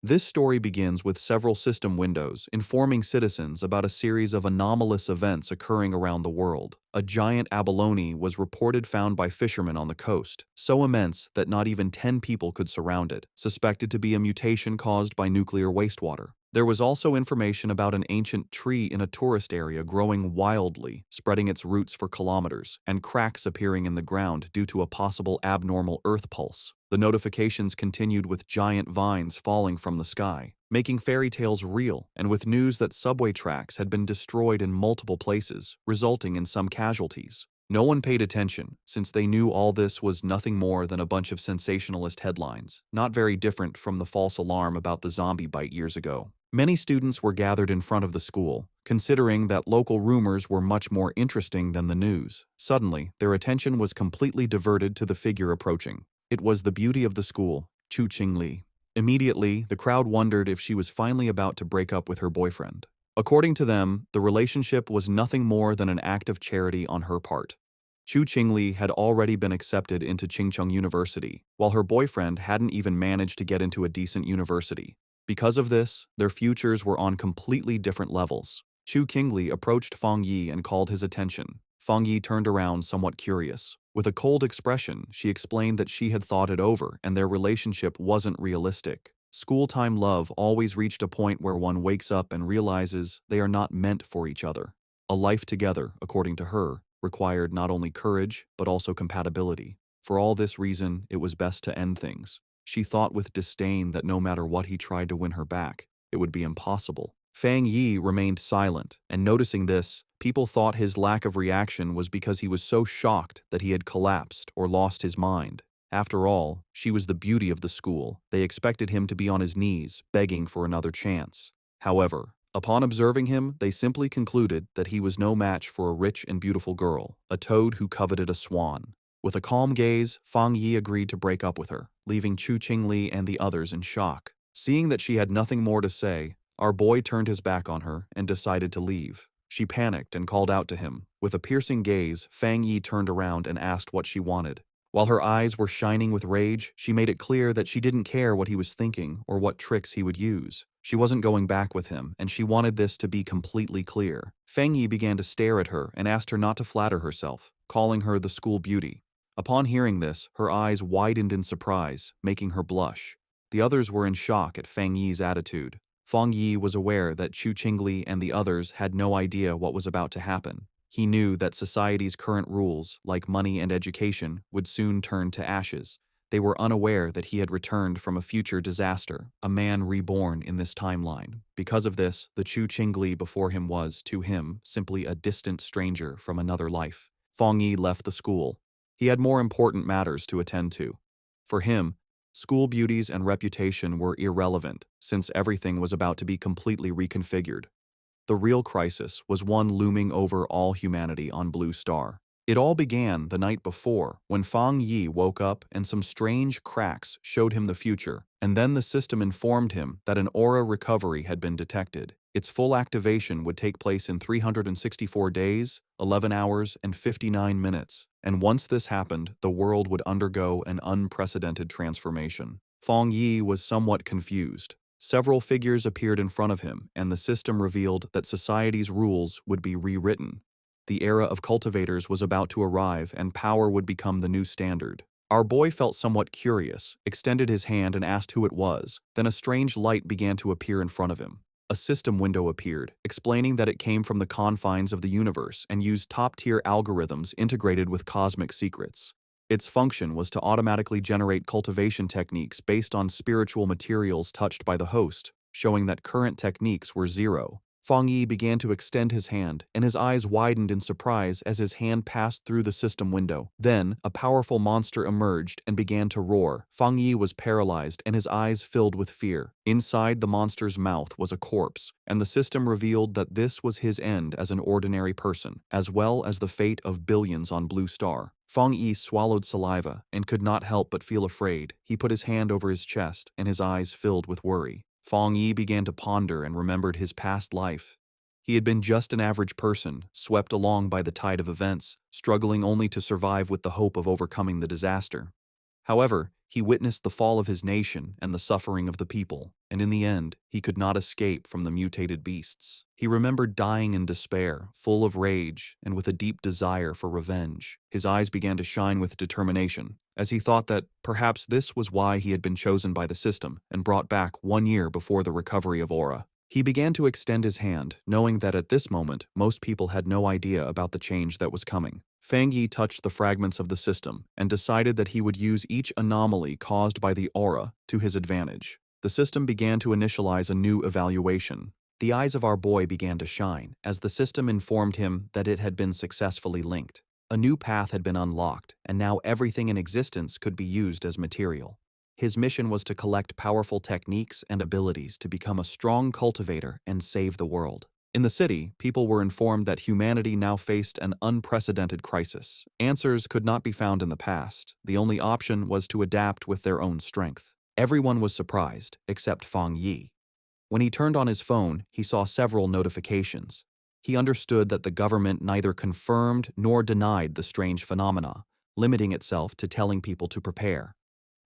This story begins with several system windows informing citizens about a series of anomalous events occurring around the world. A giant abalone was reported found by fishermen on the coast, so immense that not even 10 people could surround it, suspected to be a mutation caused by nuclear wastewater. There was also information about an ancient tree in a tourist area growing wildly, spreading its roots for kilometers, and cracks appearing in the ground due to a possible abnormal earth pulse. The notifications continued with giant vines falling from the sky, making fairy tales real, and with news that subway tracks had been destroyed in multiple places, resulting in some casualties. No one paid attention, since they knew all this was nothing more than a bunch of sensationalist headlines, not very different from the false alarm about the zombie bite years ago. Many students were gathered in front of the school, considering that local rumors were much more interesting than the news. Suddenly, their attention was completely diverted to the figure approaching. It was the beauty of the school, Chu Qingli. Immediately, the crowd wondered if she was finally about to break up with her boyfriend. According to them, the relationship was nothing more than an act of charity on her part. Chu Qingli had already been accepted into Qingcheng University, while her boyfriend hadn't even managed to get into a decent university. Because of this, their futures were on completely different levels. Chu Qingli approached Fang Yi and called his attention. Fang Yi turned around somewhat curious. With a cold expression, she explained that she had thought it over and their relationship wasn't realistic. School-time love always reached a point where one wakes up and realizes they are not meant for each other. A life together, according to her, required not only courage but also compatibility. For all this reason, it was best to end things. She thought with disdain that no matter what he tried to win her back, it would be impossible. Fang Yi remained silent, and noticing this, people thought his lack of reaction was because he was so shocked that he had collapsed or lost his mind. After all, she was the beauty of the school. They expected him to be on his knees, begging for another chance. However, upon observing him, they simply concluded that he was no match for a rich and beautiful girl, a toad who coveted a swan. With a calm gaze, Fang Yi agreed to break up with her, leaving Chu Qingli and the others in shock. Seeing that she had nothing more to say, our boy turned his back on her and decided to leave. She panicked and called out to him. With a piercing gaze, Fang Yi turned around and asked what she wanted. While her eyes were shining with rage, she made it clear that she didn't care what he was thinking or what tricks he would use. She wasn't going back with him, and she wanted this to be completely clear. Fang Yi began to stare at her and asked her not to flatter herself, calling her the school beauty. Upon hearing this, her eyes widened in surprise, making her blush. The others were in shock at Fang Yi's attitude. Fang Yi was aware that Chu Qingli and the others had no idea what was about to happen. He knew that society's current rules, like money and education, would soon turn to ashes. They were unaware that he had returned from a future disaster, a man reborn in this timeline. Because of this, the Chu Qingli before him was, to him, simply a distant stranger from another life. Fang Yi left the school. He had more important matters to attend to. For him, school beauties and reputation were irrelevant, since everything was about to be completely reconfigured. The real crisis was one looming over all humanity on Blue Star. It all began the night before, when Fang Yi woke up and some strange cracks showed him the future, and then the system informed him that an aura recovery had been detected. Its full activation would take place in 364 days, 11 hours, and 59 minutes, and once this happened, the world would undergo an unprecedented transformation. Fang Yi was somewhat confused. Several figures appeared in front of him, and the system revealed that society's rules would be rewritten. The era of cultivators was about to arrive, and power would become the new standard. Our boy felt somewhat curious, extended his hand and asked who it was. Then a strange light began to appear in front of him. A system window appeared, explaining that it came from the confines of the universe and used top-tier algorithms integrated with cosmic secrets. Its function was to automatically generate cultivation techniques based on spiritual materials touched by the host, showing that current techniques were zero. Fang Yi began to extend his hand, and his eyes widened in surprise as his hand passed through the system window. Then, a powerful monster emerged and began to roar. Fang Yi was paralyzed and his eyes filled with fear. Inside the monster's mouth was a corpse, and the system revealed that this was his end as an ordinary person, as well as the fate of billions on Blue Star. Fang Yi swallowed saliva and could not help but feel afraid. He put his hand over his chest, and his eyes filled with worry. Fang Yi began to ponder and remembered his past life. He had been just an average person, swept along by the tide of events, struggling only to survive with the hope of overcoming the disaster. However, he witnessed the fall of his nation and the suffering of the people, and in the end, he could not escape from the mutated beasts. He remembered dying in despair, full of rage, and with a deep desire for revenge. His eyes began to shine with determination, as he thought that perhaps this was why he had been chosen by the system and brought back 1 year before the recovery of Aura. He began to extend his hand, knowing that at this moment, most people had no idea about the change that was coming. Fang Yi touched the fragments of the system and decided that he would use each anomaly caused by the aura to his advantage. The system began to initialize a new evaluation. The eyes of our boy began to shine as the system informed him that it had been successfully linked. A new path had been unlocked, and now everything in existence could be used as material. His mission was to collect powerful techniques and abilities to become a strong cultivator and save the world. In the city, people were informed that humanity now faced an unprecedented crisis. Answers could not be found in the past. The only option was to adapt with their own strength. Everyone was surprised, except Fang Yi. When he turned on his phone, he saw several notifications. He understood that the government neither confirmed nor denied the strange phenomena, limiting itself to telling people to prepare.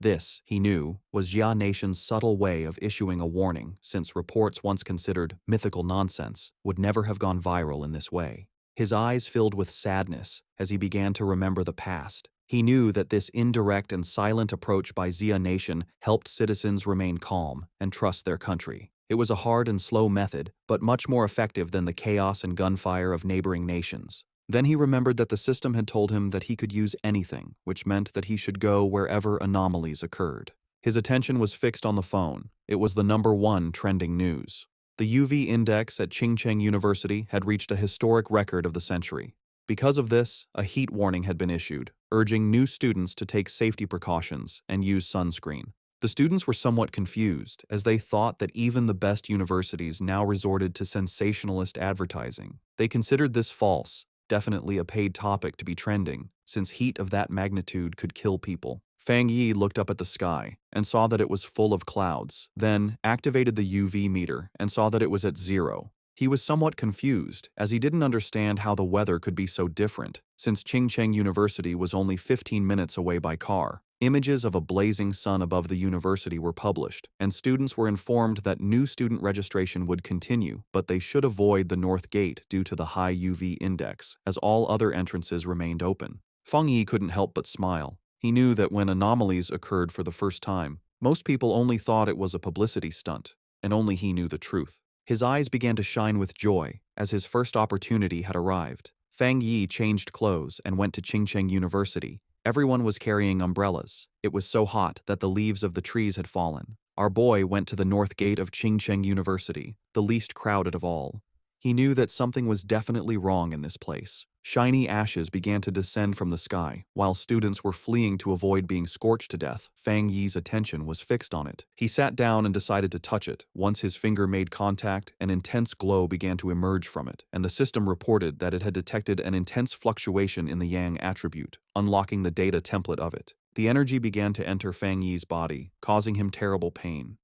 This, he knew, was Jia Nation's subtle way of issuing a warning, since reports once considered mythical nonsense would never have gone viral in this way. His eyes filled with sadness as he began to remember the past. He knew that this indirect and silent approach by Jia Nation helped citizens remain calm and trust their country. It was a hard and slow method, but much more effective than the chaos and gunfire of neighboring nations. Then he remembered that the system had told him that he could use anything, which meant that he should go wherever anomalies occurred. His attention was fixed on the phone. It was the #1 trending news. The UV index at Qingcheng University had reached a historic record of the century. Because of this, a heat warning had been issued, urging new students to take safety precautions and use sunscreen. The students were somewhat confused, as they thought that even the best universities now resorted to sensationalist advertising. They considered this false, definitely a paid topic to be trending, since heat of that magnitude could kill people. Fang Yi looked up at the sky and saw that it was full of clouds, then activated the UV meter and saw that it was at 0. He was somewhat confused, as he didn't understand how the weather could be so different, since Qingcheng University was only 15 minutes away by car. Images of a blazing sun above the university were published, and students were informed that new student registration would continue, but they should avoid the North Gate due to the high UV index, as all other entrances remained open. Fang Yi couldn't help but smile. He knew that when anomalies occurred for the first time, most people only thought it was a publicity stunt, and only he knew the truth. His eyes began to shine with joy, as his first opportunity had arrived. Fang Yi changed clothes and went to Qingcheng University. Everyone was carrying umbrellas. It was so hot that the leaves of the trees had fallen. Our boy went to the north gate of Qingcheng University, the least crowded of all. He knew that something was definitely wrong in this place. Shiny ashes began to descend from the sky. While students were fleeing to avoid being scorched to death, Fang Yi's attention was fixed on it. He sat down and decided to touch it. Once his finger made contact, an intense glow began to emerge from it, and the system reported that it had detected an intense fluctuation in the Yang attribute, unlocking the data template of it. The energy began to enter Fang Yi's body, causing him terrible pain.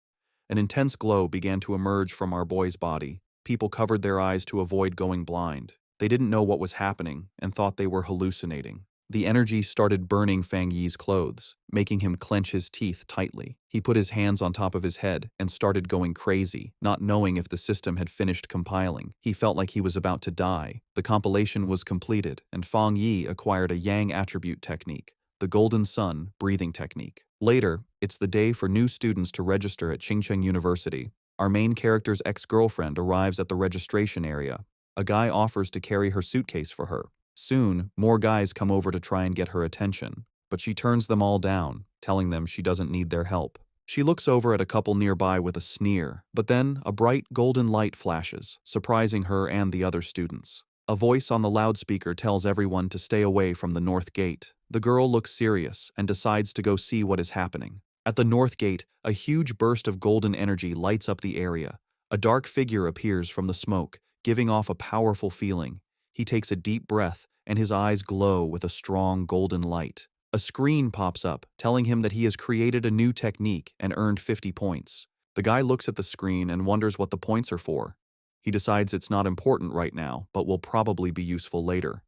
An intense glow began to emerge from our boy's body. People covered their eyes to avoid going blind. They didn't know what was happening and thought they were hallucinating. The energy started burning Fang Yi's clothes, making him clench his teeth tightly. He put his hands on top of his head and started going crazy, not knowing if the system had finished compiling. He felt like he was about to die. The compilation was completed, and Fang Yi acquired a Yang attribute technique, the Golden Sun breathing technique. Later, it's the day for new students to register at Qingcheng University. Our main character's ex-girlfriend arrives at the registration area. A guy offers to carry her suitcase for her. Soon, more guys come over to try and get her attention, but she turns them all down, telling them she doesn't need their help. She looks over at a couple nearby with a sneer, but then a bright golden light flashes, surprising her and the other students. A voice on the loudspeaker tells everyone to stay away from the North Gate. The girl looks serious and decides to go see what is happening. At the North Gate, a huge burst of golden energy lights up the area. A dark figure appears from the smoke, giving off a powerful feeling. He takes a deep breath, and his eyes glow with a strong golden light. A screen pops up, telling him that he has created a new technique and earned 50 points. The guy looks at the screen and wonders what the points are for. He decides it's not important right now, but will probably be useful later.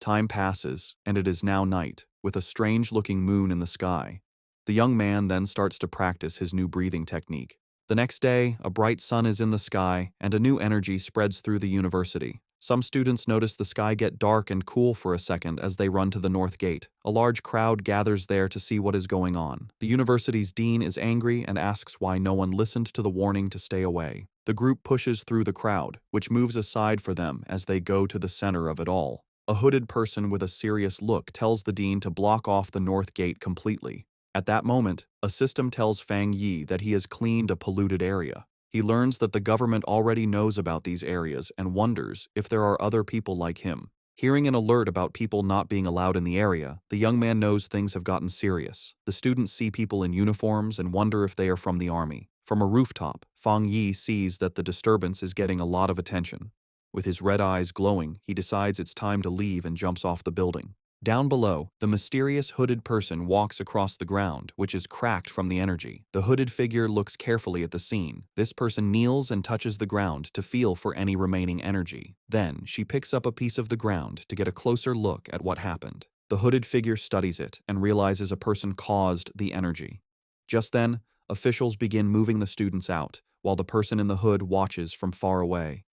Time passes, and it is now night, with a strange-looking moon in the sky. The young man then starts to practice his new breathing technique. The next day, a bright sun is in the sky, and a new energy spreads through the university. Some students notice the sky get dark and cool for a second as they run to the north gate. A large crowd gathers there to see what is going on. The university's dean is angry and asks why no one listened to the warning to stay away. The group pushes through the crowd, which moves aside for them as they go to the center of it all. A hooded person with a serious look tells the dean to block off the north gate completely. At that moment, a system tells Fang Yi that he has cleaned a polluted area. He learns that the government already knows about these areas and wonders if there are other people like him. Hearing an alert about people not being allowed in the area, the young man knows things have gotten serious. The students see people in uniforms and wonder if they are from the army. From a rooftop, Fang Yi sees that the disturbance is getting a lot of attention. With his red eyes glowing, he decides it's time to leave and jumps off the building. Down below, the mysterious hooded person walks across the ground, which is cracked from the energy. The hooded figure looks carefully at the scene. This person kneels and touches the ground to feel for any remaining energy. Then, she picks up a piece of the ground to get a closer look at what happened. The hooded figure studies it and realizes a person caused the energy. Just then, officials begin moving the students out, while the person in the hood watches from far away.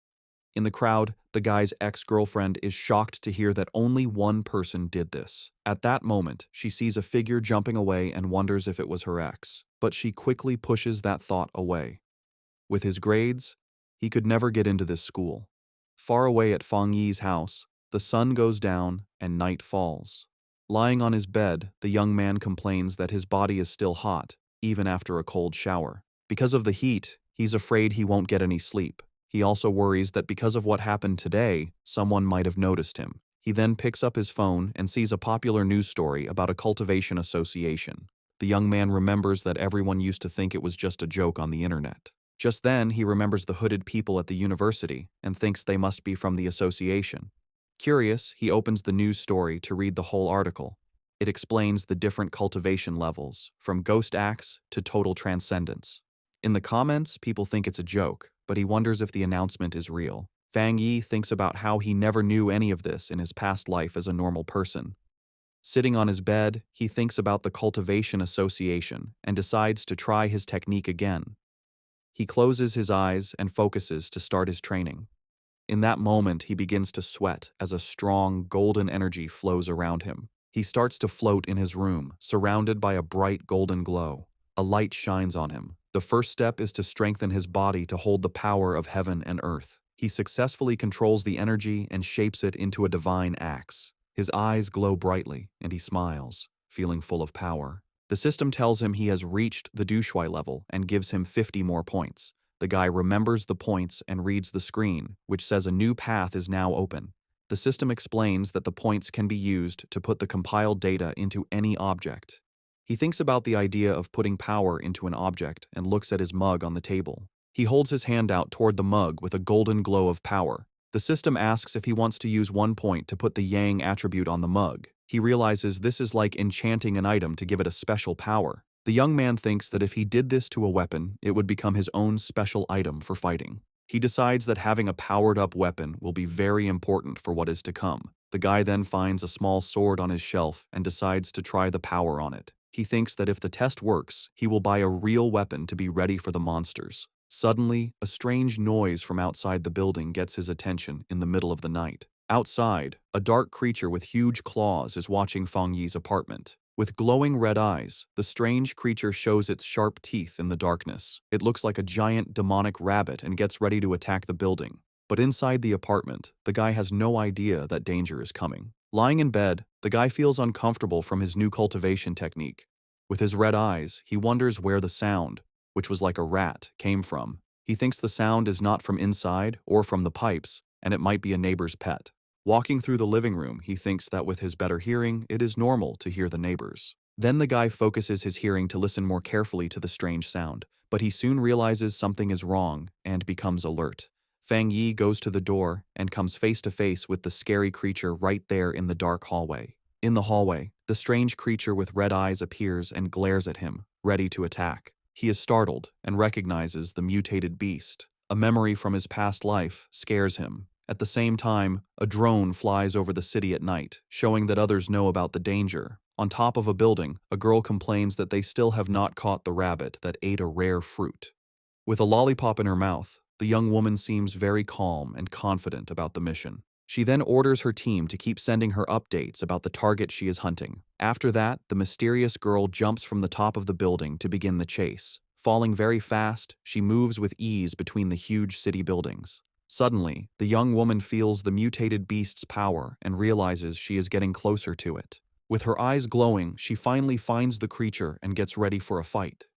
In the crowd, the guy's ex-girlfriend is shocked to hear that only one person did this. At that moment, she sees a figure jumping away and wonders if it was her ex, but she quickly pushes that thought away. With his grades, he could never get into this school. Far away at Fang Yi's house, the sun goes down and night falls. Lying on his bed, the young man complains that his body is still hot, even after a cold shower. Because of the heat, he's afraid he won't get any sleep. He also worries that because of what happened today, someone might have noticed him. He then picks up his phone and sees a popular news story about a cultivation association. The young man remembers that everyone used to think it was just a joke on the internet. Just then, he remembers the hooded people at the university and thinks they must be from the association. Curious, he opens the news story to read the whole article. It explains the different cultivation levels, from ghost acts to total transcendence. In the comments, people think it's a joke, but he wonders if the announcement is real. Fang Yi thinks about how he never knew any of this in his past life as a normal person. Sitting on his bed, he thinks about the cultivation association and decides to try his technique again. He closes his eyes and focuses to start his training. In that moment, he begins to sweat as a strong, golden energy flows around him. He starts to float in his room, surrounded by a bright golden glow. A light shines on him. The first step is to strengthen his body to hold the power of heaven and earth. He successfully controls the energy and shapes it into a divine axe. His eyes glow brightly, and he smiles, feeling full of power. The system tells him he has reached the Dushui level and gives him 50 more points. The guy remembers the points and reads the screen, which says a new path is now open. The system explains that the points can be used to put the compiled data into any object. He thinks about the idea of putting power into an object and looks at his mug on the table. He holds his hand out toward the mug with a golden glow of power. The system asks if he wants to use 1 point to put the Yang attribute on the mug. He realizes this is like enchanting an item to give it a special power. The young man thinks that if he did this to a weapon, it would become his own special item for fighting. He decides that having a powered-up weapon will be very important for what is to come. The guy then finds a small sword on his shelf and decides to try the power on it. He thinks that if the test works, he will buy a real weapon to be ready for the monsters. Suddenly, a strange noise from outside the building gets his attention in the middle of the night. Outside, a dark creature with huge claws is watching Fang Yi's apartment. With glowing red eyes, the strange creature shows its sharp teeth in the darkness. It looks like a giant demonic rabbit and gets ready to attack the building. But inside the apartment, the guy has no idea that danger is coming. Lying in bed, the guy feels uncomfortable from his new cultivation technique. With his red eyes, he wonders where the sound, which was like a rat, came from. He thinks the sound is not from inside or from the pipes, and it might be a neighbor's pet. Walking through the living room, he thinks that with his better hearing, it is normal to hear the neighbors. Then the guy focuses his hearing to listen more carefully to the strange sound, but he soon realizes something is wrong and becomes alert. Fang Yi goes to the door and comes face to face with the scary creature right there in the dark hallway. In the hallway, the strange creature with red eyes appears and glares at him, ready to attack. He is startled and recognizes the mutated beast. A memory from his past life scares him. At the same time, a drone flies over the city at night, showing that others know about the danger. On top of a building, a girl complains that they still have not caught the rabbit that ate a rare fruit. With a lollipop in her mouth, the young woman seems very calm and confident about the mission. She then orders her team to keep sending her updates about the target she is hunting. After that, the mysterious girl jumps from the top of the building to begin the chase. Falling very fast, she moves with ease between the huge city buildings. Suddenly, the young woman feels the mutated beast's power and realizes she is getting closer to it. With her eyes glowing, she finally finds the creature and gets ready for a fight.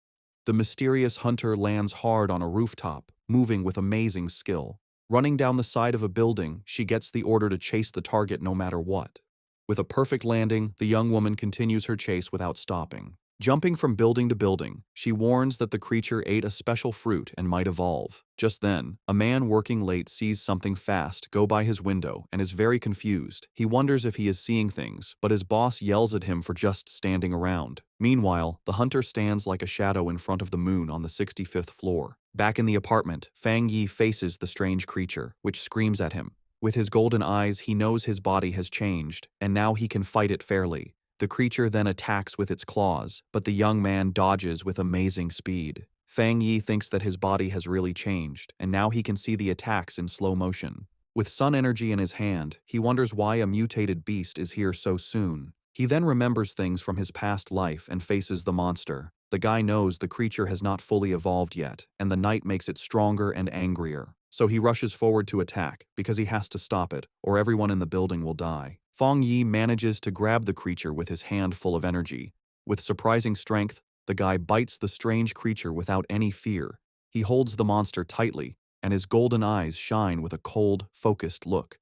The mysterious hunter lands hard on a rooftop, moving with amazing skill. Running down the side of a building, she gets the order to chase the target no matter what. With a perfect landing, the young woman continues her chase without stopping. Jumping from building to building, she warns that the creature ate a special fruit and might evolve. Just then, a man working late sees something fast go by his window and is very confused. He wonders if he is seeing things, but his boss yells at him for just standing around. Meanwhile, the hunter stands like a shadow in front of the moon on the 65th floor. Back in the apartment, Fang Yi faces the strange creature, which screams at him. With his golden eyes, he knows his body has changed, and now he can fight it fairly. The creature then attacks with its claws, but the young man dodges with amazing speed. Fang Yi thinks that his body has really changed, and now he can see the attacks in slow motion. With sun energy in his hand, he wonders why a mutated beast is here so soon. He then remembers things from his past life and faces the monster. The guy knows the creature has not fully evolved yet, and the night makes it stronger and angrier. So he rushes forward to attack, because he has to stop it, or everyone in the building will die. Fang Yi manages to grab the creature with his hand full of energy. With surprising strength, the guy bites the strange creature without any fear. He holds the monster tightly, and his golden eyes shine with a cold, focused look.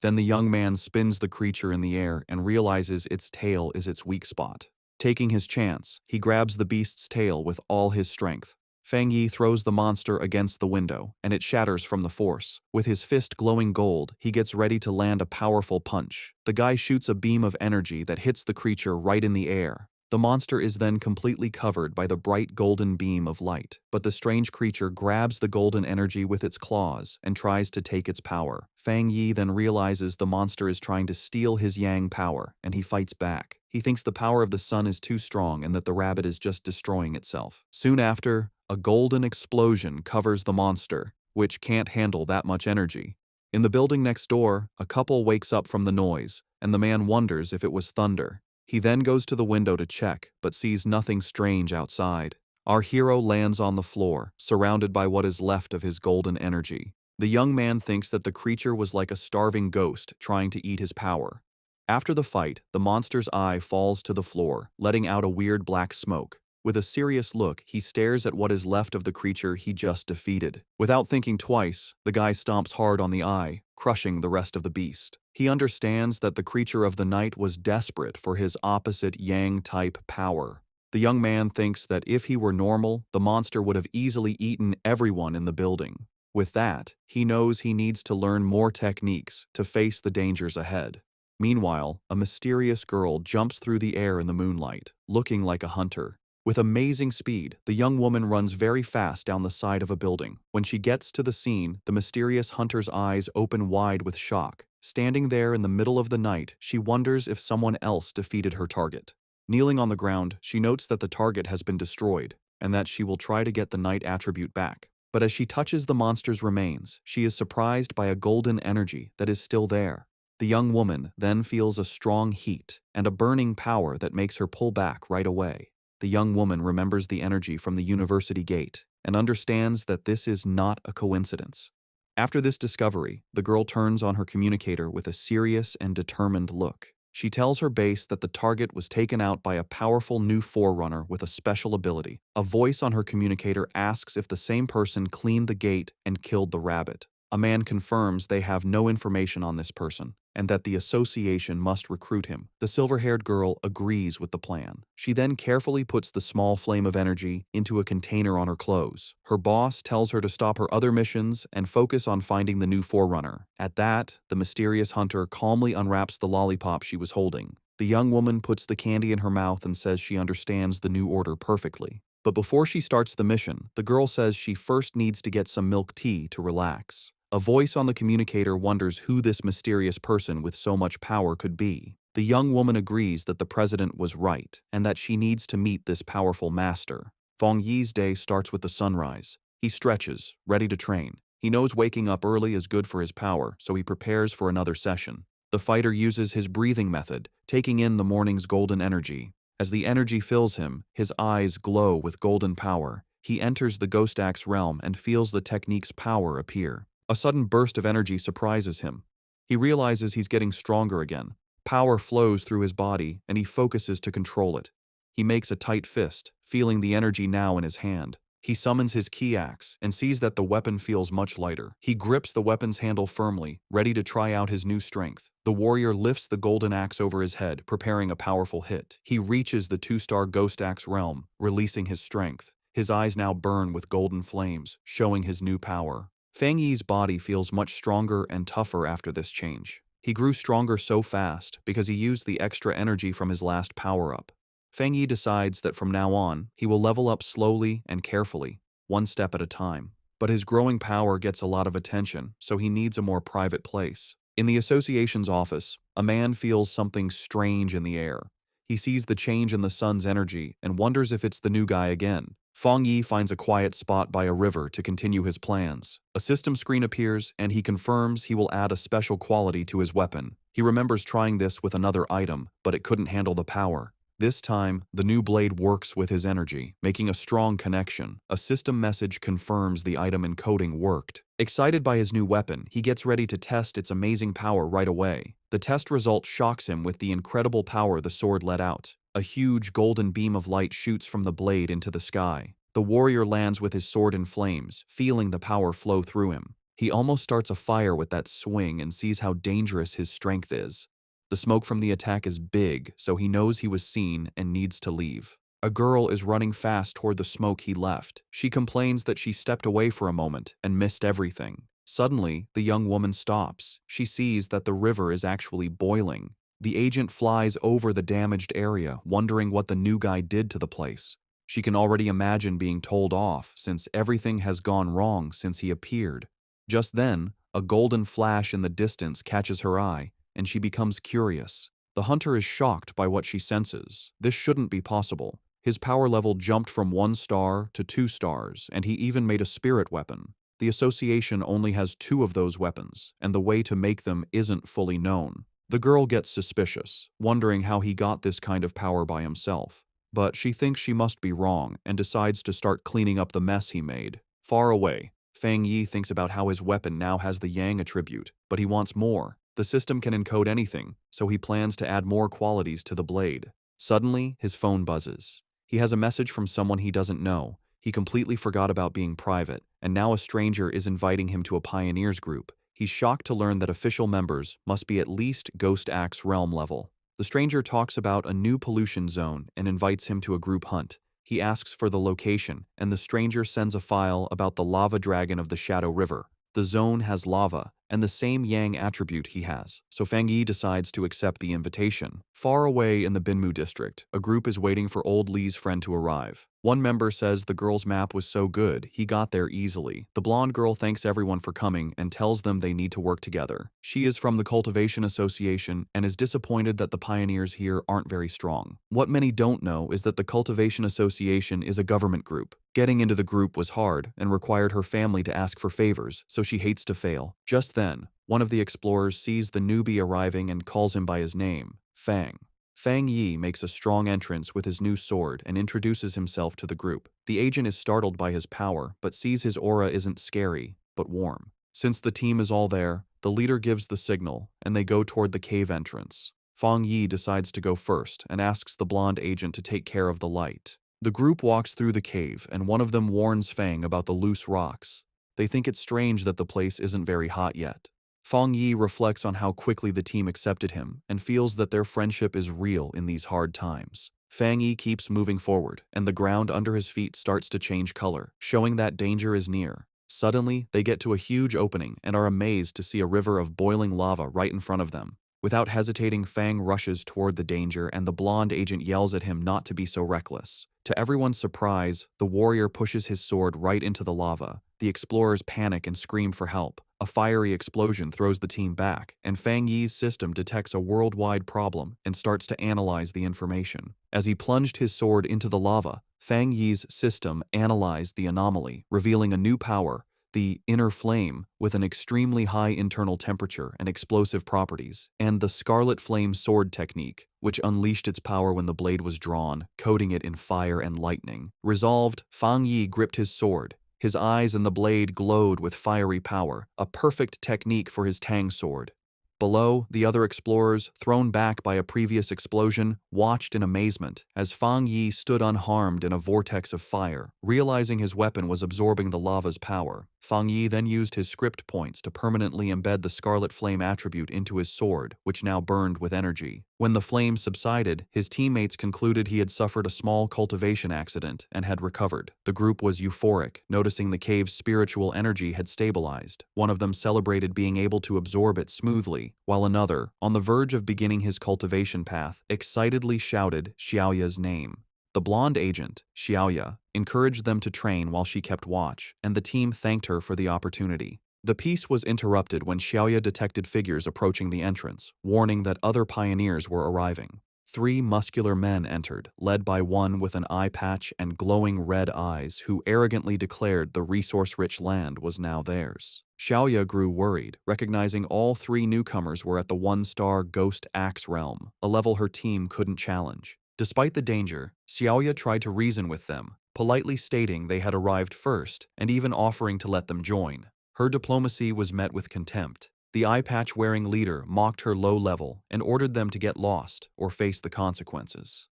Then the young man spins the creature in the air and realizes its tail is its weak spot. Taking his chance, he grabs the beast's tail with all his strength. Fang Yi throws the monster against the window, and it shatters from the force. With his fist glowing gold, he gets ready to land a powerful punch. The guy shoots a beam of energy that hits the creature right in the air. The monster is then completely covered by the bright golden beam of light, but the strange creature grabs the golden energy with its claws and tries to take its power. Fang Yi then realizes the monster is trying to steal his yang power, and he fights back. He thinks the power of the sun is too strong and that the rabbit is just destroying itself. Soon after, a golden explosion covers the monster, which can't handle that much energy. In the building next door, a couple wakes up from the noise, and the man wonders if it was thunder. He then goes to the window to check, but sees nothing strange outside. Our hero lands on the floor, surrounded by what is left of his golden energy. The young man thinks that the creature was like a starving ghost trying to eat his power. After the fight, the monster's eye falls to the floor, letting out a weird black smoke. With a serious look, he stares at what is left of the creature he just defeated. Without thinking twice, the guy stomps hard on the eye, crushing the rest of the beast. He understands that the creature of the night was desperate for his opposite Yang-type power. The young man thinks that if he were normal, the monster would have easily eaten everyone in the building. With that, he knows he needs to learn more techniques to face the dangers ahead. Meanwhile, a mysterious girl jumps through the air in the moonlight, looking like a hunter. With amazing speed, the young woman runs very fast down the side of a building. When she gets to the scene, the mysterious hunter's eyes open wide with shock. Standing there in the middle of the night, she wonders if someone else defeated her target. Kneeling on the ground, she notes that the target has been destroyed, and that she will try to get the night attribute back. But as she touches the monster's remains, she is surprised by a golden energy that is still there. The young woman then feels a strong heat and a burning power that makes her pull back right away. The young woman remembers the energy from the university gate and understands that this is not a coincidence. After this discovery, the girl turns on her communicator with a serious and determined look. She tells her base that the target was taken out by a powerful new forerunner with a special ability. A voice on her communicator asks if the same person cleaned the gate and killed the rabbit. A man confirms they have no information on this person, and that the association must recruit him. The silver-haired girl agrees with the plan. She then carefully puts the small flame of energy into a container on her clothes. Her boss tells her to stop her other missions and focus on finding the new forerunner. At that, the mysterious hunter calmly unwraps the lollipop she was holding. The young woman puts the candy in her mouth and says she understands the new order perfectly. But before she starts the mission, the girl says she first needs to get some milk tea to relax. A voice on the communicator wonders who this mysterious person with so much power could be. The young woman agrees that the president was right and that she needs to meet this powerful master. Feng Yi's day starts with the sunrise. He stretches, ready to train. He knows waking up early is good for his power, so he prepares for another session. The fighter uses his breathing method, taking in the morning's golden energy. As the energy fills him, his eyes glow with golden power. He enters the Ghost Axe realm and feels the technique's power appear. A sudden burst of energy surprises him. He realizes he's getting stronger again. Power flows through his body, and he focuses to control it. He makes a tight fist, feeling the energy now in his hand. He summons his key axe and sees that the weapon feels much lighter. He grips the weapon's handle firmly, ready to try out his new strength. The warrior lifts the golden axe over his head, preparing a powerful hit. He reaches the 2-star Ghost Axe realm, releasing his strength. His eyes now burn with golden flames, showing his new power. Feng Yi's body feels much stronger and tougher after this change. He grew stronger so fast because he used the extra energy from his last power-up. Feng Yi decides that from now on, he will level up slowly and carefully, one step at a time. But his growing power gets a lot of attention, so he needs a more private place. In the association's office, a man feels something strange in the air. He sees the change in the sun's energy and wonders if it's the new guy again. Feng Yi finds a quiet spot by a river to continue his plans. A system screen appears, and he confirms he will add a special quality to his weapon. He remembers trying this with another item, but it couldn't handle the power. This time, the new blade works with his energy, making a strong connection. A system message confirms the item encoding worked. Excited by his new weapon, he gets ready to test its amazing power right away. The test result shocks him with the incredible power the sword let out. A huge golden beam of light shoots from the blade into the sky. The warrior lands with his sword in flames, feeling the power flow through him. He almost starts a fire with that swing and sees how dangerous his strength is. The smoke from the attack is big, so he knows he was seen and needs to leave. A girl is running fast toward the smoke he left. She complains that she stepped away for a moment and missed everything. Suddenly, the young woman stops. She sees that the river is actually boiling. The agent flies over the damaged area, wondering what the new guy did to the place. She can already imagine being told off, since everything has gone wrong since he appeared. Just then, a golden flash in the distance catches her eye, and she becomes curious. The hunter is shocked by what she senses. This shouldn't be possible. His power level jumped from 1 star to 2 stars, and he even made a spirit weapon. The association only has 2 of those weapons, and the way to make them isn't fully known. The girl gets suspicious, wondering how he got this kind of power by himself. But she thinks she must be wrong and decides to start cleaning up the mess he made. Far away, Feng Yi thinks about how his weapon now has the Yang attribute, but he wants more. The system can encode anything, so he plans to add more qualities to the blade. Suddenly, his phone buzzes. He has a message from someone he doesn't know. He completely forgot about being private, and now a stranger is inviting him to a pioneers group. He's shocked to learn that official members must be at least Ghost Axe realm level. The stranger talks about a new pollution zone and invites him to a group hunt. He asks for the location, and the stranger sends a file about the lava dragon of the Shadow River. The zone has lava, and the same Yang attribute he has, so Feng Yi decides to accept the invitation. Far away in the Binmu district, a group is waiting for old Li's friend to arrive. One member says the girl's map was so good, he got there easily. The blonde girl thanks everyone for coming and tells them they need to work together. She is from the Cultivation Association and is disappointed that the pioneers here aren't very strong. What many don't know is that the Cultivation Association is a government group. Getting into the group was hard and required her family to ask for favors, so she hates to fail. Just then, one of the explorers sees the newbie arriving and calls him by his name, Fang. Feng Yi makes a strong entrance with his new sword and introduces himself to the group. The agent is startled by his power, but sees his aura isn't scary, but warm. Since the team is all there, the leader gives the signal, and they go toward the cave entrance. Feng Yi decides to go first and asks the blonde agent to take care of the light. The group walks through the cave, and one of them warns Fang about the loose rocks. They think it's strange that the place isn't very hot yet. Feng Yi reflects on how quickly the team accepted him and feels that their friendship is real in these hard times. Feng Yi keeps moving forward, and the ground under his feet starts to change color, showing that danger is near. Suddenly, they get to a huge opening and are amazed to see a river of boiling lava right in front of them. Without hesitating, Fang rushes toward the danger, and the blonde agent yells at him not to be so reckless. To everyone's surprise, the warrior pushes his sword right into the lava. The explorers panic and scream for help. A fiery explosion throws the team back, and Fang Yi's system detects a worldwide problem and starts to analyze the information. As he plunged his sword into the lava, Fang Yi's system analyzed the anomaly, revealing a new power, the inner flame, with an extremely high internal temperature and explosive properties, and the Scarlet Flame sword technique, which unleashed its power when the blade was drawn, coating it in fire and lightning. Resolved, Fang Yi gripped his sword. His eyes and the blade glowed with fiery power, a perfect technique for his Tang sword. Below, the other explorers, thrown back by a previous explosion, watched in amazement as Fang Yi stood unharmed in a vortex of fire. Realizing his weapon was absorbing the lava's power, Fang Yi then used his script points to permanently embed the Scarlet Flame attribute into his sword, which now burned with energy. When the flames subsided, his teammates concluded he had suffered a small cultivation accident and had recovered. The group was euphoric, noticing the cave's spiritual energy had stabilized. One of them celebrated being able to absorb it smoothly, while another, on the verge of beginning his cultivation path, excitedly shouted Xiaoya's name. The blonde agent, Xiaoya, encouraged them to train while she kept watch, and the team thanked her for the opportunity. The peace was interrupted when Xiaoya detected figures approaching the entrance, warning that other pioneers were arriving. 3 muscular men entered, led by one with an eye patch and glowing red eyes who arrogantly declared the resource-rich land was now theirs. Xiaoya grew worried, recognizing all 3 newcomers were at the 1-star Ghost Axe realm, a level her team couldn't challenge. Despite the danger, Xiaoya tried to reason with them, politely stating they had arrived first and even offering to let them join. Her diplomacy was met with contempt. The eye-patch-wearing leader mocked her low level and ordered them to get lost or face the consequences.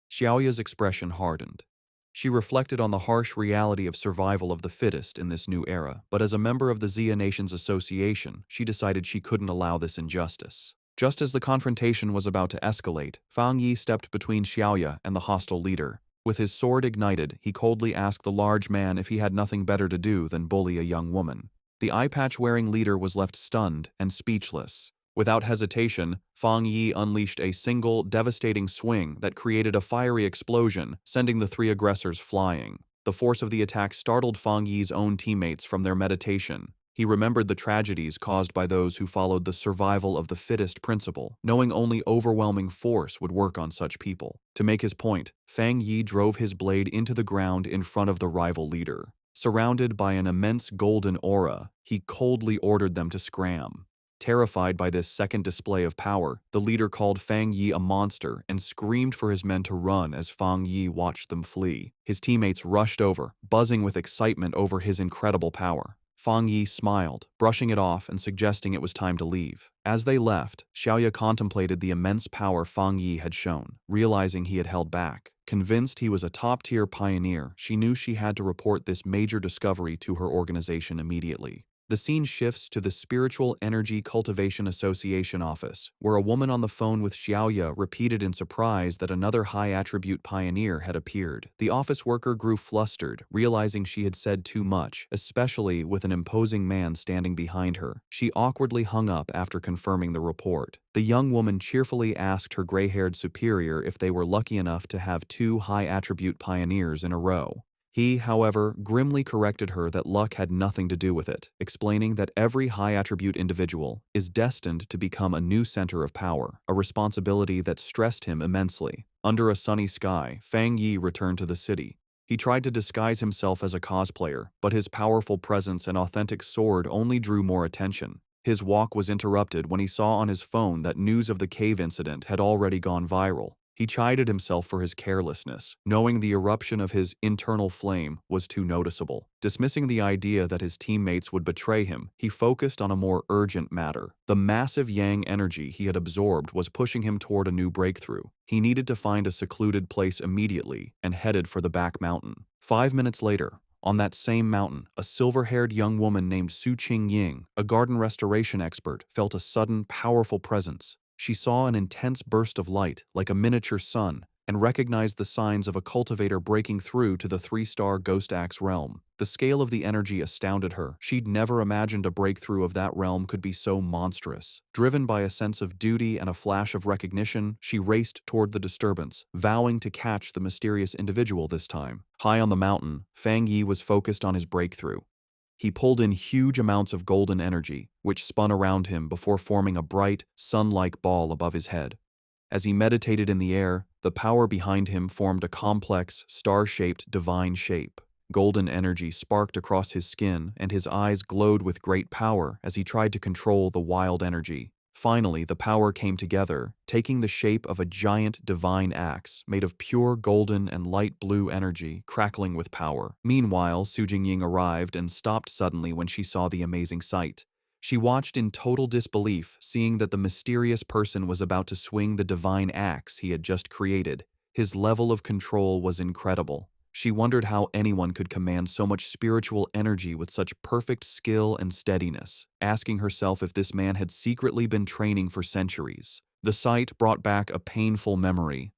Xiaoya's expression hardened. She reflected on the harsh reality of survival of the fittest in this new era, but as a member of the Xia Nations Association, she decided she couldn't allow this injustice. Just as the confrontation was about to escalate, Fang Yi stepped between Xiaoya and the hostile leader. With his sword ignited, he coldly asked the large man if he had nothing better to do than bully a young woman. The eye-patch-wearing leader was left stunned and speechless. Without hesitation, Fang Yi unleashed a single, devastating swing that created a fiery explosion, sending the 3 aggressors flying. The force of the attack startled Fang Yi's own teammates from their meditation. He remembered the tragedies caused by those who followed the survival of the fittest principle, knowing only overwhelming force would work on such people. To make his point, Fang Yi drove his blade into the ground in front of the rival leader. Surrounded by an immense golden aura, he coldly ordered them to scram. Terrified by this second display of power, the leader called Fang Yi a monster and screamed for his men to run as Fang Yi watched them flee. His teammates rushed over, buzzing with excitement over his incredible power. Fang Yi smiled, brushing it off and suggesting it was time to leave. As they left, Xiaoya contemplated the immense power Fang Yi had shown, realizing he had held back. Convinced he was a top-tier pioneer, she knew she had to report this major discovery to her organization immediately. The scene shifts to the Spiritual Energy Cultivation Association office, where a woman on the phone with Xiaoya repeated in surprise that another high-attribute pioneer had appeared. The office worker grew flustered, realizing she had said too much, especially with an imposing man standing behind her. She awkwardly hung up after confirming the report. The young woman cheerfully asked her gray-haired superior if they were lucky enough to have 2 high-attribute pioneers in a row. He, however, grimly corrected her that luck had nothing to do with it, explaining that every high-attribute individual is destined to become a new center of power, a responsibility that stressed him immensely. Under a sunny sky, Fang Yi returned to the city. He tried to disguise himself as a cosplayer, but his powerful presence and authentic sword only drew more attention. His walk was interrupted when he saw on his phone that news of the cave incident had already gone viral. He chided himself for his carelessness, knowing the eruption of his internal flame was too noticeable. Dismissing the idea that his teammates would betray him, he focused on a more urgent matter. The massive yang energy he had absorbed was pushing him toward a new breakthrough. He needed to find a secluded place immediately and headed for the back mountain. 5 minutes later, on that same mountain, a silver-haired young woman named Su Qingying, a garden restoration expert, felt a sudden, powerful presence. She saw an intense burst of light, like a miniature sun, and recognized the signs of a cultivator breaking through to the 3-star Ghost Axe realm. The scale of the energy astounded her. She'd never imagined a breakthrough of that realm could be so monstrous. Driven by a sense of duty and a flash of recognition, she raced toward the disturbance, vowing to catch the mysterious individual this time. High on the mountain, Fang Yi was focused on his breakthrough. He pulled in huge amounts of golden energy, which spun around him before forming a bright, sun-like ball above his head. As he meditated in the air, the power behind him formed a complex, star-shaped divine shape. Golden energy sparked across his skin, and his eyes glowed with great power as he tried to control the wild energy. Finally, the power came together, taking the shape of a giant divine axe made of pure golden and light blue energy, crackling with power. Meanwhile, Su Jingying arrived and stopped suddenly when she saw the amazing sight. She watched in total disbelief, seeing that the mysterious person was about to swing the divine axe he had just created. His level of control was incredible. She wondered how anyone could command so much spiritual energy with such perfect skill and steadiness, asking herself if this man had secretly been training for centuries. The sight brought back a painful memory.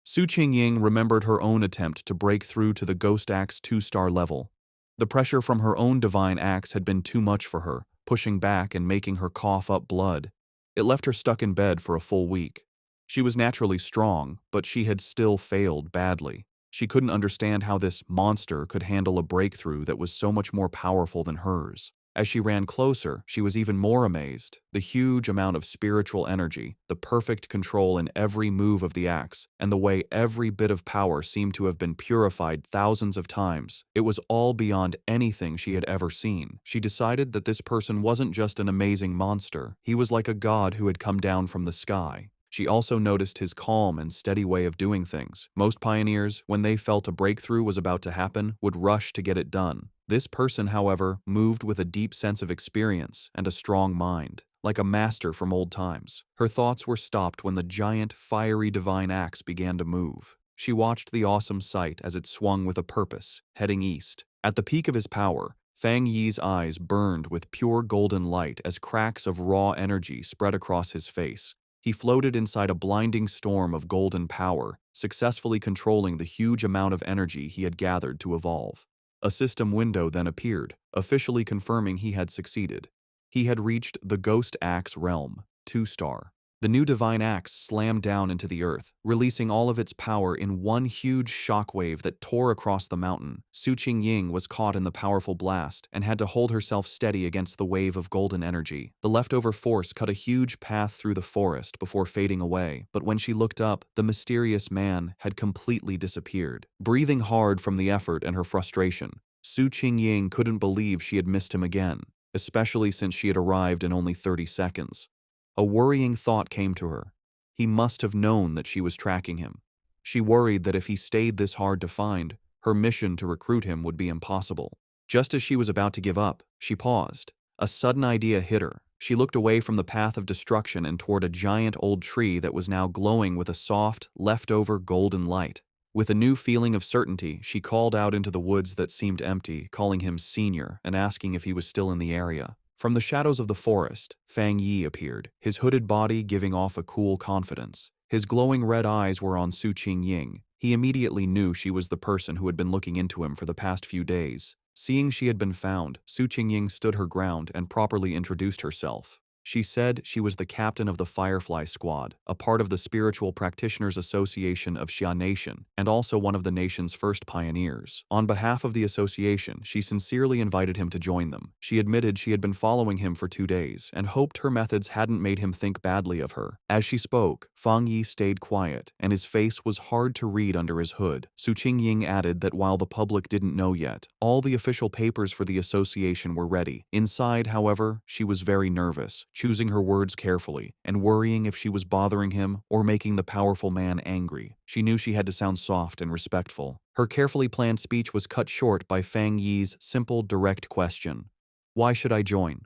Su Qingying remembered her own attempt to break through to the Ghost Axe 2-star level. The pressure from her own divine axe had been too much for her, pushing back and making her cough up blood. It left her stuck in bed for a full week. She was naturally strong, but she had still failed badly. She couldn't understand how this monster could handle a breakthrough that was so much more powerful than hers. As she ran closer, she was even more amazed. The huge amount of spiritual energy, the perfect control in every move of the axe, and the way every bit of power seemed to have been purified thousands of times. It was all beyond anything she had ever seen. She decided that this person wasn't just an amazing monster. He was like a god who had come down from the sky. She also noticed his calm and steady way of doing things. Most pioneers, when they felt a breakthrough was about to happen, would rush to get it done. This person, however, moved with a deep sense of experience and a strong mind, like a master from old times. Her thoughts were stopped when the giant, fiery divine axe began to move. She watched the awesome sight as it swung with a purpose, heading east. At the peak of his power, Fang Yi's eyes burned with pure golden light as cracks of raw energy spread across his face. He floated inside a blinding storm of golden power, successfully controlling the huge amount of energy he had gathered to evolve. A system window then appeared, officially confirming he had succeeded. He had reached the Ghost Axe realm, 2-star. The new divine axe slammed down into the earth, releasing all of its power in one huge shockwave that tore across the mountain. Su Qingying was caught in the powerful blast and had to hold herself steady against the wave of golden energy. The leftover force cut a huge path through the forest before fading away, but when she looked up, the mysterious man had completely disappeared. Breathing hard from the effort and her frustration, Su Qingying couldn't believe she had missed him again, especially since she had arrived in only 30 seconds. A worrying thought came to her. He must have known that she was tracking him. She worried that if he stayed this hard to find, her mission to recruit him would be impossible. Just as she was about to give up, she paused. A sudden idea hit her. She looked away from the path of destruction and toward a giant old tree that was now glowing with a soft, leftover golden light. With a new feeling of certainty, she called out into the woods that seemed empty, calling him Senior and asking if he was still in the area. From the shadows of the forest, Fang Yi appeared, his hooded body giving off a cool confidence. His glowing red eyes were on Su Qingying. He immediately knew she was the person who had been looking into him for the past few days. Seeing she had been found, Su Qingying stood her ground and properly introduced herself. She said she was the captain of the Firefly Squad, a part of the Spiritual Practitioners Association of Xia Nation, and also one of the nation's first pioneers. On behalf of the association, she sincerely invited him to join them. She admitted she had been following him for 2 days and hoped her methods hadn't made him think badly of her. As she spoke, Fang Yi stayed quiet, and his face was hard to read under his hood. Su Qingying added that while the public didn't know yet, all the official papers for the association were ready. Inside, however, she was very nervous, choosing her words carefully, and worrying if she was bothering him or making the powerful man angry. She knew she had to sound soft and respectful. Her carefully planned speech was cut short by Fang Yi's simple, direct question. "Why should I join?"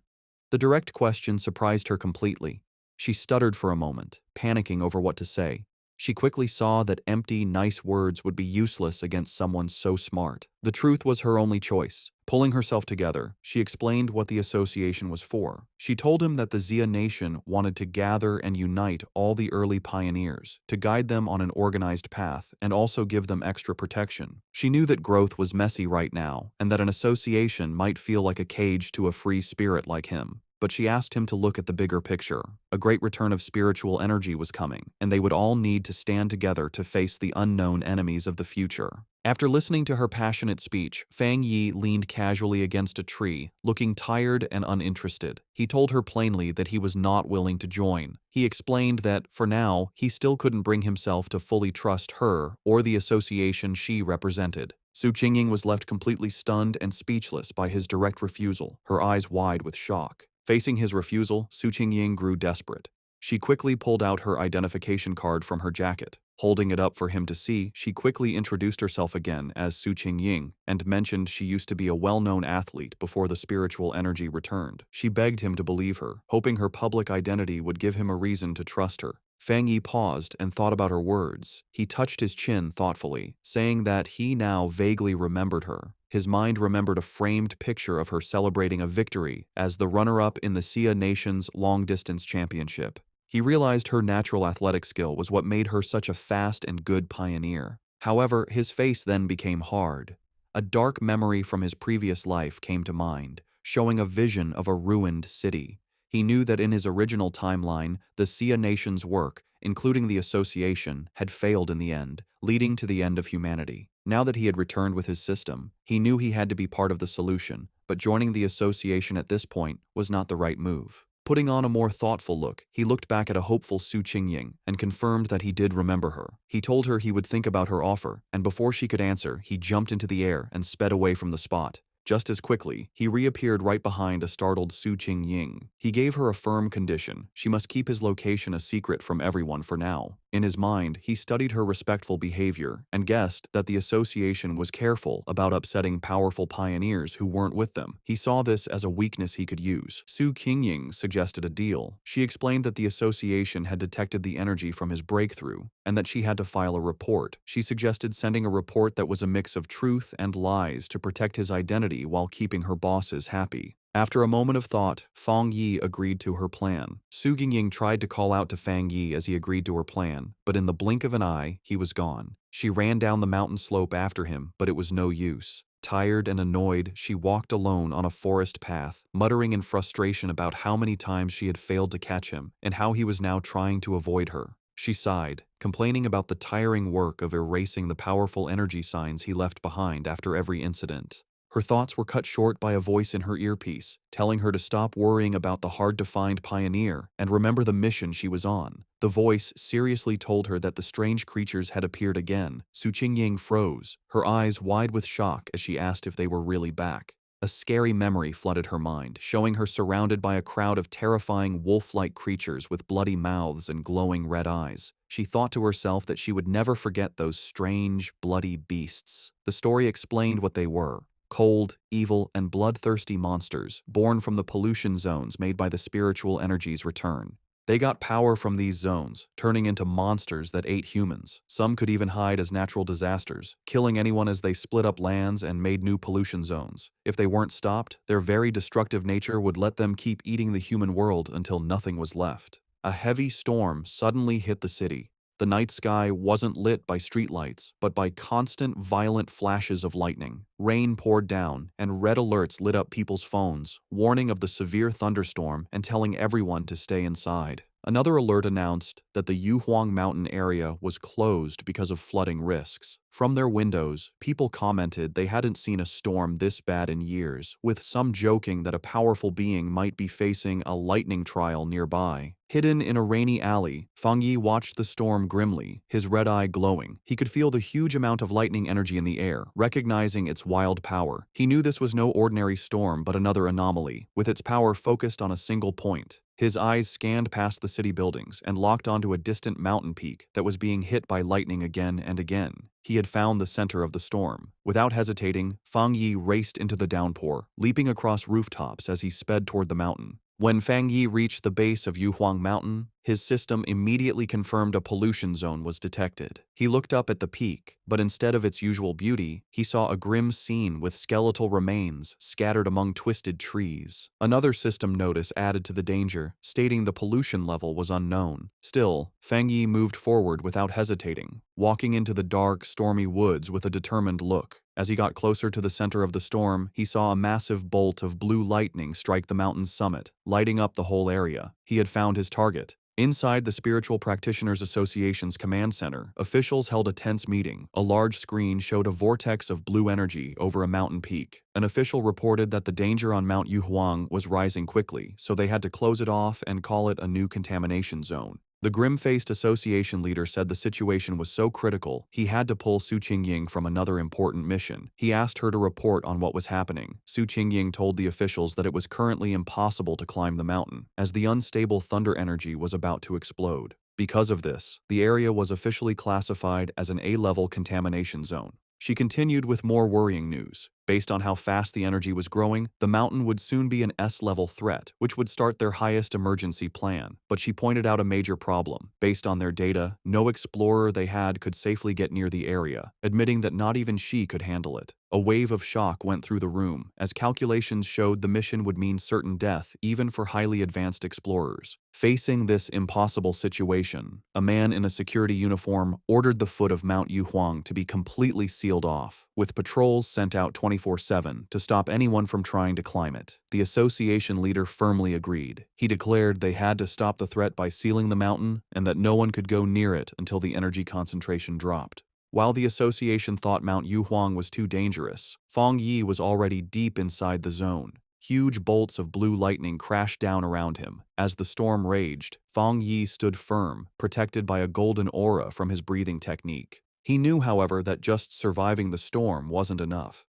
The direct question surprised her completely. She stuttered for a moment, panicking over what to say. She quickly saw that empty, nice words would be useless against someone so smart. The truth was her only choice. Pulling herself together, she explained what the association was for. She told him that the Xia Nation wanted to gather and unite all the early pioneers, to guide them on an organized path, and also give them extra protection. She knew that growth was messy right now, and that an association might feel like a cage to a free spirit like him. but she asked him to look at the bigger picture. A great return of spiritual energy was coming, and they would all need to stand together to face the unknown enemies of the future. After listening to her passionate speech, Fang Yi leaned casually against a tree, looking tired and uninterested. He told her plainly that he was not willing to join. He explained that, for now, he still couldn't bring himself to fully trust her or the association she represented. Su Qingying was left completely stunned and speechless by his direct refusal, her eyes wide with shock. Facing his refusal, Su Qingying grew desperate. She quickly pulled out her identification card from her jacket. Holding it up for him to see, she quickly introduced herself again as Su Qingying and mentioned she used to be a well-known athlete before the spiritual energy returned. She begged him to believe her, hoping her public identity would give him a reason to trust her. Fang Yi paused and thought about her words. He touched his chin thoughtfully, saying that he now vaguely remembered her. His mind remembered a framed picture of her celebrating a victory as the runner-up in the Sia Nation's long-distance championship. He realized her natural athletic skill was what made her such a fast and good pioneer. However, his face then became hard. A dark memory from his previous life came to mind, showing a vision of a ruined city. He knew that in his original timeline, the Sia Nation's work, including the association, had failed in the end, leading to the end of humanity. Now that he had returned with his system, he knew he had to be part of the solution, but joining the association at this point was not the right move. Putting on a more thoughtful look, he looked back at a hopeful Su Qingying and confirmed that he did remember her. He told her he would think about her offer, and before she could answer, he jumped into the air and sped away from the spot. Just as quickly, he reappeared right behind a startled Su Qingying. He gave her a firm condition. She must keep his location a secret from everyone for now. In his mind, he studied her respectful behavior and guessed that the association was careful about upsetting powerful pioneers who weren't with them. He saw this as a weakness he could use. Su Qingying suggested a deal. She explained that the association had detected the energy from his breakthrough and that she had to file a report. She suggested sending a report that was a mix of truth and lies to protect his identity while keeping her bosses happy. After a moment of thought, Fang Yi agreed to her plan. Su Qingying tried to call out to Fang Yi as he agreed to her plan, but in the blink of an eye, he was gone. She ran down the mountain slope after him, but it was no use. Tired and annoyed, she walked alone on a forest path, muttering in frustration about how many times she had failed to catch him and how he was now trying to avoid her. She sighed, complaining about the tiring work of erasing the powerful energy signs he left behind after every incident. Her thoughts were cut short by a voice in her earpiece, telling her to stop worrying about the hard-to-find pioneer and remember the mission she was on. The voice seriously told her that the strange creatures had appeared again. Su Qingying froze, her eyes wide with shock as she asked if they were really back. A scary memory flooded her mind, showing her surrounded by a crowd of terrifying wolf-like creatures with bloody mouths and glowing red eyes. She thought to herself that she would never forget those strange, bloody beasts. The story explained what they were. Cold, evil, and bloodthirsty monsters, born from the pollution zones made by the spiritual energies return. They got power from these zones, turning into monsters that ate humans. Some could even hide as natural disasters, killing anyone as they split up lands and made new pollution zones. If they weren't stopped, their very destructive nature would let them keep eating the human world until nothing was left. A heavy storm suddenly hit the city. The night sky wasn't lit by streetlights, but by constant, violent flashes of lightning. Rain poured down, and red alerts lit up people's phones, warning of the severe thunderstorm and telling everyone to stay inside. Another alert announced that the Yuhuang Mountain area was closed because of flooding risks. From their windows, people commented they hadn't seen a storm this bad in years, with some joking that a powerful being might be facing a lightning trial nearby. Hidden in a rainy alley, Fang Yi watched the storm grimly, his red eye glowing. He could feel the huge amount of lightning energy in the air, recognizing its wild power. He knew this was no ordinary storm but another anomaly, with its power focused on a single point. His eyes scanned past the city buildings and locked onto a distant mountain peak that was being hit by lightning again and again. He had found the center of the storm. Without hesitating, Fang Yi raced into the downpour, leaping across rooftops as he sped toward the mountain. When Fang Yi reached the base of Yuhuang Mountain, his system immediately confirmed a pollution zone was detected. He looked up at the peak, but instead of its usual beauty, he saw a grim scene with skeletal remains scattered among twisted trees. Another system notice added to the danger, stating the pollution level was unknown. Still, Fang Yi moved forward without hesitating, walking into the dark, stormy woods with a determined look. As he got closer to the center of the storm, he saw a massive bolt of blue lightning strike the mountain's summit, lighting up the whole area. He had found his target. Inside the Spiritual Practitioners Association's command center, officials held a tense meeting. A large screen showed a vortex of blue energy over a mountain peak. An official reported that the danger on Mount Yuhuang was rising quickly, so they had to close it off and call it a new contamination zone. The grim-faced association leader said the situation was so critical, he had to pull Su Qingying from another important mission. He asked her to report on what was happening. Su Qingying told the officials that it was currently impossible to climb the mountain, as the unstable thunder energy was about to explode. Because of this, the area was officially classified as an A-level contamination zone. She continued with more worrying news. Based on how fast the energy was growing, the mountain would soon be an S-level threat, which would start their highest emergency plan. But she pointed out a major problem. Based on their data, no explorer they had could safely get near the area, admitting that not even she could handle it. A wave of shock went through the room, as calculations showed the mission would mean certain death even for highly advanced explorers. Facing this impossible situation, a man in a security uniform ordered the foot of Mount Yuhuang to be completely sealed off, with patrols sent out 24/7 to stop anyone from trying to climb it. The association leader firmly agreed. He declared they had to stop the threat by sealing the mountain and that no one could go near it until the energy concentration dropped. While the association thought Mount Yuhuang was too dangerous, Feng Yi was already deep inside the zone. Huge bolts of blue lightning crashed down around him. As the storm raged, Feng Yi stood firm, protected by a golden aura from his breathing technique. He knew, however, that just surviving the storm wasn't enough.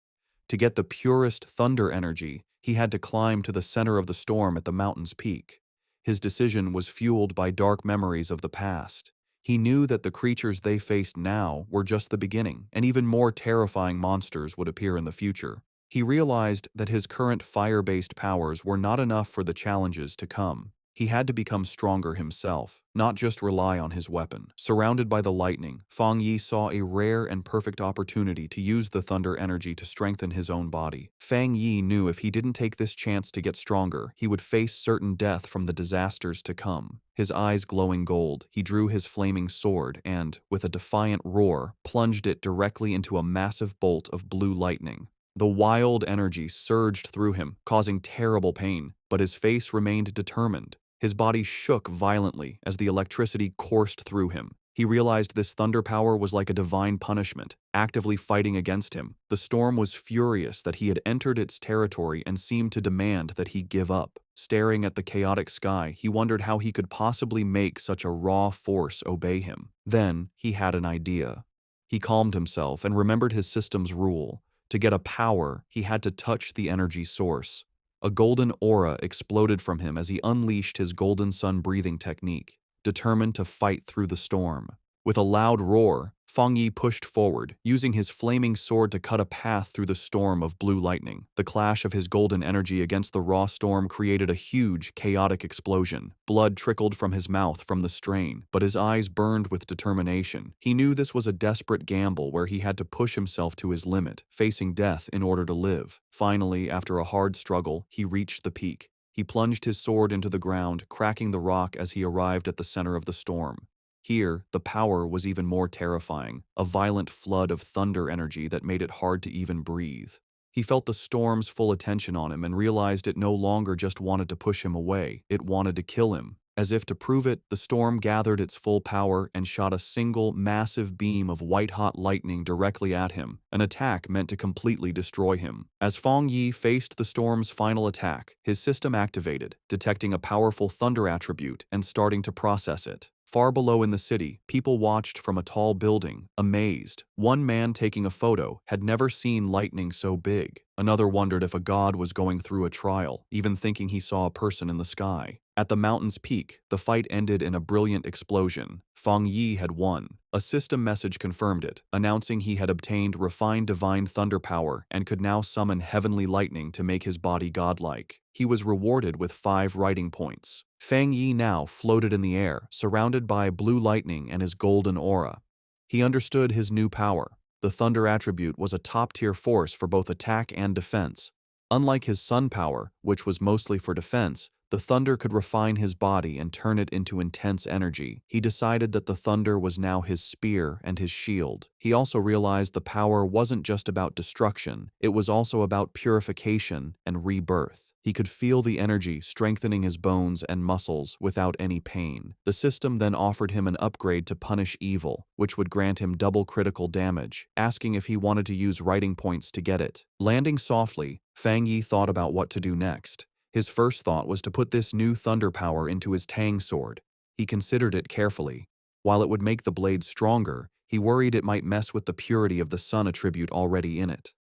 To get the purest thunder energy, he had to climb to the center of the storm at the mountain's peak. His decision was fueled by dark memories of the past. He knew that the creatures they faced now were just the beginning, and even more terrifying monsters would appear in the future. He realized that his current fire-based powers were not enough for the challenges to come. He had to become stronger himself, not just rely on his weapon. Surrounded by the lightning, Feng Yi saw a rare and perfect opportunity to use the thunder energy to strengthen his own body. Feng Yi knew if he didn't take this chance to get stronger, he would face certain death from the disasters to come. His eyes glowing gold, he drew his flaming sword and, with a defiant roar, plunged it directly into a massive bolt of blue lightning. The wild energy surged through him, causing terrible pain, but his face remained determined. His body shook violently as the electricity coursed through him. He realized this thunder power was like a divine punishment, actively fighting against him. The storm was furious that he had entered its territory and seemed to demand that he give up. Staring at the chaotic sky, he wondered how he could possibly make such a raw force obey him. Then, he had an idea. He calmed himself and remembered his system's rule. To get a power, he had to touch the energy source. A golden aura exploded from him as he unleashed his golden sun breathing technique, determined to fight through the storm. With a loud roar, Feng Yi pushed forward, using his flaming sword to cut a path through the storm of blue lightning. The clash of his golden energy against the raw storm created a huge, chaotic explosion. Blood trickled from his mouth from the strain, but his eyes burned with determination. He knew this was a desperate gamble where he had to push himself to his limit, facing death in order to live. Finally, after a hard struggle, he reached the peak. He plunged his sword into the ground, cracking the rock as he arrived at the center of the storm. Here, the power was even more terrifying, a violent flood of thunder energy that made it hard to even breathe. He felt the storm's full attention on him and realized it no longer just wanted to push him away, it wanted to kill him. As if to prove it, the storm gathered its full power and shot a single, massive beam of white-hot lightning directly at him, an attack meant to completely destroy him. As Feng Yi faced the storm's final attack, his system activated, detecting a powerful thunder attribute and starting to process it. Far below in the city, people watched from a tall building, amazed. One man taking a photo had never seen lightning so big. Another wondered if a god was going through a trial, even thinking he saw a person in the sky. At the mountain's peak, the fight ended in a brilliant explosion. Feng Yi had won. A system message confirmed it, announcing he had obtained refined divine thunder power and could now summon heavenly lightning to make his body godlike. He was rewarded with 5 writing points. Feng Yi now floated in the air, surrounded by blue lightning and his golden aura. He understood his new power. The thunder attribute was a top-tier force for both attack and defense. Unlike his sun power, which was mostly for defense, The thunder could refine his body and turn it into intense energy. He decided that the thunder was now his spear and his shield. He also realized the power wasn't just about destruction, it was also about purification and rebirth. He could feel the energy strengthening his bones and muscles without any pain. The system then offered him an upgrade to punish evil, which would grant him double critical damage, asking if he wanted to use writing points to get it. Landing softly, Fang Yi thought about what to do next. His first thought was to put this new thunder power into his Tang sword. He considered it carefully. While it would make the blade stronger, he worried it might mess with the purity of the sun attribute already in it.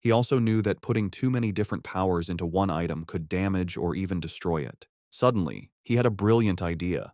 He also knew that putting too many different powers into one item could damage or even destroy it. Suddenly, he had a brilliant idea.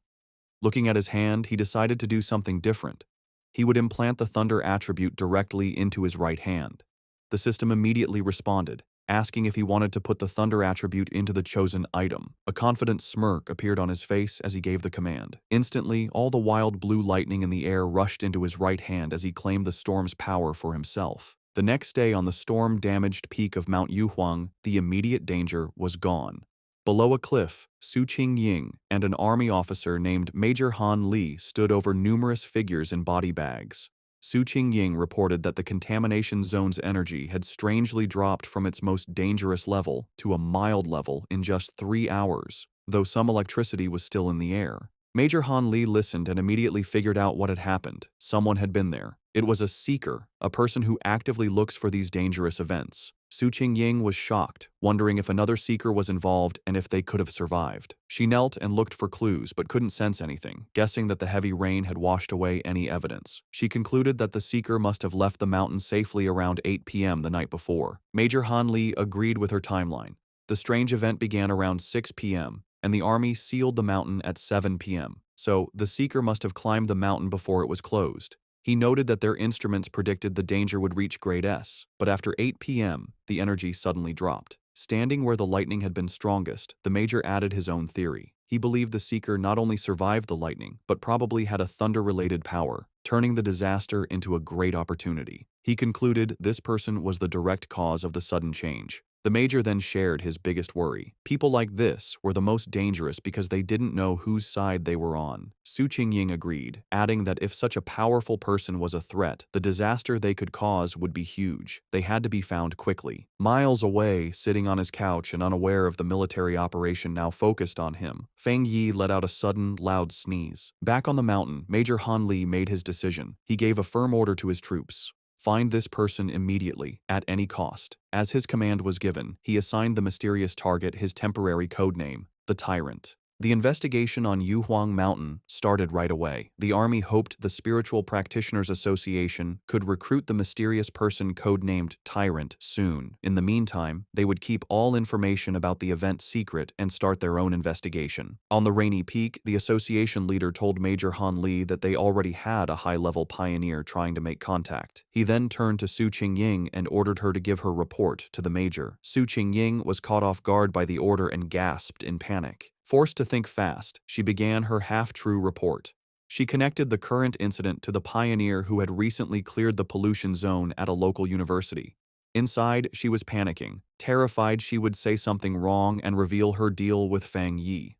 Looking at his hand, he decided to do something different. He would implant the thunder attribute directly into his right hand. The system immediately responded, asking if he wanted to put the thunder attribute into the chosen item. A confident smirk appeared on his face as he gave the command. Instantly, all the wild blue lightning in the air rushed into his right hand as he claimed the storm's power for himself. The next day on the storm-damaged peak of Mount Yuhuang, the immediate danger was gone. Below a cliff, Su Qingying and an army officer named Major Han Li stood over numerous figures in body bags. Su Qingying reported that the contamination zone's energy had strangely dropped from its most dangerous level to a mild level in just 3 hours, though some electricity was still in the air. Major Han Li listened and immediately figured out what had happened. Someone had been there. It was a seeker, a person who actively looks for these dangerous events. Su Qingying was shocked, wondering if another seeker was involved and if they could have survived. She knelt and looked for clues but couldn't sense anything, guessing that the heavy rain had washed away any evidence. She concluded that the seeker must have left the mountain safely around 8 p.m. the night before. Major Han Li agreed with her timeline. The strange event began around 6 p.m., and the army sealed the mountain at 7 p.m., so the seeker must have climbed the mountain before it was closed. He noted that their instruments predicted the danger would reach grade S, but after 8 p.m., the energy suddenly dropped. Standing where the lightning had been strongest, the major added his own theory. He believed the seeker not only survived the lightning, but probably had a thunder-related power, turning the disaster into a great opportunity. He concluded this person was the direct cause of the sudden change. The major then shared his biggest worry. People like this were the most dangerous because they didn't know whose side they were on. Su Qingying agreed, adding that if such a powerful person was a threat, the disaster they could cause would be huge. They had to be found quickly. Miles away, sitting on his couch and unaware of the military operation now focused on him, Fang Yi let out a sudden, loud sneeze. Back on the mountain, Major Han Li made his decision. He gave a firm order to his troops. Find this person immediately, at any cost. As his command was given, he assigned the mysterious target his temporary codename, the Tyrant. The investigation on Yuhuang Mountain started right away. The army hoped the Spiritual Practitioners Association could recruit the mysterious person codenamed Tyrant soon. In the meantime, they would keep all information about the event secret and start their own investigation. On the rainy peak, the association leader told Major Han Li that they already had a high-level pioneer trying to make contact. He then turned to Su Qingying and ordered her to give her report to the major. Su Qingying was caught off guard by the order and gasped in panic. Forced to think fast, she began her half-true report. She connected the current incident to the pioneer who had recently cleared the pollution zone at a local university. Inside, she was panicking, terrified she would say something wrong and reveal her deal with Fang Yi.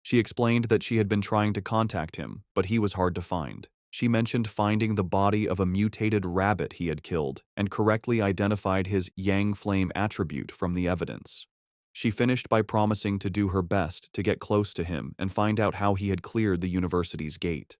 She explained that she had been trying to contact him, but he was hard to find. She mentioned finding the body of a mutated rabbit he had killed and correctly identified his Yang Flame attribute from the evidence. She finished by promising to do her best to get close to him and find out how he had cleared the university's gate.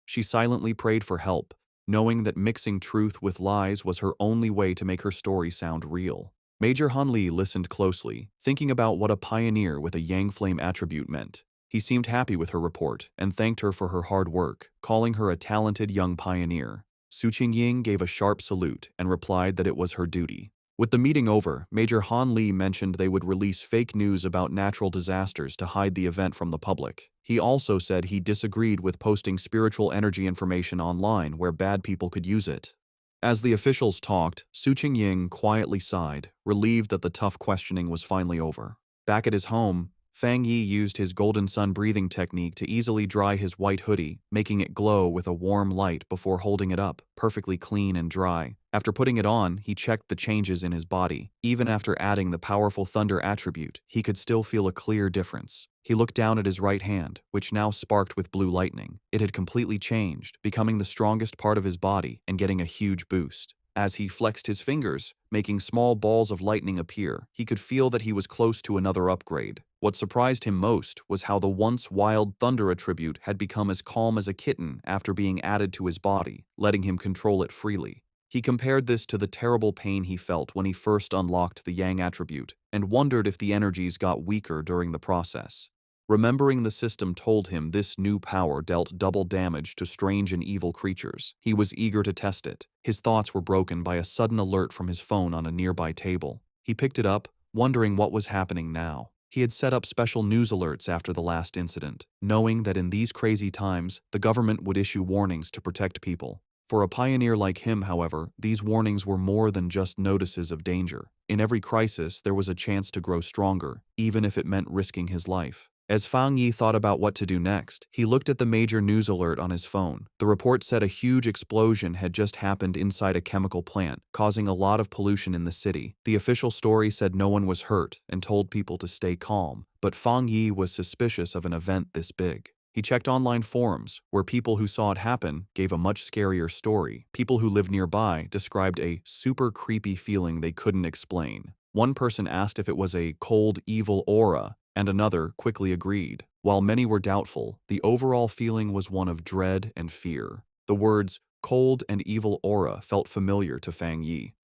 She silently prayed for help, knowing that mixing truth with lies was her only way to make her story sound real. Major Han Li listened closely, thinking about what a pioneer with a Yang Flame attribute meant. He seemed happy with her report and thanked her for her hard work, calling her a talented young pioneer. Su Qingying gave a sharp salute and replied that it was her duty. With the meeting over, Major Han Li mentioned they would release fake news about natural disasters to hide the event from the public. He also said he disagreed with posting spiritual energy information online where bad people could use it. As the officials talked, Su Qingying quietly sighed, relieved that the tough questioning was finally over. Back at his home, Fang Yi used his golden sun breathing technique to easily dry his white hoodie, making it glow with a warm light before holding it up, perfectly clean and dry. After putting it on, he checked the changes in his body. Even after adding the powerful thunder attribute, he could still feel a clear difference. He looked down at his right hand, which now sparked with blue lightning. It had completely changed, becoming the strongest part of his body and getting a huge boost. As he flexed his fingers, making small balls of lightning appear, he could feel that he was close to another upgrade. What surprised him most was how the once wild thunder attribute had become as calm as a kitten after being added to his body, letting him control it freely. He compared this to the terrible pain he felt when he first unlocked the yang attribute, and wondered if the energies got weaker during the process. Remembering the system told him this new power dealt double damage to strange and evil creatures. He was eager to test it. His thoughts were broken by a sudden alert from his phone on a nearby table. He picked it up, wondering what was happening now. He had set up special news alerts after the last incident, knowing that in these crazy times, the government would issue warnings to protect people. For a pioneer like him, however, these warnings were more than just notices of danger. In every crisis, there was a chance to grow stronger, even if it meant risking his life. As Fang Yi thought about what to do next, he looked at the major news alert on his phone. The report said a huge explosion had just happened inside a chemical plant, causing a lot of pollution in the city. The official story said no one was hurt and told people to stay calm, but Fang Yi was suspicious of an event this big. He checked online forums, where people who saw it happen gave a much scarier story. People who lived nearby described a super creepy feeling they couldn't explain. One person asked if it was a cold, evil aura, and another quickly agreed. While many were doubtful, the overall feeling was one of dread and fear. The words cold and evil aura felt familiar to Fang Yi.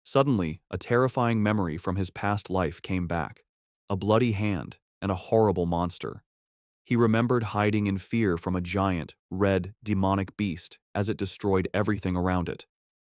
Suddenly, a terrifying memory from his past life came back. A bloody hand and a horrible monster. He remembered hiding in fear from a giant, red, demonic beast as it destroyed everything around it.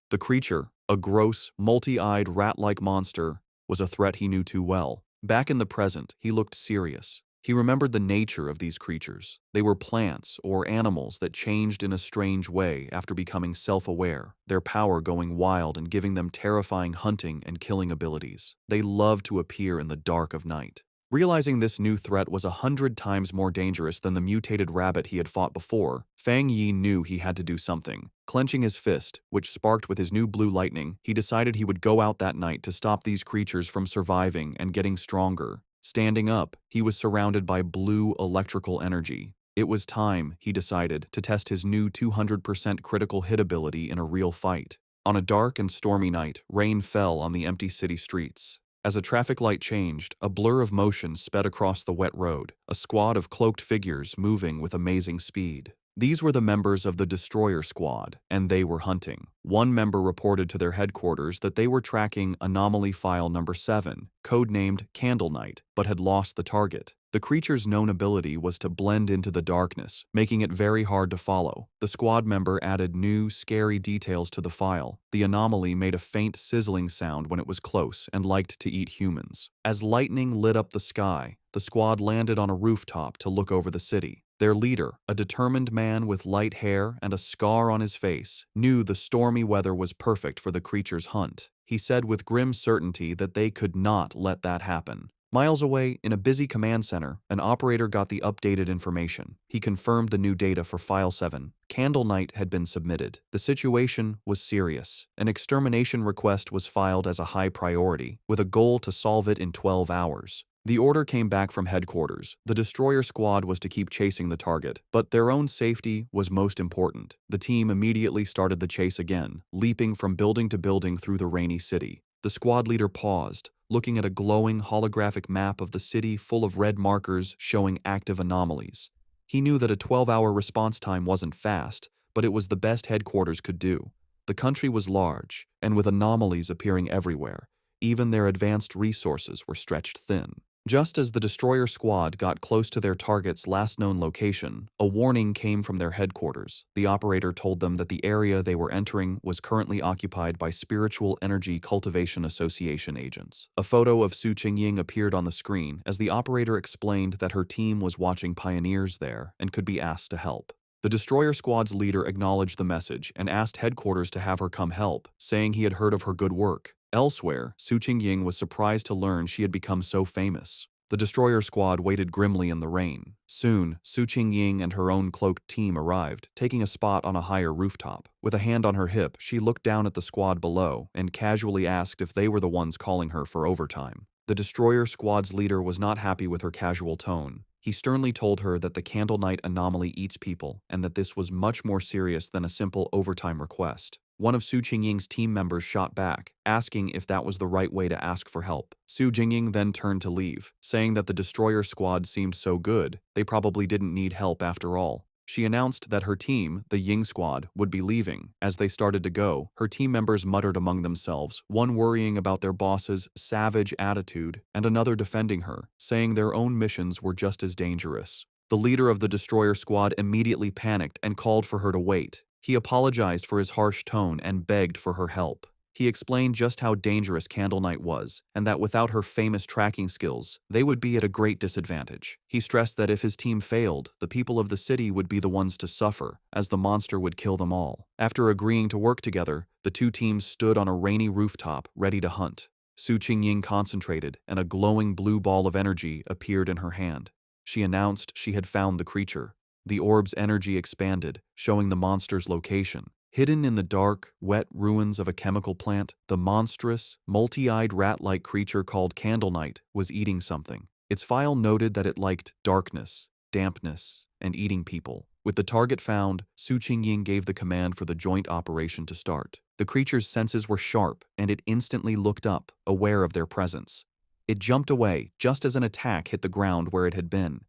The creature, a gross, multi-eyed rat-like monster, was a threat he knew too well. Back in the present, he looked serious. He remembered the nature of these creatures. They were plants or animals that changed in a strange way after becoming self-aware, their power going wild and giving them terrifying hunting and killing abilities. They loved to appear in the dark of night. Realizing this new threat was 100 times more dangerous than the mutated rabbit he had fought before, Fang Yi knew he had to do something. Clenching his fist, which sparked with his new blue lightning, he decided he would go out that night to stop these creatures from surviving and getting stronger. Standing up, he was surrounded by blue electrical energy. It was time, he decided, to test his new 200% critical hit ability in a real fight. On a dark and stormy night, rain fell on the empty city streets. As a traffic light changed, a blur of motion sped across the wet road, a squad of cloaked figures moving with amazing speed. These were the members of the Destroyer Squad, and they were hunting. One member reported to their headquarters that they were tracking Anomaly File Number 7, codenamed Candle Night, but had lost the target. The creature's known ability was to blend into the darkness, making it very hard to follow. The squad member added new, scary details to the file. The anomaly made a faint sizzling sound when it was close and liked to eat humans. As lightning lit up the sky, the squad landed on a rooftop to look over the city. Their leader, a determined man with light hair and a scar on his face, knew the stormy weather was perfect for the creature's hunt. He said with grim certainty that they could not let that happen. Miles away, in a busy command center, an operator got the updated information. He confirmed the new data for File 7. Candle Night had been submitted. The situation was serious. An extermination request was filed as a high priority, with a goal to solve it in 12 hours. The order came back from headquarters. The Destroyer Squad was to keep chasing the target, but their own safety was most important. The team immediately started the chase again, leaping from building to building through the rainy city. The squad leader paused, looking at a glowing holographic map of the city full of red markers showing active anomalies. He knew that a 12-hour response time wasn't fast, but it was the best headquarters could do. The country was large, and with anomalies appearing everywhere, even their advanced resources were stretched thin. Just as the Destroyer Squad got close to their target's last known location, a warning came from their headquarters. The operator told them that the area they were entering was currently occupied by Spiritual Energy Cultivation Association agents. A photo of Su Qingying appeared on the screen as the operator explained that her team was watching pioneers there and could be asked to help. The Destroyer Squad's leader acknowledged the message and asked headquarters to have her come help, saying he had heard of her good work. Elsewhere, Su Qingying was surprised to learn she had become so famous. The Destroyer Squad waited grimly in the rain. Soon, Su Qingying and her own cloaked team arrived, taking a spot on a higher rooftop. With a hand on her hip, she looked down at the squad below and casually asked if they were the ones calling her for overtime. The Destroyer Squad's leader was not happy with her casual tone. He sternly told her that the Candle Night anomaly eats people and that this was much more serious than a simple overtime request. One of Su Qingying's team members shot back, asking if that was the right way to ask for help. Su Qingying then turned to leave, saying that the destroyer squad seemed so good, they probably didn't need help after all. She announced that her team, the Ying squad, would be leaving. As they started to go, her team members muttered among themselves, one worrying about their boss's savage attitude and another defending her, saying their own missions were just as dangerous. The leader of the destroyer squad immediately panicked and called for her to wait. He apologized for his harsh tone and begged for her help. He explained just how dangerous Candle Night was, and that without her famous tracking skills, they would be at a great disadvantage. He stressed that if his team failed, the people of the city would be the ones to suffer, as the monster would kill them all. After agreeing to work together, the two teams stood on a rainy rooftop, ready to hunt. Su Qingying concentrated, and a glowing blue ball of energy appeared in her hand. She announced she had found the creature. The orb's energy expanded, showing the monster's location. Hidden in the dark, wet ruins of a chemical plant, the monstrous, multi-eyed rat-like creature called Candle Night was eating something. Its file noted that it liked darkness, dampness, and eating people. With the target found, Su Qingying gave the command for the joint operation to start. The creature's senses were sharp, and it instantly looked up, aware of their presence. It jumped away, just as an attack hit the ground where it had been.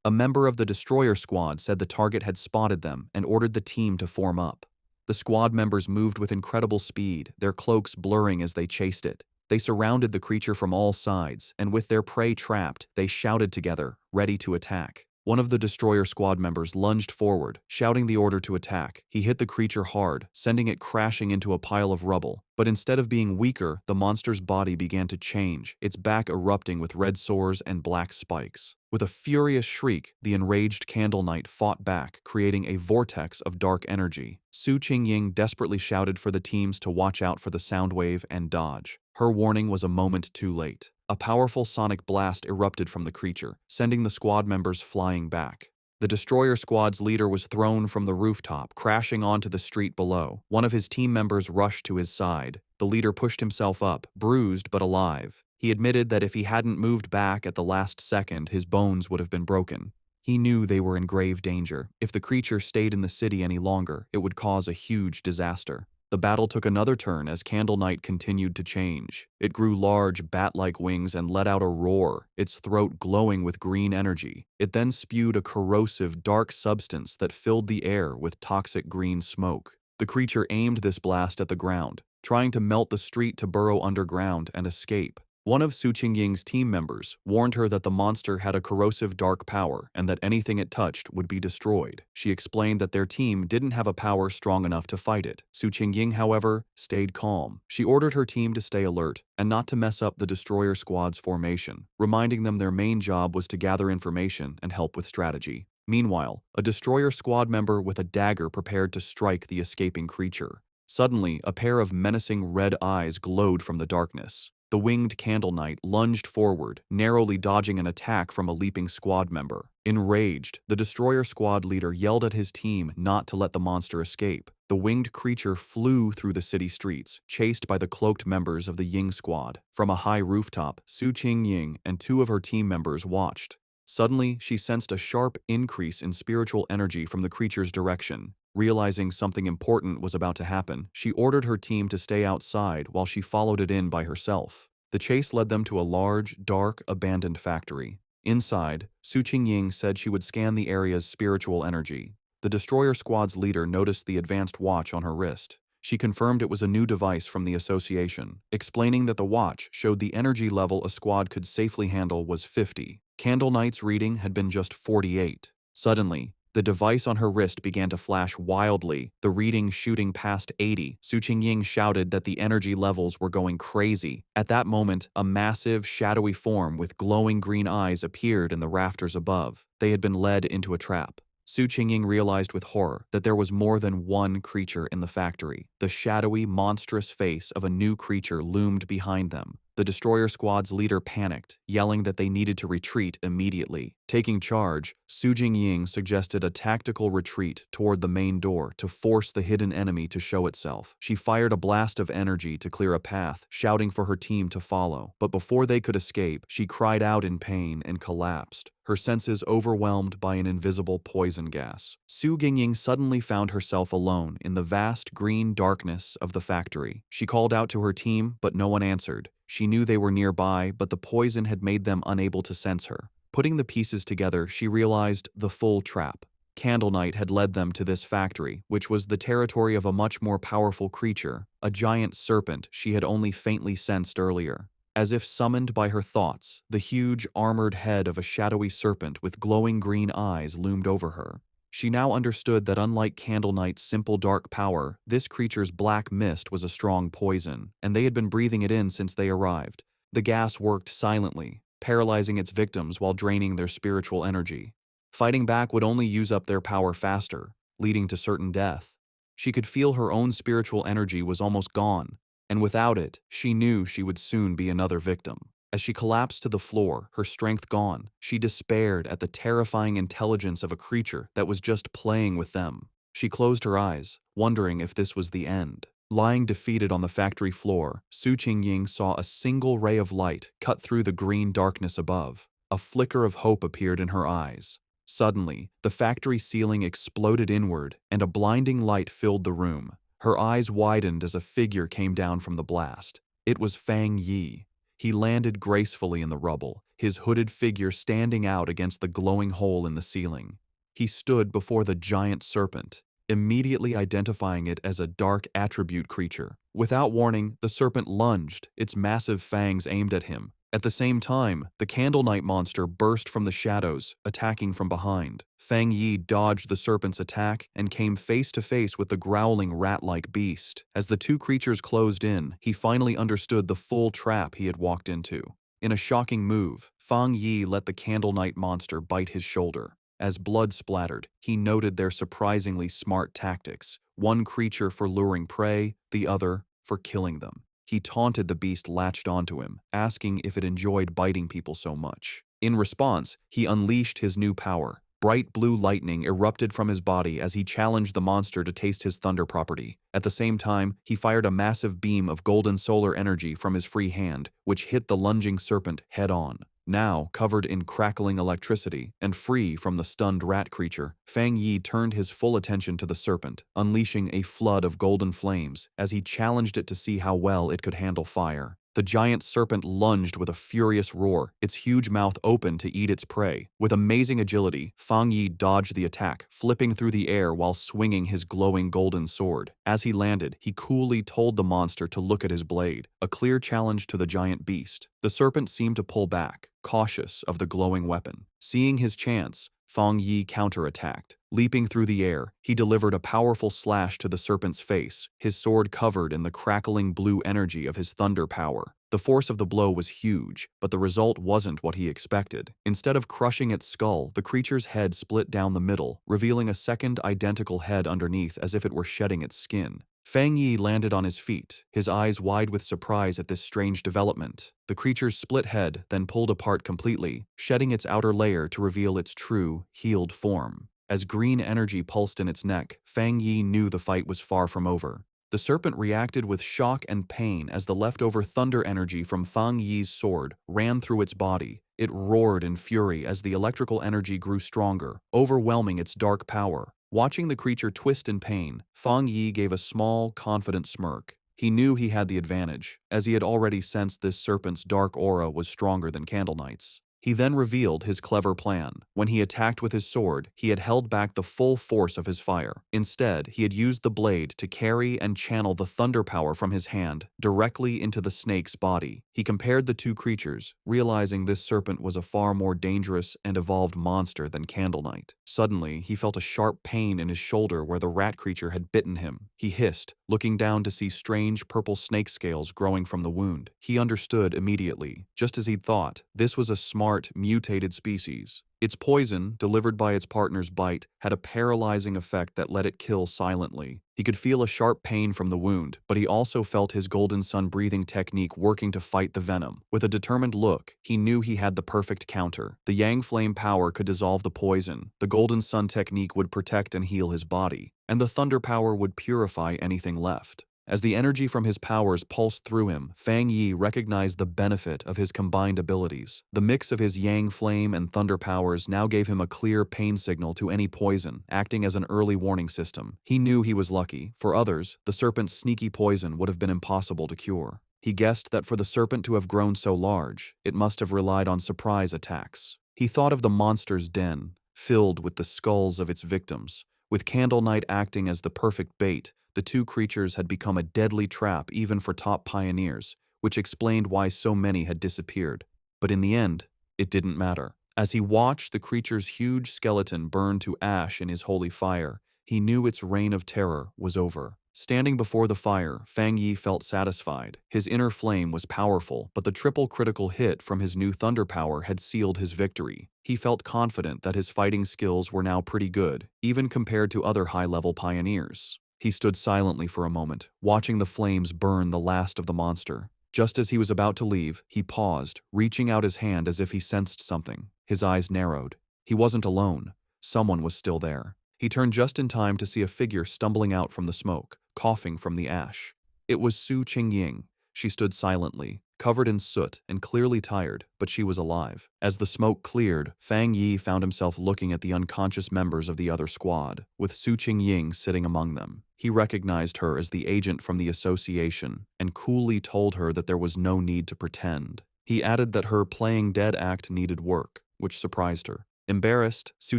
A member of the destroyer squad said the target had spotted them and ordered the team to form up. The squad members moved with incredible speed, their cloaks blurring as they chased it. They surrounded the creature from all sides, and with their prey trapped, they shouted together, ready to attack. One of the destroyer squad members lunged forward, shouting the order to attack. He hit the creature hard, sending it crashing into a pile of rubble. But instead of being weaker, the monster's body began to change, its back erupting with red sores and black spikes. With a furious shriek, the enraged Candle Knight fought back, creating a vortex of dark energy. Su Qingying desperately shouted for the teams to watch out for the sound wave and dodge. Her warning was a moment too late. A powerful sonic blast erupted from the creature, sending the squad members flying back. The destroyer squad's leader was thrown from the rooftop, crashing onto the street below. One of his team members rushed to his side. The leader pushed himself up, bruised but alive. He admitted that if he hadn't moved back at the last second, his bones would have been broken. He knew they were in grave danger. If the creature stayed in the city any longer, it would cause a huge disaster. The battle took another turn as Candle Night continued to change. It grew large, bat-like wings and let out a roar, its throat glowing with green energy. It then spewed a corrosive, dark substance that filled the air with toxic green smoke. The creature aimed this blast at the ground, trying to melt the street to burrow underground and escape. One of Su Qingying's team members warned her that the monster had a corrosive dark power and that anything it touched would be destroyed. She explained that their team didn't have a power strong enough to fight it. Su Qingying, however, stayed calm. She ordered her team to stay alert and not to mess up the destroyer squad's formation, reminding them their main job was to gather information and help with strategy. Meanwhile, a destroyer squad member with a dagger prepared to strike the escaping creature. Suddenly, a pair of menacing red eyes glowed from the darkness. The winged Candle Knight lunged forward, narrowly dodging an attack from a leaping squad member. Enraged, the destroyer squad leader yelled at his team not to let the monster escape. The winged creature flew through the city streets, chased by the cloaked members of the Ying squad. From a high rooftop, Su Qingying and two of her team members watched. Suddenly, she sensed a sharp increase in spiritual energy from the creature's direction. Realizing something important was about to happen, she ordered her team to stay outside while she followed it in by herself. The chase led them to a large, dark, abandoned factory. Inside, Su Qingying said she would scan the area's spiritual energy. The destroyer squad's leader noticed the advanced watch on her wrist. She confirmed it was a new device from the association, explaining that the watch showed the energy level a squad could safely handle was 50. Candle Knight's reading had been just 48. Suddenly, the device on her wrist began to flash wildly, the reading shooting past 80. Su Qingying shouted that the energy levels were going crazy. At that moment, a massive, shadowy form with glowing green eyes appeared in the rafters above. They had been led into a trap. Su Qingying realized with horror that there was more than one creature in the factory. The shadowy, monstrous face of a new creature loomed behind them. The destroyer squad's leader panicked, yelling that they needed to retreat immediately. Taking charge, Su Jingying suggested a tactical retreat toward the main door to force the hidden enemy to show itself. She fired a blast of energy to clear a path, shouting for her team to follow. But before they could escape, she cried out in pain and collapsed, her senses overwhelmed by an invisible poison gas. Su Jingying suddenly found herself alone in the vast green darkness of the factory. She called out to her team, but no one answered. She knew they were nearby, but the poison had made them unable to sense her. Putting the pieces together, she realized the full trap. Candle Knight had led them to this factory, which was the territory of a much more powerful creature, a giant serpent she had only faintly sensed earlier. As if summoned by her thoughts, the huge, armored head of a shadowy serpent with glowing green eyes loomed over her. She now understood that unlike Candle Knight's simple dark power, this creature's black mist was a strong poison, and they had been breathing it in since they arrived. The gas worked silently, paralyzing its victims while draining their spiritual energy. Fighting back would only use up their power faster, leading to certain death. She could feel her own spiritual energy was almost gone, and without it, she knew she would soon be another victim. As she collapsed to the floor, her strength gone, she despaired at the terrifying intelligence of a creature that was just playing with them. She closed her eyes, wondering if this was the end. Lying defeated on the factory floor, Su Jingying saw a single ray of light cut through the green darkness above. A flicker of hope appeared in her eyes. Suddenly, the factory ceiling exploded inward, and a blinding light filled the room. Her eyes widened as a figure came down from the blast. It was Fang Yi. He landed gracefully in the rubble, his hooded figure standing out against the glowing hole in the ceiling. He stood before the giant serpent, immediately identifying it as a dark attribute creature. Without warning, the serpent lunged, its massive fangs aimed at him. At the same time, the Candle Knight monster burst from the shadows, attacking from behind. Fang Yi dodged the serpent's attack and came face to face with the growling rat-like beast. As the two creatures closed in, he finally understood the full trap he had walked into. In a shocking move, Fang Yi let the Candle Knight monster bite his shoulder. As blood splattered, he noted their surprisingly smart tactics, one creature for luring prey, the other for killing them. He taunted the beast latched onto him, asking if it enjoyed biting people so much. In response, he unleashed his new power. Bright blue lightning erupted from his body as he challenged the monster to taste his thunder property. At the same time, he fired a massive beam of golden solar energy from his free hand, which hit the lunging serpent head-on. Now, covered in crackling electricity and free from the stunned rat creature, Fang Yi turned his full attention to the serpent, unleashing a flood of golden flames as he challenged it to see how well it could handle fire. The giant serpent lunged with a furious roar, its huge mouth open to eat its prey. With amazing agility, Fang Yi dodged the attack, flipping through the air while swinging his glowing golden sword. As he landed, he coolly told the monster to look at his blade, a clear challenge to the giant beast. The serpent seemed to pull back, cautious of the glowing weapon. Seeing his chance, Fang Yi counterattacked. Leaping through the air, he delivered a powerful slash to the serpent's face, his sword covered in the crackling blue energy of his thunder power. The force of the blow was huge, but the result wasn't what he expected. Instead of crushing its skull, the creature's head split down the middle, revealing a second identical head underneath as if it were shedding its skin. Fang Yi landed on his feet, his eyes wide with surprise at this strange development. The creature's split head then pulled apart completely, shedding its outer layer to reveal its true, healed form. As green energy pulsed in its neck, Fang Yi knew the fight was far from over. The serpent reacted with shock and pain as the leftover thunder energy from Fang Yi's sword ran through its body. It roared in fury as the electrical energy grew stronger, overwhelming its dark power. Watching the creature twist in pain, Fang Yi gave a small, confident smirk. He knew he had the advantage, as he had already sensed this serpent's dark aura was stronger than Candle Knight's. He then revealed his clever plan. When he attacked with his sword, he had held back the full force of his fire. Instead, he had used the blade to carry and channel the thunder power from his hand directly into the snake's body. He compared the two creatures, realizing this serpent was a far more dangerous and evolved monster than Candle Knight. Suddenly, he felt a sharp pain in his shoulder where the rat creature had bitten him. He hissed, looking down to see strange purple snake scales growing from the wound. He understood immediately. Just as he'd thought, this was a smart smart, mutated species. Its poison, delivered by its partner's bite, had a paralyzing effect that let it kill silently. He could feel a sharp pain from the wound, but he also felt his Golden Sun breathing technique working to fight the venom. With a determined look, he knew he had the perfect counter. The Yang Flame power could dissolve the poison, the Golden Sun technique would protect and heal his body, and the Thunder power would purify anything left. As the energy from his powers pulsed through him, Fang Yi recognized the benefit of his combined abilities. The mix of his Yang Flame and Thunder powers now gave him a clear pain signal to any poison, acting as an early warning system. He knew he was lucky. For others, the serpent's sneaky poison would have been impossible to cure. He guessed that for the serpent to have grown so large, it must have relied on surprise attacks. He thought of the monster's den, filled with the skulls of its victims. With Candle Knight acting as the perfect bait, the two creatures had become a deadly trap even for top pioneers, which explained why so many had disappeared. But in the end, it didn't matter. As he watched the creature's huge skeleton burn to ash in his holy fire, he knew its reign of terror was over. Standing before the fire, Fang Yi felt satisfied. His inner flame was powerful, but the triple critical hit from his new thunder power had sealed his victory. He felt confident that his fighting skills were now pretty good, even compared to other high-level pioneers. He stood silently for a moment, watching the flames burn the last of the monster. Just as he was about to leave, he paused, reaching out his hand as if he sensed something. His eyes narrowed. He wasn't alone. Someone was still there. He turned just in time to see a figure stumbling out from the smoke, coughing from the ash. It was Su Qingying. She stood silently, covered in soot and clearly tired, but she was alive. As the smoke cleared, Fang Yi found himself looking at the unconscious members of the other squad, with Su Qingying sitting among them. He recognized her as the agent from the association and coolly told her that there was no need to pretend. He added that her playing dead act needed work, which surprised her. Embarrassed, Su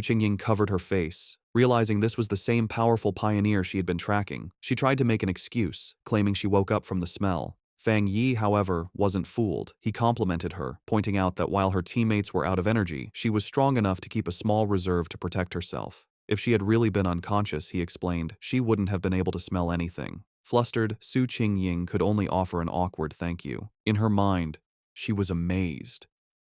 Qingying covered her face. Realizing this was the same powerful pioneer she had been tracking, she tried to make an excuse, claiming she woke up from the smell. Fang Yi, however, wasn't fooled. He complimented her, pointing out that while her teammates were out of energy, she was strong enough to keep a small reserve to protect herself. If she had really been unconscious, he explained, she wouldn't have been able to smell anything. Flustered, Su Qingying could only offer an awkward thank you. In her mind, she was amazed.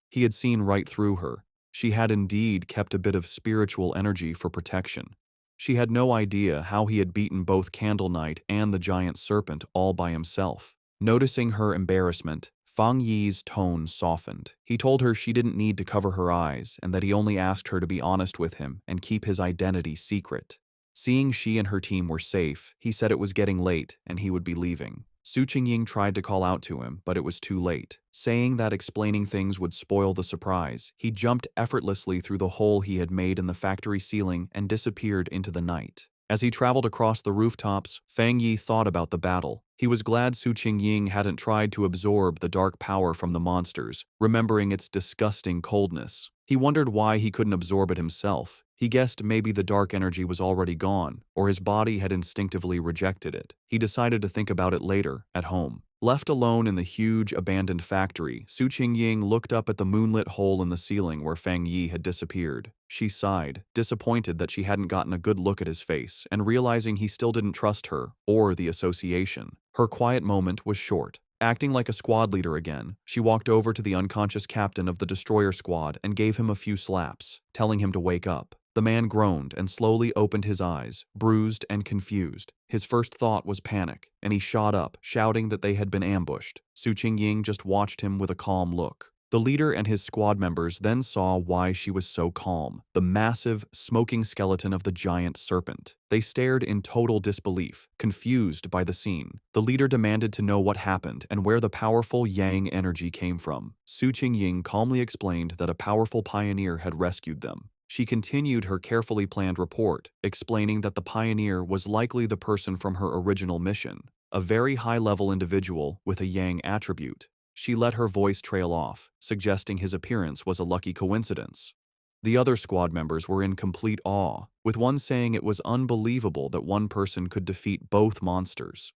He had seen right through her. She had indeed kept a bit of spiritual energy for protection. She had no idea how he had beaten both Candle Knight and the giant serpent all by himself. Noticing her embarrassment, Fang Yi's tone softened. He told her she didn't need to cover her eyes and that he only asked her to be honest with him and keep his identity secret. Seeing she and her team were safe, he said it was getting late and he would be leaving. Su Qingying tried to call out to him, but it was too late. Saying that explaining things would spoil the surprise, he jumped effortlessly through the hole he had made in the factory ceiling and disappeared into the night. As he traveled across the rooftops, Fang Yi thought about the battle. He was glad Su Qingying hadn't tried to absorb the dark power from the monsters, remembering its disgusting coldness. He wondered why he couldn't absorb it himself. He guessed maybe the dark energy was already gone, or his body had instinctively rejected it. He decided to think about it later, at home. Left alone in the huge, abandoned factory, Su Qingying looked up at the moonlit hole in the ceiling where Fang Yi had disappeared. She sighed, disappointed that she hadn't gotten a good look at his face, and realizing he still didn't trust her, or the association. Her quiet moment was short. Acting like a squad leader again, she walked over to the unconscious captain of the destroyer squad and gave him a few slaps, telling him to wake up. The man groaned and slowly opened his eyes, bruised and confused. His first thought was panic, and he shot up, shouting that they had been ambushed. Su Qingying just watched him with a calm look. The leader and his squad members then saw why she was so calm: the massive, smoking skeleton of the giant serpent. They stared in total disbelief, confused by the scene. The leader demanded to know what happened and where the powerful Yang energy came from. Su Qingying calmly explained that a powerful pioneer had rescued them. She continued her carefully planned report, explaining that the pioneer was likely the person from her original mission, a very high-level individual with a Yang attribute. She let her voice trail off, suggesting his appearance was a lucky coincidence. The other squad members were in complete awe, with one saying it was unbelievable that one person could defeat both monsters.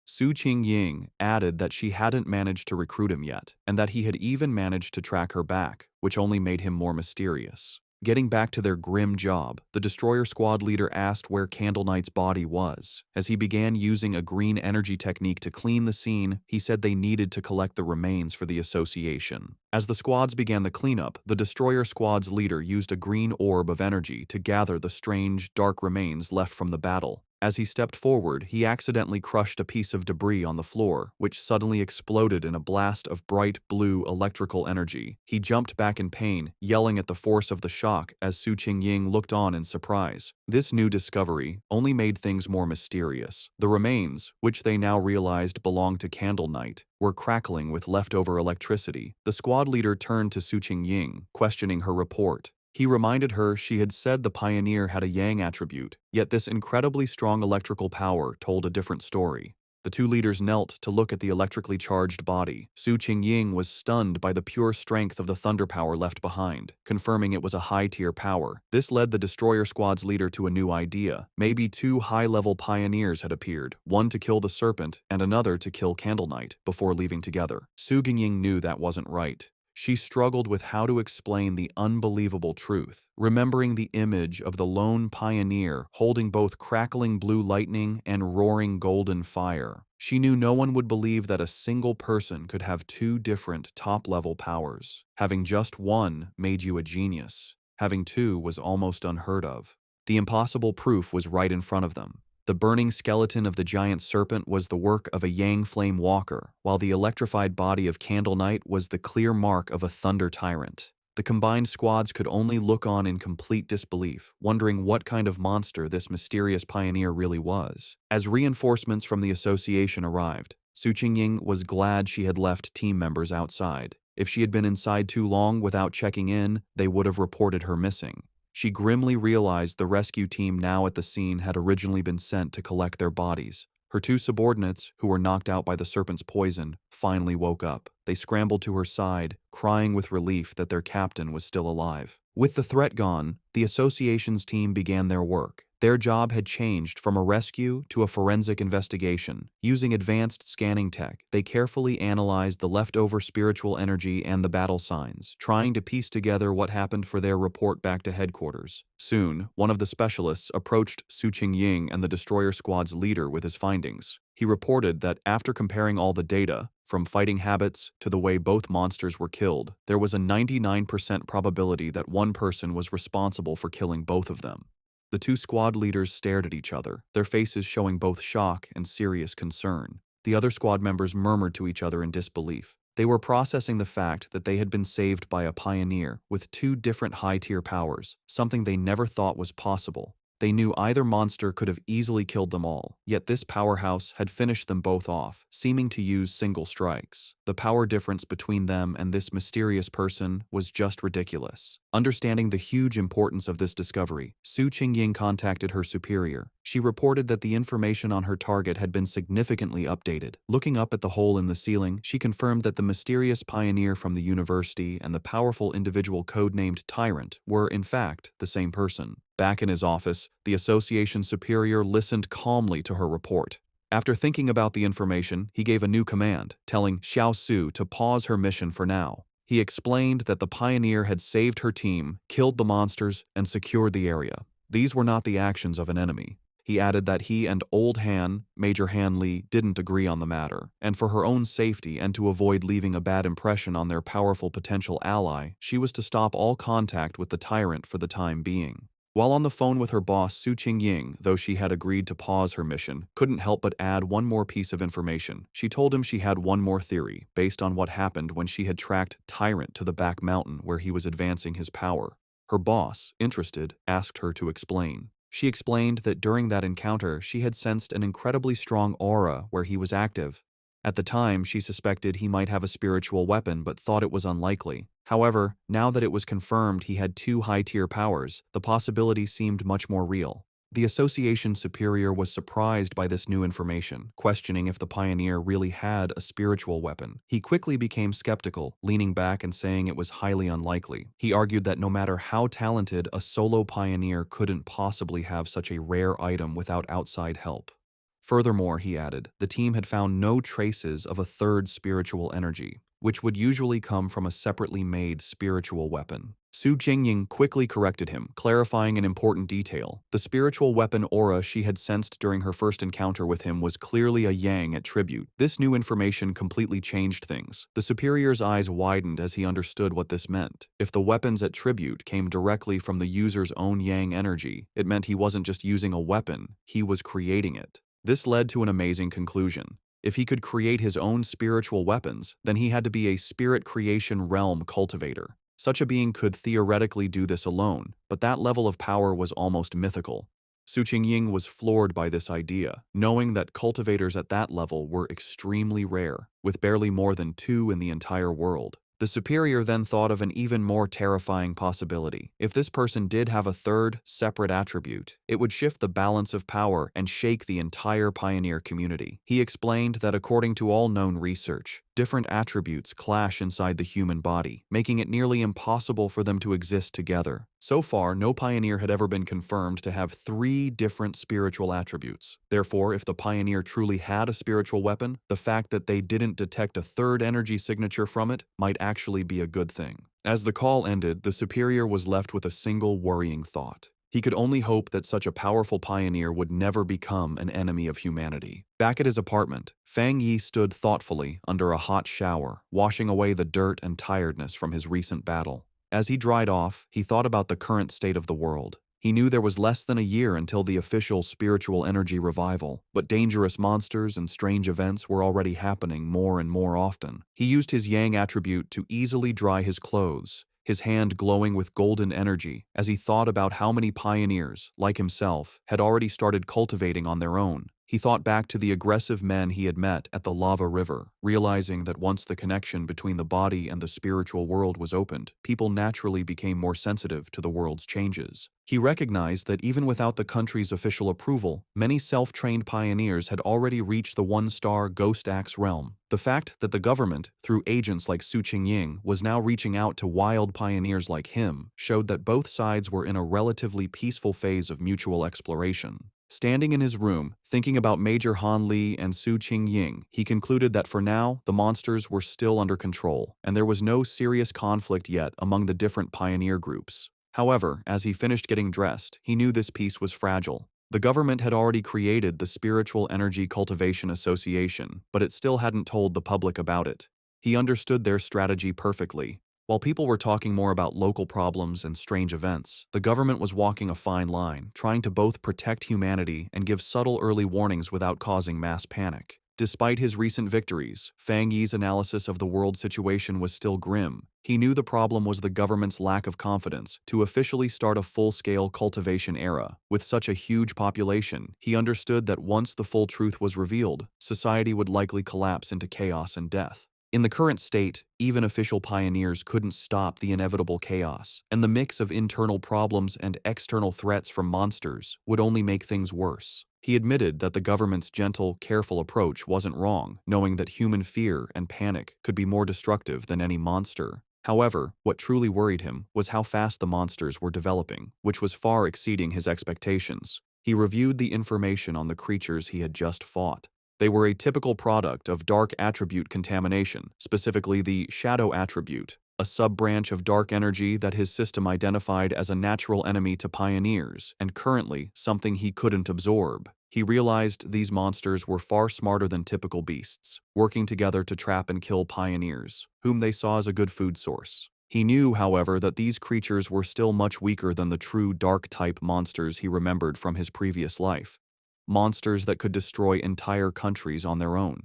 Su Qingying added that she hadn't managed to recruit him yet, and that he had even managed to track her back, which only made him more mysterious. Getting back to their grim job, the destroyer squad leader asked where Candle Knight's body was. As he began using a green energy technique to clean the scene, he said they needed to collect the remains for the association. As the squads began the cleanup, the destroyer squad's leader used a green orb of energy to gather the strange, dark remains left from the battle. As he stepped forward, he accidentally crushed a piece of debris on the floor, which suddenly exploded in a blast of bright blue electrical energy. He jumped back in pain, yelling at the force of the shock as Su Qingying looked on in surprise. This new discovery only made things more mysterious. The remains, which they now realized belonged to Candle Knight, were crackling with leftover electricity. The squad leader turned to Su Qingying, questioning her report. He reminded her she had said the pioneer had a yang attribute, yet this incredibly strong electrical power told a different story. The two leaders knelt to look at the electrically charged body. Su Qingying was stunned by the pure strength of the thunder power left behind, confirming it was a high-tier power. This led the destroyer squad's leader to a new idea. Maybe two high-level pioneers had appeared, one to kill the serpent and another to kill Candle Knight, before leaving together. Su Qingying knew that wasn't right. She struggled with how to explain the unbelievable truth, remembering the image of the lone pioneer holding both crackling blue lightning and roaring golden fire. She knew no one would believe that a single person could have two different top-level powers. Having just one made you a genius. Having two was almost unheard of. The impossible proof was right in front of them. The burning skeleton of the giant serpent was the work of a Yang Flame Walker, while the electrified body of Candle Knight was the clear mark of a Thunder Tyrant. The combined squads could only look on in complete disbelief, wondering what kind of monster this mysterious pioneer really was. As reinforcements from the association arrived, Su Qingying was glad she had left team members outside. If she had been inside too long without checking in, they would have reported her missing. She grimly realized the rescue team now at the scene had originally been sent to collect their bodies. Her two subordinates, who were knocked out by the serpent's poison, finally woke up. They scrambled to her side, crying with relief that their captain was still alive. With the threat gone, the association's team began their work. Their job had changed from a rescue to a forensic investigation. Using advanced scanning tech, they carefully analyzed the leftover spiritual energy and the battle signs, trying to piece together what happened for their report back to headquarters. Soon, one of the specialists approached Su Qingying and the destroyer squad's leader with his findings. He reported that after comparing all the data, from fighting habits to the way both monsters were killed, there was a 99% probability that one person was responsible for killing both of them. The two squad leaders stared at each other, their faces showing both shock and serious concern. The other squad members murmured to each other in disbelief. They were processing the fact that they had been saved by a pioneer with two different high-tier powers, something they never thought was possible. They knew either monster could have easily killed them all, yet this powerhouse had finished them both off, seeming to use single strikes. The power difference between them and this mysterious person was just ridiculous. Understanding the huge importance of this discovery, Su Qingying contacted her superior. She reported that the information on her target had been significantly updated. Looking up at the hole in the ceiling, she confirmed that the mysterious pioneer from the university and the powerful individual codenamed Tyrant were, in fact, the same person. Back in his office, the association superior listened calmly to her report. After thinking about the information, he gave a new command, telling Xiao Su to pause her mission for now. He explained that the pioneer had saved her team, killed the monsters, and secured the area. These were not the actions of an enemy. He added that he and Old Han, Major Han Li, didn't agree on the matter, and for her own safety and to avoid leaving a bad impression on their powerful potential ally, she was to stop all contact with the tyrant for the time being. While on the phone with her boss, Su Qingying, though she had agreed to pause her mission, couldn't help but add one more piece of information. She told him she had one more theory, based on what happened when she had tracked Tyrant to the back mountain where he was advancing his power. Her boss, interested, asked her to explain. She explained that during that encounter, she had sensed an incredibly strong aura where he was active. At the time, she suspected he might have a spiritual weapon but thought it was unlikely. However, now that it was confirmed he had two high-tier powers, the possibility seemed much more real. The association superior was surprised by this new information, questioning if the pioneer really had a spiritual weapon. He quickly became skeptical, leaning back and saying it was highly unlikely. He argued that no matter how talented, a solo pioneer couldn't possibly have such a rare item without outside help. Furthermore, he added, the team had found no traces of a third spiritual energy, which would usually come from a separately made spiritual weapon. Su Jingying quickly corrected him, clarifying an important detail. The spiritual weapon aura she had sensed during her first encounter with him was clearly a yang attribute. This new information completely changed things. The superior's eyes widened as he understood what this meant. If the weapon's attribute came directly from the user's own yang energy, it meant he wasn't just using a weapon, he was creating it. This led to an amazing conclusion. If he could create his own spiritual weapons, then he had to be a spirit creation realm cultivator. Such a being could theoretically do this alone, but that level of power was almost mythical. Su Qingying was floored by this idea, knowing that cultivators at that level were extremely rare, with barely more than 2 in the entire world. The superior then thought of an even more terrifying possibility. If this person did have a third, separate attribute, it would shift the balance of power and shake the entire pioneer community. He explained that according to all known research, different attributes clash inside the human body, making it nearly impossible for them to exist together. So far, no pioneer had ever been confirmed to have 3 different spiritual attributes. Therefore, if the pioneer truly had a spiritual weapon, the fact that they didn't detect a third energy signature from it might actually be a good thing. As the call ended, the superior was left with a single worrying thought. He could only hope that such a powerful pioneer would never become an enemy of humanity. Back at his apartment, Fang Yi stood thoughtfully under a hot shower, washing away the dirt and tiredness from his recent battle. As he dried off, he thought about the current state of the world. He knew there was less than a year until the official spiritual energy revival, but dangerous monsters and strange events were already happening more and more often. He used his yang attribute to easily dry his clothes, his hand glowing with golden energy as he thought about how many pioneers, like himself, had already started cultivating on their own. He thought back to the aggressive men he had met at the lava river, realizing that once the connection between the body and the spiritual world was opened, people naturally became more sensitive to the world's changes. He recognized that even without the country's official approval, many self-trained pioneers had already reached the 1-star Ghost Axe realm. The fact that the government, through agents like Su Qingying, was now reaching out to wild pioneers like him showed that both sides were in a relatively peaceful phase of mutual exploration. Standing in his room, thinking about Major Han Li and Su Qingying, he concluded that for now, the monsters were still under control, and there was no serious conflict yet among the different pioneer groups. However, as he finished getting dressed, he knew this peace was fragile. The government had already created the Spiritual Energy Cultivation Association, but it still hadn't told the public about it. He understood their strategy perfectly. While people were talking more about local problems and strange events, the government was walking a fine line, trying to both protect humanity and give subtle early warnings without causing mass panic. Despite his recent victories, Fang Yi's analysis of the world situation was still grim. He knew the problem was the government's lack of confidence to officially start a full-scale cultivation era. With such a huge population, he understood that once the full truth was revealed, society would likely collapse into chaos and death. In the current state, even official pioneers couldn't stop the inevitable chaos, and the mix of internal problems and external threats from monsters would only make things worse. He admitted that the government's gentle, careful approach wasn't wrong, knowing that human fear and panic could be more destructive than any monster. However, what truly worried him was how fast the monsters were developing, which was far exceeding his expectations. He reviewed the information on the creatures he had just fought. They were a typical product of dark attribute contamination, specifically the shadow attribute, a sub-branch of dark energy that his system identified as a natural enemy to pioneers, and currently something he couldn't absorb. He realized these monsters were far smarter than typical beasts, working together to trap and kill pioneers, whom they saw as a good food source. He knew, however, that these creatures were still much weaker than the true dark-type monsters he remembered from his previous life. Monsters that could destroy entire countries on their own.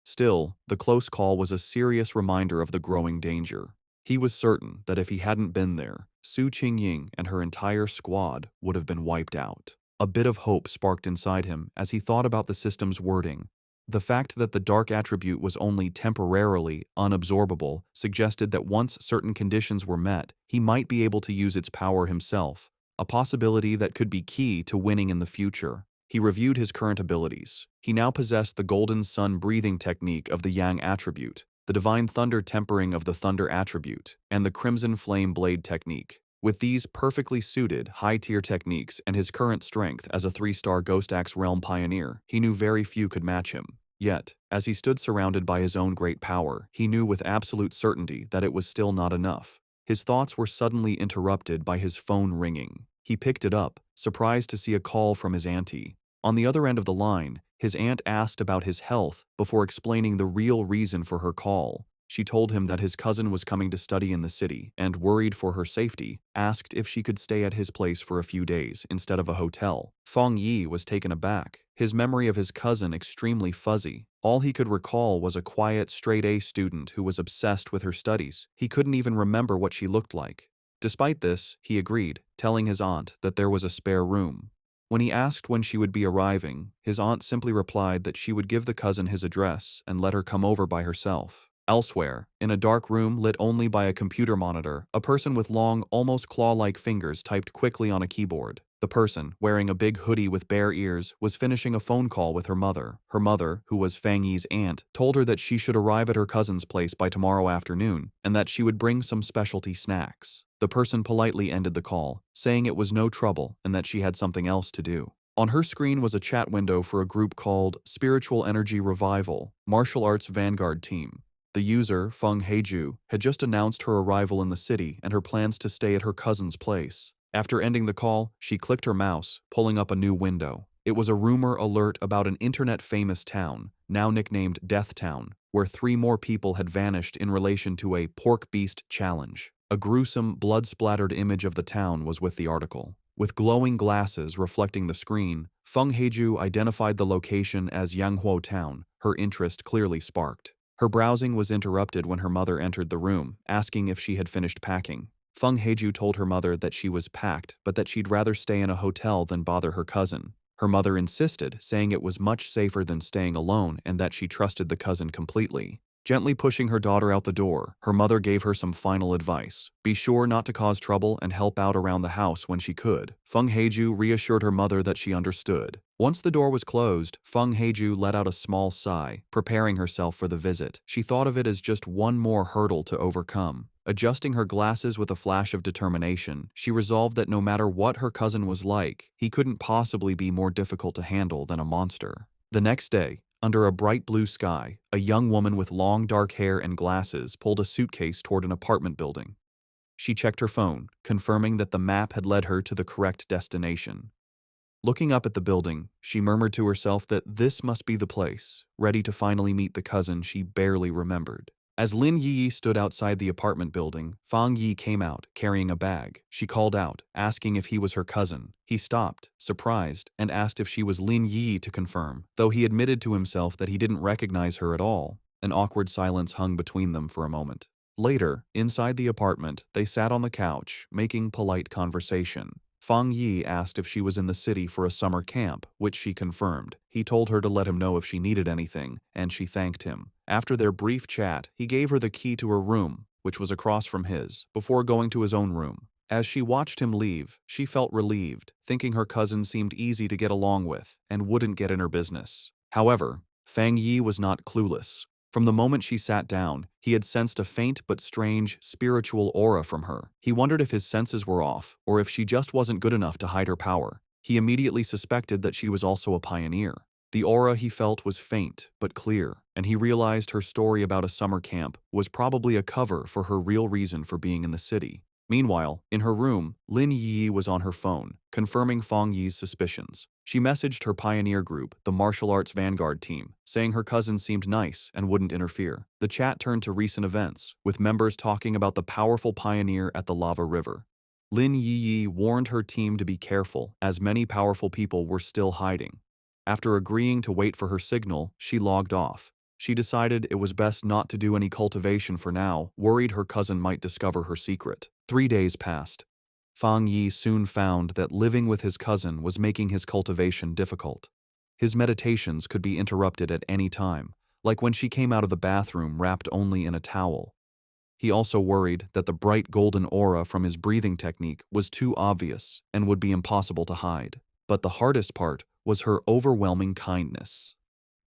Still, the close call was a serious reminder of the growing danger. He was certain that if he hadn't been there, Su Qingying and her entire squad would have been wiped out. A bit of hope sparked inside him as he thought about the system's wording. The fact that the dark attribute was only temporarily unabsorbable suggested that once certain conditions were met, he might be able to use its power himself, a possibility that could be key to winning in the future. He reviewed his current abilities. He now possessed the Golden Sun breathing technique of the Yang attribute, the Divine Thunder tempering of the Thunder attribute, and the Crimson Flame Blade technique. With these perfectly suited, high-tier techniques and his current strength as a 3-star Ghost Axe Realm pioneer, he knew very few could match him. Yet, as he stood surrounded by his own great power, he knew with absolute certainty that it was still not enough. his thoughts were suddenly interrupted by his phone ringing. He picked it up, surprised to see a call from his auntie. On the other end of the line, his aunt asked about his health before explaining the real reason for her call. She told him that his cousin was coming to study in the city and, worried for her safety, asked if she could stay at his place for a few days instead of a hotel. Fang Yi was taken aback, his memory of his cousin extremely fuzzy. All he could recall was a quiet, straight-A student who was obsessed with her studies. He couldn't even remember what she looked like. Despite this, he agreed, telling his aunt that there was a spare room. When he asked when she would be arriving, his aunt simply replied that she would give the cousin his address and let her come over by herself. Elsewhere, in a dark room lit only by a computer monitor, a person with long, almost claw-like fingers typed quickly on a keyboard. The person, wearing a big hoodie with bare ears, was finishing a phone call with her mother. Her mother, who was Fang Yi's aunt, told her that she should arrive at her cousin's place by tomorrow afternoon and that she would bring some specialty snacks. The person politely ended the call, saying it was no trouble and that she had something else to do. On her screen was a chat window for a group called Spiritual Energy Revival, Martial Arts Vanguard Team. The user, Feng Heiju, had just announced her arrival in the city and her plans to stay at her cousin's place. After ending the call, she clicked her mouse, pulling up a new window. It was a rumor alert about an internet-famous town, now nicknamed Death Town, where 3 more people had vanished in relation to a pork beast challenge. A gruesome, blood-splattered image of the town was with the article. With glowing glasses reflecting the screen, Feng Heiju identified the location as Yanghua Town. Her interest clearly sparked. Her browsing was interrupted when her mother entered the room, asking if she had finished packing. Feng Heiju told her mother that she was packed, but that she'd rather stay in a hotel than bother her cousin. Her mother insisted, saying it was much safer than staying alone and that she trusted the cousin completely. Gently pushing her daughter out the door, her mother gave her some final advice. Be sure not to cause trouble and help out around the house when she could. Feng Heiju reassured her mother that she understood. Once the door was closed, Feng Heiju let out a small sigh, preparing herself for the visit. She thought of it as just one more hurdle to overcome. Adjusting her glasses with a flash of determination, she resolved that no matter what her cousin was like, he couldn't possibly be more difficult to handle than a monster. The next day, under a bright blue sky, a young woman with long dark hair and glasses pulled a suitcase toward an apartment building. She checked her phone, confirming that the map had led her to the correct destination. Looking up at the building, she murmured to herself that this must be the place, ready to finally meet the cousin she barely remembered. As Lin Yi stood outside the apartment building, Fang Yi came out, carrying a bag. She called out, asking if he was her cousin. He stopped, surprised, and asked if she was Lin Yi to confirm, though he admitted to himself that he didn't recognize her at all. An awkward silence hung between them for a moment. Later, inside the apartment, they sat on the couch, making polite conversation. Fang Yi asked if she was in the city for a summer camp, which she confirmed. He told her to let him know if she needed anything, and she thanked him. After their brief chat, he gave her the key to her room, which was across from his, before going to his own room. As she watched him leave, she felt relieved, thinking her cousin seemed easy to get along with and wouldn't get in her business. However, Fang Yi was not clueless. From the moment she sat down, he had sensed a faint but strange spiritual aura from her. He wondered if his senses were off, or if she just wasn't good enough to hide her power. He immediately suspected that she was also a pioneer. The aura he felt was faint but clear, and he realized her story about a summer camp was probably a cover for her real reason for being in the city. Meanwhile, in her room, Lin Yi was on her phone, confirming Fang Yi's suspicions. She messaged her pioneer group, the Martial Arts Vanguard Team, saying her cousin seemed nice and wouldn't interfere. The chat turned to recent events, with members talking about the powerful pioneer at the lava river. Lin Yi warned her team to be careful, as many powerful people were still hiding. After agreeing to wait for her signal, she logged off. She decided it was best not to do any cultivation for now, worried her cousin might discover her secret. 3 days passed. Fang Yi soon found that living with his cousin was making his cultivation difficult. His meditations could be interrupted at any time, like when she came out of the bathroom wrapped only in a towel. He also worried that the bright golden aura from his breathing technique was too obvious and would be impossible to hide. But the hardest part was her overwhelming kindness.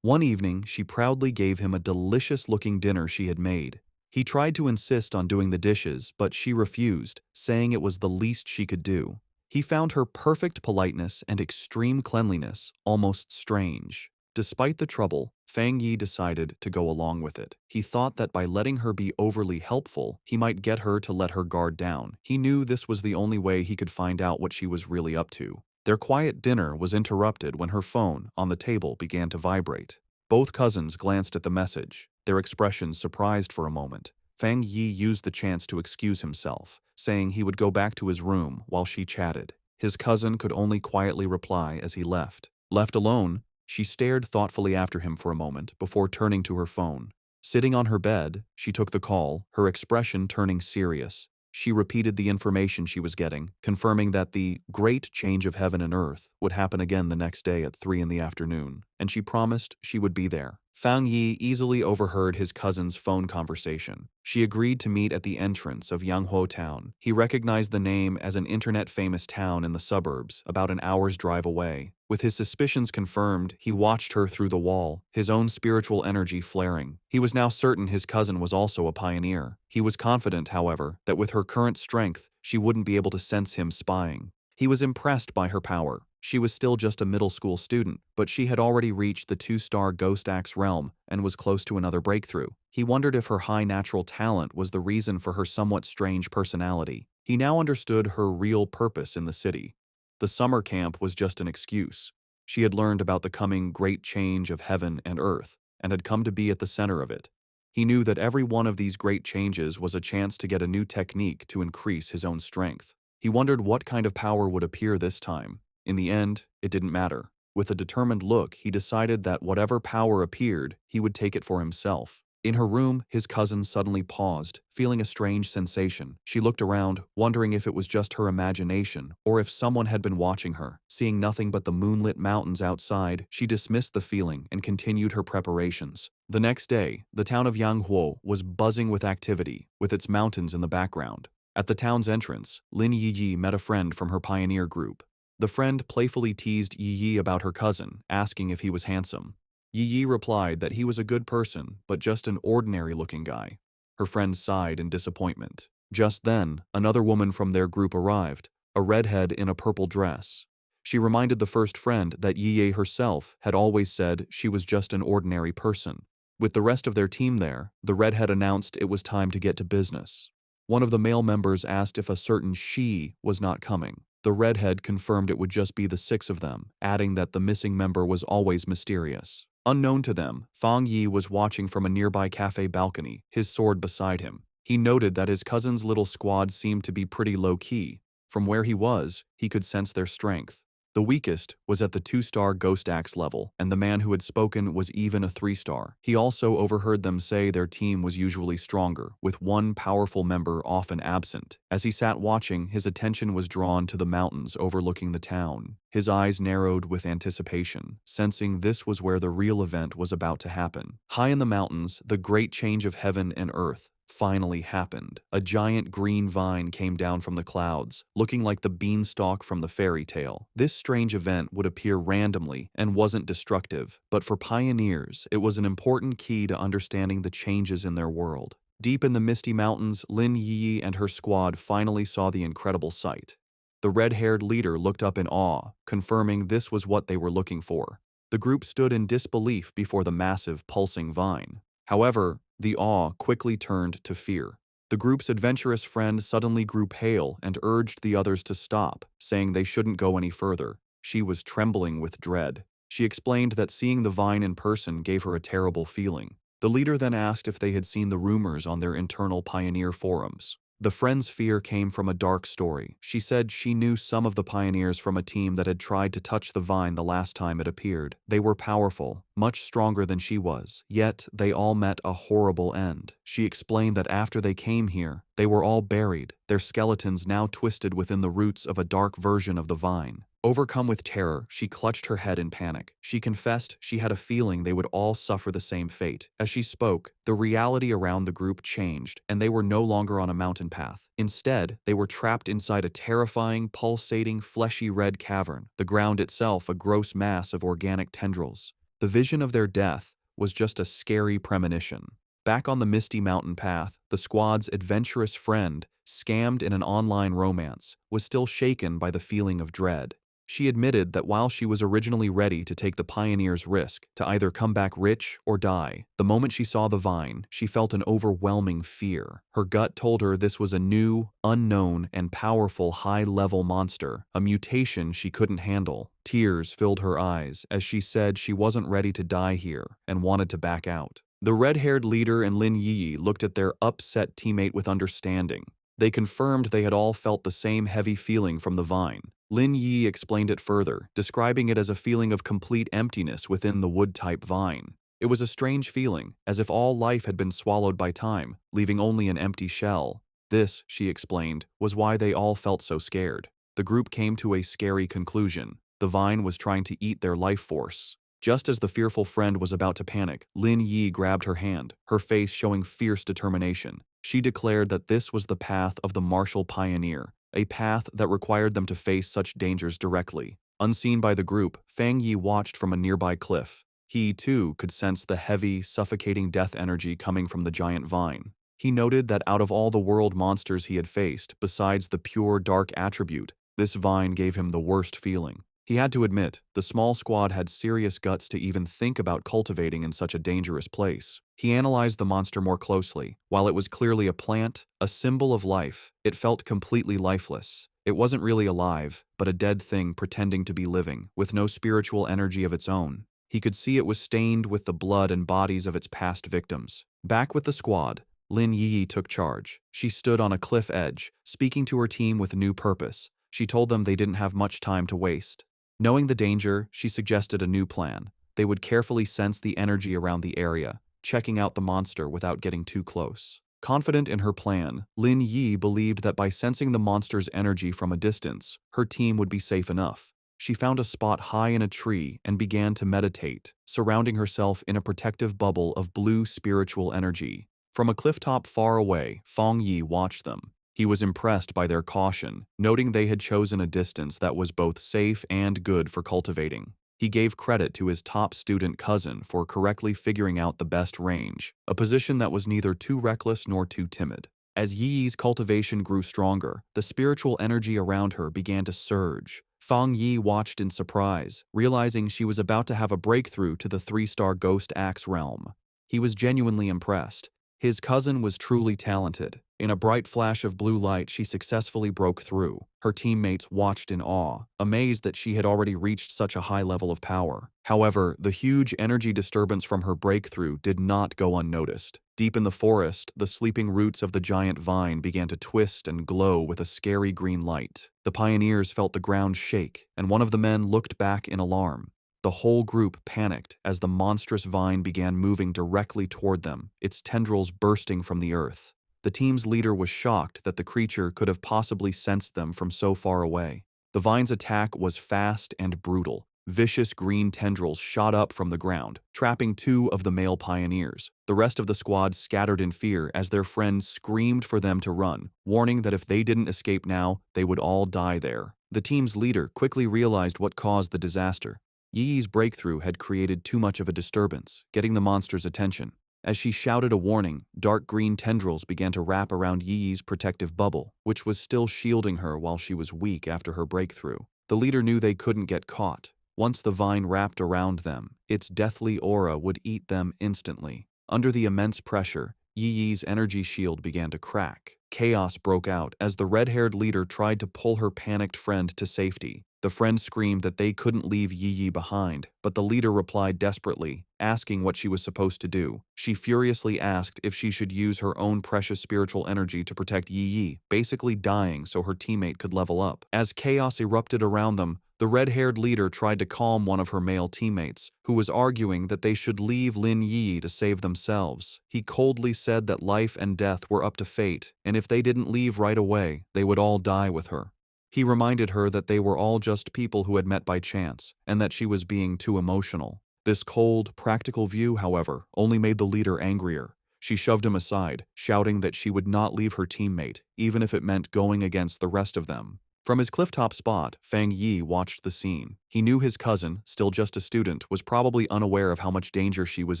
One evening, she proudly gave him a delicious-looking dinner she had made. He tried to insist on doing the dishes, but she refused, saying it was the least she could do. He found her perfect politeness and extreme cleanliness almost strange. Despite the trouble, Fang Yi decided to go along with it. He thought that by letting her be overly helpful, he might get her to let her guard down. He knew this was the only way he could find out what she was really up to. Their quiet dinner was interrupted when her phone on the table began to vibrate. Both cousins glanced at the message, their expressions surprised for a moment. Fang Yi used the chance to excuse himself, saying he would go back to his room while she chatted. His cousin could only quietly reply as he left. Left alone, she stared thoughtfully after him for a moment before turning to her phone. Sitting on her bed, she took the call, her expression turning serious. She repeated the information she was getting, confirming that the great change of heaven and earth would happen again the next day at 3 in the afternoon, and she promised she would be there. Fang Yi easily overheard his cousin's phone conversation. She agreed to meet at the entrance of Yanghua Town. He recognized the name as an internet-famous town in the suburbs, about an hour's drive away. With his suspicions confirmed, he watched her through the wall, his own spiritual energy flaring. He was now certain his cousin was also a pioneer. He was confident, however, that with her current strength, she wouldn't be able to sense him spying. He was impressed by her power. She was still just a middle school student, but she had already reached the 2-star Ghost Axe realm and was close to another breakthrough. He wondered if her high natural talent was the reason for her somewhat strange personality. He now understood her real purpose in the city. The summer camp was just an excuse. She had learned about the coming great change of heaven and earth, and had come to be at the center of it. He knew that every one of these great changes was a chance to get a new technique to increase his own strength. He wondered what kind of power would appear this time. In the end, it didn't matter. With a determined look, he decided that whatever power appeared, he would take it for himself. In her room, his cousin suddenly paused, feeling a strange sensation. She looked around, wondering if it was just her imagination or if someone had been watching her. Seeing nothing but the moonlit mountains outside, she dismissed the feeling and continued her preparations. The next day, the town of Yanghua was buzzing with activity, with its mountains in the background. At the town's entrance, Lin Yiyi met a friend from her pioneer group. The friend playfully teased Yiyi about her cousin, asking if he was handsome. Yiyi replied that he was a good person, but just an ordinary-looking guy. Her friend sighed in disappointment. Just then, another woman from their group arrived, a redhead in a purple dress. She reminded the first friend that Yiyi herself had always said she was just an ordinary person. With the rest of their team there, the redhead announced it was time to get to business. One of the male members asked if a certain she was not coming. The redhead confirmed it would just be the 6 of them, adding that the missing member was always mysterious. Unknown to them, Fang Yi was watching from a nearby cafe balcony, his sword beside him. He noted that his cousin's little squad seemed to be pretty low-key. From where he was, he could sense their strength. The weakest was at the 2-star Ghost Axe level, and the man who had spoken was even a 3-star. He also overheard them say their team was usually stronger, with one powerful member often absent. As he sat watching, his attention was drawn to the mountains overlooking the town. His eyes narrowed with anticipation, sensing this was where the real event was about to happen. High in the mountains, the great change of heaven and earth finally happened. A giant green vine came down from the clouds, looking like the beanstalk from the fairy tale. This strange event would appear randomly and wasn't destructive, but for pioneers, it was an important key to understanding the changes in their world. Deep in the misty mountains, Lin Yi and her squad finally saw the incredible sight. The red-haired leader looked up in awe, confirming this was what they were looking for. The group stood in disbelief before the massive, pulsing vine. However, the awe quickly turned to fear. The group's adventurous friend suddenly grew pale and urged the others to stop, saying they shouldn't go any further. She was trembling with dread. She explained that seeing the vine in person gave her a terrible feeling. The leader then asked if they had seen the rumors on their internal pioneer forums. The friend's fear came from a dark story. She said she knew some of the pioneers from a team that had tried to touch the vine the last time it appeared. They were powerful, much stronger than she was, yet they all met a horrible end. She explained that after they came here, they were all buried, their skeletons now twisted within the roots of a dark version of the vine. Overcome with terror, she clutched her head in panic. She confessed she had a feeling they would all suffer the same fate. As she spoke, the reality around the group changed, and they were no longer on a mountain path. Instead, they were trapped inside a terrifying, pulsating, fleshy red cavern, the ground itself a gross mass of organic tendrils. The vision of their death was just a scary premonition. Back on the misty mountain path, the squad's adventurous friend, scammed in an online romance, was still shaken by the feeling of dread. She admitted that while she was originally ready to take the pioneer's risk to either come back rich or die, the moment she saw the vine, she felt an overwhelming fear. Her gut told her this was a new, unknown, and powerful high-level monster, a mutation she couldn't handle. Tears filled her eyes as she said she wasn't ready to die here and wanted to back out. The red-haired leader and Lin Yi looked at their upset teammate with understanding. They confirmed they had all felt the same heavy feeling from the vine. Lin Yi explained it further, describing it as a feeling of complete emptiness within the wood-type vine. It was a strange feeling, as if all life had been swallowed by time, leaving only an empty shell. This, she explained, was why they all felt so scared. The group came to a scary conclusion. The vine was trying to eat their life force. Just as the fearful friend was about to panic, Lin Yi grabbed her hand, her face showing fierce determination. She declared that this was the path of the martial pioneer, a path that required them to face such dangers directly. Unseen by the group, Fang Yi watched from a nearby cliff. He, too, could sense the heavy, suffocating death energy coming from the giant vine. He noted that out of all the world monsters he had faced, besides the pure dark attribute, this vine gave him the worst feeling. He had to admit, the small squad had serious guts to even think about cultivating in such a dangerous place. He analyzed the monster more closely. While it was clearly a plant, a symbol of life, it felt completely lifeless. It wasn't really alive, but a dead thing pretending to be living, with no spiritual energy of its own. He could see it was stained with the blood and bodies of its past victims. Back with the squad, Lin Yi took charge. She stood on a cliff edge, speaking to her team with new purpose. She told them they didn't have much time to waste. Knowing the danger, she suggested a new plan. They would carefully sense the energy around the area, checking out the monster without getting too close. Confident in her plan, Lin Yi believed that by sensing the monster's energy from a distance, her team would be safe enough. She found a spot high in a tree and began to meditate, surrounding herself in a protective bubble of blue spiritual energy. From a clifftop far away, Fang Yi watched them. He was impressed by their caution, noting they had chosen a distance that was both safe and good for cultivating. He gave credit to his top student cousin for correctly figuring out the best range, a position that was neither too reckless nor too timid. As Yi's cultivation grew stronger, the spiritual energy around her began to surge. Fang Yi watched in surprise, realizing she was about to have a breakthrough to the 3-star Ghost Axe realm. He was genuinely impressed. His cousin was truly talented. In a bright flash of blue light, she successfully broke through. Her teammates watched in awe, amazed that she had already reached such a high level of power. However, the huge energy disturbance from her breakthrough did not go unnoticed. Deep in the forest, the sleeping roots of the giant vine began to twist and glow with a scary green light. The pioneers felt the ground shake, and one of the men looked back in alarm. The whole group panicked as the monstrous vine began moving directly toward them, its tendrils bursting from the earth. The team's leader was shocked that the creature could have possibly sensed them from so far away. The vine's attack was fast and brutal. Vicious green tendrils shot up from the ground, trapping 2 of the male pioneers. The rest of the squad scattered in fear as their friends screamed for them to run, warning that if they didn't escape now, they would all die there. The team's leader quickly realized what caused the disaster. Yi's breakthrough had created too much of a disturbance, getting the monster's attention. As she shouted a warning, dark green tendrils began to wrap around Yi's protective bubble, which was still shielding her while she was weak after her breakthrough. The leader knew they couldn't get caught. Once the vine wrapped around them, its deathly aura would eat them instantly. Under the immense pressure, Yi's energy shield began to crack. Chaos broke out as the red-haired leader tried to pull her panicked friend to safety. The friend screamed that they couldn't leave Yi behind, but the leader replied desperately, asking what she was supposed to do. She furiously asked if she should use her own precious spiritual energy to protect Yi, basically dying so her teammate could level up. As chaos erupted around them, the red-haired leader tried to calm one of her male teammates, who was arguing that they should leave Lin Yi to save themselves. He coldly said that life and death were up to fate, and if they didn't leave right away, they would all die with her. He reminded her that they were all just people who had met by chance, and that she was being too emotional. This cold, practical view, however, only made the leader angrier. She shoved him aside, shouting that she would not leave her teammate, even if it meant going against the rest of them. From his clifftop spot, Fang Yi watched the scene. He knew his cousin, still just a student, was probably unaware of how much danger she was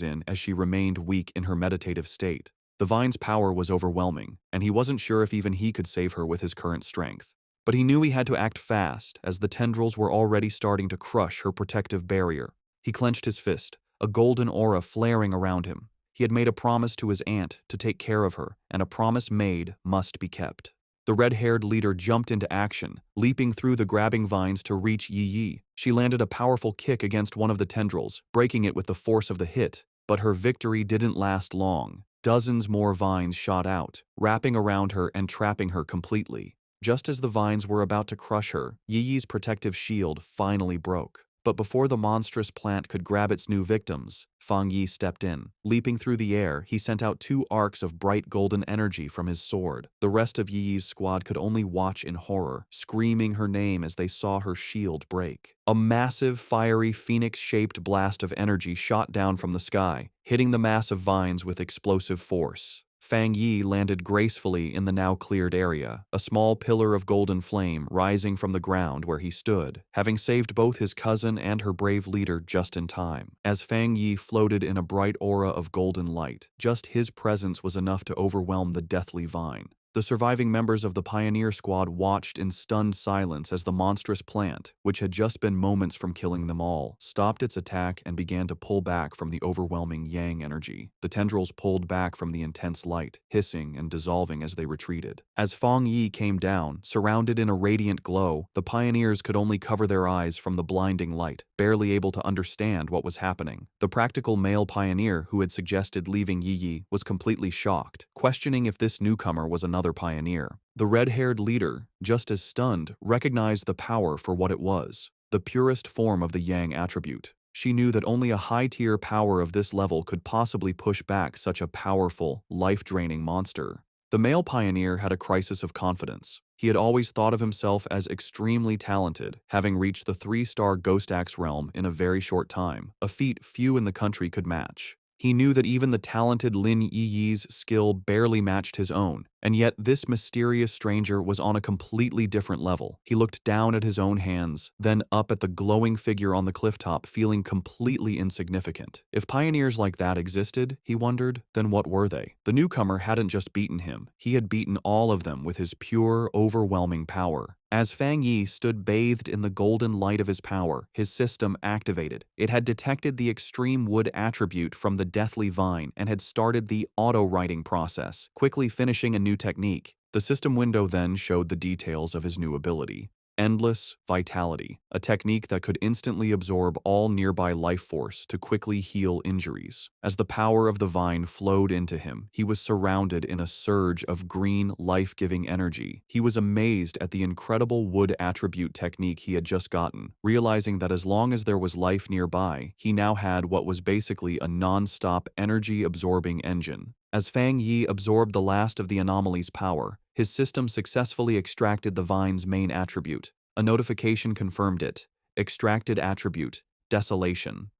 in as she remained weak in her meditative state. The vine's power was overwhelming, and he wasn't sure if even he could save her with his current strength. But he knew he had to act fast, as the tendrils were already starting to crush her protective barrier. He clenched his fist, a golden aura flaring around him. He had made a promise to his aunt to take care of her, and a promise made must be kept. The red-haired leader jumped into action, leaping through the grabbing vines to reach Yi Yi. She landed a powerful kick against one of the tendrils, breaking it with the force of the hit. But her victory didn't last long. Dozens more vines shot out, wrapping around her and trapping her completely. Just as the vines were about to crush her, Yi Yi's protective shield finally broke. But before the monstrous plant could grab its new victims, Fang Yi stepped in. Leaping through the air, he sent out 2 arcs of bright golden energy from his sword. The rest of Yi Yi's squad could only watch in horror, screaming her name as they saw her shield break. A massive, fiery, phoenix-shaped blast of energy shot down from the sky, hitting the mass of vines with explosive force. Fang Yi landed gracefully in the now cleared area, a small pillar of golden flame rising from the ground where he stood, having saved both his cousin and her brave leader just in time. As Fang Yi floated in a bright aura of golden light, just his presence was enough to overwhelm the deathly vine. The surviving members of the pioneer squad watched in stunned silence as the monstrous plant, which had just been moments from killing them all, stopped its attack and began to pull back from the overwhelming yang energy. The tendrils pulled back from the intense light, hissing and dissolving as they retreated. As Fang Yi came down, surrounded in a radiant glow, the pioneers could only cover their eyes from the blinding light, barely able to understand what was happening. The practical male pioneer who had suggested leaving Yi Yi was completely shocked, questioning if this newcomer was another pioneer. The red-haired leader, just as stunned, recognized the power for what it was, the purest form of the yang attribute. She knew that only a high-tier power of this level could possibly push back such a powerful, life-draining monster. The male pioneer had a crisis of confidence. He had always thought of himself as extremely talented, having reached the 3-star Ghost Axe realm in a very short time, a feat few in the country could match. He knew that even the talented Lin Yi Yi's skill barely matched his own, and yet this mysterious stranger was on a completely different level. He looked down at his own hands, then up at the glowing figure on the clifftop, feeling completely insignificant. If pioneers like that existed, he wondered, then what were they? The newcomer hadn't just beaten him, he had beaten all of them with his pure, overwhelming power. As Fang Yi stood bathed in the golden light of his power, his system activated. It had detected the extreme wood attribute from the deathly vine and had started the auto-writing process, quickly finishing a new technique. The system window then showed the details of his new ability. Endless Vitality, a technique that could instantly absorb all nearby life force to quickly heal injuries. As the power of the vine flowed into him, he was surrounded in a surge of green, life-giving energy. He was amazed at the incredible wood attribute technique he had just gotten, realizing that as long as there was life nearby, he now had what was basically a non-stop energy-absorbing engine. As Fang Yi absorbed the last of the anomaly's power, his system successfully extracted the vine's main attribute. A notification confirmed it. Extracted attribute, Desolation.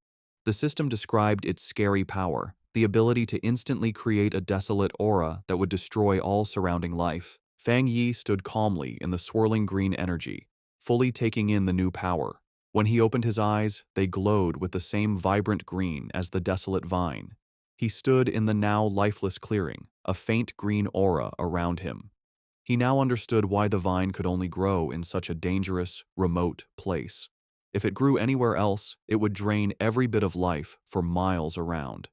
The system described its scary power, the ability to instantly create a desolate aura that would destroy all surrounding life. Fang Yi stood calmly in the swirling green energy, fully taking in the new power. When he opened his eyes, they glowed with the same vibrant green as the desolate vine. He stood in the now lifeless clearing, a faint green aura around him. He now understood why the vine could only grow in such a dangerous, remote place. If it grew anywhere else, it would drain every bit of life for miles around.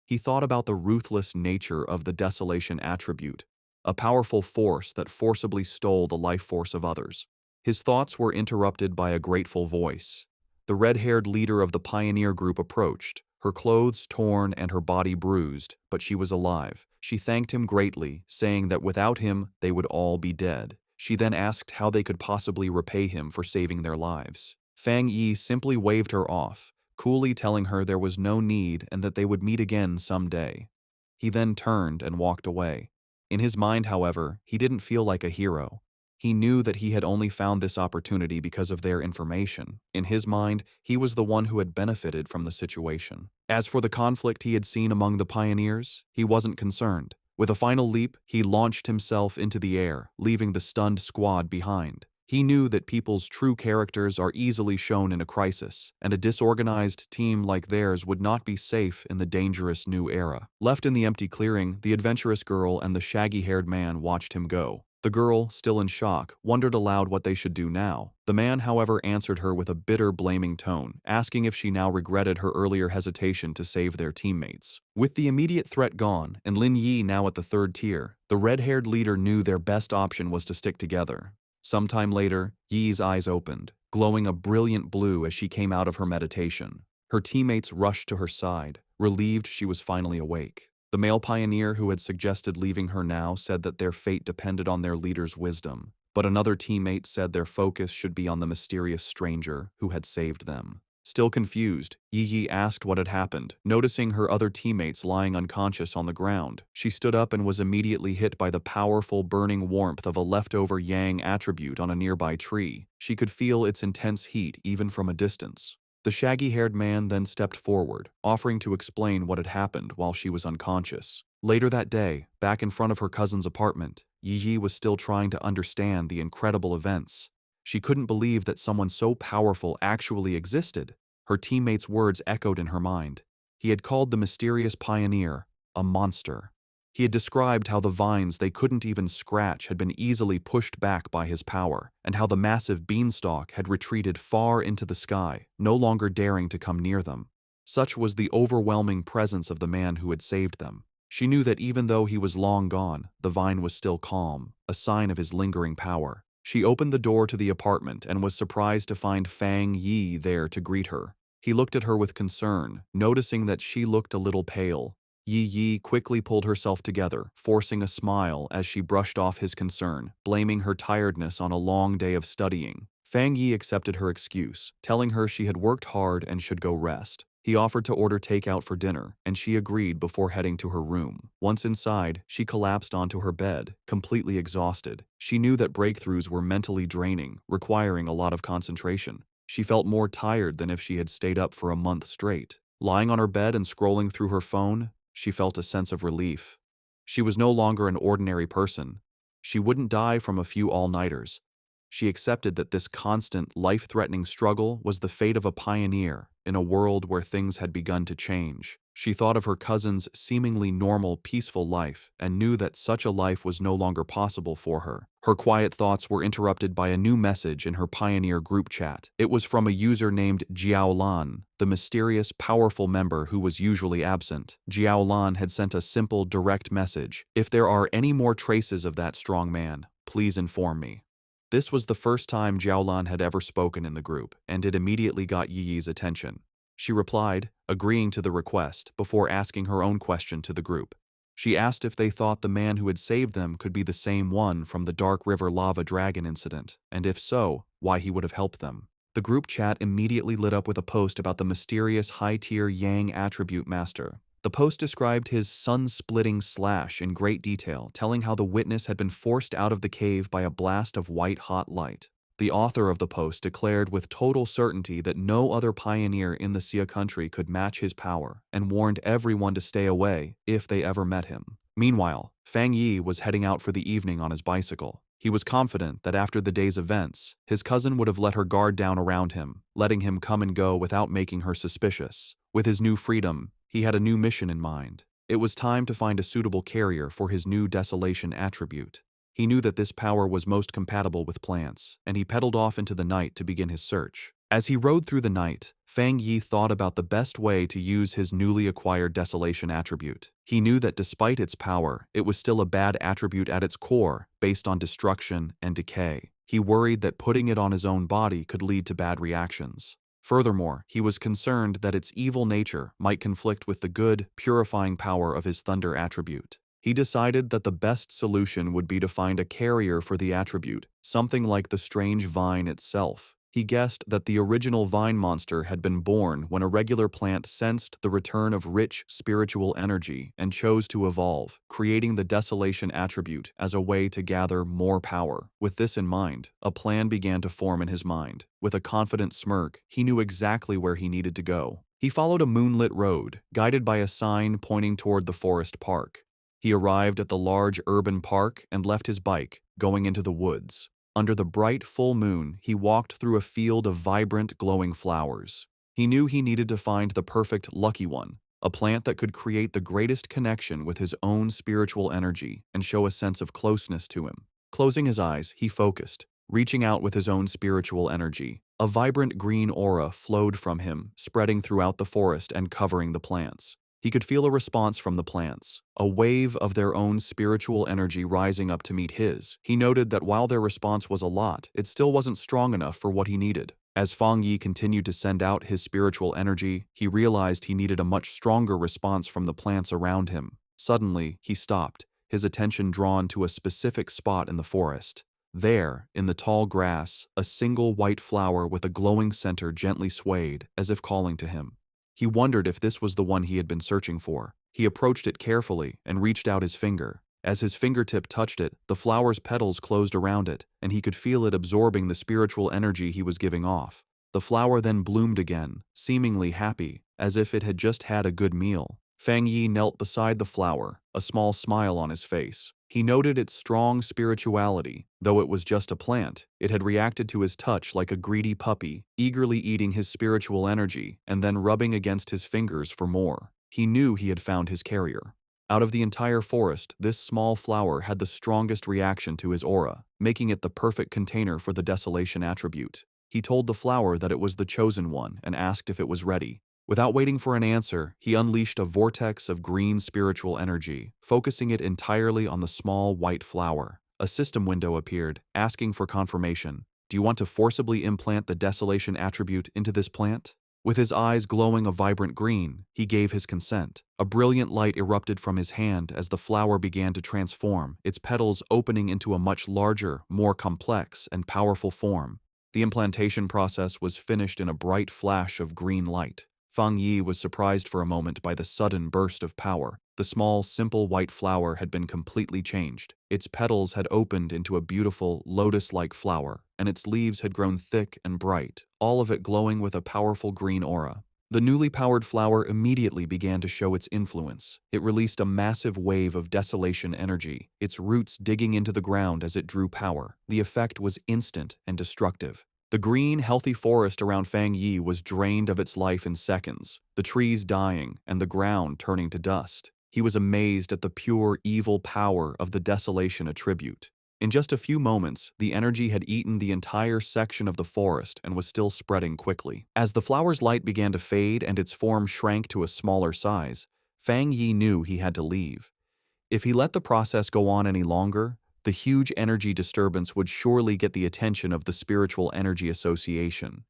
He thought about the ruthless nature of the desolation attribute, a powerful force that forcibly stole the life force of others. His thoughts were interrupted by a grateful voice. The red-haired leader of the pioneer group approached, her clothes torn and her body bruised, but she was alive. She thanked him greatly, saying that without him, they would all be dead. She then asked how they could possibly repay him for saving their lives. Fang Yi simply waved her off, coolly telling her there was no need and that they would meet again someday. He then turned and walked away. In his mind, however, he didn't feel like a hero. He knew that he had only found this opportunity because of their information. In his mind, he was the one who had benefited from the situation. As for the conflict he had seen among the pioneers, he wasn't concerned. With a final leap, he launched himself into the air, leaving the stunned squad behind. He knew that people's true characters are easily shown in a crisis, and a disorganized team like theirs would not be safe in the dangerous new era. Left in the empty clearing, the adventurous girl and the shaggy-haired man watched him go. The girl, still in shock, wondered aloud what they should do now. The man, however, answered her with a bitter, blaming tone, asking if she now regretted her earlier hesitation to save their teammates. With the immediate threat gone, and Lin Yi now at the third tier, the red-haired leader knew their best option was to stick together. Sometime later, Yi's eyes opened, glowing a brilliant blue as she came out of her meditation. Her teammates rushed to her side, relieved she was finally awake. The male pioneer who had suggested leaving her now said that their fate depended on their leader's wisdom, but another teammate said their focus should be on the mysterious stranger who had saved them. Still confused, Yi asked what had happened. Noticing her other teammates lying unconscious on the ground, she stood up and was immediately hit by the powerful burning warmth of a leftover yang attribute on a nearby tree. She could feel its intense heat even from a distance. The shaggy-haired man then stepped forward, offering to explain what had happened while she was unconscious. Later that day, back in front of her cousin's apartment, Yi was still trying to understand the incredible events. She couldn't believe that someone so powerful actually existed. Her teammates' words echoed in her mind. He had called the mysterious pioneer a monster. He had described how the vines they couldn't even scratch had been easily pushed back by his power, and how the massive beanstalk had retreated far into the sky, no longer daring to come near them. Such was the overwhelming presence of the man who had saved them. She knew that even though he was long gone, the vine was still calm, a sign of his lingering power. She opened the door to the apartment and was surprised to find Fang Yi there to greet her. He looked at her with concern, noticing that she looked a little pale. Yi quickly pulled herself together, forcing a smile as she brushed off his concern, blaming her tiredness on a long day of studying. Fang Yi accepted her excuse, telling her she had worked hard and should go rest. He offered to order takeout for dinner, and she agreed before heading to her room. Once inside, she collapsed onto her bed, completely exhausted. She knew that breakthroughs were mentally draining, requiring a lot of concentration. She felt more tired than if she had stayed up for a month straight. Lying on her bed and scrolling through her phone, she felt a sense of relief. She was no longer an ordinary person. She wouldn't die from a few all-nighters. She accepted that this constant, life-threatening struggle was the fate of a pioneer in a world where things had begun to change. She thought of her cousin's seemingly normal, peaceful life and knew that such a life was no longer possible for her. Her quiet thoughts were interrupted by a new message in her Pioneer group chat. It was from a user named Jiaolan, the mysterious, powerful member who was usually absent. Jiaolan had sent a simple, direct message. If there are any more traces of that strong man, please inform me. This was the first time Jiaolan had ever spoken in the group, and it immediately got Yi's attention. She replied, agreeing to the request, before asking her own question to the group. She asked if they thought the man who had saved them could be the same one from the Dark River Lava Dragon incident, and if so, why he would have helped them. The group chat immediately lit up with a post about the mysterious high-tier Yang attribute master. The post described his sun-splitting slash in great detail, telling how the witness had been forced out of the cave by a blast of white-hot light. The author of the post declared with total certainty that no other pioneer in the Xia country could match his power, and warned everyone to stay away if they ever met him. Meanwhile, Fang Yi was heading out for the evening on his bicycle. He was confident that after the day's events, his cousin would have let her guard down around him, letting him come and go without making her suspicious. With his new freedom, he had a new mission in mind. It was time to find a suitable carrier for his new desolation attribute. He knew that this power was most compatible with plants, and he pedaled off into the night to begin his search. As he rode through the night, Fang Yi thought about the best way to use his newly acquired desolation attribute. He knew that despite its power, it was still a bad attribute at its core, based on destruction and decay. He worried that putting it on his own body could lead to bad reactions. Furthermore, he was concerned that its evil nature might conflict with the good, purifying power of his thunder attribute. He decided that the best solution would be to find a carrier for the attribute, something like the strange vine itself. He guessed that the original vine monster had been born when a regular plant sensed the return of rich spiritual energy and chose to evolve, creating the desolation attribute as a way to gather more power. With this in mind, a plan began to form in his mind. With a confident smirk, he knew exactly where he needed to go. He followed a moonlit road, guided by a sign pointing toward the forest park. He arrived at the large urban park and left his bike, going into the woods. Under the bright full moon, he walked through a field of vibrant, glowing flowers. He knew he needed to find the perfect lucky one, a plant that could create the greatest connection with his own spiritual energy and show a sense of closeness to him. Closing his eyes, he focused, reaching out with his own spiritual energy. A vibrant green aura flowed from him, spreading throughout the forest and covering the plants. He could feel a response from the plants, a wave of their own spiritual energy rising up to meet his. He noted that while their response was a lot, it still wasn't strong enough for what he needed. As Fang Yi continued to send out his spiritual energy, he realized he needed a much stronger response from the plants around him. Suddenly, he stopped, his attention drawn to a specific spot in the forest. There, in the tall grass, a single white flower with a glowing center gently swayed, as if calling to him. He wondered if this was the one he had been searching for. He approached it carefully and reached out his finger. As his fingertip touched it, the flower's petals closed around it, and he could feel it absorbing the spiritual energy he was giving off. The flower then bloomed again, seemingly happy, as if it had just had a good meal. Fang Yi knelt beside the flower, a small smile on his face. He noted its strong spirituality. Though it was just a plant, it had reacted to his touch like a greedy puppy, eagerly eating his spiritual energy and then rubbing against his fingers for more. He knew he had found his carrier. Out of the entire forest, this small flower had the strongest reaction to his aura, making it the perfect container for the desolation attribute. He told the flower that it was the chosen one and asked if it was ready. Without waiting for an answer, he unleashed a vortex of green spiritual energy, focusing it entirely on the small white flower. A system window appeared, asking for confirmation. Do you want to forcibly implant the desolation attribute into this plant? With his eyes glowing a vibrant green, he gave his consent. A brilliant light erupted from his hand as the flower began to transform, its petals opening into a much larger, more complex, and powerful form. The implantation process was finished in a bright flash of green light. Fang Yi was surprised for a moment by the sudden burst of power. The small, simple white flower had been completely changed. Its petals had opened into a beautiful, lotus-like flower, and its leaves had grown thick and bright, all of it glowing with a powerful green aura. The newly powered flower immediately began to show its influence. It released a massive wave of desolation energy, its roots digging into the ground as it drew power. The effect was instant and destructive. The green, healthy forest around Fang Yi was drained of its life in seconds, the trees dying and the ground turning to dust. He was amazed at the pure, evil power of the desolation attribute. In just a few moments, the energy had eaten the entire section of the forest and was still spreading quickly. As the flower's light began to fade and its form shrank to a smaller size, Fang Yi knew he had to leave. If he let the process go on any longer, the huge energy disturbance would surely get the attention of the Spiritual Energy Association.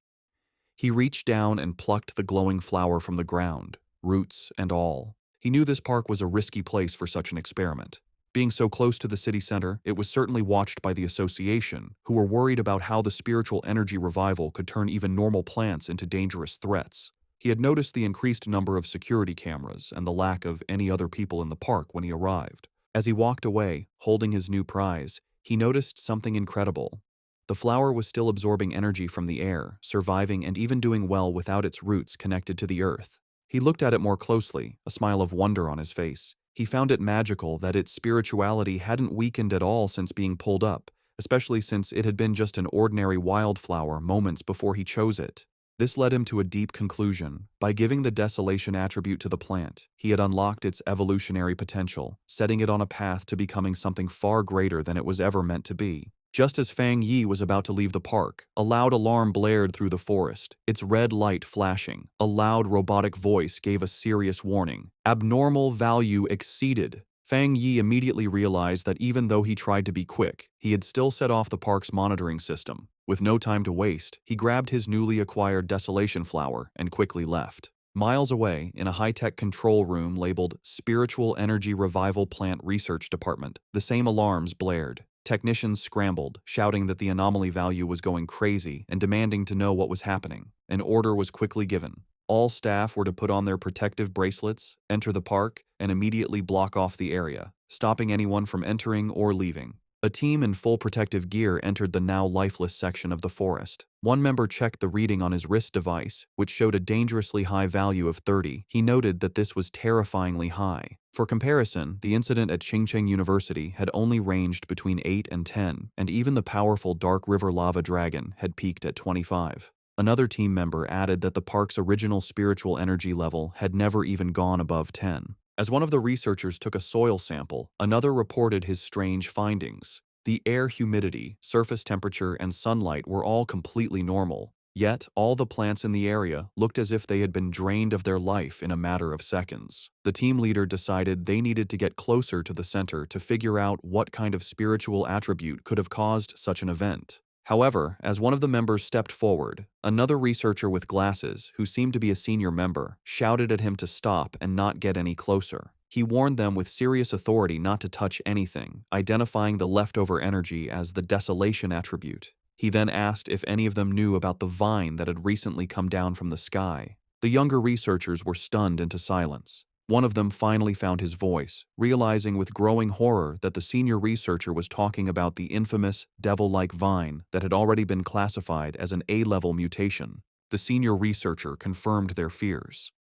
He reached down and plucked the glowing flower from the ground, roots and all. He knew this park was a risky place for such an experiment. Being so close to the city center, it was certainly watched by the association, who were worried about how the spiritual energy revival could turn even normal plants into dangerous threats. He had noticed the increased number of security cameras and the lack of any other people in the park when he arrived. As he walked away, holding his new prize, he noticed something incredible. The flower was still absorbing energy from the air, surviving and even doing well without its roots connected to the earth. He looked at it more closely, a smile of wonder on his face. He found it magical that its spirituality hadn't weakened at all since being pulled up, especially since it had been just an ordinary wildflower moments before he chose it. This led him to a deep conclusion. By giving the desolation attribute to the plant, he had unlocked its evolutionary potential, setting it on a path to becoming something far greater than it was ever meant to be. Just as Fang Yi was about to leave the park, a loud alarm blared through the forest, its red light flashing. A loud robotic voice gave a serious warning. Abnormal value exceeded. Fang Yi immediately realized that even though he tried to be quick, he had still set off the park's monitoring system. With no time to waste, he grabbed his newly acquired desolation flower and quickly left. Miles away, in a high-tech control room labeled Spiritual Energy Revival Plant Research Department, the same alarms blared. Technicians scrambled, shouting that the anomaly value was going crazy and demanding to know what was happening. An order was quickly given. All staff were to put on their protective bracelets, enter the park, and immediately block off the area, stopping anyone from entering or leaving. A team in full protective gear entered the now lifeless section of the forest. One member checked the reading on his wrist device, which showed a dangerously high value of 30. He noted that this was terrifyingly high. For comparison, the incident at Qingcheng University had only ranged between 8 and 10, and even the powerful Dark River Lava Dragon had peaked at 25. Another team member added that the park's original spiritual energy level had never even gone above 10. As one of the researchers took a soil sample, another reported his strange findings. The air humidity, surface temperature, and sunlight were all completely normal. Yet, all the plants in the area looked as if they had been drained of their life in a matter of seconds. The team leader decided they needed to get closer to the center to figure out what kind of spiritual attribute could have caused such an event. However, as one of the members stepped forward, another researcher with glasses, who seemed to be a senior member, shouted at him to stop and not get any closer. He warned them with serious authority not to touch anything, identifying the leftover energy as the desolation attribute. He then asked if any of them knew about the vine that had recently come down from the sky. The younger researchers were stunned into silence. One of them finally found his voice, realizing with growing horror that the senior researcher was talking about the infamous, devil-like vine that had already been classified as an A-level mutation. The senior researcher confirmed their fears.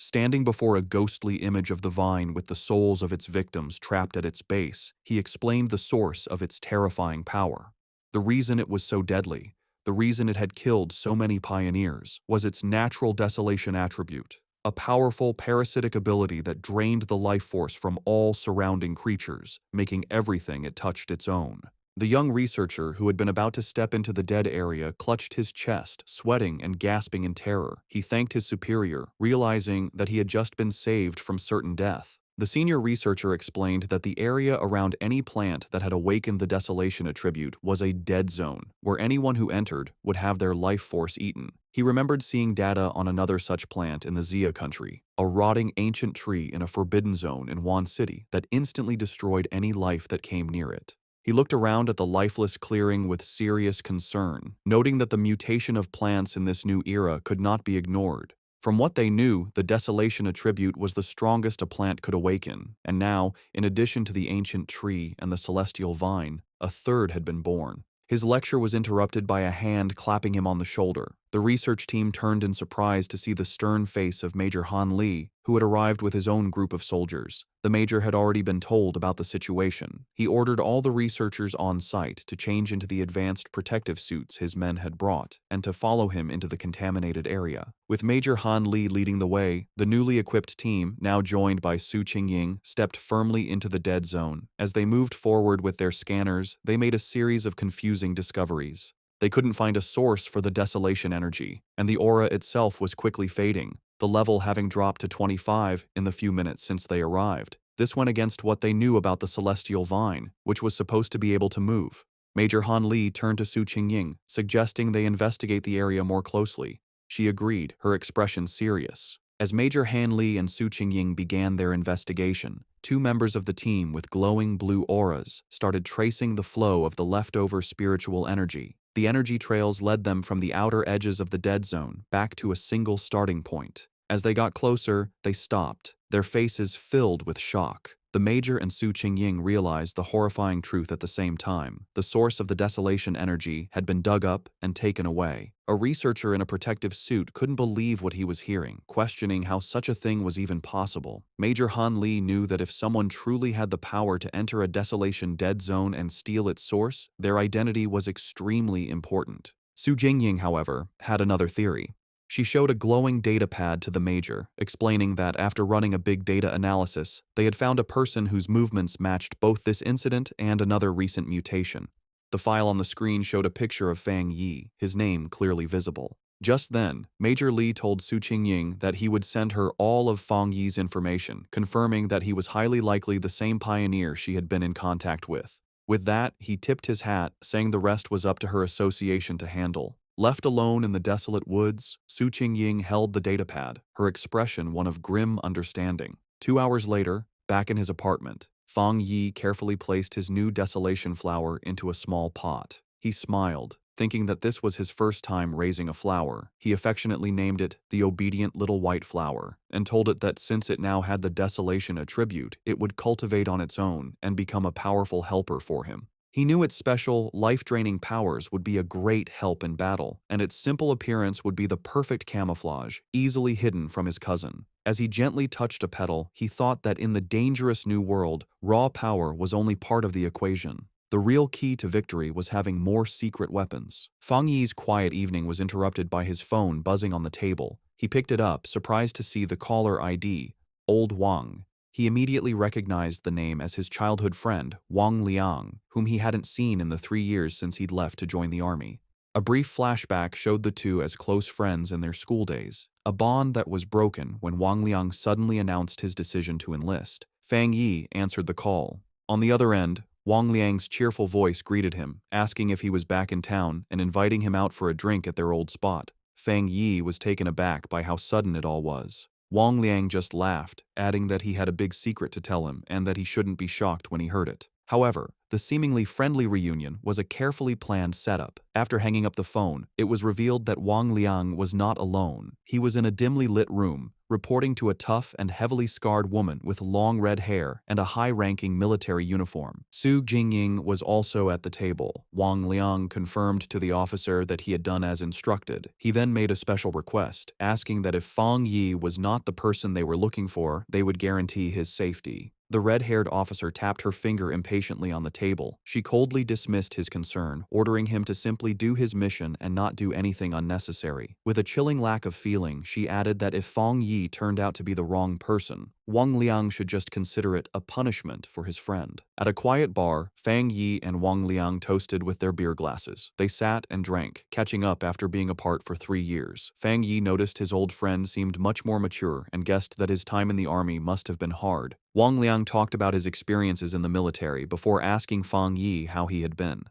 Standing before a ghostly image of the vine with the souls of its victims trapped at its base, he explained the source of its terrifying power. The reason it was so deadly, the reason it had killed so many pioneers, was its natural desolation attribute, a powerful parasitic ability that drained the life force from all surrounding creatures, making everything it touched its own. The young researcher, who had been about to step into the dead area, clutched his chest, sweating and gasping in terror. He thanked his superior, realizing that he had just been saved from certain death. The senior researcher explained that the area around any plant that had awakened the desolation attribute was a dead zone, where anyone who entered would have their life force eaten. He remembered seeing data on another such plant in the Xia country, a rotting ancient tree in a forbidden zone in Wan City that instantly destroyed any life that came near it. He looked around at the lifeless clearing with serious concern, noting that the mutation of plants in this new era could not be ignored. From what they knew, the desolation attribute was the strongest a plant could awaken, and now, in addition to the ancient tree and the celestial vine, a third had been born. His lecture was interrupted by a hand clapping him on the shoulder. The research team turned in surprise to see the stern face of Major Han Li, who had arrived with his own group of soldiers. The major had already been told about the situation. He ordered all the researchers on site to change into the advanced protective suits his men had brought and to follow him into the contaminated area. With Major Han Li leading the way, the newly equipped team, now joined by Su Qingying, stepped firmly into the dead zone. As they moved forward with their scanners, they made a series of confusing discoveries. They couldn't find a source for the desolation energy, and the aura itself was quickly fading, the level having dropped to 25 in the few minutes since they arrived. This went against what they knew about the celestial vine, which was supposed to be able to move. Major Han Li turned to Su Qingying, suggesting they investigate the area more closely. She agreed, her expression serious. As Major Han Li and Su Qingying began their investigation, two members of the team with glowing blue auras started tracing the flow of the leftover spiritual energy. The energy trails led them from the outer edges of the dead zone back to a single starting point. As they got closer, they stopped, their faces filled with shock. The Major and Su Qingying realized the horrifying truth at the same time. The source of the desolation energy had been dug up and taken away. A researcher in a protective suit couldn't believe what he was hearing, questioning how such a thing was even possible. Major Han Li knew that if someone truly had the power to enter a desolation dead zone and steal its source, their identity was extremely important. Su Qingying, however, had another theory. She showed a glowing data pad to the Major, explaining that after running a big data analysis, they had found a person whose movements matched both this incident and another recent mutation. The file on the screen showed a picture of Fang Yi, his name clearly visible. Just then, Major Li told Su Qingying that he would send her all of Fang Yi's information, confirming that he was highly likely the same pioneer she had been in contact with. With that, he tipped his hat, saying the rest was up to her association to handle. Left alone in the desolate woods, Su Qingying held the datapad, her expression one of grim understanding. 2 hours later, back in his apartment, Fang Yi carefully placed his new desolation flower into a small pot. He smiled, thinking that this was his first time raising a flower. He affectionately named it the obedient little white flower, and told it that since it now had the desolation attribute, it would cultivate on its own and become a powerful helper for him. He knew its special, life-draining powers would be a great help in battle, and its simple appearance would be the perfect camouflage, easily hidden from his cousin. As he gently touched a petal, he thought that in the dangerous new world, raw power was only part of the equation. The real key to victory was having more secret weapons. Fang Yi's quiet evening was interrupted by his phone buzzing on the table. He picked it up, surprised to see the caller ID, Old Wang. He immediately recognized the name as his childhood friend, Wang Liang, whom he hadn't seen in the 3 years since he'd left to join the army. A brief flashback showed the two as close friends in their school days, a bond that was broken when Wang Liang suddenly announced his decision to enlist. Fang Yi answered the call. On the other end, Wang Liang's cheerful voice greeted him, asking if he was back in town and inviting him out for a drink at their old spot. Fang Yi was taken aback by how sudden it all was. Wang Liang just laughed, adding that he had a big secret to tell him and that he shouldn't be shocked when he heard it. However, the seemingly friendly reunion was a carefully planned setup. After hanging up the phone, it was revealed that Wang Liang was not alone. He was in a dimly lit room, reporting to a tough and heavily scarred woman with long red hair and a high-ranking military uniform. Su Jingying was also at the table. Wang Liang confirmed to the officer that he had done as instructed. He then made a special request, asking that if Fang Yi was not the person they were looking for, they would guarantee his safety. The red-haired officer tapped her finger impatiently on the table. She coldly dismissed his concern, ordering him to simply do his mission and not do anything unnecessary. With a chilling lack of feeling, she added that if Fang Yi turned out to be the wrong person, Wang Liang should just consider it a punishment for his friend. At a quiet bar, Fang Yi and Wang Liang toasted with their beer glasses. They sat and drank, catching up after being apart for 3 years. Fang Yi noticed his old friend seemed much more mature and guessed that his time in the army must have been hard. Wang Liang talked about his experiences in the military before asking Fang Yi how he had been.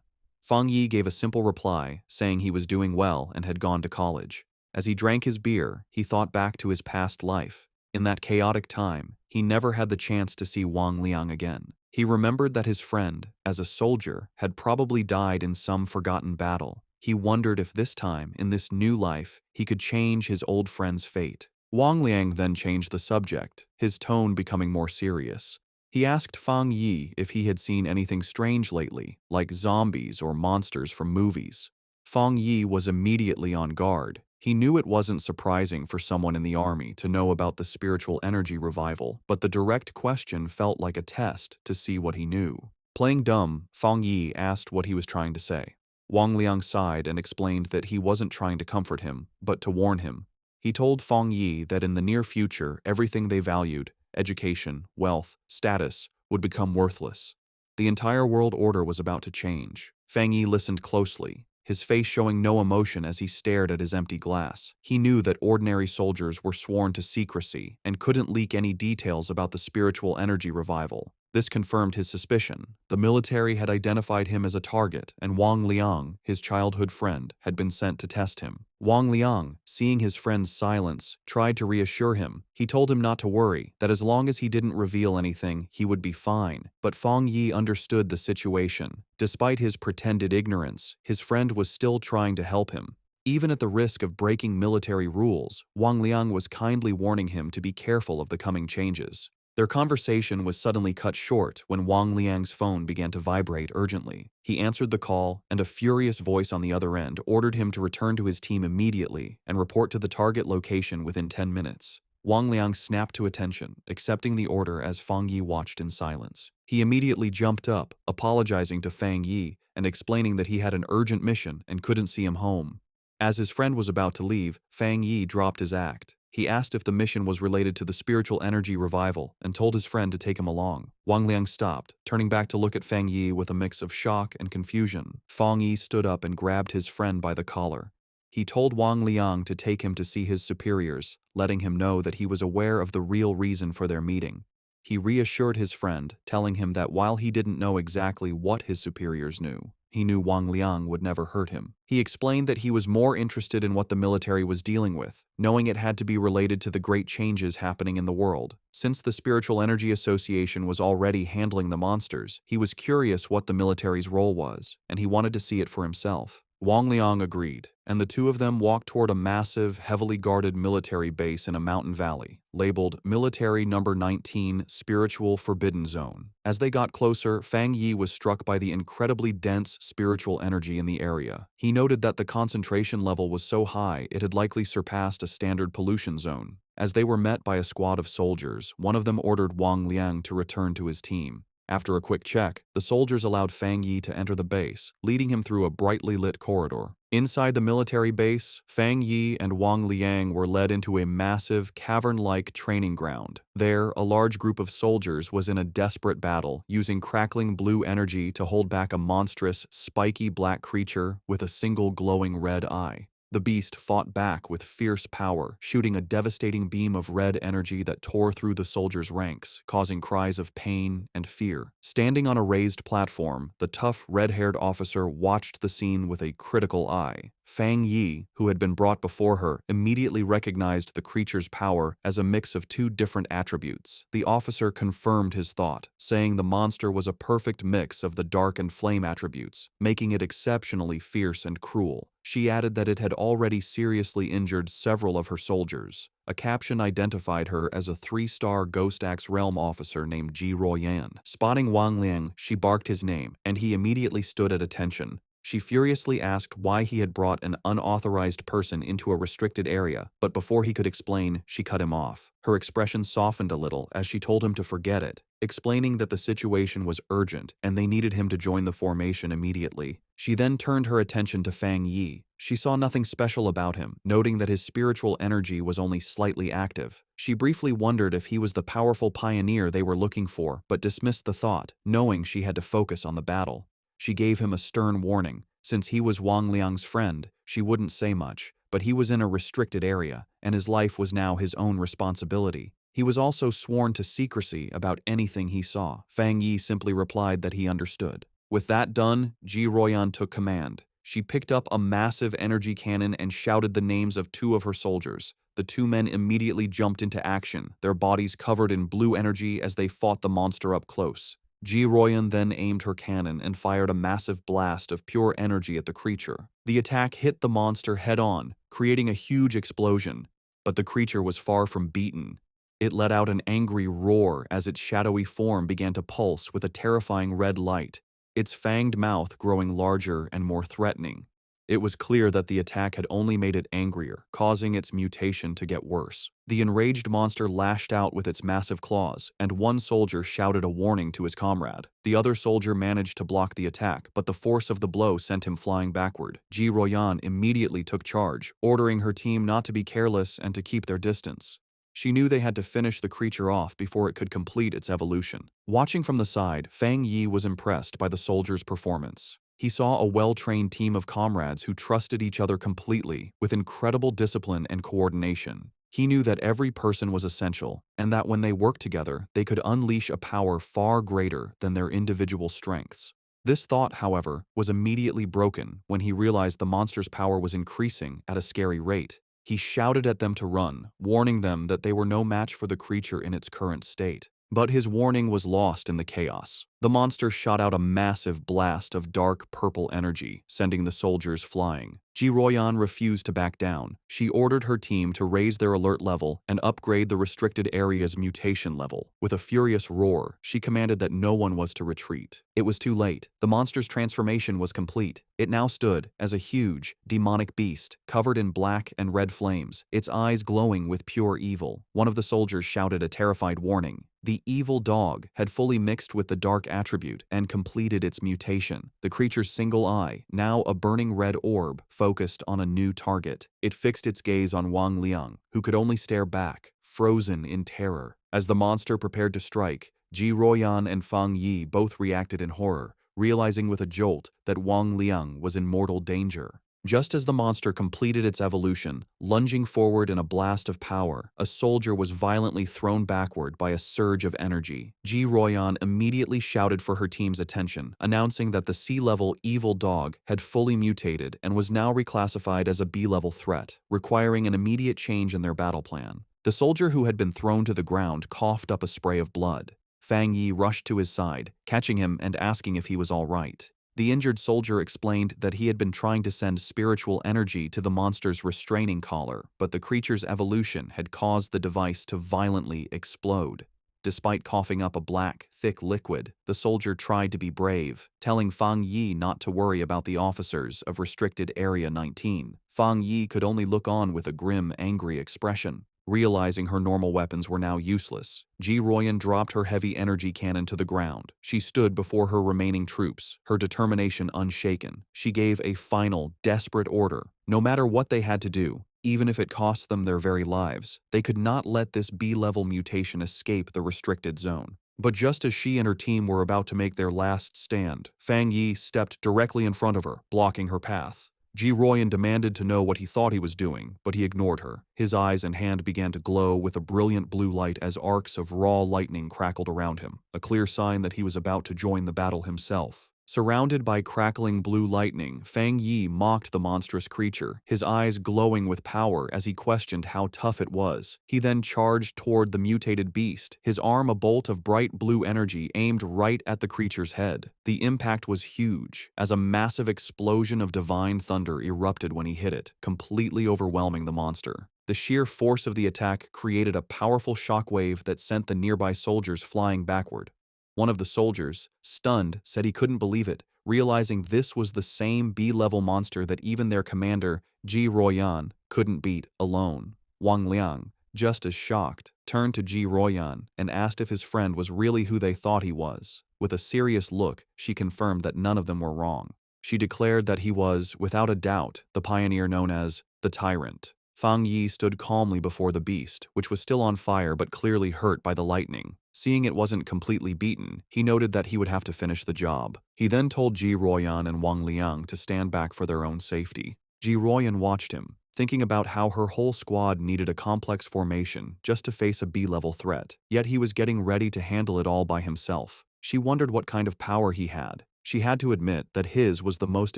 Fang Yi gave a simple reply, saying he was doing well and had gone to college. As he drank his beer, he thought back to his past life. In that chaotic time, he never had the chance to see Wang Liang again. He remembered that his friend, as a soldier, had probably died in some forgotten battle. He wondered if this time, in this new life, he could change his old friend's fate. Wang Liang then changed the subject, his tone becoming more serious. He asked Fang Yi if he had seen anything strange lately, like zombies or monsters from movies. Fang Yi was immediately on guard. He knew it wasn't surprising for someone in the army to know about the spiritual energy revival, but the direct question felt like a test to see what he knew. Playing dumb, Fang Yi asked what he was trying to say. Wang Liang sighed and explained that he wasn't trying to comfort him, but to warn him. He told Fang Yi that in the near future, everything they valued, education, wealth, status, would become worthless. The entire world order was about to change. Fang Yi listened closely, his face showing no emotion as he stared at his empty glass. He knew that ordinary soldiers were sworn to secrecy and couldn't leak any details about the spiritual energy revival. This confirmed his suspicion. The military had identified him as a target, and Wang Liang, his childhood friend, had been sent to test him. Wang Liang, seeing his friend's silence, tried to reassure him. He told him not to worry, that as long as he didn't reveal anything, he would be fine. But Fang Yi understood the situation. Despite his pretended ignorance, his friend was still trying to help him. Even at the risk of breaking military rules, Wang Liang was kindly warning him to be careful of the coming changes. Their conversation was suddenly cut short when Wang Liang's phone began to vibrate urgently. He answered the call, and a furious voice on the other end ordered him to return to his team immediately and report to the target location within 10 minutes. Wang Liang snapped to attention, accepting the order as Fang Yi watched in silence. He immediately jumped up, apologizing to Fang Yi and explaining that he had an urgent mission and couldn't see him home. As his friend was about to leave, Fang Yi dropped his act. He asked if the mission was related to the spiritual energy revival and told his friend to take him along. Wang Liang stopped, turning back to look at Fang Yi with a mix of shock and confusion. Fang Yi stood up and grabbed his friend by the collar. He told Wang Liang to take him to see his superiors, letting him know that he was aware of the real reason for their meeting. He reassured his friend, telling him that while he didn't know exactly what his superiors knew, he knew Wang Liang would never hurt him. He explained that he was more interested in what the military was dealing with, knowing it had to be related to the great changes happening in the world. Since the Spiritual Energy Association was already handling the monsters, he was curious what the military's role was, and he wanted to see it for himself. Wang Liang agreed, and the two of them walked toward a massive, heavily guarded military base in a mountain valley, labeled Military Number 19 Spiritual Forbidden Zone. As they got closer, Fang Yi was struck by the incredibly dense spiritual energy in the area. He noted that the concentration level was so high it had likely surpassed a standard pollution zone. As they were met by a squad of soldiers, one of them ordered Wang Liang to return to his team. After a quick check, the soldiers allowed Fang Yi to enter the base, leading him through a brightly lit corridor. Inside the military base, Fang Yi and Wang Liang were led into a massive, cavern-like training ground. There, a large group of soldiers was in a desperate battle, using crackling blue energy to hold back a monstrous, spiky black creature with a single glowing red eye. The beast fought back with fierce power, shooting a devastating beam of red energy that tore through the soldiers' ranks, causing cries of pain and fear. Standing on a raised platform, the tough, red-haired officer watched the scene with a critical eye. Fang Yi, who had been brought before her, immediately recognized the creature's power as a mix of two different attributes. The officer confirmed his thought, saying the monster was a perfect mix of the dark and flame attributes, making it exceptionally fierce and cruel. She added that it had already seriously injured several of her soldiers. A caption identified her as a 3-star Ghost Axe Realm officer named Ji Royan. Spotting Wang Liang, she barked his name, and he immediately stood at attention. She furiously asked why he had brought an unauthorized person into a restricted area, but before he could explain, she cut him off. Her expression softened a little as she told him to forget it, explaining that the situation was urgent and they needed him to join the formation immediately. She then turned her attention to Fang Yi. She saw nothing special about him, noting that his spiritual energy was only slightly active. She briefly wondered if he was the powerful pioneer they were looking for, but dismissed the thought, knowing she had to focus on the battle. She gave him a stern warning. Since he was Wang Liang's friend, she wouldn't say much, but he was in a restricted area, and his life was now his own responsibility. He was also sworn to secrecy about anything he saw. Fang Yi simply replied that he understood. With that done, Ji Royan took command. She picked up a massive energy cannon and shouted the names of 2 of her soldiers. The 2 men immediately jumped into action, their bodies covered in blue energy as they fought the monster up close. Ji Royan then aimed her cannon and fired a massive blast of pure energy at the creature. The attack hit the monster head-on, creating a huge explosion, but the creature was far from beaten. It let out an angry roar as its shadowy form began to pulse with a terrifying red light, its fanged mouth growing larger and more threatening. It was clear that the attack had only made it angrier, causing its mutation to get worse. The enraged monster lashed out with its massive claws, and one soldier shouted a warning to his comrade. The other soldier managed to block the attack, but the force of the blow sent him flying backward. Ji Royan immediately took charge, ordering her team not to be careless and to keep their distance. She knew they had to finish the creature off before it could complete its evolution. Watching from the side, Fang Yi was impressed by the soldiers' performance. He saw a well-trained team of comrades who trusted each other completely, with incredible discipline and coordination. He knew that every person was essential, and that when they worked together, they could unleash a power far greater than their individual strengths. This thought, however, was immediately broken when he realized the monster's power was increasing at a scary rate. He shouted at them to run, warning them that they were no match for the creature in its current state. But his warning was lost in the chaos. The monster shot out a massive blast of dark purple energy, sending the soldiers flying. Ji Royan refused to back down. She ordered her team to raise their alert level and upgrade the restricted area's mutation level. With a furious roar, she commanded that no one was to retreat. It was too late. The monster's transformation was complete. It now stood as a huge, demonic beast, covered in black and red flames, its eyes glowing with pure evil. One of the soldiers shouted a terrified warning. The evil dog had fully mixed with the dark attribute and completed its mutation. The creature's single eye, now a burning red orb, focused on a new target. It fixed its gaze on Wang Liang, who could only stare back, frozen in terror. As the monster prepared to strike, Ji Royan and Fang Yi both reacted in horror, realizing with a jolt that Wang Liang was in mortal danger. Just as the monster completed its evolution, lunging forward in a blast of power, a soldier was violently thrown backward by a surge of energy. Ji Royan immediately shouted for her team's attention, announcing that the C-level evil dog had fully mutated and was now reclassified as a B-level threat, requiring an immediate change in their battle plan. The soldier who had been thrown to the ground coughed up a spray of blood. Fang Yi rushed to his side, catching him and asking if he was all right. The injured soldier explained that he had been trying to send spiritual energy to the monster's restraining collar, but the creature's evolution had caused the device to violently explode. Despite coughing up a black, thick liquid, the soldier tried to be brave, telling Fang Yi not to worry about the officers of Restricted Area 19. Fang Yi could only look on with a grim, angry expression. Realizing her normal weapons were now useless, Ji Royan dropped her heavy energy cannon to the ground. She stood before her remaining troops, her determination unshaken. She gave a final, desperate order. No matter what they had to do, even if it cost them their very lives, they could not let this B-level mutation escape the restricted zone. But just as she and her team were about to make their last stand, Fang Yi stepped directly in front of her, blocking her path. Ji Royan demanded to know what he thought he was doing, but he ignored her. His eyes and hand began to glow with a brilliant blue light as arcs of raw lightning crackled around him, a clear sign that he was about to join the battle himself. Surrounded by crackling blue lightning, Fang Yi mocked the monstrous creature, his eyes glowing with power as he questioned how tough it was. He then charged toward the mutated beast, his arm a bolt of bright blue energy aimed right at the creature's head. The impact was huge, as a massive explosion of divine thunder erupted when he hit it, completely overwhelming the monster. The sheer force of the attack created a powerful shockwave that sent the nearby soldiers flying backward. One of the soldiers, stunned, said he couldn't believe it, realizing this was the same B-level monster that even their commander, Ji Royan, couldn't beat alone. Wang Liang, just as shocked, turned to Ji Royan and asked if his friend was really who they thought he was. With a serious look, she confirmed that none of them were wrong. She declared that he was, without a doubt, the pioneer known as the Tyrant. Fang Yi stood calmly before the beast, which was still on fire but clearly hurt by the lightning. Seeing it wasn't completely beaten, he noted that he would have to finish the job. He then told Ji Royan and Wang Liang to stand back for their own safety. Ji Royan watched him, thinking about how her whole squad needed a complex formation just to face a B-level threat, yet he was getting ready to handle it all by himself. She wondered what kind of power he had. She had to admit that his was the most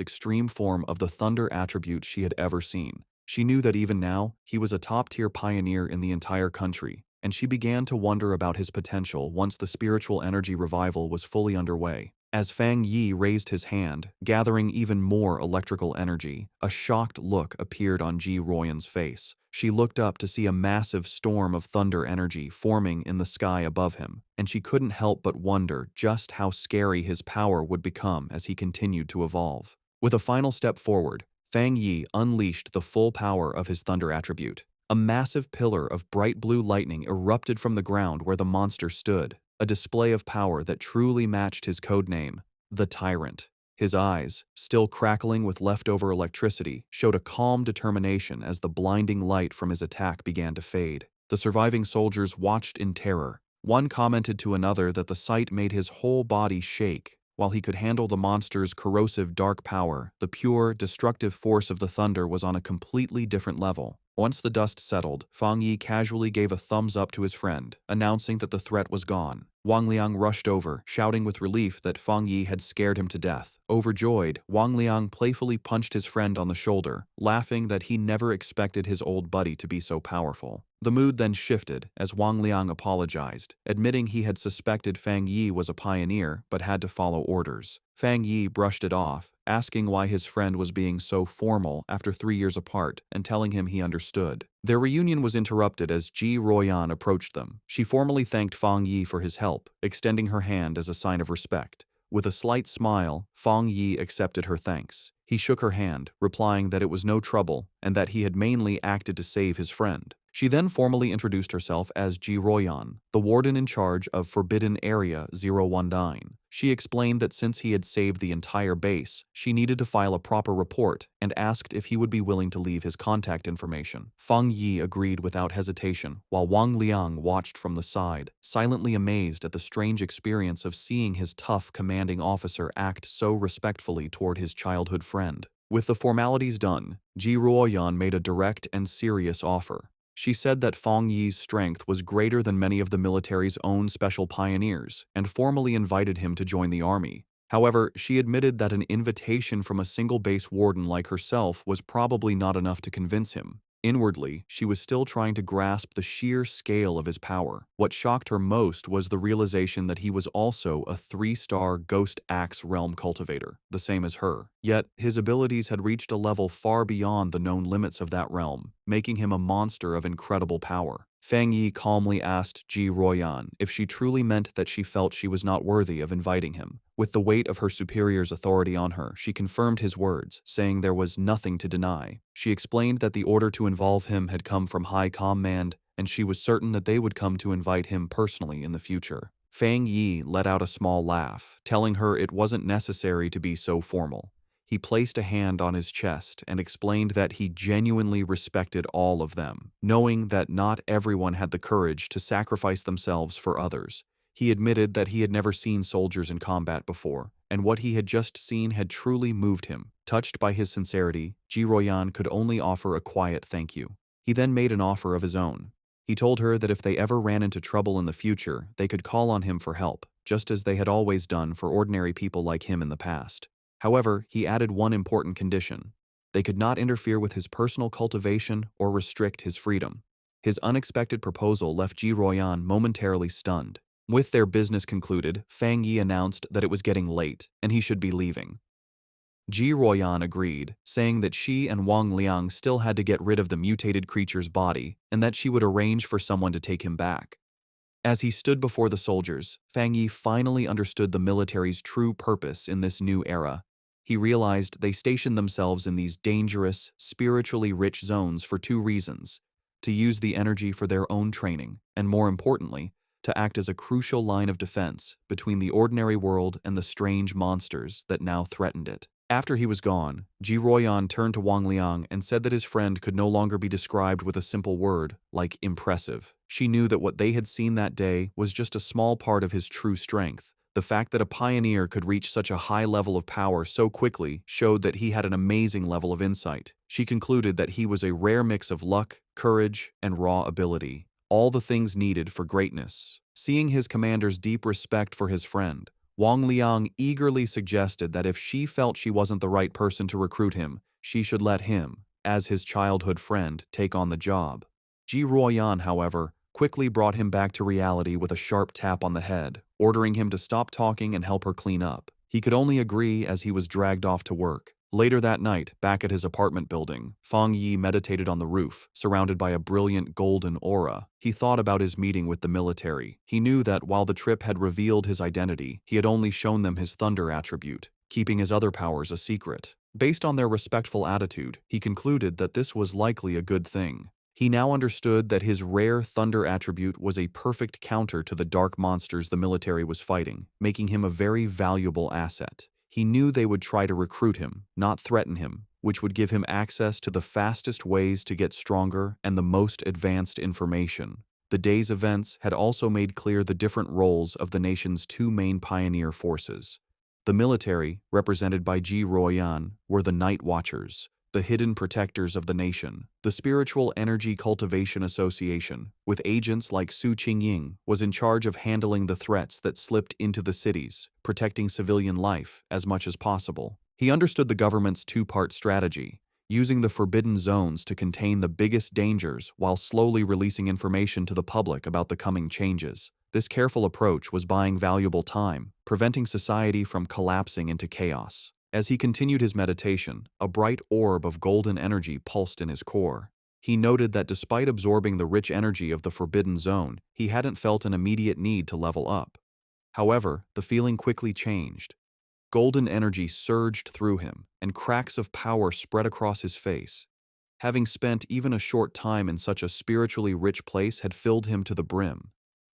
extreme form of the thunder attribute she had ever seen. She knew that even now, he was a top-tier pioneer in the entire country, and she began to wonder about his potential once the spiritual energy revival was fully underway. As Fang Yi raised his hand, gathering even more electrical energy, a shocked look appeared on Ji Royan's face. She looked up to see a massive storm of thunder energy forming in the sky above him, and she couldn't help but wonder just how scary his power would become as he continued to evolve. With a final step forward, Fang Yi unleashed the full power of his thunder attribute. A massive pillar of bright blue lightning erupted from the ground where the monster stood, a display of power that truly matched his codename, the Tyrant. His eyes, still crackling with leftover electricity, showed a calm determination as the blinding light from his attack began to fade. The surviving soldiers watched in terror. One commented to another that the sight made his whole body shake. While he could handle the monster's corrosive dark power, the pure, destructive force of the thunder was on a completely different level. Once the dust settled, Fang Yi casually gave a thumbs up to his friend, announcing that the threat was gone. Wang Liang rushed over, shouting with relief that Fang Yi had scared him to death. Overjoyed, Wang Liang playfully punched his friend on the shoulder, laughing that he never expected his old buddy to be so powerful. The mood then shifted as Wang Liang apologized, admitting he had suspected Fang Yi was a pioneer but had to follow orders. Fang Yi brushed it off, asking why his friend was being so formal after 3 years apart and telling him he understood. Their reunion was interrupted as Ji Royan approached them. She formally thanked Fang Yi for his help, extending her hand as a sign of respect. With a slight smile, Fang Yi accepted her thanks. He shook her hand, replying that it was no trouble and that he had mainly acted to save his friend. She then formally introduced herself as Ji Royan, the warden in charge of Forbidden Area 019. She explained that since he had saved the entire base, she needed to file a proper report and asked if he would be willing to leave his contact information. Fang Yi agreed without hesitation, while Wang Liang watched from the side, silently amazed at the strange experience of seeing his tough commanding officer act so respectfully toward his childhood friend. With the formalities done, Ji Royan made a direct and serious offer. She said that Fang Yi's strength was greater than many of the military's own special pioneers and formally invited him to join the army. However, she admitted that an invitation from a single base warden like herself was probably not enough to convince him. Inwardly, she was still trying to grasp the sheer scale of his power. What shocked her most was the realization that he was also a 3-star Ghost Axe realm cultivator, the same as her. Yet, his abilities had reached a level far beyond the known limits of that realm, making him a monster of incredible power. Fang Yi calmly asked Ji Royan if she truly meant that she felt she was not worthy of inviting him. With the weight of her superior's authority on her, she confirmed his words, saying there was nothing to deny. She explained that the order to involve him had come from High Command and she was certain that they would come to invite him personally in the future. Fang Yi let out a small laugh, telling her it wasn't necessary to be so formal. He placed a hand on his chest and explained that he genuinely respected all of them, knowing that not everyone had the courage to sacrifice themselves for others. He admitted that he had never seen soldiers in combat before, and what he had just seen had truly moved him. Touched by his sincerity, Jiroyan could only offer a quiet thank you. He then made an offer of his own. He told her that if they ever ran into trouble in the future, they could call on him for help, just as they had always done for ordinary people like him in the past. However, he added one important condition. They could not interfere with his personal cultivation or restrict his freedom. His unexpected proposal left Jiroyan momentarily stunned. With their business concluded, Fang Yi announced that it was getting late and he should be leaving. Jiroyan agreed, saying that she and Wang Liang still had to get rid of the mutated creature's body and that she would arrange for someone to take him back. As he stood before the soldiers, Fang Yi finally understood the military's true purpose in this new era. He realized they stationed themselves in these dangerous, spiritually rich zones for two reasons: to use the energy for their own training, and more importantly, to act as a crucial line of defense between the ordinary world and the strange monsters that now threatened it. After he was gone, Jiroyan turned to Wang Liang and said that his friend could no longer be described with a simple word, like impressive. She knew that what they had seen that day was just a small part of his true strength. The fact that a pioneer could reach such a high level of power so quickly showed that he had an amazing level of insight. She concluded that he was a rare mix of luck, courage, and raw ability, all the things needed for greatness. Seeing his commander's deep respect for his friend, Wang Liang eagerly suggested that if she felt she wasn't the right person to recruit him, she should let him, as his childhood friend, take on the job. Ji Ruoyan, however, quickly brought him back to reality with a sharp tap on the head, ordering him to stop talking and help her clean up. He could only agree as he was dragged off to work. Later that night, back at his apartment building, Fang Yi meditated on the roof, surrounded by a brilliant golden aura. He thought about his meeting with the military. He knew that while the trip had revealed his identity, he had only shown them his thunder attribute, keeping his other powers a secret. Based on their respectful attitude, he concluded that this was likely a good thing. He now understood that his rare thunder attribute was a perfect counter to the dark monsters the military was fighting, making him a very valuable asset. He knew they would try to recruit him, not threaten him, which would give him access to the fastest ways to get stronger and the most advanced information. The day's events had also made clear the different roles of the nation's two main pioneer forces. The military, represented by Ji Ruoyan, were the Night Watchers, the hidden protectors of the nation. The Spiritual Energy Cultivation Association, with agents like Su Qingying, was in charge of handling the threats that slipped into the cities, protecting civilian life as much as possible. He understood the government's two-part strategy, using the forbidden zones to contain the biggest dangers while slowly releasing information to the public about the coming changes. This careful approach was buying valuable time, preventing society from collapsing into chaos. As he continued his meditation, a bright orb of golden energy pulsed in his core. He noted that despite absorbing the rich energy of the forbidden zone, he hadn't felt an immediate need to level up. However, the feeling quickly changed. Golden energy surged through him, and cracks of power spread across his face. Having spent even a short time in such a spiritually rich place had filled him to the brim.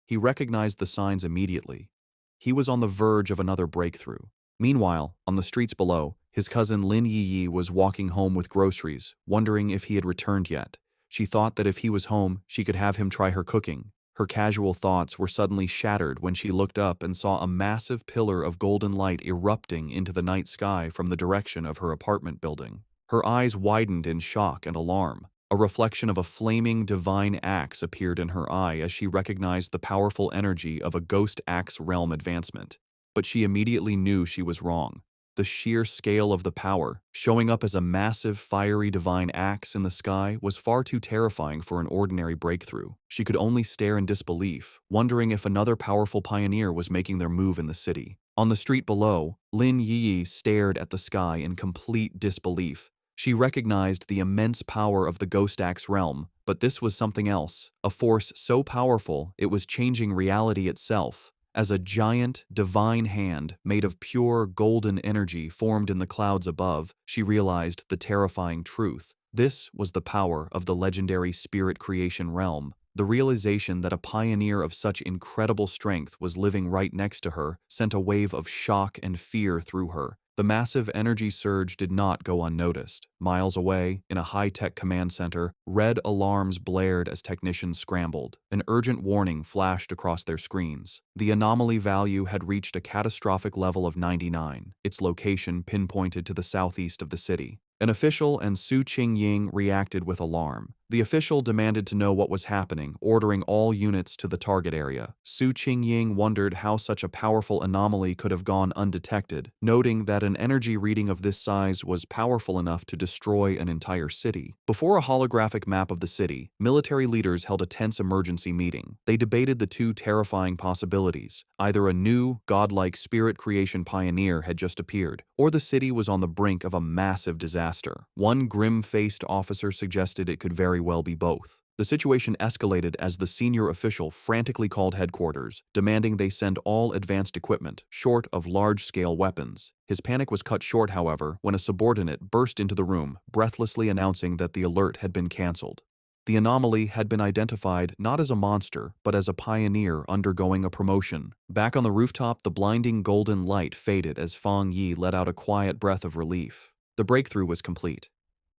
He recognized the signs immediately. He was on the verge of another breakthrough. Meanwhile, on the streets below, his cousin Lin Yiyi was walking home with groceries, wondering if he had returned yet. She thought that if he was home, she could have him try her cooking. Her casual thoughts were suddenly shattered when she looked up and saw a massive pillar of golden light erupting into the night sky from the direction of her apartment building. Her eyes widened in shock and alarm. A reflection of a flaming divine axe appeared in her eye as she recognized the powerful energy of a ghost axe realm advancement. But she immediately knew she was wrong. The sheer scale of the power, showing up as a massive, fiery divine axe in the sky, was far too terrifying for an ordinary breakthrough. She could only stare in disbelief, wondering if another powerful pioneer was making their move in the city. On the street below, Lin Yi stared at the sky in complete disbelief. She recognized the immense power of the Ghost Axe realm, but this was something else, a force so powerful it was changing reality itself. As a giant, divine hand made of pure golden energy formed in the clouds above, she realized the terrifying truth. This was the power of the legendary spirit creation realm. The realization that a pioneer of such incredible strength was living right next to her sent a wave of shock and fear through her. The massive energy surge did not go unnoticed. Miles away, in a high-tech command center, red alarms blared as technicians scrambled. An urgent warning flashed across their screens. The anomaly value had reached a catastrophic level of 99, its location pinpointed to the southeast of the city. An official and Su Qingying reacted with alarm. The official demanded to know what was happening, ordering all units to the target area. Su Qingying wondered how such a powerful anomaly could have gone undetected, noting that an energy reading of this size was powerful enough to destroy an entire city. Before a holographic map of the city, military leaders held a tense emergency meeting. They debated the two terrifying possibilities. Either a new, godlike spirit creation pioneer had just appeared, or the city was on the brink of a massive disaster. One grim-faced officer suggested it could very well be both. The situation escalated as the senior official frantically called headquarters, demanding they send all advanced equipment, short of large-scale weapons. His panic was cut short, however, when a subordinate burst into the room, breathlessly announcing that the alert had been cancelled. The anomaly had been identified not as a monster, but as a pioneer undergoing a promotion. Back on the rooftop, the blinding golden light faded as Fang Yi let out a quiet breath of relief. The breakthrough was complete.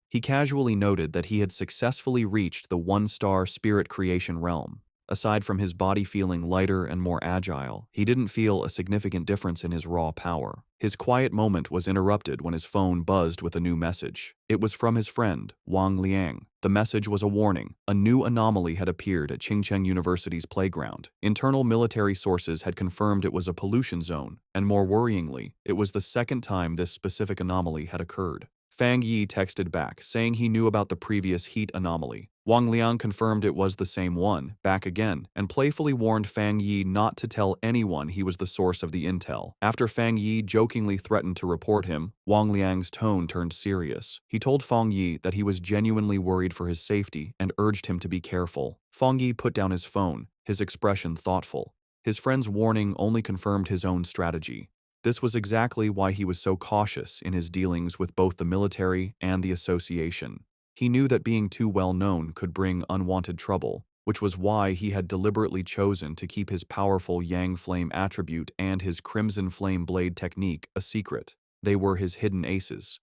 He casually noted that he had successfully reached the one-star spirit creation realm. Aside from his body feeling lighter and more agile, he didn't feel a significant difference in his raw power. His quiet moment was interrupted when his phone buzzed with a new message. It was from his friend, Wang Liang. The message was a warning. A new anomaly had appeared at Qingcheng University's playground. Internal military sources had confirmed it was a pollution zone, and more worryingly, it was the second time this specific anomaly had occurred. Fang Yi texted back, saying he knew about the previous heat anomaly. Wang Liang confirmed it was the same one, back again, and playfully warned Fang Yi not to tell anyone he was the source of the intel. After Fang Yi jokingly threatened to report him, Wang Liang's tone turned serious. He told Fang Yi that he was genuinely worried for his safety and urged him to be careful. Fang Yi put down his phone, his expression thoughtful. His friend's warning only confirmed his own strategy. This was exactly why he was so cautious in his dealings with both the military and the association. He knew that being too well known could bring unwanted trouble, which was why he had deliberately chosen to keep his powerful Yang Flame attribute and his Crimson Flame Blade technique a secret. They were his hidden aces.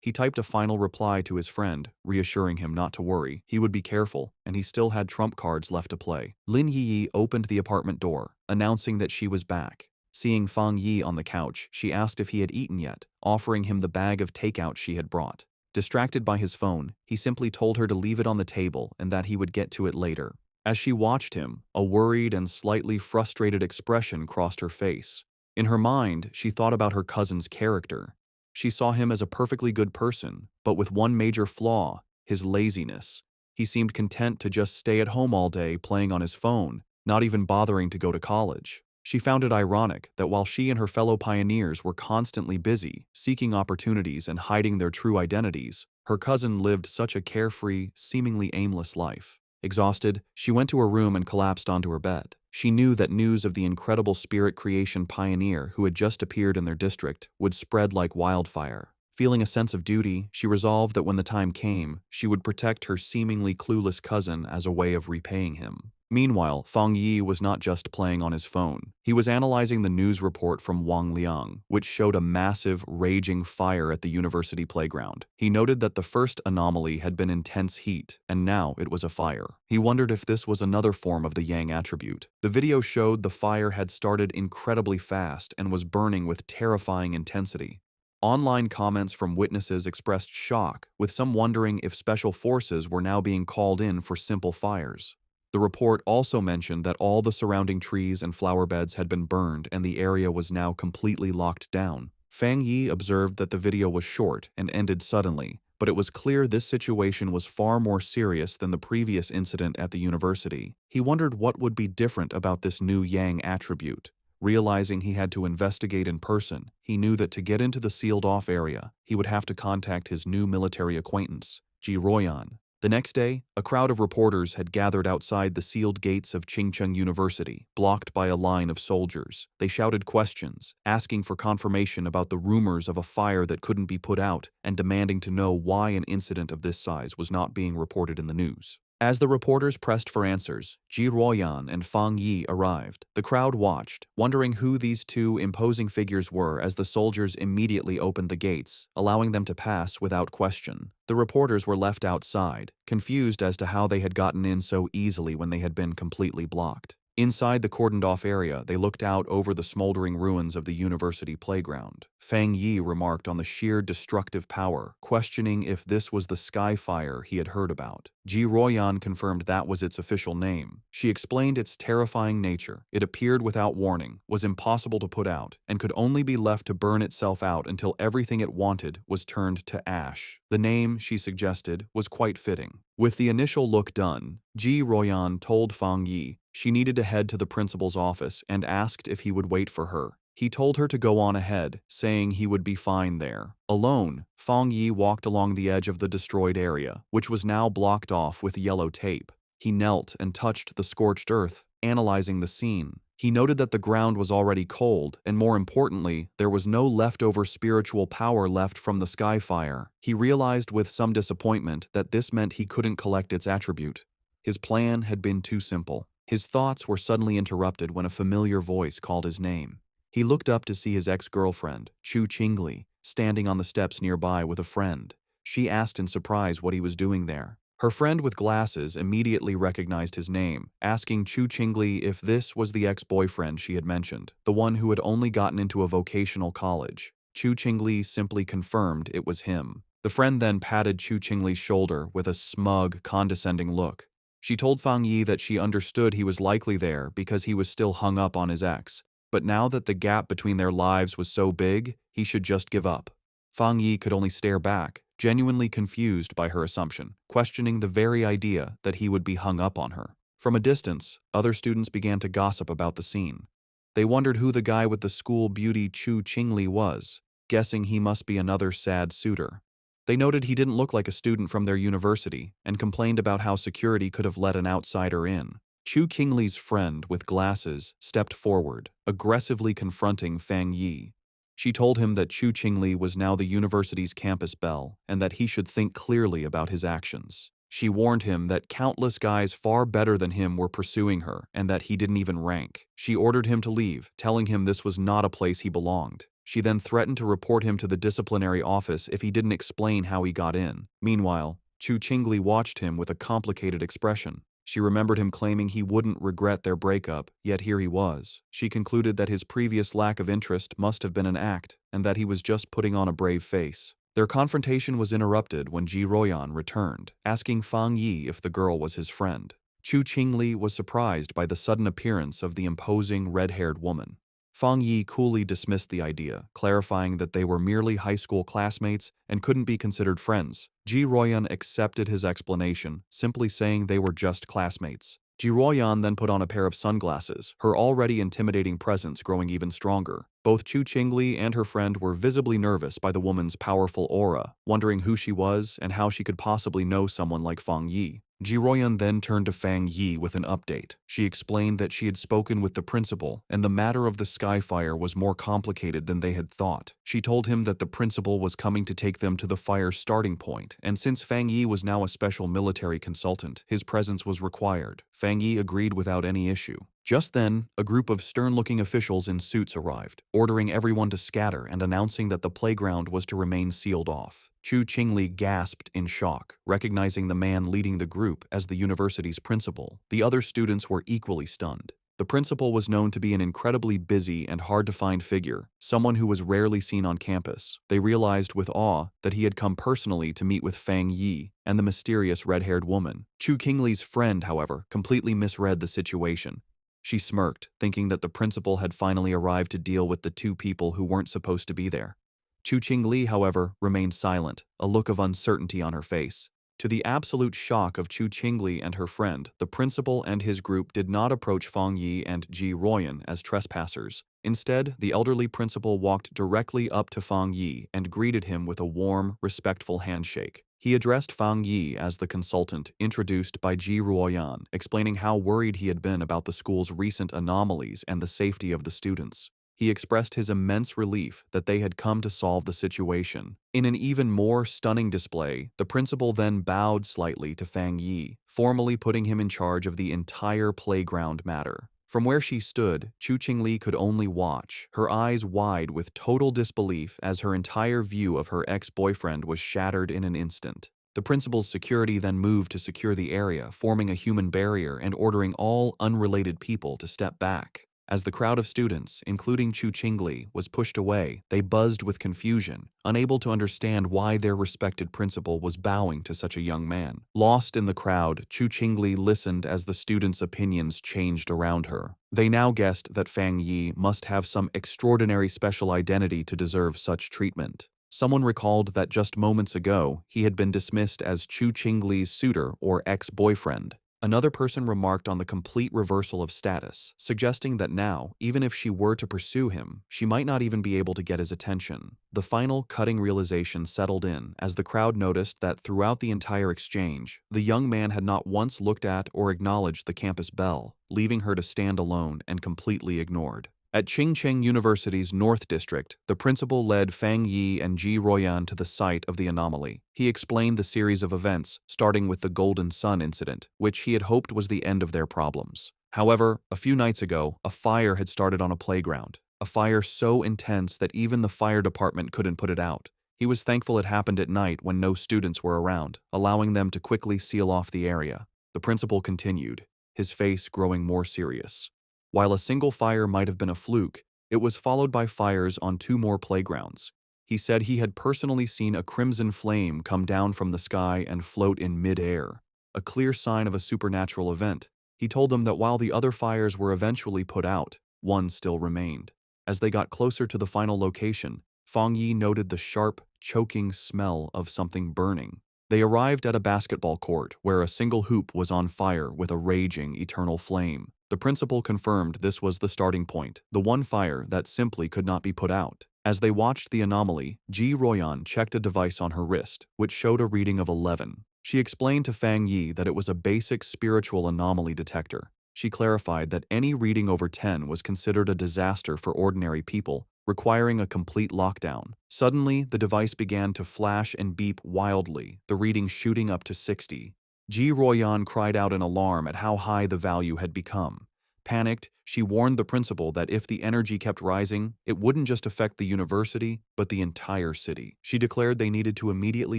He typed a final reply to his friend, reassuring him not to worry. He would be careful, and he still had trump cards left to play. Lin Yi opened the apartment door, announcing that she was back. Seeing Fang Yi on the couch, she asked if he had eaten yet, offering him the bag of takeout she had brought. Distracted by his phone, he simply told her to leave it on the table and that he would get to it later. As she watched him, a worried and slightly frustrated expression crossed her face. In her mind, she thought about her cousin's character. She saw him as a perfectly good person, but with one major flaw, his laziness. He seemed content to just stay at home all day playing on his phone, not even bothering to go to college. She found it ironic that while she and her fellow pioneers were constantly busy, seeking opportunities and hiding their true identities, her cousin lived such a carefree, seemingly aimless life. Exhausted, she went to her room and collapsed onto her bed. She knew that news of the incredible spirit creation pioneer who had just appeared in their district would spread like wildfire. Feeling a sense of duty, she resolved that when the time came, she would protect her seemingly clueless cousin as a way of repaying him. Meanwhile, Fang Yi was not just playing on his phone. He was analyzing the news report from Wang Liang, which showed a massive, raging fire at the university playground. He noted that the first anomaly had been intense heat, and now it was a fire. He wondered if this was another form of the Yang attribute. The video showed the fire had started incredibly fast and was burning with terrifying intensity. Online comments from witnesses expressed shock, with some wondering if special forces were now being called in for simple fires. The report also mentioned that all the surrounding trees and flower beds had been burned and the area was now completely locked down. Fang Yi observed that the video was short and ended suddenly, but it was clear this situation was far more serious than the previous incident at the university. He wondered what would be different about this new Yang attribute. Realizing he had to investigate in person, he knew that to get into the sealed-off area, he would have to contact his new military acquaintance, Ji Royan. The next day, a crowd of reporters had gathered outside the sealed gates of Qingcheng University, blocked by a line of soldiers. They shouted questions, asking for confirmation about the rumors of a fire that couldn't be put out, and demanding to know why an incident of this size was not being reported in the news. As the reporters pressed for answers, Ji Ruoyan and Fang Yi arrived. The crowd watched, wondering who these two imposing figures were as the soldiers immediately opened the gates, allowing them to pass without question. The reporters were left outside, confused as to how they had gotten in so easily when they had been completely blocked. Inside the cordoned-off area, they looked out over the smoldering ruins of the university playground. Fang Yi remarked on the sheer destructive power, questioning if this was the sky fire he had heard about. Ji Ruoyan confirmed that was its official name. She explained its terrifying nature. It appeared without warning, was impossible to put out, and could only be left to burn itself out until everything it wanted was turned to ash. The name, she suggested, was quite fitting. With the initial look done, Ji Ruoyan told Fang Yi she needed to head to the principal's office and asked if he would wait for her. He told her to go on ahead, saying he would be fine there. Alone, Fang Yi walked along the edge of the destroyed area, which was now blocked off with yellow tape. He knelt and touched the scorched earth, analyzing the scene. He noted that the ground was already cold, and more importantly, there was no leftover spiritual power left from the sky fire. He realized with some disappointment that this meant he couldn't collect its attribute. His plan had been too simple. His thoughts were suddenly interrupted when a familiar voice called his name. He looked up to see his ex-girlfriend, Chu Qingli, standing on the steps nearby with a friend. She asked in surprise what he was doing there. Her friend with glasses immediately recognized his name, asking Chu Qingli if this was the ex-boyfriend she had mentioned, the one who had only gotten into a vocational college. Chu Qingli simply confirmed it was him. The friend then patted Chu Qingli's shoulder with a smug, condescending look. She told Fang Yi that she understood he was likely there because he was still hung up on his ex, but now that the gap between their lives was so big, he should just give up. Fang Yi could only stare back, genuinely confused by her assumption, questioning the very idea that he would be hung up on her. From a distance, other students began to gossip about the scene. They wondered who the guy with the school beauty Chu Qingli was, guessing he must be another sad suitor. They noted he didn't look like a student from their university and complained about how security could have let an outsider in. Chu Qingli's friend with glasses stepped forward, aggressively confronting Fang Yi. She told him that Chu Qingli was now the university's campus belle and that he should think clearly about his actions. She warned him that countless guys far better than him were pursuing her and that he didn't even rank. She ordered him to leave, telling him this was not a place he belonged. She then threatened to report him to the disciplinary office if he didn't explain how he got in. Meanwhile, Chu Qingli watched him with a complicated expression. She remembered him claiming he wouldn't regret their breakup, yet here he was. She concluded that his previous lack of interest must have been an act, and that he was just putting on a brave face. Their confrontation was interrupted when Ji Ruoyan returned, asking Fang Yi if the girl was his friend. Chu Qingli was surprised by the sudden appearance of the imposing red-haired woman. Fang Yi coolly dismissed the idea, clarifying that they were merely high school classmates and couldn't be considered friends. Ji Ruoyan accepted his explanation, simply saying they were just classmates. Ji Ruoyan then put on a pair of sunglasses, her already intimidating presence growing even stronger. Both Chu Qingli and her friend were visibly nervous by the woman's powerful aura, wondering who she was and how she could possibly know someone like Fang Yi. Ji Ruoyan then turned to Fang Yi with an update. She explained that she had spoken with the principal, and the matter of the sky fire was more complicated than they had thought. She told him that the principal was coming to take them to the fire's starting point, and since Fang Yi was now a special military consultant, his presence was required. Fang Yi agreed without any issue. Just then, a group of stern-looking officials in suits arrived, ordering everyone to scatter and announcing that the playground was to remain sealed off. Chu Qingli gasped in shock, recognizing the man leading the group as the university's principal. The other students were equally stunned. The principal was known to be an incredibly busy and hard-to-find figure, someone who was rarely seen on campus. They realized with awe that he had come personally to meet with Fang Yi and the mysterious red-haired woman. Chu Qingli's friend, however, completely misread the situation. She smirked, thinking that the principal had finally arrived to deal with the two people who weren't supposed to be there. Chu Qingli, however, remained silent, a look of uncertainty on her face. To the absolute shock of Chu Qingli and her friend, the principal and his group did not approach Fang Yi and Ji Ruoyan as trespassers. Instead, the elderly principal walked directly up to Fang Yi and greeted him with a warm, respectful handshake. He addressed Fang Yi as the consultant, introduced by Ji Ruoyan, explaining how worried he had been about the school's recent anomalies and the safety of the students. He expressed his immense relief that they had come to solve the situation. In an even more stunning display, the principal then bowed slightly to Fang Yi, formally putting him in charge of the entire playground matter. From where she stood, Chu Qingli could only watch, her eyes wide with total disbelief as her entire view of her ex-boyfriend was shattered in an instant. The principal's security then moved to secure the area, forming a human barrier and ordering all unrelated people to step back. As the crowd of students, including Chu Qingli, was pushed away, they buzzed with confusion, unable to understand why their respected principal was bowing to such a young man. Lost in the crowd, Chu Qingli listened as the students' opinions changed around her. They now guessed that Fang Yi must have some extraordinary special identity to deserve such treatment. Someone recalled that just moments ago, he had been dismissed as Chu Qingli's suitor or ex-boyfriend. Another person remarked on the complete reversal of status, suggesting that now, even if she were to pursue him, she might not even be able to get his attention. The final cutting realization settled in as the crowd noticed that throughout the entire exchange, the young man had not once looked at or acknowledged the campus belle, leaving her to stand alone and completely ignored. At Qingcheng University's North District, the principal led Fang Yi and Ji Royan to the site of the anomaly. He explained the series of events, starting with the Golden Sun incident, which he had hoped was the end of their problems. However, a few nights ago, a fire had started on a playground. A fire so intense that even the fire department couldn't put it out. He was thankful it happened at night when no students were around, allowing them to quickly seal off the area. The principal continued, his face growing more serious. While a single fire might have been a fluke, it was followed by fires on 2 more playgrounds. He said he had personally seen a crimson flame come down from the sky and float in mid-air, a clear sign of a supernatural event. He told them that while the other fires were eventually put out, one still remained. As they got closer to the final location, Fang Yi noted the sharp, choking smell of something burning. They arrived at a basketball court where a single hoop was on fire with a raging eternal flame. The principal confirmed this was the starting point, the one fire that simply could not be put out. As they watched the anomaly, Ji Royan checked a device on her wrist, which showed a reading of 11. She explained to Fang Yi that it was a basic spiritual anomaly detector. She clarified that any reading over 10 was considered a disaster for ordinary people, requiring a complete lockdown. Suddenly, the device began to flash and beep wildly, the reading shooting up to 60. Ji Royan cried out in alarm at how high the value had become. Panicked, she warned the principal that if the energy kept rising, it wouldn't just affect the university, but the entire city. She declared they needed to immediately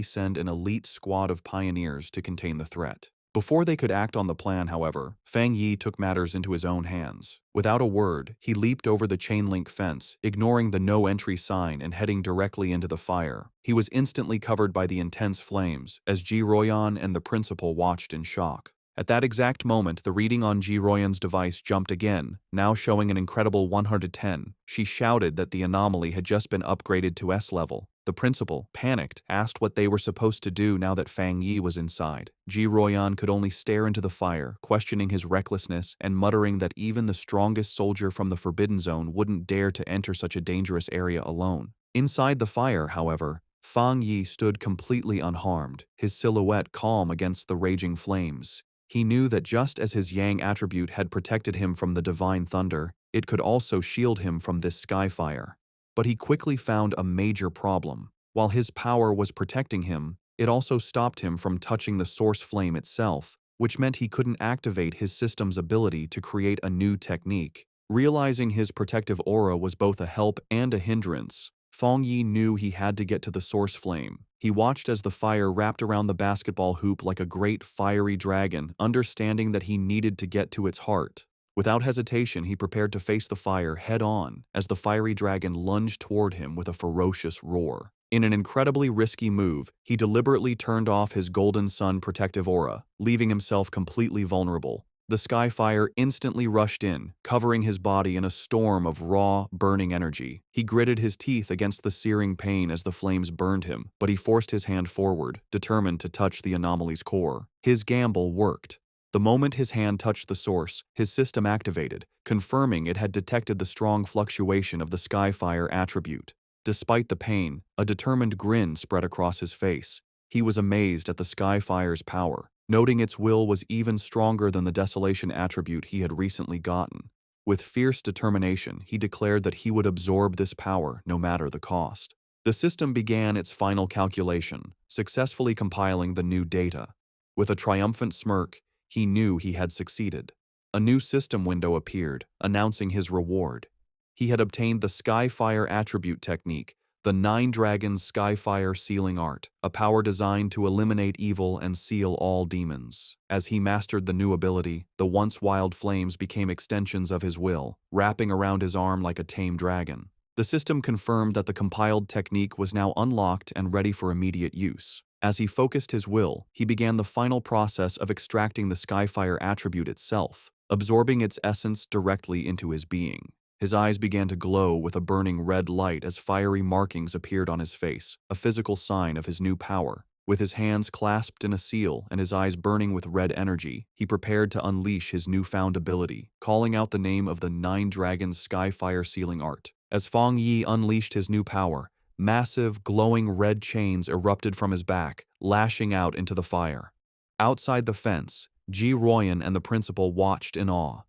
send an elite squad of pioneers to contain the threat. Before they could act on the plan, however, Fang Yi took matters into his own hands. Without a word, he leaped over the chain-link fence, ignoring the no-entry sign and heading directly into the fire. He was instantly covered by the intense flames, as Ji Royan and the principal watched in shock. At that exact moment, the reading on Ji Royan's device jumped again, now showing an incredible 110. She shouted that the anomaly had just been upgraded to S level. The principal, panicked, asked what they were supposed to do now that Fang Yi was inside. Ji Royan could only stare into the fire, questioning his recklessness and muttering that even the strongest soldier from the Forbidden Zone wouldn't dare to enter such a dangerous area alone. Inside the fire, however, Fang Yi stood completely unharmed, his silhouette calm against the raging flames. He knew that just as his Yang attribute had protected him from the divine thunder, it could also shield him from this sky fire. But he quickly found a major problem. While his power was protecting him, it also stopped him from touching the source flame itself, which meant he couldn't activate his system's ability to create a new technique. Realizing his protective aura was both a help and a hindrance, Fang Yi knew he had to get to the source flame. He watched as the fire wrapped around the basketball hoop like a great fiery dragon, understanding that he needed to get to its heart. Without hesitation, he prepared to face the fire head-on as the fiery dragon lunged toward him with a ferocious roar. In an incredibly risky move, he deliberately turned off his Golden Sun protective aura, leaving himself completely vulnerable. The sky fire instantly rushed in, covering his body in a storm of raw, burning energy. He gritted his teeth against the searing pain as the flames burned him, but he forced his hand forward, determined to touch the anomaly's core. His gamble worked. The moment his hand touched the source, his system activated, confirming it had detected the strong fluctuation of the Skyfire attribute. Despite the pain, a determined grin spread across his face. He was amazed at the Skyfire's power, noting its will was even stronger than the Desolation attribute he had recently gotten. With fierce determination, he declared that he would absorb this power no matter the cost. The system began its final calculation, successfully compiling the new data. With a triumphant smirk, he knew he had succeeded. A new system window appeared, announcing his reward. He had obtained the Skyfire attribute technique, the Nine Dragons Skyfire sealing art, a power designed to eliminate evil and seal all demons. As he mastered the new ability, the once wild flames became extensions of his will, wrapping around his arm like a tame dragon. The system confirmed that the compiled technique was now unlocked and ready for immediate use. As he focused his will, he began the final process of extracting the Skyfire attribute itself, absorbing its essence directly into his being. His eyes began to glow with a burning red light as fiery markings appeared on his face, a physical sign of his new power. With his hands clasped in a seal and his eyes burning with red energy, he prepared to unleash his newfound ability, calling out the name of the Nine Dragons Skyfire sealing art. As Fang Yi unleashed his new power, massive, glowing red chains erupted from his back, lashing out into the fire. Outside the fence, Ji Royan and the principal watched in awe.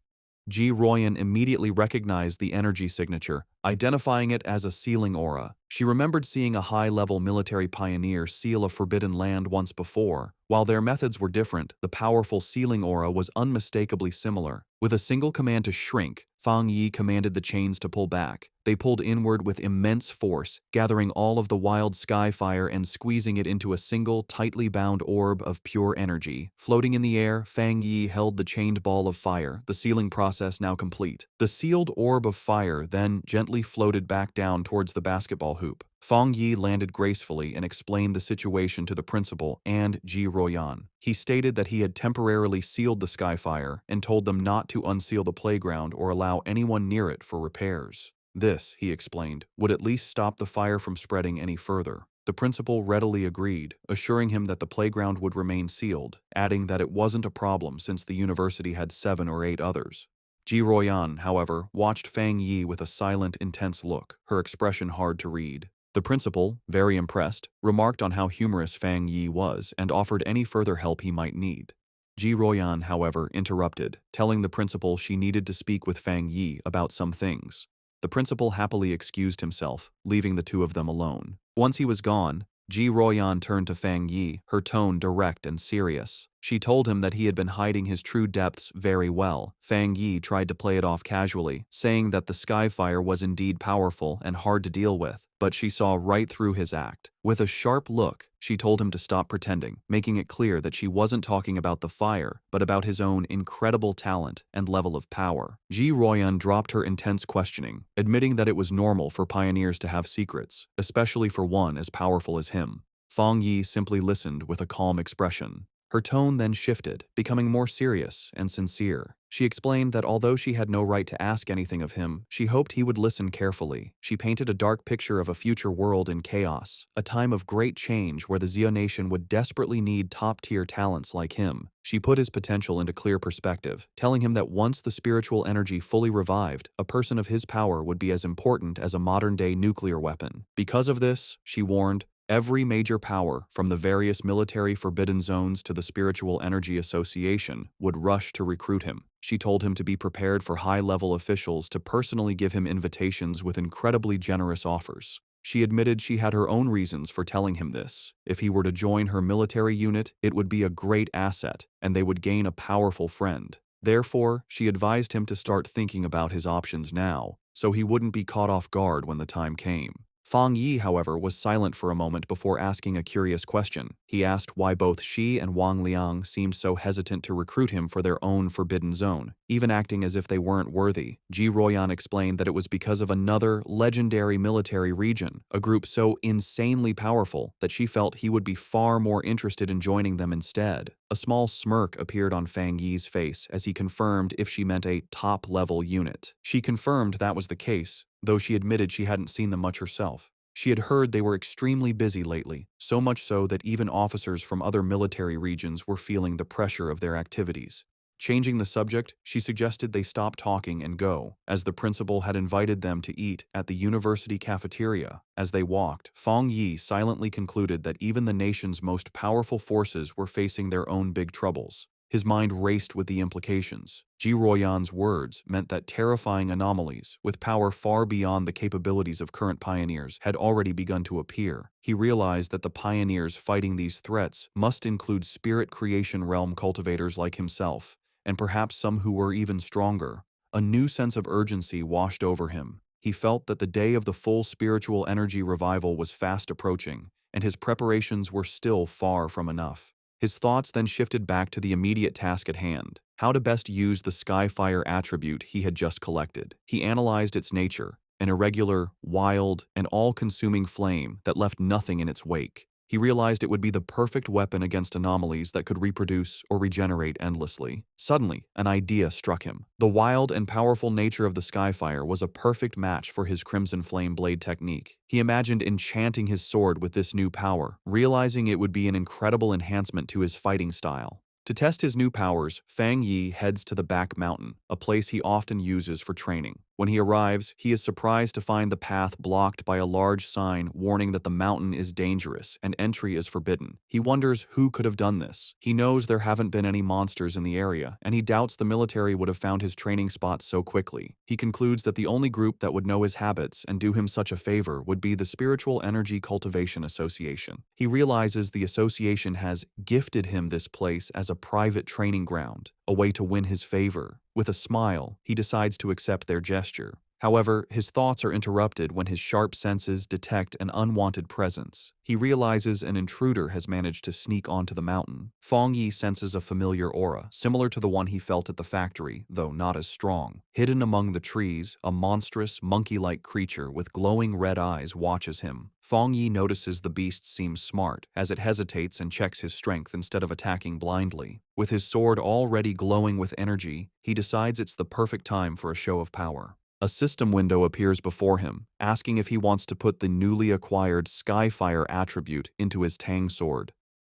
Ji Royan immediately recognized the energy signature, identifying it as a sealing aura. She remembered seeing a high-level military pioneer seal a forbidden land once before. While their methods were different, the powerful sealing aura was unmistakably similar. With a single command to shrink, Fang Yi commanded the chains to pull back. They pulled inward with immense force, gathering all of the wild sky fire and squeezing it into a single, tightly bound orb of pure energy. Floating in the air, Fang Yi held the chained ball of fire, the sealing process now complete. The sealed orb of fire then gently floated back down towards the basketball hoop. Fang Yi landed gracefully and explained the situation to the principal and Ji Royan. He stated that he had temporarily sealed the Skyfire and told them not to unseal the playground or allow anyone near it for repairs. This, he explained, would at least stop the fire from spreading any further. The principal readily agreed, assuring him that the playground would remain sealed, adding that it wasn't a problem since the university had 7 or 8 others. Ji Royan, however, watched Fang Yi with a silent, intense look, her expression hard to read. The principal, very impressed, remarked on how humorous Fang Yi was and offered any further help he might need. Ji Royan, however, interrupted, telling the principal she needed to speak with Fang Yi about some things. The principal happily excused himself, leaving the two of them alone. Once he was gone, Ji Royan turned to Fang Yi, her tone direct and serious. She told him that he had been hiding his true depths very well. Fang Yi tried to play it off casually, saying that the Skyfire was indeed powerful and hard to deal with, but she saw right through his act. With a sharp look, she told him to stop pretending, making it clear that she wasn't talking about the fire, but about his own incredible talent and level of power. Ji Royan dropped her intense questioning, admitting that it was normal for pioneers to have secrets, especially for one as powerful as him. Fang Yi simply listened with a calm expression. Her tone then shifted, becoming more serious and sincere. She explained that although she had no right to ask anything of him, she hoped he would listen carefully. She painted a dark picture of a future world in chaos, a time of great change where the Xia nation would desperately need top-tier talents like him. She put his potential into clear perspective, telling him that once the spiritual energy fully revived, a person of his power would be as important as a modern-day nuclear weapon. Because of this, she warned, every major power, from the various military forbidden zones to the Spiritual Energy Association, would rush to recruit him. She told him to be prepared for high-level officials to personally give him invitations with incredibly generous offers. She admitted she had her own reasons for telling him this. If he were to join her military unit, it would be a great asset, and they would gain a powerful friend. Therefore, she advised him to start thinking about his options now, so he wouldn't be caught off guard when the time came. Fang Yi, however, was silent for a moment before asking a curious question. He asked why both she and Wang Liang seemed so hesitant to recruit him for their own forbidden zone, even acting as if they weren't worthy. Ji Royan explained that it was because of another legendary military region, a group so insanely powerful that she felt he would be far more interested in joining them instead. A small smirk appeared on Fang Yi's face as he confirmed if she meant a top-level unit. She confirmed that was the case, though she admitted she hadn't seen them much herself. She had heard they were extremely busy lately, so much so that even officers from other military regions were feeling the pressure of their activities. Changing the subject, she suggested they stop talking and go, as the principal had invited them to eat at the university cafeteria. As they walked, Fang Yi silently concluded that even the nation's most powerful forces were facing their own big troubles. His mind raced with the implications. Jiroyan's words meant that terrifying anomalies, with power far beyond the capabilities of current pioneers, had already begun to appear. He realized that the pioneers fighting these threats must include spirit creation realm cultivators like himself, and perhaps some who were even stronger. A new sense of urgency washed over him. He felt that the day of the full spiritual energy revival was fast approaching, and his preparations were still far from enough. His thoughts then shifted back to the immediate task at hand: how to best use the Skyfire attribute he had just collected. He analyzed its nature, an irregular, wild, and all-consuming flame that left nothing in its wake. He realized it would be the perfect weapon against anomalies that could reproduce or regenerate endlessly. Suddenly, an idea struck him. The wild and powerful nature of the Skyfire was a perfect match for his Crimson Flame blade technique. He imagined enchanting his sword with this new power, realizing it would be an incredible enhancement to his fighting style. To test his new powers, Fang Yi heads to the back mountain, a place he often uses for training. When he arrives, he is surprised to find the path blocked by a large sign warning that the mountain is dangerous and entry is forbidden. He wonders who could have done this. He knows there haven't been any monsters in the area, and he doubts the military would have found his training spot so quickly. He concludes that the only group that would know his habits and do him such a favor would be the Spiritual Energy Cultivation Association. He realizes the association has gifted him this place as a private training ground, a way to win his favor. With a smile, he decides to accept their gesture. However, his thoughts are interrupted when his sharp senses detect an unwanted presence. He realizes an intruder has managed to sneak onto the mountain. Fang Yi senses a familiar aura, similar to the one he felt at the factory, though not as strong. Hidden among the trees, a monstrous, monkey-like creature with glowing red eyes watches him. Fang Yi notices the beast seems smart, as it hesitates and checks his strength instead of attacking blindly. With his sword already glowing with energy, he decides it's the perfect time for a show of power. A system window appears before him, asking if he wants to put the newly acquired Skyfire attribute into his Tang sword.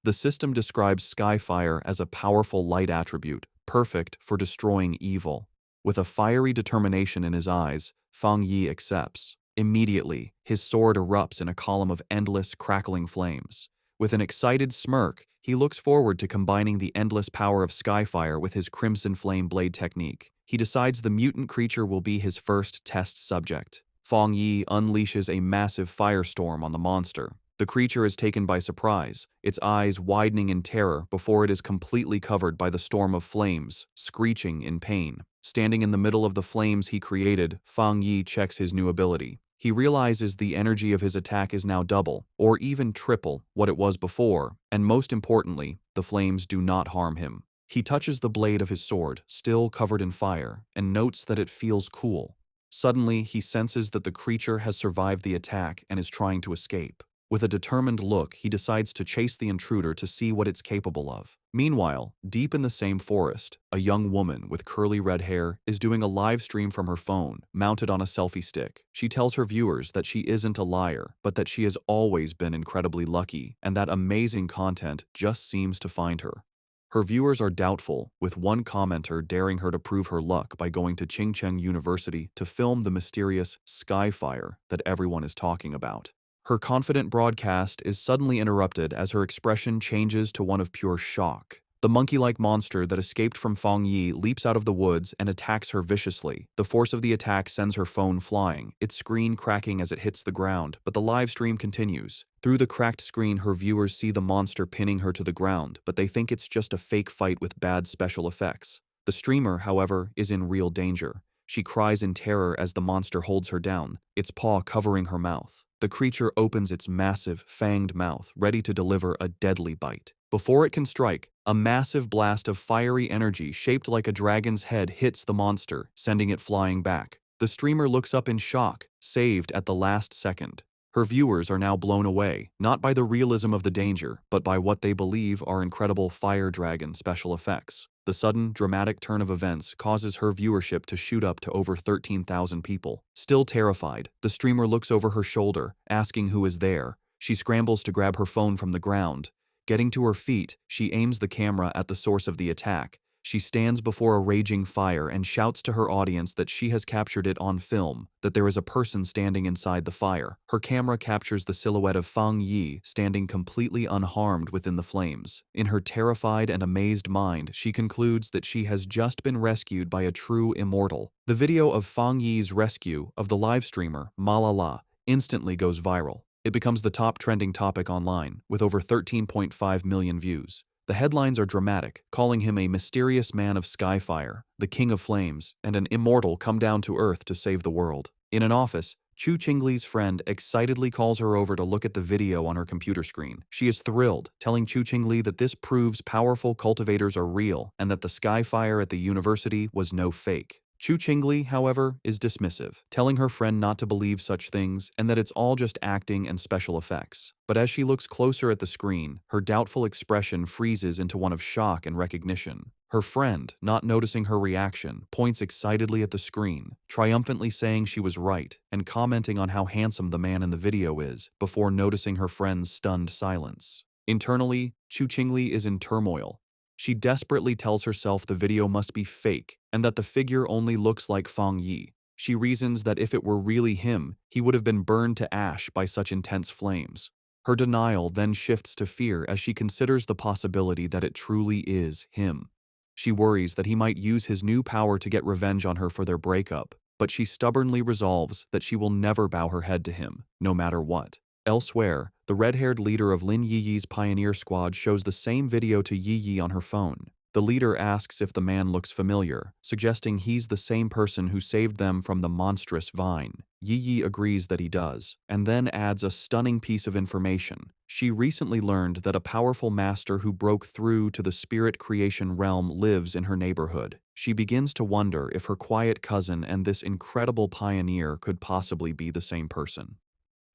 The system describes Skyfire as a powerful light attribute, perfect for destroying evil. With a fiery determination in his eyes, Fang Yi accepts. Immediately, his sword erupts in a column of endless, crackling flames. With an excited smirk, he looks forward to combining the endless power of Skyfire with his Crimson Flame blade technique. He decides the mutant creature will be his first test subject. Fang Yi unleashes a massive firestorm on the monster. The creature is taken by surprise, its eyes widening in terror before it is completely covered by the storm of flames, screeching in pain. Standing in the middle of the flames he created, Fang Yi checks his new ability. He realizes the energy of his attack is now double, or even triple, what it was before, and most importantly, the flames do not harm him. He touches the blade of his sword, still covered in fire, and notes that it feels cool. Suddenly, he senses that the creature has survived the attack and is trying to escape. With a determined look, he decides to chase the intruder to see what it's capable of. Meanwhile, deep in the same forest, a young woman with curly red hair is doing a live stream from her phone, mounted on a selfie stick. She tells her viewers that she isn't a liar, but that she has always been incredibly lucky, and that amazing content just seems to find her. Her viewers are doubtful, with one commenter daring her to prove her luck by going to Qingcheng University to film the mysterious Skyfire that everyone is talking about. Her confident broadcast is suddenly interrupted as her expression changes to one of pure shock. The monkey-like monster that escaped from Fang Yi leaps out of the woods and attacks her viciously. The force of the attack sends her phone flying, its screen cracking as it hits the ground, but the live stream continues. Through the cracked screen, her viewers see the monster pinning her to the ground, but they think it's just a fake fight with bad special effects. The streamer, however, is in real danger. She cries in terror as the monster holds her down, its paw covering her mouth. The creature opens its massive, fanged mouth, ready to deliver a deadly bite. Before it can strike, a massive blast of fiery energy shaped like a dragon's head hits the monster, sending it flying back. The streamer looks up in shock, saved at the last second. Her viewers are now blown away, not by the realism of the danger, but by what they believe are incredible fire dragon special effects. The sudden, dramatic turn of events causes her viewership to shoot up to over 13,000 people. Still terrified, the streamer looks over her shoulder, asking who is there. She scrambles to grab her phone from the ground. Getting to her feet, she aims the camera at the source of the attack. She stands before a raging fire and shouts to her audience that she has captured it on film, that there is a person standing inside the fire. Her camera captures the silhouette of Fang Yi standing completely unharmed within the flames. In her terrified and amazed mind, she concludes that she has just been rescued by a true immortal. The video of Fang Yi's rescue of the live streamer, Malala, instantly goes viral. It becomes the top trending topic online, with over 13.5 million views. The headlines are dramatic, calling him a mysterious man of skyfire, the king of flames, and an immortal come down to earth to save the world. In an office, Chu Qingli's friend excitedly calls her over to look at the video on her computer screen. She is thrilled, telling Chu Qingli that this proves powerful cultivators are real and that the skyfire at the university was no fake. Chu Qingli, however, is dismissive, telling her friend not to believe such things and that it's all just acting and special effects. But as she looks closer at the screen, her doubtful expression freezes into one of shock and recognition. Her friend, not noticing her reaction, points excitedly at the screen, triumphantly saying she was right and commenting on how handsome the man in the video is, before noticing her friend's stunned silence. Internally, Chu Qingli is in turmoil. She desperately tells herself the video must be fake and that the figure only looks like Fang Yi. She reasons that if it were really him, he would have been burned to ash by such intense flames. Her denial then shifts to fear as she considers the possibility that it truly is him. She worries that he might use his new power to get revenge on her for their breakup, but she stubbornly resolves that she will never bow her head to him, no matter what. Elsewhere, the red-haired leader of Lin Yiyi's pioneer squad shows the same video to Yiyi on her phone. The leader asks if the man looks familiar, suggesting he's the same person who saved them from the monstrous vine. Yiyi agrees that he does, and then adds a stunning piece of information. She recently learned that a powerful master who broke through to the spirit creation realm lives in her neighborhood. She begins to wonder if her quiet cousin and this incredible pioneer could possibly be the same person.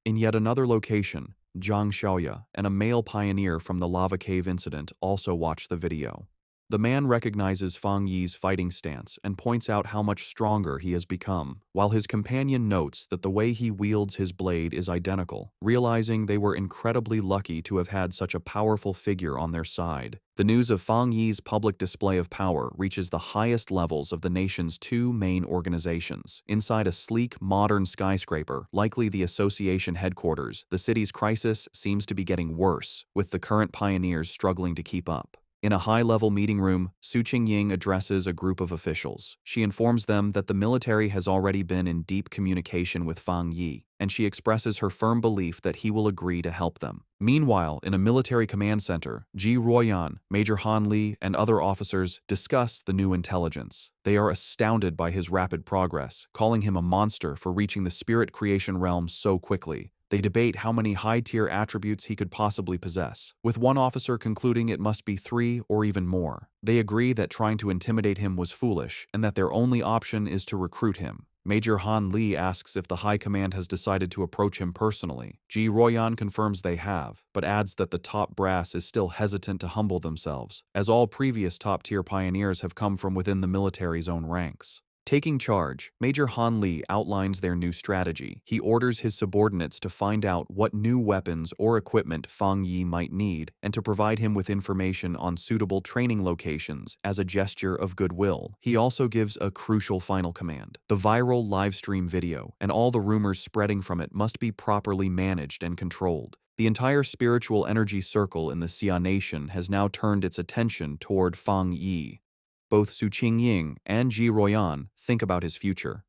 In yet another location, Zhang Xiaoya and a male pioneer from the lava cave incident also watch the video. The man recognizes Fang Yi's fighting stance and points out how much stronger he has become, while his companion notes that the way he wields his blade is identical, realizing they were incredibly lucky to have had such a powerful figure on their side. The news of Fang Yi's public display of power reaches the highest levels of the nation's two main organizations. Inside a sleek, modern skyscraper, likely the association headquarters, the city's crisis seems to be getting worse, with the current pioneers struggling to keep up. In a high-level meeting room, Su Qingying addresses a group of officials. She informs them that the military has already been in deep communication with Fang Yi, and she expresses her firm belief that he will agree to help them. Meanwhile, in a military command center, Ji Ruoyan, Major Han Li, and other officers discuss the new intelligence. They are astounded by his rapid progress, calling him a monster for reaching the spirit creation realm so quickly. They debate how many high-tier attributes he could possibly possess, with one officer concluding it must be 3 or even more. They agree that trying to intimidate him was foolish, and that their only option is to recruit him. Major Han Li asks if the High Command has decided to approach him personally. Ji Ruoyan confirms they have, but adds that the top brass is still hesitant to humble themselves, as all previous top-tier pioneers have come from within the military's own ranks. Taking charge, Major Han Li outlines their new strategy. He orders his subordinates to find out what new weapons or equipment Fang Yi might need and to provide him with information on suitable training locations as a gesture of goodwill. He also gives a crucial final command. The viral livestream video and all the rumors spreading from it must be properly managed and controlled. The entire spiritual energy circle in the Xia Nation has now turned its attention toward Fang Yi. Both Su Qingying and Ji Ruoyan think about his future.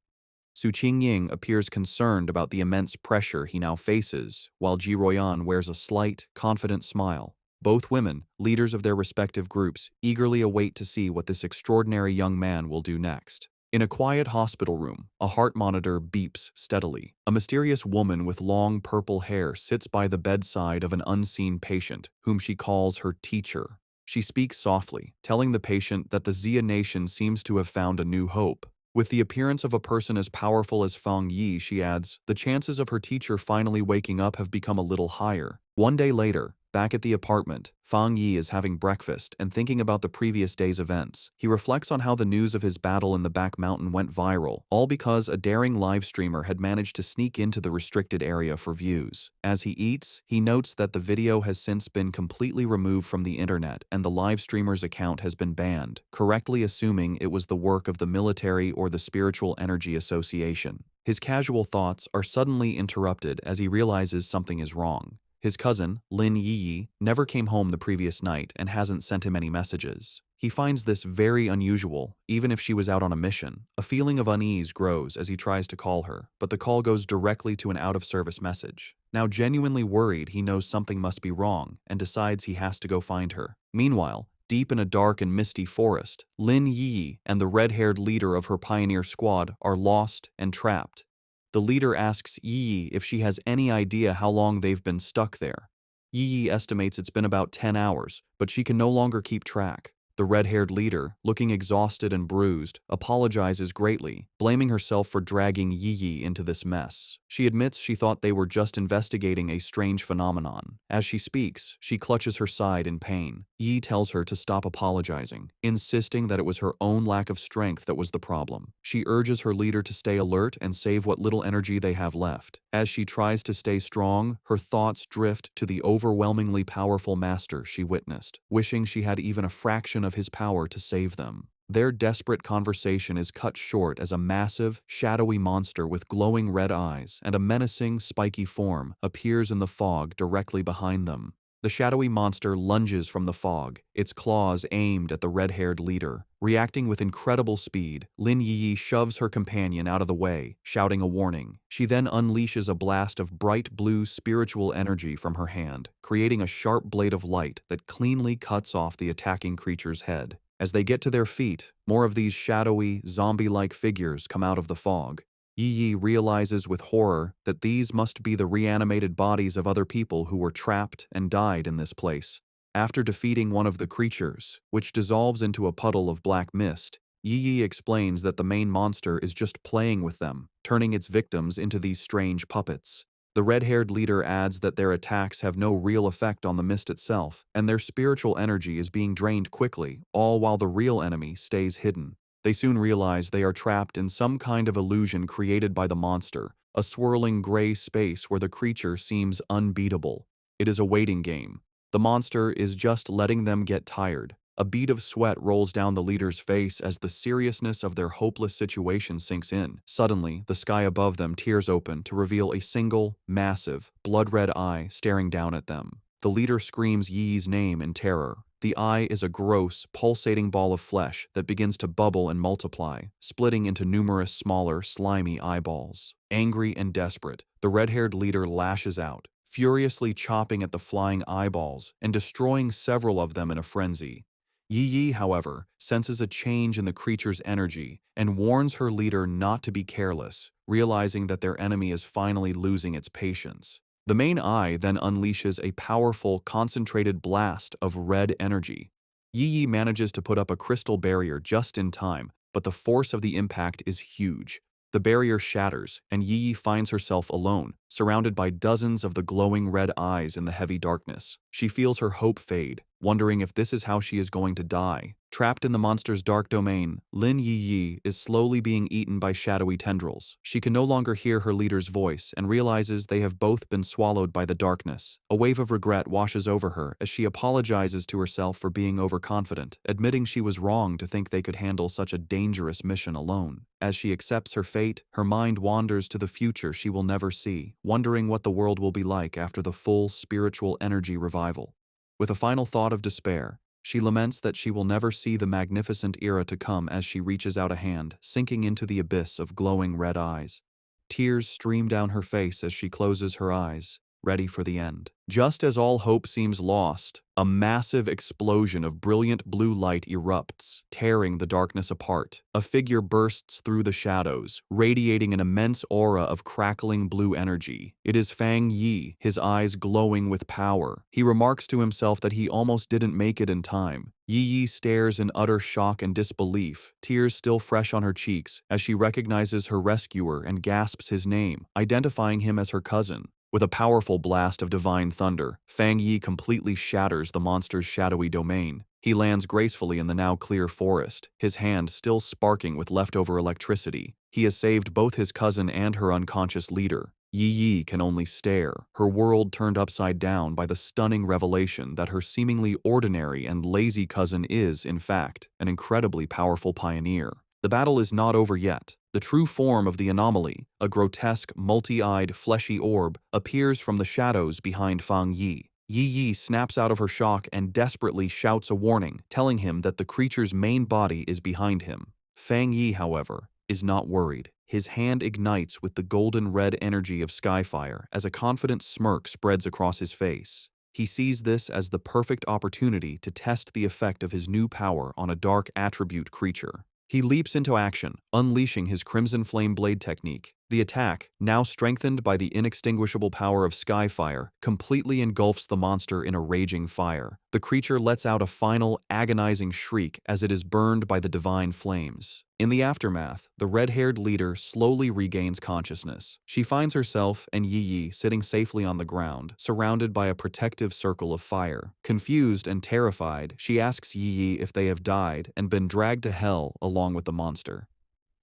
Su Qingying appears concerned about the immense pressure he now faces, while Ji Ruoyan wears a slight, confident smile. Both women, leaders of their respective groups, eagerly await to see what this extraordinary young man will do next. In a quiet hospital room, a heart monitor beeps steadily. A mysterious woman with long purple hair sits by the bedside of an unseen patient, whom she calls her teacher. She speaks softly, telling the patient that the Xia Nation seems to have found a new hope. With the appearance of a person as powerful as Fang Yi, she adds, the chances of her teacher finally waking up have become a little higher. One day later, Back at the apartment, Fang Yi is having breakfast and thinking about the previous day's events. He reflects on how the news of his battle in the back mountain went viral, all because a daring live streamer had managed to sneak into the restricted area for views. As he eats, he notes that the video has since been completely removed from the internet and the live streamer's account has been banned, correctly assuming it was the work of the military or the Spiritual Energy Association. His casual thoughts are suddenly interrupted as he realizes something is wrong. His cousin, Lin Yi, never came home the previous night and hasn't sent him any messages. He finds this very unusual, even if she was out on a mission. A feeling of unease grows as he tries to call her, but the call goes directly to an out-of-service message. Now genuinely worried, he knows something must be wrong and decides he has to go find her. Meanwhile, deep in a dark and misty forest, Lin Yi and the red-haired leader of her pioneer squad are lost and trapped. The leader asks Yi if she has any idea how long they've been stuck there. Yi estimates it's been about 10 hours, but she can no longer keep track. The red-haired leader, looking exhausted and bruised, apologizes greatly, blaming herself for dragging Yi into this mess. She admits she thought they were just investigating a strange phenomenon. As she speaks, she clutches her side in pain. Yi tells her to stop apologizing, insisting that it was her own lack of strength that was the problem. She urges her leader to stay alert and save what little energy they have left. As she tries to stay strong, her thoughts drift to the overwhelmingly powerful master she witnessed, wishing she had even a fraction of his power to save them. Their desperate conversation is cut short as a massive, shadowy monster with glowing red eyes and a menacing, spiky form appears in the fog directly behind them. The shadowy monster lunges from the fog, its claws aimed at the red-haired leader. Reacting with incredible speed, Lin Yi shoves her companion out of the way, shouting a warning. She then unleashes a blast of bright blue spiritual energy from her hand, creating a sharp blade of light that cleanly cuts off the attacking creature's head. As they get to their feet, more of these shadowy, zombie-like figures come out of the fog. Yi realizes with horror that these must be the reanimated bodies of other people who were trapped and died in this place. After defeating one of the creatures, which dissolves into a puddle of black mist, Yi explains that the main monster is just playing with them, turning its victims into these strange puppets. The red-haired leader adds that their attacks have no real effect on the mist itself, and their spiritual energy is being drained quickly, all while the real enemy stays hidden. They soon realize they are trapped in some kind of illusion created by the monster, a swirling gray space where the creature seems unbeatable. It is a waiting game. The monster is just letting them get tired. A bead of sweat rolls down the leader's face as the seriousness of their hopeless situation sinks in. Suddenly, the sky above them tears open to reveal a single, massive, blood-red eye staring down at them. The leader screams Yi's name in terror. The eye is a gross, pulsating ball of flesh that begins to bubble and multiply, splitting into numerous smaller, slimy eyeballs. Angry and desperate, the red-haired leader lashes out, furiously chopping at the flying eyeballs and destroying several of them in a frenzy. Yi, however, senses a change in the creature's energy and warns her leader not to be careless, realizing that their enemy is finally losing its patience. The main eye then unleashes a powerful, concentrated blast of red energy. Yi manages to put up a crystal barrier just in time, but the force of the impact is huge. The barrier shatters, and Yi finds herself alone, surrounded by dozens of the glowing red eyes in the heavy darkness. She feels her hope fade, wondering if this is how she is going to die. Trapped in the monster's dark domain, Lin Yi is slowly being eaten by shadowy tendrils. She can no longer hear her leader's voice and realizes they have both been swallowed by the darkness. A wave of regret washes over her as she apologizes to herself for being overconfident, admitting she was wrong to think they could handle such a dangerous mission alone. As she accepts her fate, her mind wanders to the future she will never see, wondering what the world will be like after the full spiritual energy revival. With a final thought of despair, she laments that she will never see the magnificent era to come as she reaches out a hand, sinking into the abyss of glowing red eyes. Tears stream down her face as she closes her eyes, ready for the end. Just as all hope seems lost, a massive explosion of brilliant blue light erupts, tearing the darkness apart. A figure bursts through the shadows, radiating an immense aura of crackling blue energy. It is Fang Yi, his eyes glowing with power. He remarks to himself that he almost didn't make it in time. Yi stares in utter shock and disbelief, tears still fresh on her cheeks, as she recognizes her rescuer and gasps his name, identifying him as her cousin. With a powerful blast of divine thunder, Fang Yi completely shatters the monster's shadowy domain. He lands gracefully in the now clear forest, his hand still sparking with leftover electricity. He has saved both his cousin and her unconscious leader. Yi Yi can only stare, her world turned upside down by the stunning revelation that her seemingly ordinary and lazy cousin is, in fact, an incredibly powerful pioneer. The battle is not over yet. The true form of the anomaly, a grotesque, multi-eyed, fleshy orb, appears from the shadows behind Fang Yi. Yi Yi snaps out of her shock and desperately shouts a warning, telling him that the creature's main body is behind him. Fang Yi, however, is not worried. His hand ignites with the golden-red energy of skyfire as a confident smirk spreads across his face. He sees this as the perfect opportunity to test the effect of his new power on a dark attribute creature. He leaps into action, unleashing his Crimson Flame Blade technique. The attack, now strengthened by the inextinguishable power of Skyfire, completely engulfs the monster in a raging fire. The creature lets out a final, agonizing shriek as it is burned by the divine flames. In the aftermath, the red-haired leader slowly regains consciousness. She finds herself and Yi Yi sitting safely on the ground, surrounded by a protective circle of fire. Confused and terrified, she asks Yi Yi if they have died and been dragged to hell along with the monster.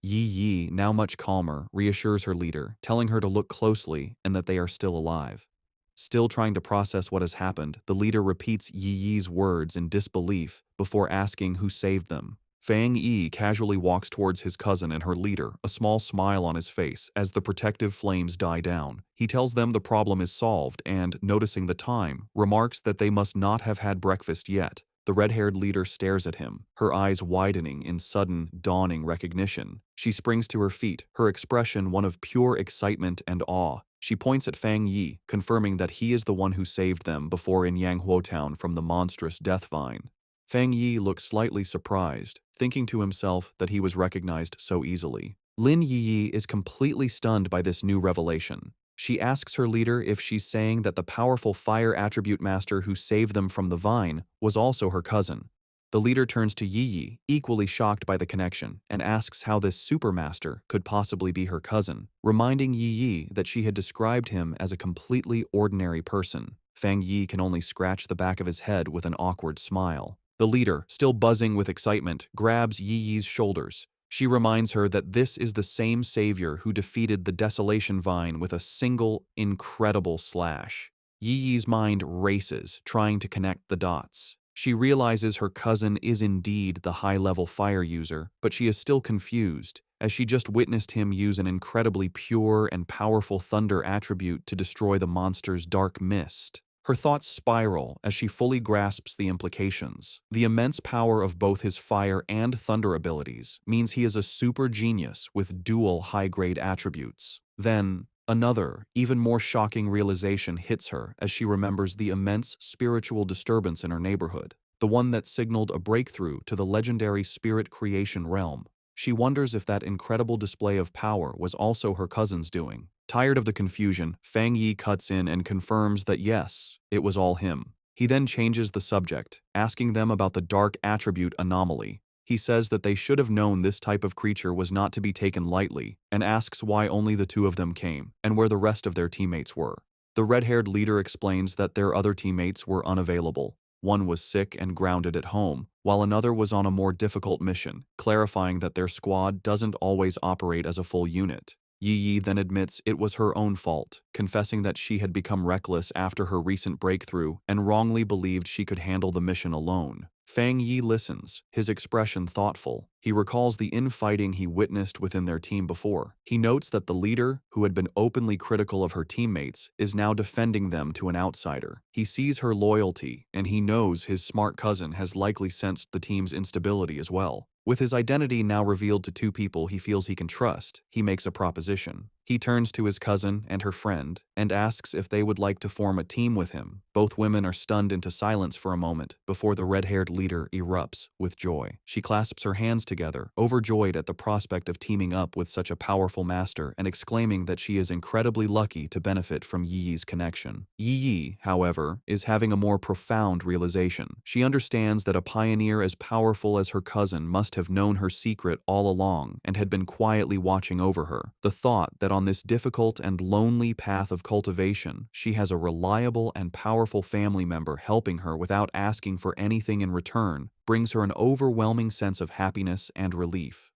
Yi Yi, now much calmer, reassures her leader, telling her to look closely and that they are still alive. Still trying to process what has happened, the leader repeats Yi Yi's words in disbelief before asking who saved them. Fang Yi casually walks towards his cousin and her leader, a small smile on his face as the protective flames die down. He tells them the problem is solved and, noticing the time, remarks that they must not have had breakfast yet. The red-haired leader stares at him, her eyes widening in sudden, dawning recognition. She springs to her feet, her expression one of pure excitement and awe. She points at Fang Yi, confirming that he is the one who saved them before in Yanghuo Town from the monstrous death vine. Fang Yi looks slightly surprised, thinking to himself that he was recognized so easily. Lin Yi Yi is completely stunned by this new revelation. She asks her leader if she's saying that the powerful fire attribute master who saved them from the vine was also her cousin. The leader turns to Yi Yi, equally shocked by the connection, and asks how this supermaster could possibly be her cousin, reminding Yi Yi that she had described him as a completely ordinary person. Fang Yi can only scratch the back of his head with an awkward smile. The leader, still buzzing with excitement, grabs Yi Yi's shoulders. She reminds her that this is the same savior who defeated the Desolation Vine with a single, incredible slash. Yi Yi's mind races, trying to connect the dots. She realizes her cousin is indeed the high-level fire user, but she is still confused, as she just witnessed him use an incredibly pure and powerful thunder attribute to destroy the monster's dark mist. Her thoughts spiral as she fully grasps the implications. The immense power of both his fire and thunder abilities means he is a super genius with dual high-grade attributes. Then, another, even more shocking realization hits her as she remembers the immense spiritual disturbance in her neighborhood, the one that signaled a breakthrough to the legendary spirit creation realm. She wonders if that incredible display of power was also her cousin's doing. Tired of the confusion, Fang Yi cuts in and confirms that yes, it was all him. He then changes the subject, asking them about the dark attribute anomaly. He says that they should have known this type of creature was not to be taken lightly, and asks why only the two of them came, and where the rest of their teammates were. The red-haired leader explains that their other teammates were unavailable. One was sick and grounded at home, while another was on a more difficult mission, clarifying that their squad doesn't always operate as a full unit. Yi Yi then admits it was her own fault, confessing that she had become reckless after her recent breakthrough and wrongly believed she could handle the mission alone. Fang Yi listens, his expression thoughtful. He recalls the infighting he witnessed within their team before. He notes that the leader, who had been openly critical of her teammates, is now defending them to an outsider. He sees her loyalty, and he knows his smart cousin has likely sensed the team's instability as well. With his identity now revealed to two people he feels he can trust, he makes a proposition. He turns to his cousin and her friend and asks if they would like to form a team with him. Both women are stunned into silence for a moment before the red-haired leader erupts with joy. She clasps her hands together, overjoyed at the prospect of teaming up with such a powerful master and exclaiming that she is incredibly lucky to benefit from Yi Yi's connection. Yi Yi, however, is having a more profound realization. She understands that a pioneer as powerful as her cousin must have known her secret all along and had been quietly watching over her. The thought that on this difficult and lonely path of cultivation, she has a reliable and powerful family member helping her without asking for anything in return, brings her an overwhelming sense of happiness and relief.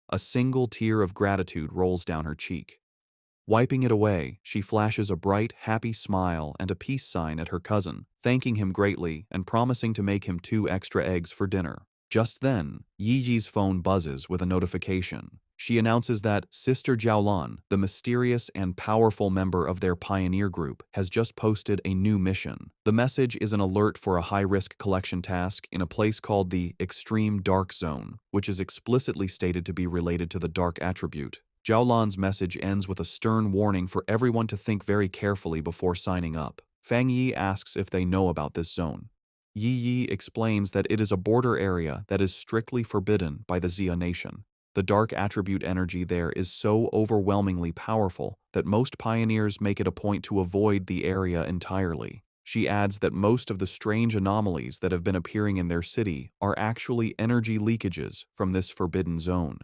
A single tear of gratitude rolls down her cheek. Wiping it away, she flashes a bright, happy smile and a peace sign at her cousin, thanking him greatly and promising to make him 2 extra eggs for dinner. Just then, Yiji's phone buzzes with a notification. She announces that Sister Jiaolan, the mysterious and powerful member of their pioneer group, has just posted a new mission. The message is an alert for a high-risk collection task in a place called the Extreme Dark Zone, which is explicitly stated to be related to the dark attribute. Jiaolan's message ends with a stern warning for everyone to think very carefully before signing up. Fang Yi asks if they know about this zone. Yi explains that it is a border area that is strictly forbidden by the Xia nation. The dark attribute energy there is so overwhelmingly powerful that most pioneers make it a point to avoid the area entirely. She adds that most of the strange anomalies that have been appearing in their city are actually energy leakages from this forbidden zone.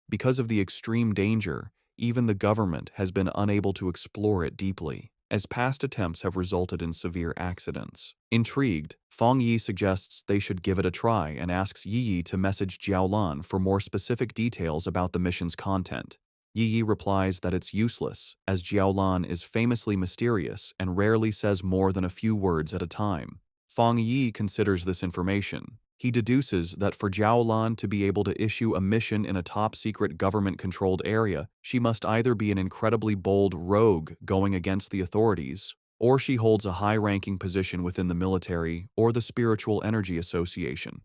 Because of the extreme danger, even the government has been unable to explore it deeply, as past attempts have resulted in severe accidents. Intrigued, Fang Yi suggests they should give it a try and asks Yi to message Jiaolan for more specific details about the mission's content. Yi replies that it's useless, as Jiaolan is famously mysterious and rarely says more than a few words at a time. Fang Yi considers this information. He deduces that for Jiaolan to be able to issue a mission in a top-secret government-controlled area, she must either be an incredibly bold rogue going against the authorities, or she holds a high-ranking position within the military or the Spiritual Energy Association.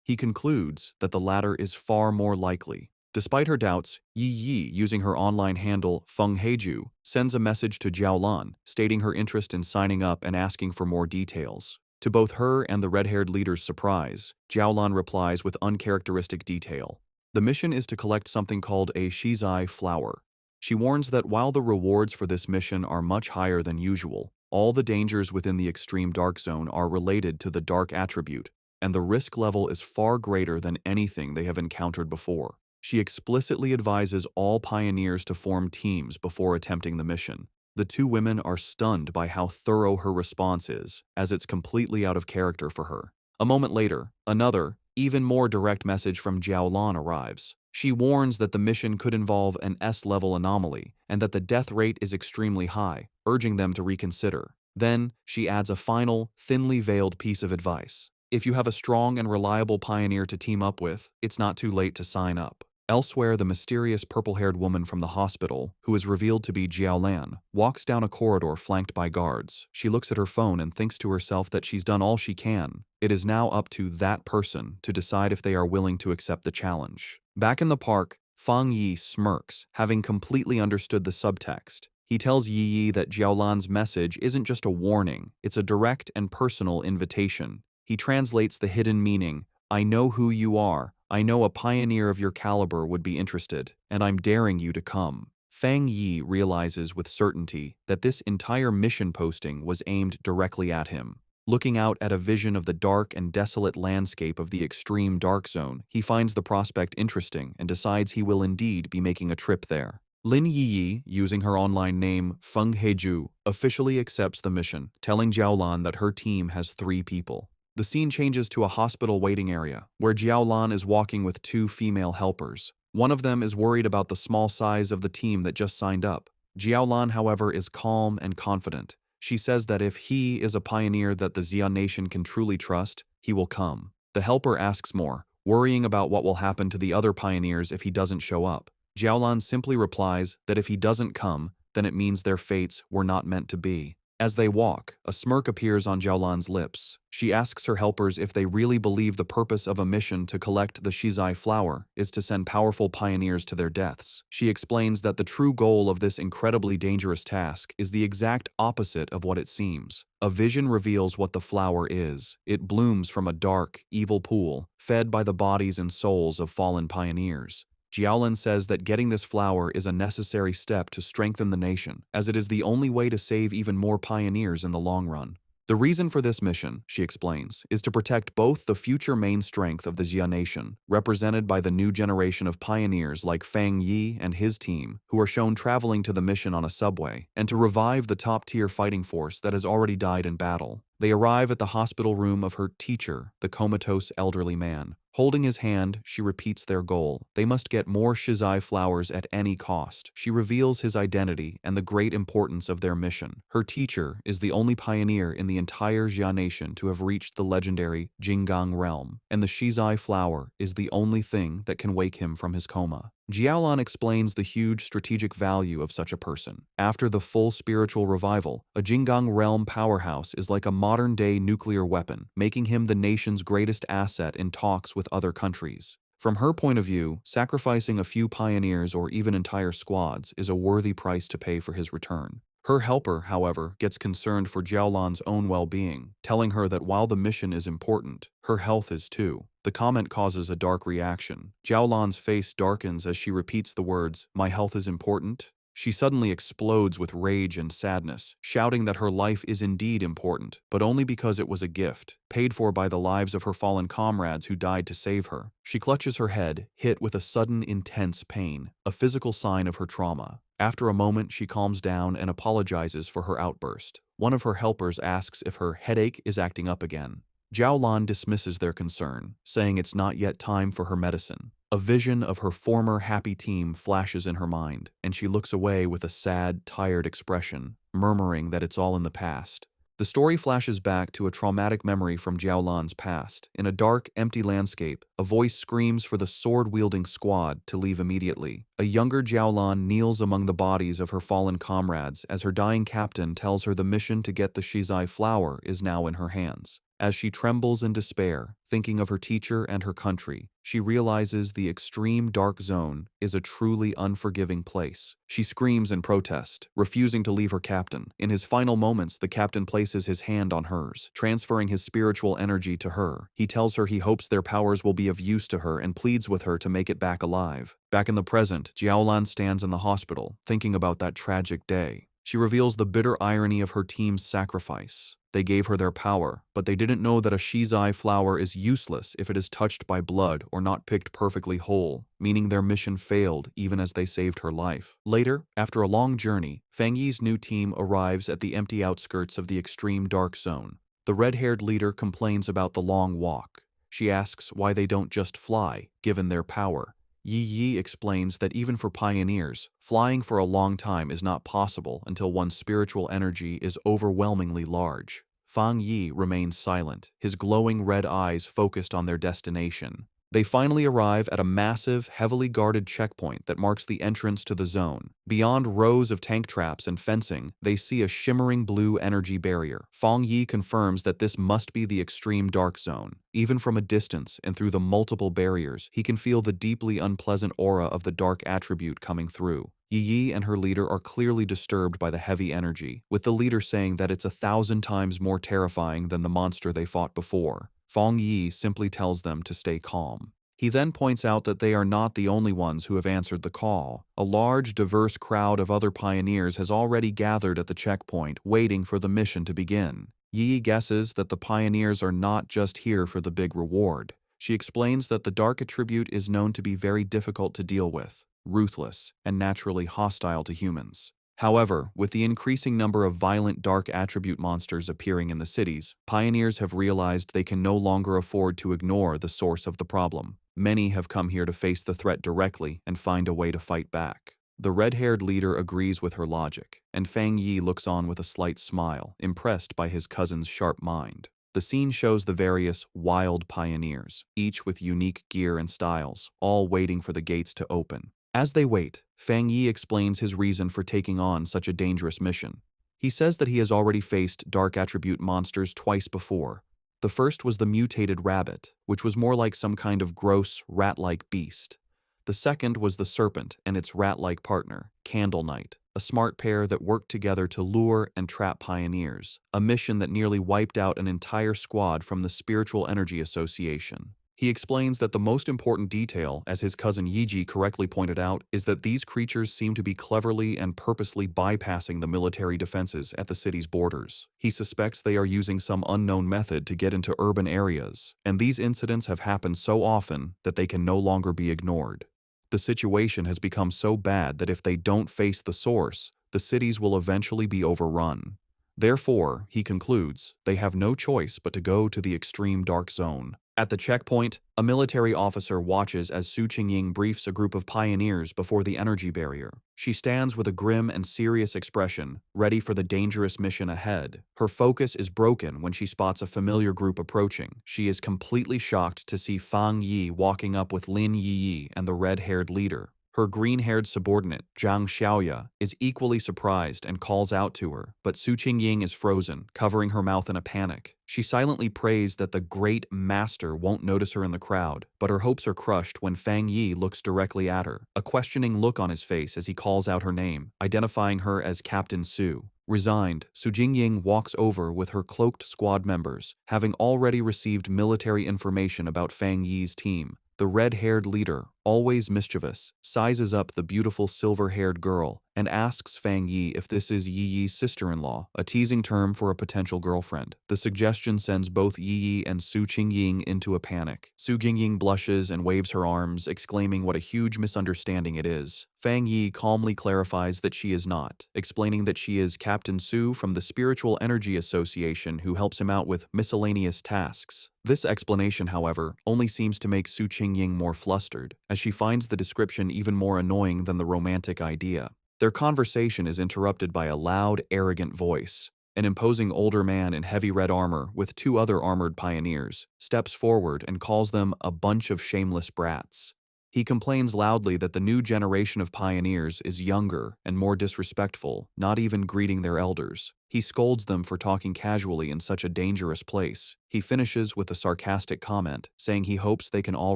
He concludes that the latter is far more likely. Despite her doubts, Yi, using her online handle Feng Heiju, sends a message to Jiaolan, stating her interest in signing up and asking for more details. To both her and the red-haired leader's surprise, Jiaolan replies with uncharacteristic detail. The mission is to collect something called a shizai flower. She warns that while the rewards for this mission are much higher than usual, all the dangers within the extreme dark zone are related to the dark attribute, and the risk level is far greater than anything they have encountered before. She explicitly advises all pioneers to form teams before attempting the mission. The 2 women are stunned by how thorough her response is, as it's completely out of character for her. A moment later, another, even more direct message from Jiaolan arrives. She warns that the mission could involve an S-level anomaly and that the death rate is extremely high, urging them to reconsider. Then, she adds a final, thinly veiled piece of advice. If you have a strong and reliable pioneer to team up with, it's not too late to sign up. Elsewhere, the mysterious purple-haired woman from the hospital, who is revealed to be Jiaolan, walks down a corridor flanked by guards. She looks at her phone and thinks to herself that she's done all she can. It is now up to that person to decide if they are willing to accept the challenge. Back in the park, Fang Yi smirks, having completely understood the subtext. He tells Yi that Jiaolan's message isn't just a warning, it's a direct and personal invitation. He translates the hidden meaning, "I know who you are. I know a pioneer of your caliber would be interested, and I'm daring you to come." Fang Yi realizes with certainty that this entire mission posting was aimed directly at him. Looking out at a vision of the dark and desolate landscape of the extreme dark zone, he finds the prospect interesting and decides he will indeed be making a trip there. Lin Yi, using her online name Feng Heiju, officially accepts the mission, telling Jiaolan that her team has 3 people. The scene changes to a hospital waiting area, where Jiaolan is walking with 2 female helpers. One of them is worried about the small size of the team that just signed up. Jiaolan, however, is calm and confident. She says that if he is a pioneer that the Xia nation can truly trust, he will come. The helper asks more, worrying about what will happen to the other pioneers if he doesn't show up. Jiaolan simply replies that if he doesn't come, then it means their fates were not meant to be. As they walk, a smirk appears on Jiaolan's lips. She asks her helpers if they really believe the purpose of a mission to collect the shizai flower is to send powerful pioneers to their deaths. She explains that the true goal of this incredibly dangerous task is the exact opposite of what it seems. A vision reveals what the flower is. It blooms from a dark, evil pool, fed by the bodies and souls of fallen pioneers. Jiaolan says that getting this flower is a necessary step to strengthen the nation, as it is the only way to save even more pioneers in the long run. The reason for this mission, she explains, is to protect both the future main strength of the Xia nation, represented by the new generation of pioneers like Fang Yi and his team, who are shown traveling to the mission on a subway, and to revive the top-tier fighting force that has already died in battle. They arrive at the hospital room of her teacher, the comatose elderly man. Holding his hand, she repeats their goal. They must get more shizai flowers at any cost. She reveals his identity and the great importance of their mission. Her teacher is the only pioneer in the entire Xia nation to have reached the legendary Jinggang realm, and the shizai flower is the only thing that can wake him from his coma. Jiaolan explains the huge strategic value of such a person. After the full spiritual revival, a Jinggang realm powerhouse is like a modern-day nuclear weapon, making him the nation's greatest asset in talks with other countries. From her point of view, sacrificing a few pioneers or even entire squads is a worthy price to pay for his return. Her helper, however, gets concerned for Jiaolan's own well-being, telling her that while the mission is important, her health is too. The comment causes a dark reaction. Jiaolan's face darkens as she repeats the words, "My health is important." She suddenly explodes with rage and sadness, shouting that her life is indeed important, but only because it was a gift, paid for by the lives of her fallen comrades who died to save her. She clutches her head, hit with a sudden intense pain, a physical sign of her trauma. After a moment, she calms down and apologizes for her outburst. One of her helpers asks if her headache is acting up again. Jiaolan dismisses their concern, saying it's not yet time for her medicine. A vision of her former happy team flashes in her mind, and she looks away with a sad, tired expression, murmuring that it's all in the past. The story flashes back to a traumatic memory from Jiaolan's past. In a dark, empty landscape, a voice screams for the sword-wielding squad to leave immediately. A younger Jiaolan kneels among the bodies of her fallen comrades as her dying captain tells her the mission to get the shizai flower is now in her hands. As she trembles in despair, thinking of her teacher and her country, she realizes the extreme dark zone is a truly unforgiving place. She screams in protest, refusing to leave her captain. In his final moments, the captain places his hand on hers, transferring his spiritual energy to her. He tells her he hopes their powers will be of use to her and pleads with her to make it back alive. Back in the present, Jiaolan stands in the hospital, thinking about that tragic day. She reveals the bitter irony of her team's sacrifice. They gave her their power, but they didn't know that a shizai flower is useless if it is touched by blood or not picked perfectly whole, meaning their mission failed even as they saved her life. Later, after a long journey, Fang Yi's new team arrives at the empty outskirts of the extreme dark zone. The red-haired leader complains about the long walk. She asks why they don't just fly, given their power. Yi explains that even for pioneers, flying for a long time is not possible until one's spiritual energy is overwhelmingly large. Fang Yi remains silent, his glowing red eyes focused on their destination. They finally arrive at a massive, heavily guarded checkpoint that marks the entrance to the zone. Beyond rows of tank traps and fencing, they see a shimmering blue energy barrier. Fang Yi confirms that this must be the extreme dark zone. Even from a distance and through the multiple barriers, he can feel the deeply unpleasant aura of the dark attribute coming through. Yi and her leader are clearly disturbed by the heavy energy, with the leader saying that it's 1,000 times more terrifying than the monster they fought before. Fang Yi simply tells them to stay calm. He then points out that they are not the only ones who have answered the call. A large, diverse crowd of other pioneers has already gathered at the checkpoint, waiting for the mission to begin. Yi guesses that the pioneers are not just here for the big reward. She explains that the dark attribute is known to be very difficult to deal with, ruthless, and naturally hostile to humans. However, with the increasing number of violent dark attribute monsters appearing in the cities, pioneers have realized they can no longer afford to ignore the source of the problem. Many have come here to face the threat directly and find a way to fight back. The red-haired leader agrees with her logic, and Fang Yi looks on with a slight smile, impressed by his cousin's sharp mind. The scene shows the various wild pioneers, each with unique gear and styles, all waiting for the gates to open. As they wait, Fang Yi explains his reason for taking on such a dangerous mission. He says that he has already faced dark attribute monsters twice before. The first was the mutated rabbit, which was more like some kind of gross, rat-like beast. The second was the serpent and its rat-like partner, Candle Knight, a smart pair that worked together to lure and trap pioneers, a mission that nearly wiped out an entire squad from the Spiritual Energy Association. He explains that the most important detail, as his cousin Yiji correctly pointed out, is that these creatures seem to be cleverly and purposely bypassing the military defenses at the city's borders. He suspects they are using some unknown method to get into urban areas, and these incidents have happened so often that they can no longer be ignored. The situation has become so bad that if they don't face the source, the cities will eventually be overrun. Therefore, he concludes, they have no choice but to go to the extreme dark zone. At the checkpoint, a military officer watches as Su Qingying briefs a group of pioneers before the energy barrier. She stands with a grim and serious expression, ready for the dangerous mission ahead. Her focus is broken when she spots a familiar group approaching. She is completely shocked to see Fang Yi walking up with Lin Yi and the red-haired leader. Her green-haired subordinate, Zhang Xiaoya, is equally surprised and calls out to her, but Su Qingying is frozen, covering her mouth in a panic. She silently prays that the great master won't notice her in the crowd, but her hopes are crushed when Fang Yi looks directly at her, a questioning look on his face as he calls out her name, identifying her as Captain Su. Resigned, Su Jingying walks over with her cloaked squad members, having already received military information about Fang Yi's team. The red-haired leader, always mischievous, sizes up the beautiful silver-haired girl and asks Fang Yi if this is Yi Yi's sister-in-law, a teasing term for a potential girlfriend. The suggestion sends both Yi Yi and Su Qingying into a panic. Su Jingying blushes and waves her arms, exclaiming what a huge misunderstanding it is. Fang Yi calmly clarifies that she is not, explaining that she is Captain Su from the Spiritual Energy Association who helps him out with miscellaneous tasks. This explanation, however, only seems to make Su Qingying more flustered, as she finds the description even more annoying than the romantic idea. Their conversation is interrupted by a loud, arrogant voice. An imposing older man in heavy red armor with two other armored pioneers steps forward and calls them a bunch of shameless brats. He complains loudly that the new generation of pioneers is younger and more disrespectful, not even greeting their elders. He scolds them for talking casually in such a dangerous place. He finishes with a sarcastic comment, saying he hopes they can all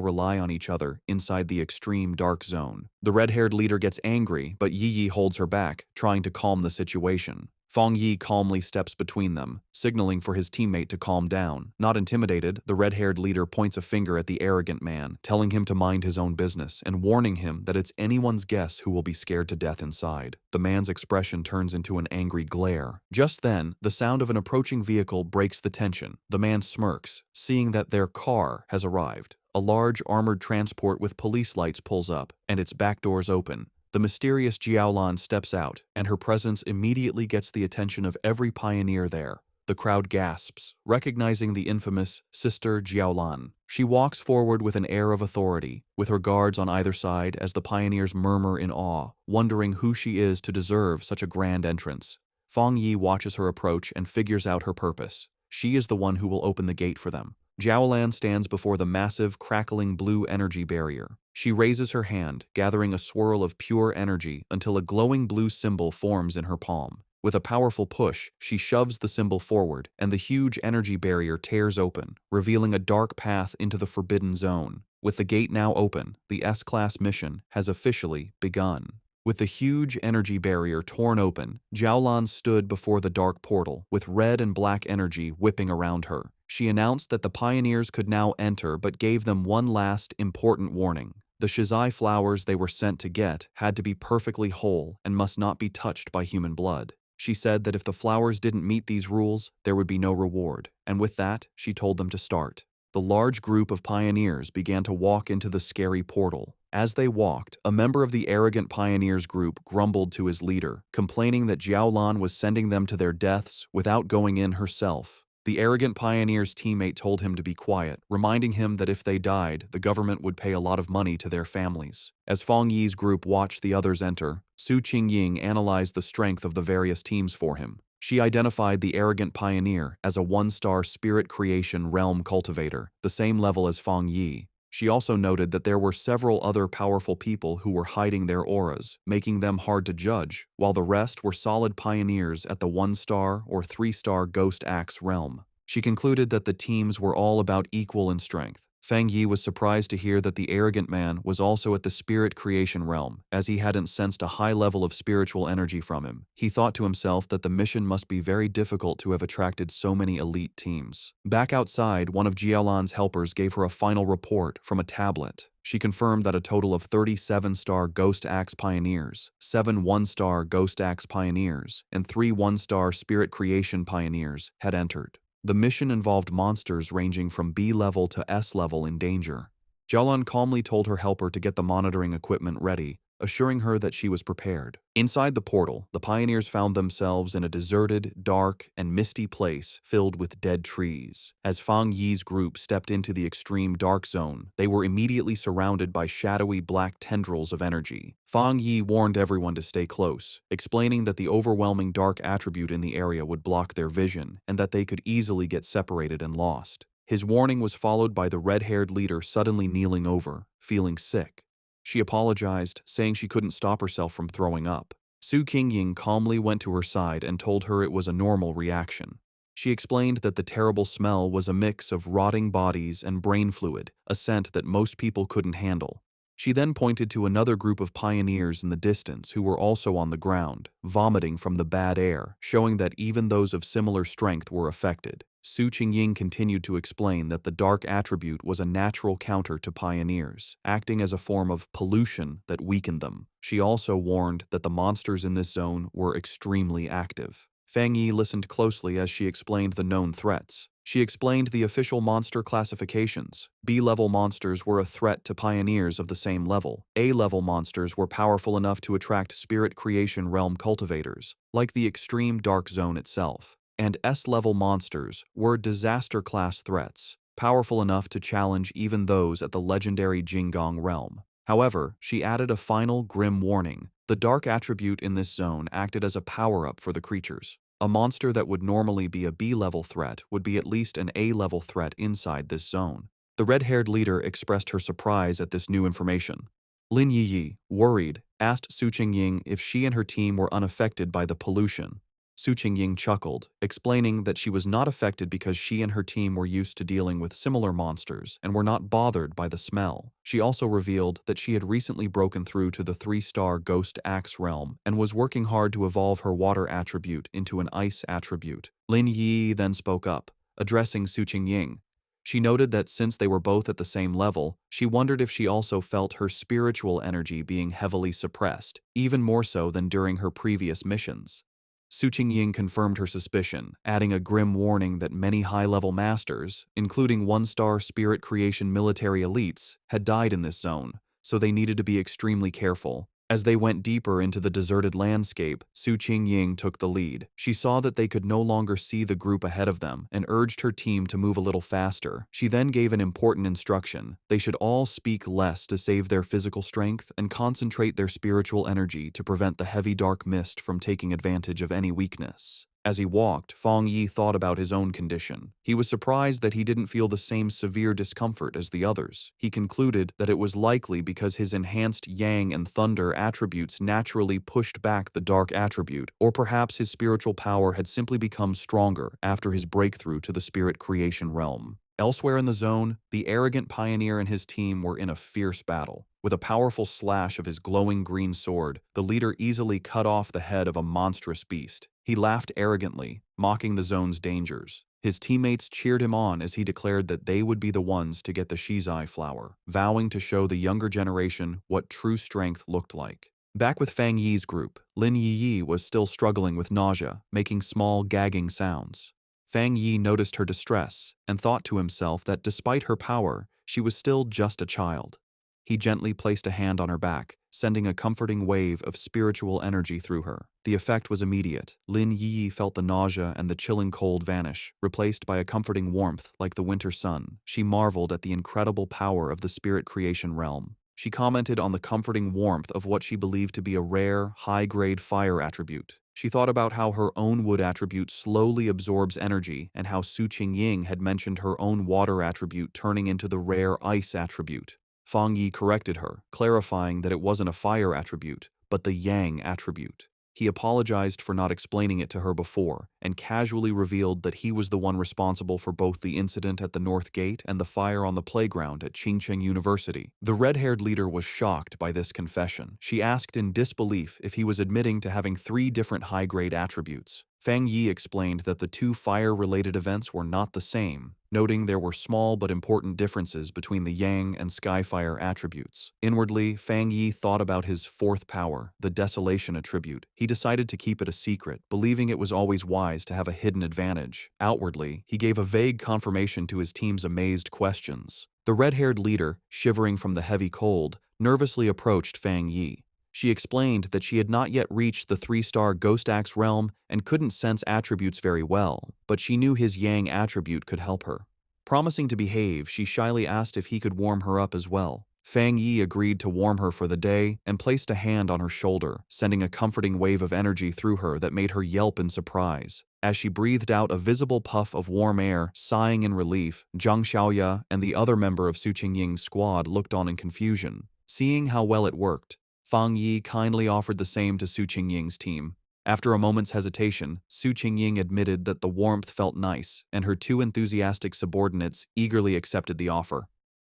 rely on each other inside the extreme dark zone. The red-haired leader gets angry, but Yi Yi holds her back, trying to calm the situation. Fang Yi calmly steps between them, signaling for his teammate to calm down. Not intimidated, the red-haired leader points a finger at the arrogant man, telling him to mind his own business and warning him that it's anyone's guess who will be scared to death inside. The man's expression turns into an angry glare. Just then, the sound of an approaching vehicle breaks the tension. The man smirks, seeing that their car has arrived. A large armored transport with police lights pulls up, and its back doors open. The mysterious Jiaolan steps out, and her presence immediately gets the attention of every pioneer there. The crowd gasps, recognizing the infamous Sister Jiaolan. She walks forward with an air of authority, with her guards on either side as the pioneers murmur in awe, wondering who she is to deserve such a grand entrance. Fang Yi watches her approach and figures out her purpose. She is the one who will open the gate for them. Jiaolan stands before the massive, crackling blue energy barrier. She raises her hand, gathering a swirl of pure energy until a glowing blue symbol forms in her palm. With a powerful push, she shoves the symbol forward, and the huge energy barrier tears open, revealing a dark path into the forbidden zone. With the gate now open, the S-Class mission has officially begun. With the huge energy barrier torn open, Jiaolan stood before the dark portal, with red and black energy whipping around her. She announced that the pioneers could now enter but gave them one last, important warning. The shizai flowers they were sent to get had to be perfectly whole and must not be touched by human blood. She said that if the flowers didn't meet these rules, there would be no reward, and with that, she told them to start. The large group of pioneers began to walk into the scary portal. As they walked, a member of the arrogant pioneers group grumbled to his leader, complaining that Jiaolan was sending them to their deaths without going in herself. The arrogant pioneer's teammate told him to be quiet, reminding him that if they died, the government would pay a lot of money to their families. As Fang Yi's group watched the others enter, Su Qingying analyzed the strength of the various teams for him. She identified the arrogant pioneer as a one-star spirit creation realm cultivator, the same level as Fang Yi. She also noted that there were several other powerful people who were hiding their auras, making them hard to judge, while the rest were solid pioneers at the 1-star or 3-star Ghost Axe realm. She concluded that the teams were all about equal in strength. Fang Yi was surprised to hear that the arrogant man was also at the spirit creation realm, as he hadn't sensed a high level of spiritual energy from him. He thought to himself that the mission must be very difficult to have attracted so many elite teams. Back outside, one of Jialan's helpers gave her a final report from a tablet. She confirmed that a total of 37-star Ghost Axe Pioneers, 7 one-star Ghost Axe Pioneers, and 3 one-star Spirit Creation Pioneers had entered. The mission involved monsters ranging from B level to S level in danger. Jialan calmly told her helper to get the monitoring equipment ready, assuring her that she was prepared. Inside the portal, the pioneers found themselves in a deserted, dark, and misty place filled with dead trees. As Fang Yi's group stepped into the extreme dark zone, they were immediately surrounded by shadowy black tendrils of energy. Fang Yi warned everyone to stay close, explaining that the overwhelming dark attribute in the area would block their vision and that they could easily get separated and lost. His warning was followed by the red-haired leader suddenly kneeling over, feeling sick. She apologized, saying she couldn't stop herself from throwing up. Su Qingying calmly went to her side and told her it was a normal reaction. She explained that the terrible smell was a mix of rotting bodies and brain fluid, a scent that most people couldn't handle. She then pointed to another group of pioneers in the distance who were also on the ground, vomiting from the bad air, showing that even those of similar strength were affected. Su Qingying continued to explain that the dark attribute was a natural counter to pioneers, acting as a form of pollution that weakened them. She also warned that the monsters in this zone were extremely active. Fang Yi listened closely as she explained the known threats. She explained the official monster classifications. B-level monsters were a threat to pioneers of the same level. A-level monsters were powerful enough to attract spirit creation realm cultivators, like the extreme dark zone itself. And S-level monsters were disaster-class threats, powerful enough to challenge even those at the legendary Jingong realm. However, she added a final grim warning. The dark attribute in this zone acted as a power-up for the creatures. A monster that would normally be a B-level threat would be at least an A-level threat inside this zone. The red-haired leader expressed her surprise at this new information. Lin Yiyi, worried, asked Su Qingying if she and her team were unaffected by the pollution. Su Qingying chuckled, explaining that she was not affected because she and her team were used to dealing with similar monsters and were not bothered by the smell. She also revealed that she had recently broken through to the 3-star Ghost Axe realm and was working hard to evolve her water attribute into an ice attribute. Lin Yi then spoke up, addressing Su Qingying. She noted that since they were both at the same level, she wondered if she also felt her spiritual energy being heavily suppressed, even more so than during her previous missions. Su Qingying confirmed her suspicion, adding a grim warning that many high-level masters, including 1-star spirit creation military elites, had died in this zone, so they needed to be extremely careful. As they went deeper into the deserted landscape, Su Qingying took the lead. She saw that they could no longer see the group ahead of them and urged her team to move a little faster. She then gave an important instruction. They should all speak less to save their physical strength and concentrate their spiritual energy to prevent the heavy dark mist from taking advantage of any weakness. As he walked, Fang Yi thought about his own condition. He was surprised that he didn't feel the same severe discomfort as the others. He concluded that it was likely because his enhanced yang and thunder attributes naturally pushed back the dark attribute, or perhaps his spiritual power had simply become stronger after his breakthrough to the spirit creation realm. Elsewhere in the zone, the arrogant pioneer and his team were in a fierce battle. With a powerful slash of his glowing green sword, the leader easily cut off the head of a monstrous beast. He laughed arrogantly, mocking the zone's dangers. His teammates cheered him on as he declared that they would be the ones to get the Shizai flower, vowing to show the younger generation what true strength looked like. Back with Fang Yi's group, Lin Yiyi was still struggling with nausea, making small, gagging sounds. Fang Yi noticed her distress and thought to himself that despite her power, she was still just a child. He gently placed a hand on her back, sending a comforting wave of spiritual energy through her. The effect was immediate. Lin Yi felt the nausea and the chilling cold vanish, replaced by a comforting warmth like the winter sun. She marveled at the incredible power of the spirit creation realm. She commented on the comforting warmth of what she believed to be a rare, high-grade fire attribute. She thought about how her own wood attribute slowly absorbs energy and how Su Qingying had mentioned her own water attribute turning into the rare ice attribute. Fang Yi corrected her, clarifying that it wasn't a fire attribute, but the yang attribute. He apologized for not explaining it to her before, and casually revealed that he was the one responsible for both the incident at the North Gate and the fire on the playground at Qingcheng University. The red-haired leader was shocked by this confession. She asked in disbelief if he was admitting to having 3 different high-grade attributes. Fang Yi explained that the 2 fire-related events were not the same, noting there were small but important differences between the Yang and Skyfire attributes. Inwardly, Fang Yi thought about his 4th power, the Desolation attribute. He decided to keep it a secret, believing it was always wise to have a hidden advantage. Outwardly, he gave a vague confirmation to his team's amazed questions. The red-haired leader, shivering from the heavy cold, nervously approached Fang Yi. She explained that she had not yet reached the 3-star Ghost Axe realm and couldn't sense attributes very well, but she knew his Yang attribute could help her. Promising to behave, she shyly asked if he could warm her up as well. Fang Yi agreed to warm her for the day and placed a hand on her shoulder, sending a comforting wave of energy through her that made her yelp in surprise. As she breathed out a visible puff of warm air, sighing in relief, Zhang Xiaoya and the other member of Su Qingying's squad looked on in confusion. Seeing how well it worked, Fang Yi kindly offered the same to Su Qingying's team. After a moment's hesitation, Su Qingying admitted that the warmth felt nice, and her 2 enthusiastic subordinates eagerly accepted the offer.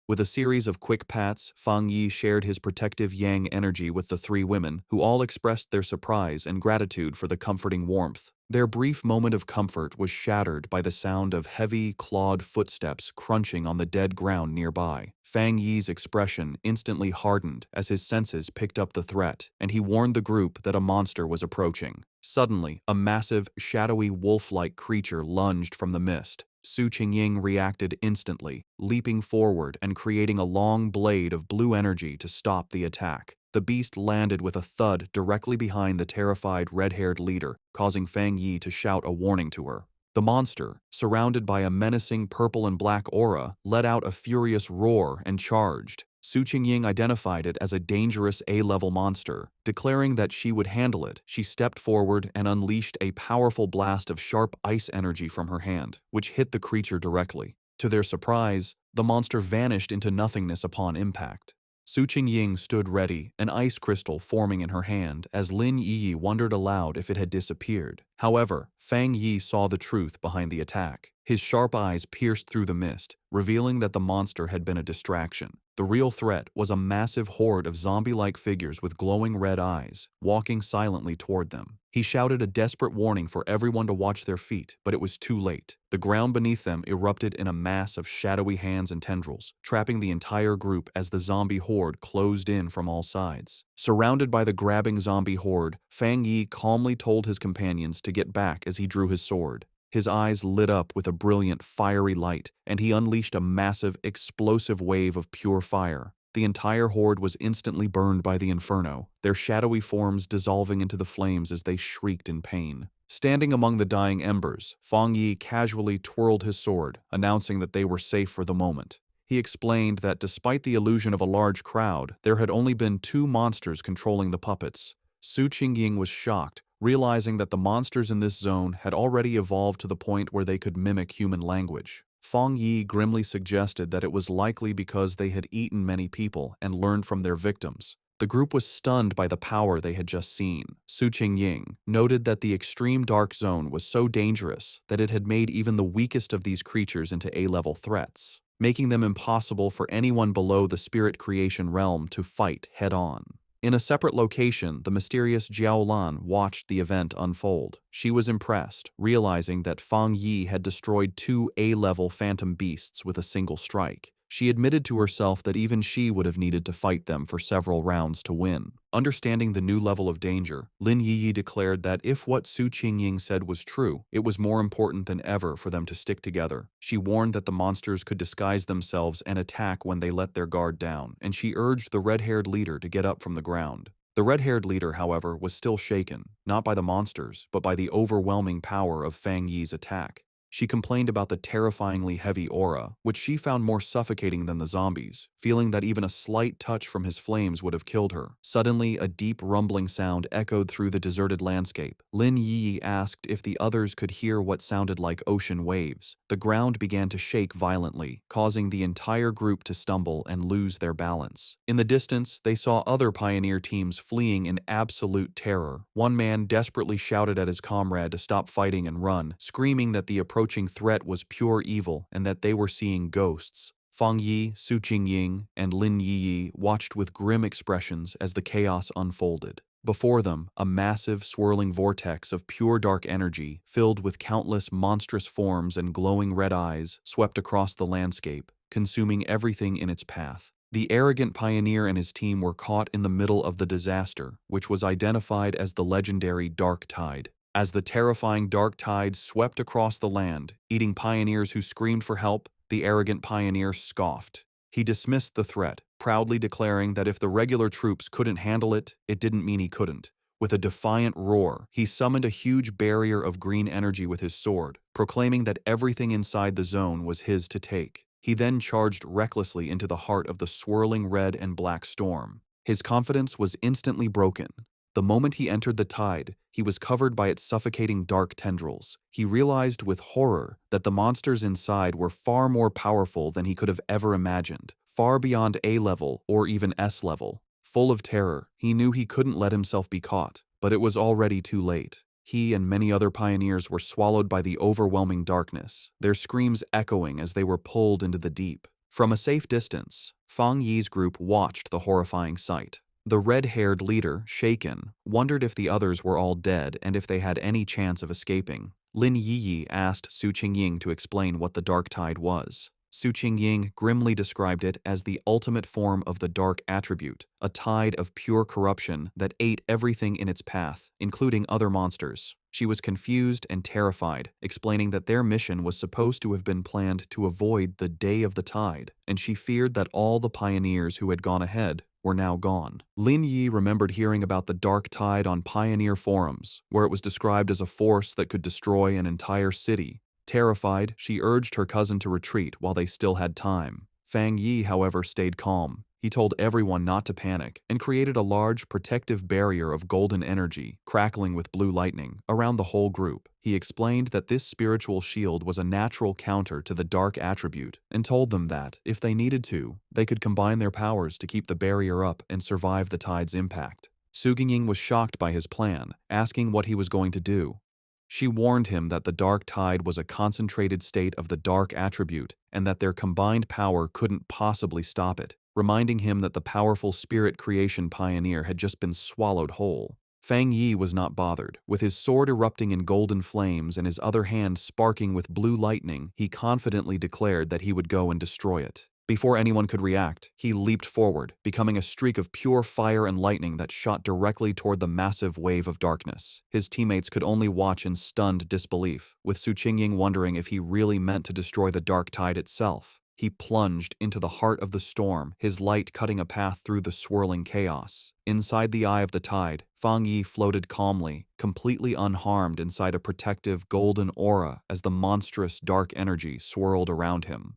With a series of quick pats, Fang Yi shared his protective Yang energy with the 3 women, who all expressed their surprise and gratitude for the comforting warmth. Their brief moment of comfort was shattered by the sound of heavy, clawed footsteps crunching on the dead ground nearby. Fang Yi's expression instantly hardened as his senses picked up the threat, and he warned the group that a monster was approaching. Suddenly, a massive, shadowy wolf-like creature lunged from the mist. Su Qingying reacted instantly, leaping forward and creating a long blade of blue energy to stop the attack. The beast landed with a thud directly behind the terrified red-haired leader, causing Fang Yi to shout a warning to her. The monster, surrounded by a menacing purple and black aura, let out a furious roar and charged. Su Qingying identified it as a dangerous A-level monster. Declaring that she would handle it, she stepped forward and unleashed a powerful blast of sharp ice energy from her hand, which hit the creature directly. To their surprise, the monster vanished into nothingness upon impact. Su Qingying stood ready, an ice crystal forming in her hand, as Lin Yi wondered aloud if it had disappeared. However, Fang Yi saw the truth behind the attack. His sharp eyes pierced through the mist, revealing that the monster had been a distraction. The real threat was a massive horde of zombie-like figures with glowing red eyes, walking silently toward them. He shouted a desperate warning for everyone to watch their feet, but it was too late. The ground beneath them erupted in a mass of shadowy hands and tendrils, trapping the entire group as the zombie horde closed in from all sides. Surrounded by the grabbing zombie horde, Fang Yi calmly told his companions to get back as he drew his sword. His eyes lit up with a brilliant, fiery light, and he unleashed a massive, explosive wave of pure fire. The entire horde was instantly burned by the inferno, their shadowy forms dissolving into the flames as they shrieked in pain. Standing among the dying embers, Fang Yi casually twirled his sword, announcing that they were safe for the moment. He explained that despite the illusion of a large crowd, there had only been 2 monsters controlling the puppets. Su Qingying was shocked, realizing that the monsters in this zone had already evolved to the point where they could mimic human language. Fang Yi grimly suggested that it was likely because they had eaten many people and learned from their victims. The group was stunned by the power they had just seen. Su Qingying noted that the extreme dark zone was so dangerous that it had made even the weakest of these creatures into A-level threats, making them impossible for anyone below the spirit creation realm to fight head-on. In a separate location, the mysterious Jiao Lan watched the event unfold. She was impressed, realizing that Fang Yi had destroyed 2 A-level phantom beasts with a single strike. She admitted to herself that even she would have needed to fight them for several rounds to win. Understanding the new level of danger, Lin Yi declared that if what Su Qingying said was true, it was more important than ever for them to stick together. She warned that the monsters could disguise themselves and attack when they let their guard down, and she urged the red-haired leader to get up from the ground. The red-haired leader, however, was still shaken, not by the monsters, but by the overwhelming power of Fang Yi's attack. She complained about the terrifyingly heavy aura, which she found more suffocating than the zombies, feeling that even a slight touch from his flames would have killed her. Suddenly, a deep rumbling sound echoed through the deserted landscape. Lin Yi asked if the others could hear what sounded like ocean waves. The ground began to shake violently, causing the entire group to stumble and lose their balance. In the distance, they saw other pioneer teams fleeing in absolute terror. One man desperately shouted at his comrade to stop fighting and run, screaming that the approaching threat was pure evil and that they were seeing ghosts. Fang Yi, Su Qingying, and Lin Yi watched with grim expressions as the chaos unfolded. Before them, a massive, swirling vortex of pure dark energy, filled with countless monstrous forms and glowing red eyes, swept across the landscape, consuming everything in its path. The arrogant pioneer and his team were caught in the middle of the disaster, which was identified as the legendary Dark Tide. As the terrifying Dark Tide swept across the land, eating pioneers who screamed for help, the arrogant pioneer scoffed. He dismissed the threat, proudly declaring that if the regular troops couldn't handle it, it didn't mean he couldn't. With a defiant roar, he summoned a huge barrier of green energy with his sword, proclaiming that everything inside the zone was his to take. He then charged recklessly into the heart of the swirling red and black storm. His confidence was instantly broken. The moment he entered the tide, he was covered by its suffocating dark tendrils. He realized with horror that the monsters inside were far more powerful than he could have ever imagined, far beyond A level or even S level. Full of terror, he knew he couldn't let himself be caught, but it was already too late. He and many other pioneers were swallowed by the overwhelming darkness, their screams echoing as they were pulled into the deep. From a safe distance, Fang Yi's group watched the horrifying sight. The red-haired leader, shaken, wondered if the others were all dead and if they had any chance of escaping. Lin Yi asked Su Qingying to explain what the dark tide was. Su Qingying grimly described it as the ultimate form of the dark attribute, a tide of pure corruption that ate everything in its path, including other monsters. She was confused and terrified, explaining that their mission was supposed to have been planned to avoid the Day of the Tide, and she feared that all the pioneers who had gone ahead were now gone. Lin Yi remembered hearing about the dark tide on pioneer forums, where it was described as a force that could destroy an entire city. Terrified, she urged her cousin to retreat while they still had time. Fang Yi, however, stayed calm. He told everyone not to panic and created a large protective barrier of golden energy, crackling with blue lightning, around the whole group. He explained that this spiritual shield was a natural counter to the dark attribute and told them that, if they needed to, they could combine their powers to keep the barrier up and survive the tide's impact. Su Qingying was shocked by his plan, asking what he was going to do. She warned him that the dark tide was a concentrated state of the dark attribute and that their combined power couldn't possibly stop it, reminding him that the powerful spirit creation pioneer had just been swallowed whole. Fang Yi was not bothered. With his sword erupting in golden flames and his other hand sparking with blue lightning, he confidently declared that he would go and destroy it. Before anyone could react, he leaped forward, becoming a streak of pure fire and lightning that shot directly toward the massive wave of darkness. His teammates could only watch in stunned disbelief, with Su Qingying wondering if he really meant to destroy the dark tide itself. He plunged into the heart of the storm, his light cutting a path through the swirling chaos. Inside the eye of the tide, Fang Yi floated calmly, completely unharmed inside a protective golden aura as the monstrous dark energy swirled around him.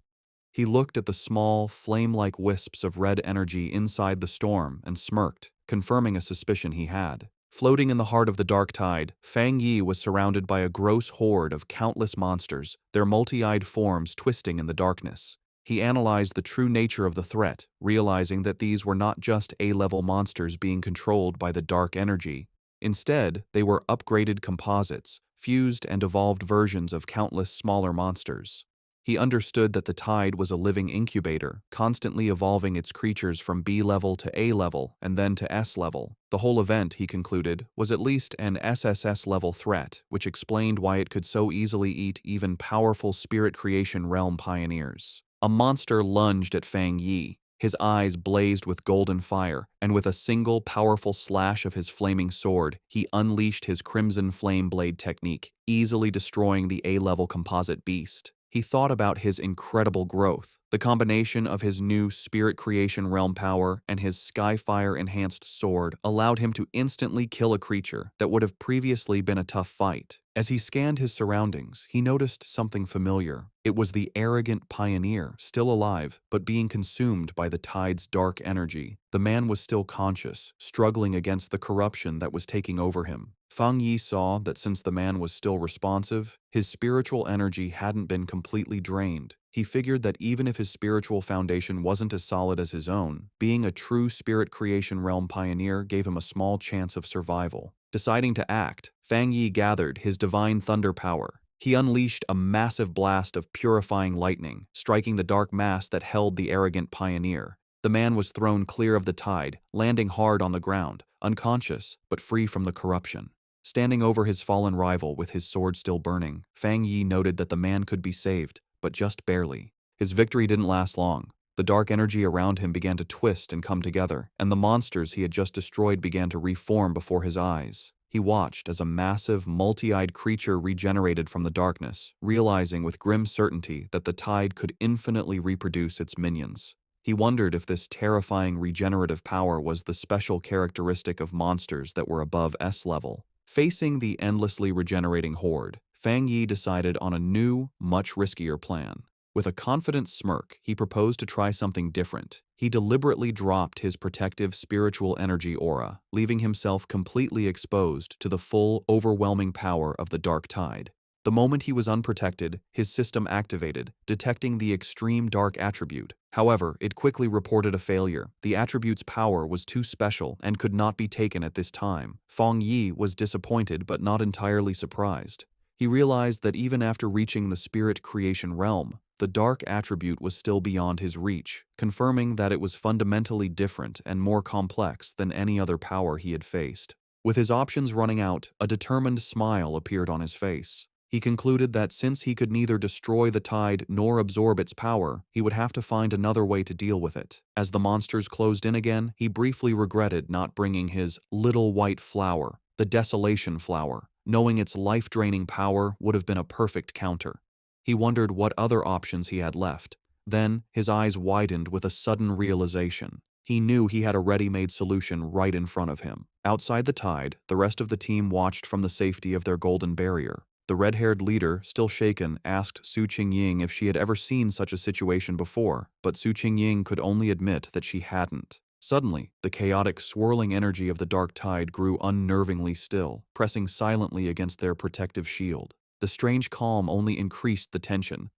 He looked at the small, flame-like wisps of red energy inside the storm and smirked, confirming a suspicion he had. Floating in the heart of the dark tide, Fang Yi was surrounded by a gross horde of countless monsters, their multi-eyed forms twisting in the darkness. He analyzed the true nature of the threat, realizing that these were not just A-level monsters being controlled by the dark energy. Instead, they were upgraded composites, fused and evolved versions of countless smaller monsters. He understood that the tide was a living incubator, constantly evolving its creatures from B level to A level and then to S level. The whole event, he concluded, was at least an SSS level threat, which explained why it could so easily eat even powerful spirit creation realm pioneers. A monster lunged at Fang Yi. His eyes blazed with golden fire, and with a single powerful slash of his flaming sword, he unleashed his crimson flame blade technique, easily destroying the A-level composite beast. He thought about his incredible growth. The combination of his new spirit creation realm power and his Skyfire-enhanced sword allowed him to instantly kill a creature that would have previously been a tough fight. As he scanned his surroundings, he noticed something familiar. It was the arrogant pioneer, still alive, but being consumed by the tide's dark energy. The man was still conscious, struggling against the corruption that was taking over him. Fang Yi saw that since the man was still responsive, his spiritual energy hadn't been completely drained. He figured that even if his spiritual foundation wasn't as solid as his own, being a true spirit creation realm pioneer gave him a small chance of survival. Deciding to act, Fang Yi gathered his divine thunder power. He unleashed a massive blast of purifying lightning, striking the dark mass that held the arrogant pioneer. The man was thrown clear of the tide, landing hard on the ground, unconscious but free from the corruption. Standing over his fallen rival with his sword still burning, Fang Yi noted that the man could be saved, but just barely. His victory didn't last long. The dark energy around him began to twist and come together, and the monsters he had just destroyed began to reform before his eyes. He watched as a massive, multi-eyed creature regenerated from the darkness, realizing with grim certainty that the tide could infinitely reproduce its minions. He wondered if this terrifying regenerative power was the special characteristic of monsters that were above S level. Facing the endlessly regenerating horde, Fang Yi decided on a new, much riskier plan. With a confident smirk, he proposed to try something different. He deliberately dropped his protective spiritual energy aura, leaving himself completely exposed to the full, overwhelming power of the dark tide. The moment he was unprotected, his system activated, detecting the extreme dark attribute. However, it quickly reported a failure. The attribute's power was too special and could not be taken at this time. Fang Yi was disappointed but not entirely surprised. He realized that even after reaching the spirit creation realm, the dark attribute was still beyond his reach, confirming that it was fundamentally different and more complex than any other power he had faced. With his options running out, a determined smile appeared on his face. He concluded that since he could neither destroy the tide nor absorb its power, he would have to find another way to deal with it. As the monsters closed in again, he briefly regretted not bringing his little white flower, the desolation flower, knowing its life-draining power would have been a perfect counter. He wondered what other options he had left. Then, his eyes widened with a sudden realization. He knew he had a ready-made solution right in front of him. Outside the tide, the rest of the team watched from the safety of their golden barrier. The red-haired leader, still shaken, asked Su Qingying if she had ever seen such a situation before, but Su Qingying could only admit that she hadn't. Suddenly, the chaotic, swirling energy of the dark tide grew unnervingly still, pressing silently against their protective shield. The strange calm only increased the tension.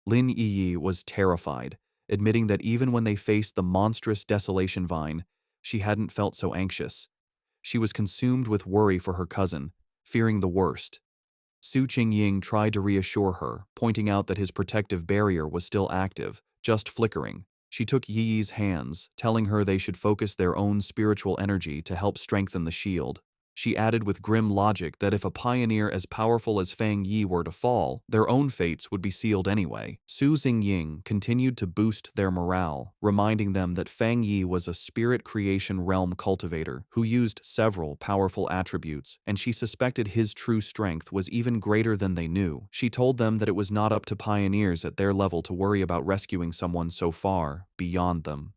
Lin Yi was terrified, admitting that even when they faced the monstrous desolation vine, she hadn't felt so anxious. She was consumed with worry for her cousin, fearing the worst. Su Qingying tried to reassure her, pointing out that his protective barrier was still active, just flickering. She took Yi's hands, telling her they should focus their own spiritual energy to help strengthen the shield. She added with grim logic that if a pioneer as powerful as Fang Yi were to fall, their own fates would be sealed anyway. Su Xingying continued to boost their morale, reminding them that Fang Yi was a spirit creation realm cultivator who used several powerful attributes, and she suspected his true strength was even greater than they knew. She told them that it was not up to pioneers at their level to worry about rescuing someone so far beyond them.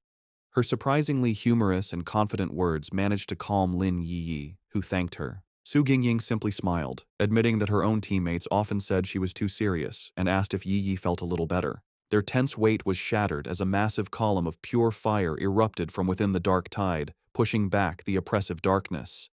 Her surprisingly humorous and confident words managed to calm Lin Yi, who thanked her. Su Xingying simply smiled, admitting that her own teammates often said she was too serious, and asked if Yi felt a little better. Their tense weight was shattered as a massive column of pure fire erupted from within the dark tide, pushing back the oppressive darkness.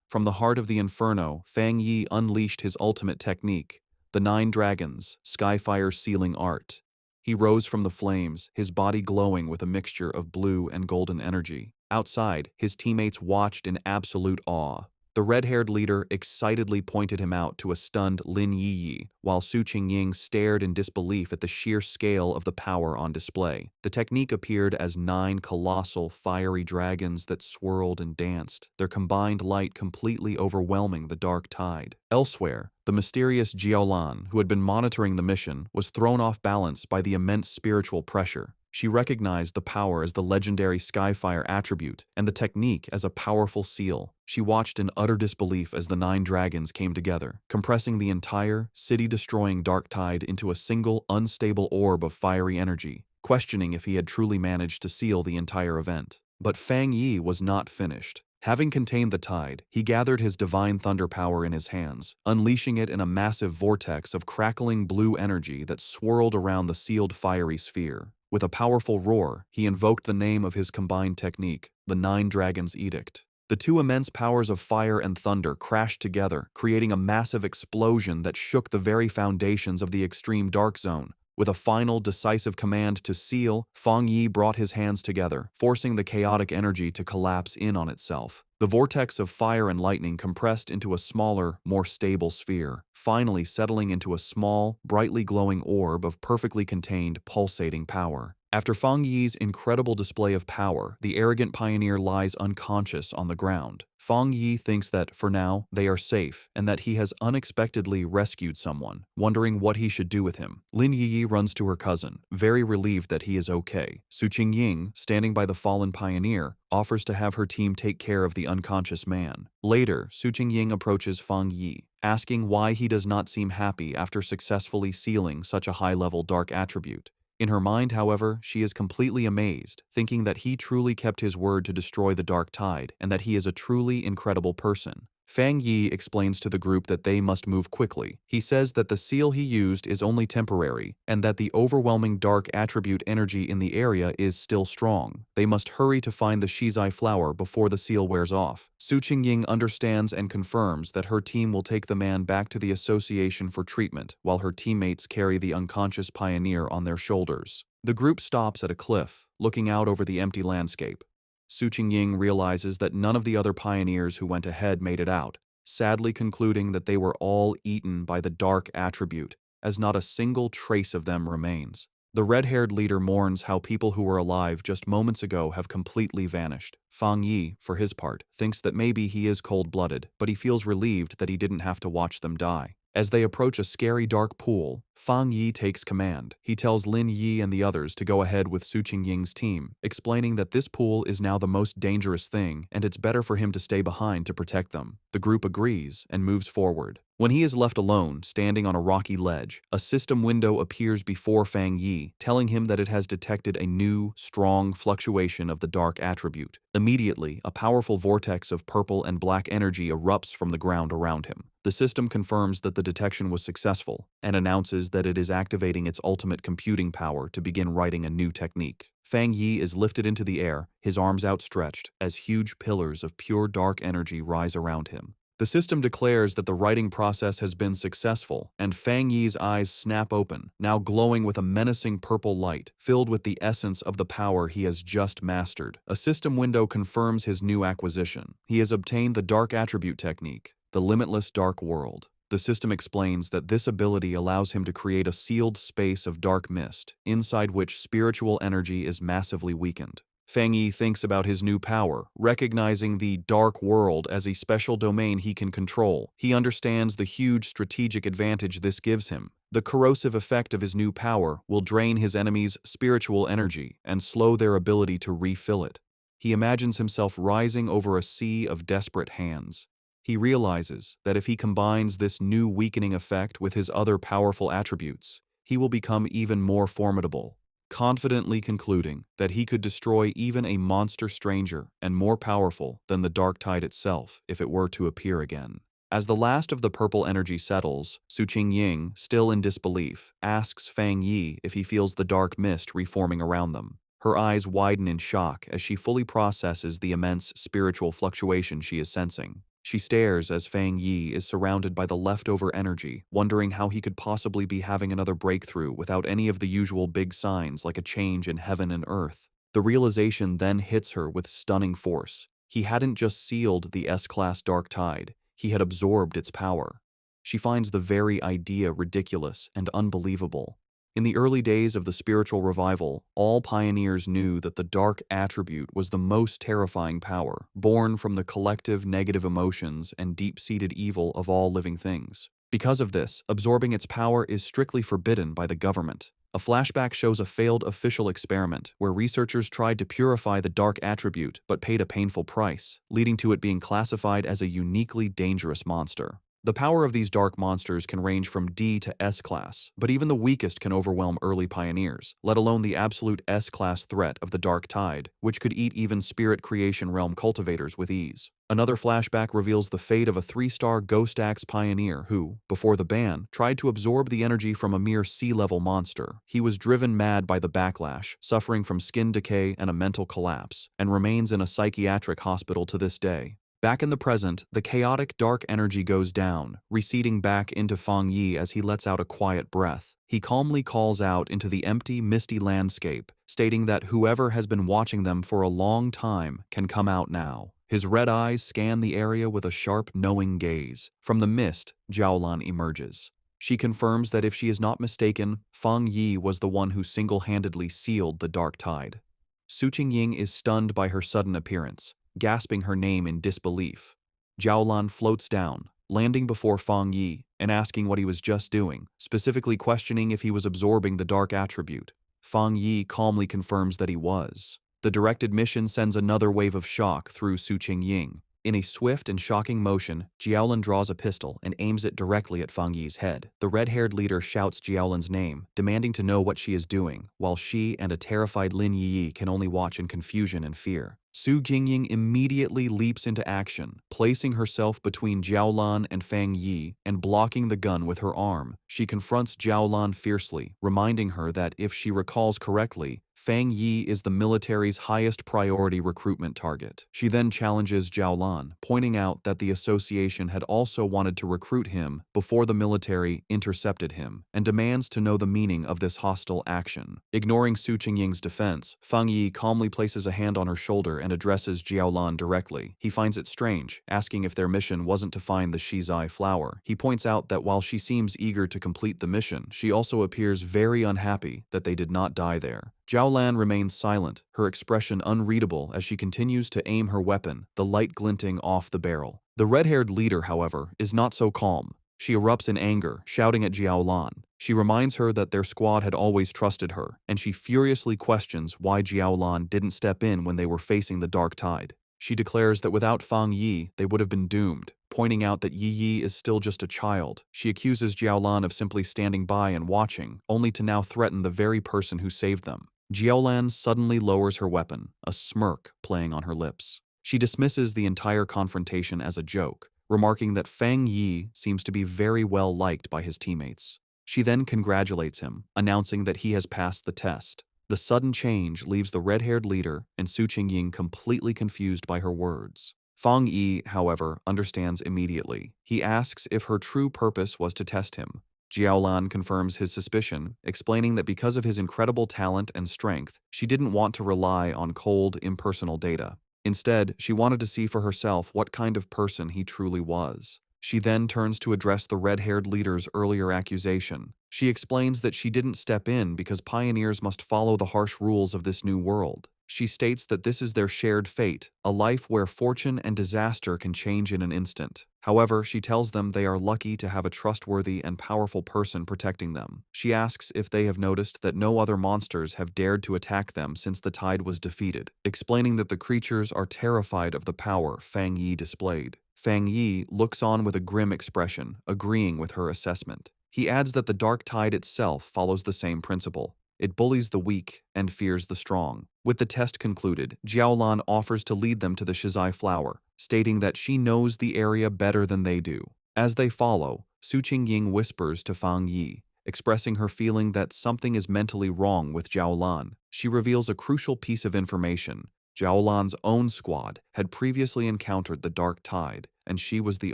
From the heart of the inferno, Fang Yi unleashed his ultimate technique, the 9 dragons, Skyfire sealing art. He rose from the flames, his body glowing with a mixture of blue and golden energy. Outside, his teammates watched in absolute awe. The red-haired leader excitedly pointed him out to a stunned Lin Yi, while Su Qingying stared in disbelief at the sheer scale of the power on display. The technique appeared as 9 colossal, fiery dragons that swirled and danced, their combined light completely overwhelming the dark tide. Elsewhere, the mysterious Jiaolan, who had been monitoring the mission, was thrown off balance by the immense spiritual pressure. She recognized the power as the legendary Skyfire attribute and the technique as a powerful seal. She watched in utter disbelief as the 9 dragons came together, compressing the entire, city-destroying dark tide into a single, unstable orb of fiery energy, questioning if he had truly managed to seal the entire event. But Fang Yi was not finished. Having contained the tide, he gathered his divine thunder power in his hands, unleashing it in a massive vortex of crackling blue energy that swirled around the sealed fiery sphere. With a powerful roar, he invoked the name of his combined technique, the 9 Dragons' Edict. The two immense powers of fire and thunder crashed together, creating a massive explosion that shook the very foundations of the extreme dark zone. With a final, decisive command to seal, Fang Yi brought his hands together, forcing the chaotic energy to collapse in on itself. The vortex of fire and lightning compressed into a smaller, more stable sphere, finally settling into a small, brightly glowing orb of perfectly contained, pulsating power. After Fang Yi's incredible display of power, the arrogant pioneer lies unconscious on the ground. Fang Yi thinks that, for now, they are safe, and that he has unexpectedly rescued someone, wondering what he should do with him. Lin Yi runs to her cousin, very relieved that he is okay. Su Qingying, standing by the fallen pioneer, offers to have her team take care of the unconscious man. Later, Su Qingying approaches Fang Yi, asking why he does not seem happy after successfully sealing such a high-level dark attribute. In her mind, however, she is completely amazed, thinking that he truly kept his word to destroy the dark tide and that he is a truly incredible person. Fang Yi explains to the group that they must move quickly. He says that the seal he used is only temporary and that the overwhelming dark attribute energy in the area is still strong. They must hurry to find the Shizai flower before the seal wears off. Su Qingying understands and confirms that her team will take the man back to the association for treatment while her teammates carry the unconscious pioneer on their shoulders. The group stops at a cliff, looking out over the empty landscape. Su Qingying realizes that none of the other pioneers who went ahead made it out, sadly concluding that they were all eaten by the dark attribute, as not a single trace of them remains. The red-haired leader mourns how people who were alive just moments ago have completely vanished. Fang Yi, for his part, thinks that maybe he is cold-blooded, but he feels relieved that he didn't have to watch them die. As they approach a scary dark pool, Fang Yi takes command. He tells Lin Yi and the others to go ahead with Su Qingying's team, explaining that this pool is now the most dangerous thing and it's better for him to stay behind to protect them. The group agrees and moves forward. When he is left alone, standing on a rocky ledge, a system window appears before Fang Yi, telling him that it has detected a new, strong fluctuation of the dark attribute. Immediately, a powerful vortex of purple and black energy erupts from the ground around him. The system confirms that the detection was successful and announces that it is activating its ultimate computing power to begin writing a new technique. Fang Yi is lifted into the air, his arms outstretched, as huge pillars of pure dark energy rise around him. The system declares that the writing process has been successful, and Fang Yi's eyes snap open, now glowing with a menacing purple light, filled with the essence of the power he has just mastered. A system window confirms his new acquisition. He has obtained the Dark Attribute technique, the limitless dark world. The system explains that this ability allows him to create a sealed space of dark mist, inside which spiritual energy is massively weakened. Fang Yi thinks about his new power, recognizing the dark world as a special domain he can control. He understands the huge strategic advantage this gives him. The corrosive effect of his new power will drain his enemies' spiritual energy and slow their ability to refill it. He imagines himself rising over a sea of desperate hands. He realizes that if he combines this new weakening effect with his other powerful attributes, he will become even more formidable, confidently concluding that he could destroy even a monster stranger and more powerful than the dark tide itself if it were to appear again. As the last of the purple energy settles, Su Qingying, still in disbelief, asks Fang Yi if he feels the dark mist reforming around them. Her eyes widen in shock as she fully processes the immense spiritual fluctuation she is sensing. She stares as Fang Yi is surrounded by the leftover energy, wondering how he could possibly be having another breakthrough without any of the usual big signs like a change in heaven and earth. The realization then hits her with stunning force. He hadn't just sealed the S-class dark tide, he had absorbed its power. She finds the very idea ridiculous and unbelievable. In the early days of the spiritual revival, all pioneers knew that the dark attribute was the most terrifying power, born from the collective negative emotions and deep-seated evil of all living things. Because of this, absorbing its power is strictly forbidden by the government. A flashback shows a failed official experiment where researchers tried to purify the dark attribute but paid a painful price, leading to it being classified as a uniquely dangerous monster. The power of these dark monsters can range from D to S class, but even the weakest can overwhelm early pioneers, let alone the absolute S-class threat of the Dark Tide, which could eat even Spirit Creation Realm cultivators with ease. Another flashback reveals the fate of a 3-star Ghost Axe pioneer who, before the ban, tried to absorb the energy from a mere sea-level monster. He was driven mad by the backlash, suffering from skin decay and a mental collapse, and remains in a psychiatric hospital to this day. Back in the present, the chaotic dark energy goes down, receding back into Fang Yi as he lets out a quiet breath. He calmly calls out into the empty, misty landscape, stating that whoever has been watching them for a long time can come out now. His red eyes scan the area with a sharp, knowing gaze. From the mist, Jiaolan emerges. She confirms that if she is not mistaken, Fang Yi was the one who single-handedly sealed the Dark Tide. Su Qingying is stunned by her sudden appearance, gasping her name in disbelief. Jiaolan floats down, landing before Fang Yi and asking what he was just doing, specifically questioning if he was absorbing the dark attribute. Fang Yi calmly confirms that he was. The directed mission sends another wave of shock through Su Qingying. In a swift and shocking motion, Jiaolan draws a pistol and aims it directly at Fang Yi's head. The red-haired leader shouts Jiaolan's name, demanding to know what she is doing, while she and a terrified Lin Yi can only watch in confusion and fear. Su Qingying immediately leaps into action, placing herself between Jiaolan and Fang Yi and blocking the gun with her arm. She confronts Jiaolan fiercely, reminding her that if she recalls correctly, Fang Yi is the military's highest priority recruitment target. She then challenges Jiaolan, pointing out that the association had also wanted to recruit him before the military intercepted him, and demands to know the meaning of this hostile action. Ignoring Su Qingying's defense, Fang Yi calmly places a hand on her shoulder and addresses Jiaolan directly. He finds it strange, asking if their mission wasn't to find the Shizai flower. He points out that while she seems eager to complete the mission, she also appears very unhappy that they did not die there. Jiaolan remains silent, her expression unreadable as she continues to aim her weapon, the light glinting off the barrel. The red-haired leader, however, is not so calm. She erupts in anger, shouting at Jiaolan. She reminds her that their squad had always trusted her, and she furiously questions why Jiaolan didn't step in when they were facing the Dark Tide. She declares that without Fang Yi, they would have been doomed, pointing out that Yi is still just a child. She accuses Jiaolan of simply standing by and watching, only to now threaten the very person who saved them. Jiaolan suddenly lowers her weapon, a smirk playing on her lips. She dismisses the entire confrontation as a joke, remarking that Fang Yi seems to be very well liked by his teammates. She then congratulates him, announcing that he has passed the test. The sudden change leaves the red-haired leader and Su Qingying completely confused by her words. Fang Yi, however, understands immediately. He asks if her true purpose was to test him. Jiaolan confirms his suspicion, explaining that because of his incredible talent and strength, she didn't want to rely on cold, impersonal data. Instead, she wanted to see for herself what kind of person he truly was. She then turns to address the red-haired leader's earlier accusation. She explains that she didn't step in because pioneers must follow the harsh rules of this new world. She states that this is their shared fate, a life where fortune and disaster can change in an instant. However, she tells them they are lucky to have a trustworthy and powerful person protecting them. She asks if they have noticed that no other monsters have dared to attack them since the tide was defeated, explaining that the creatures are terrified of the power Fang Yi displayed. Fang Yi looks on with a grim expression, agreeing with her assessment. He adds that the Dark Tide itself follows the same principle. It bullies the weak and fears the strong. With the test concluded, Jiaolan offers to lead them to the Shizai flower, stating that she knows the area better than they do. As they follow, Su Qingying whispers to Fang Yi, expressing her feeling that something is mentally wrong with Jiaolan. She reveals a crucial piece of information. Jiaolan's own squad had previously encountered the Dark Tide, and she was the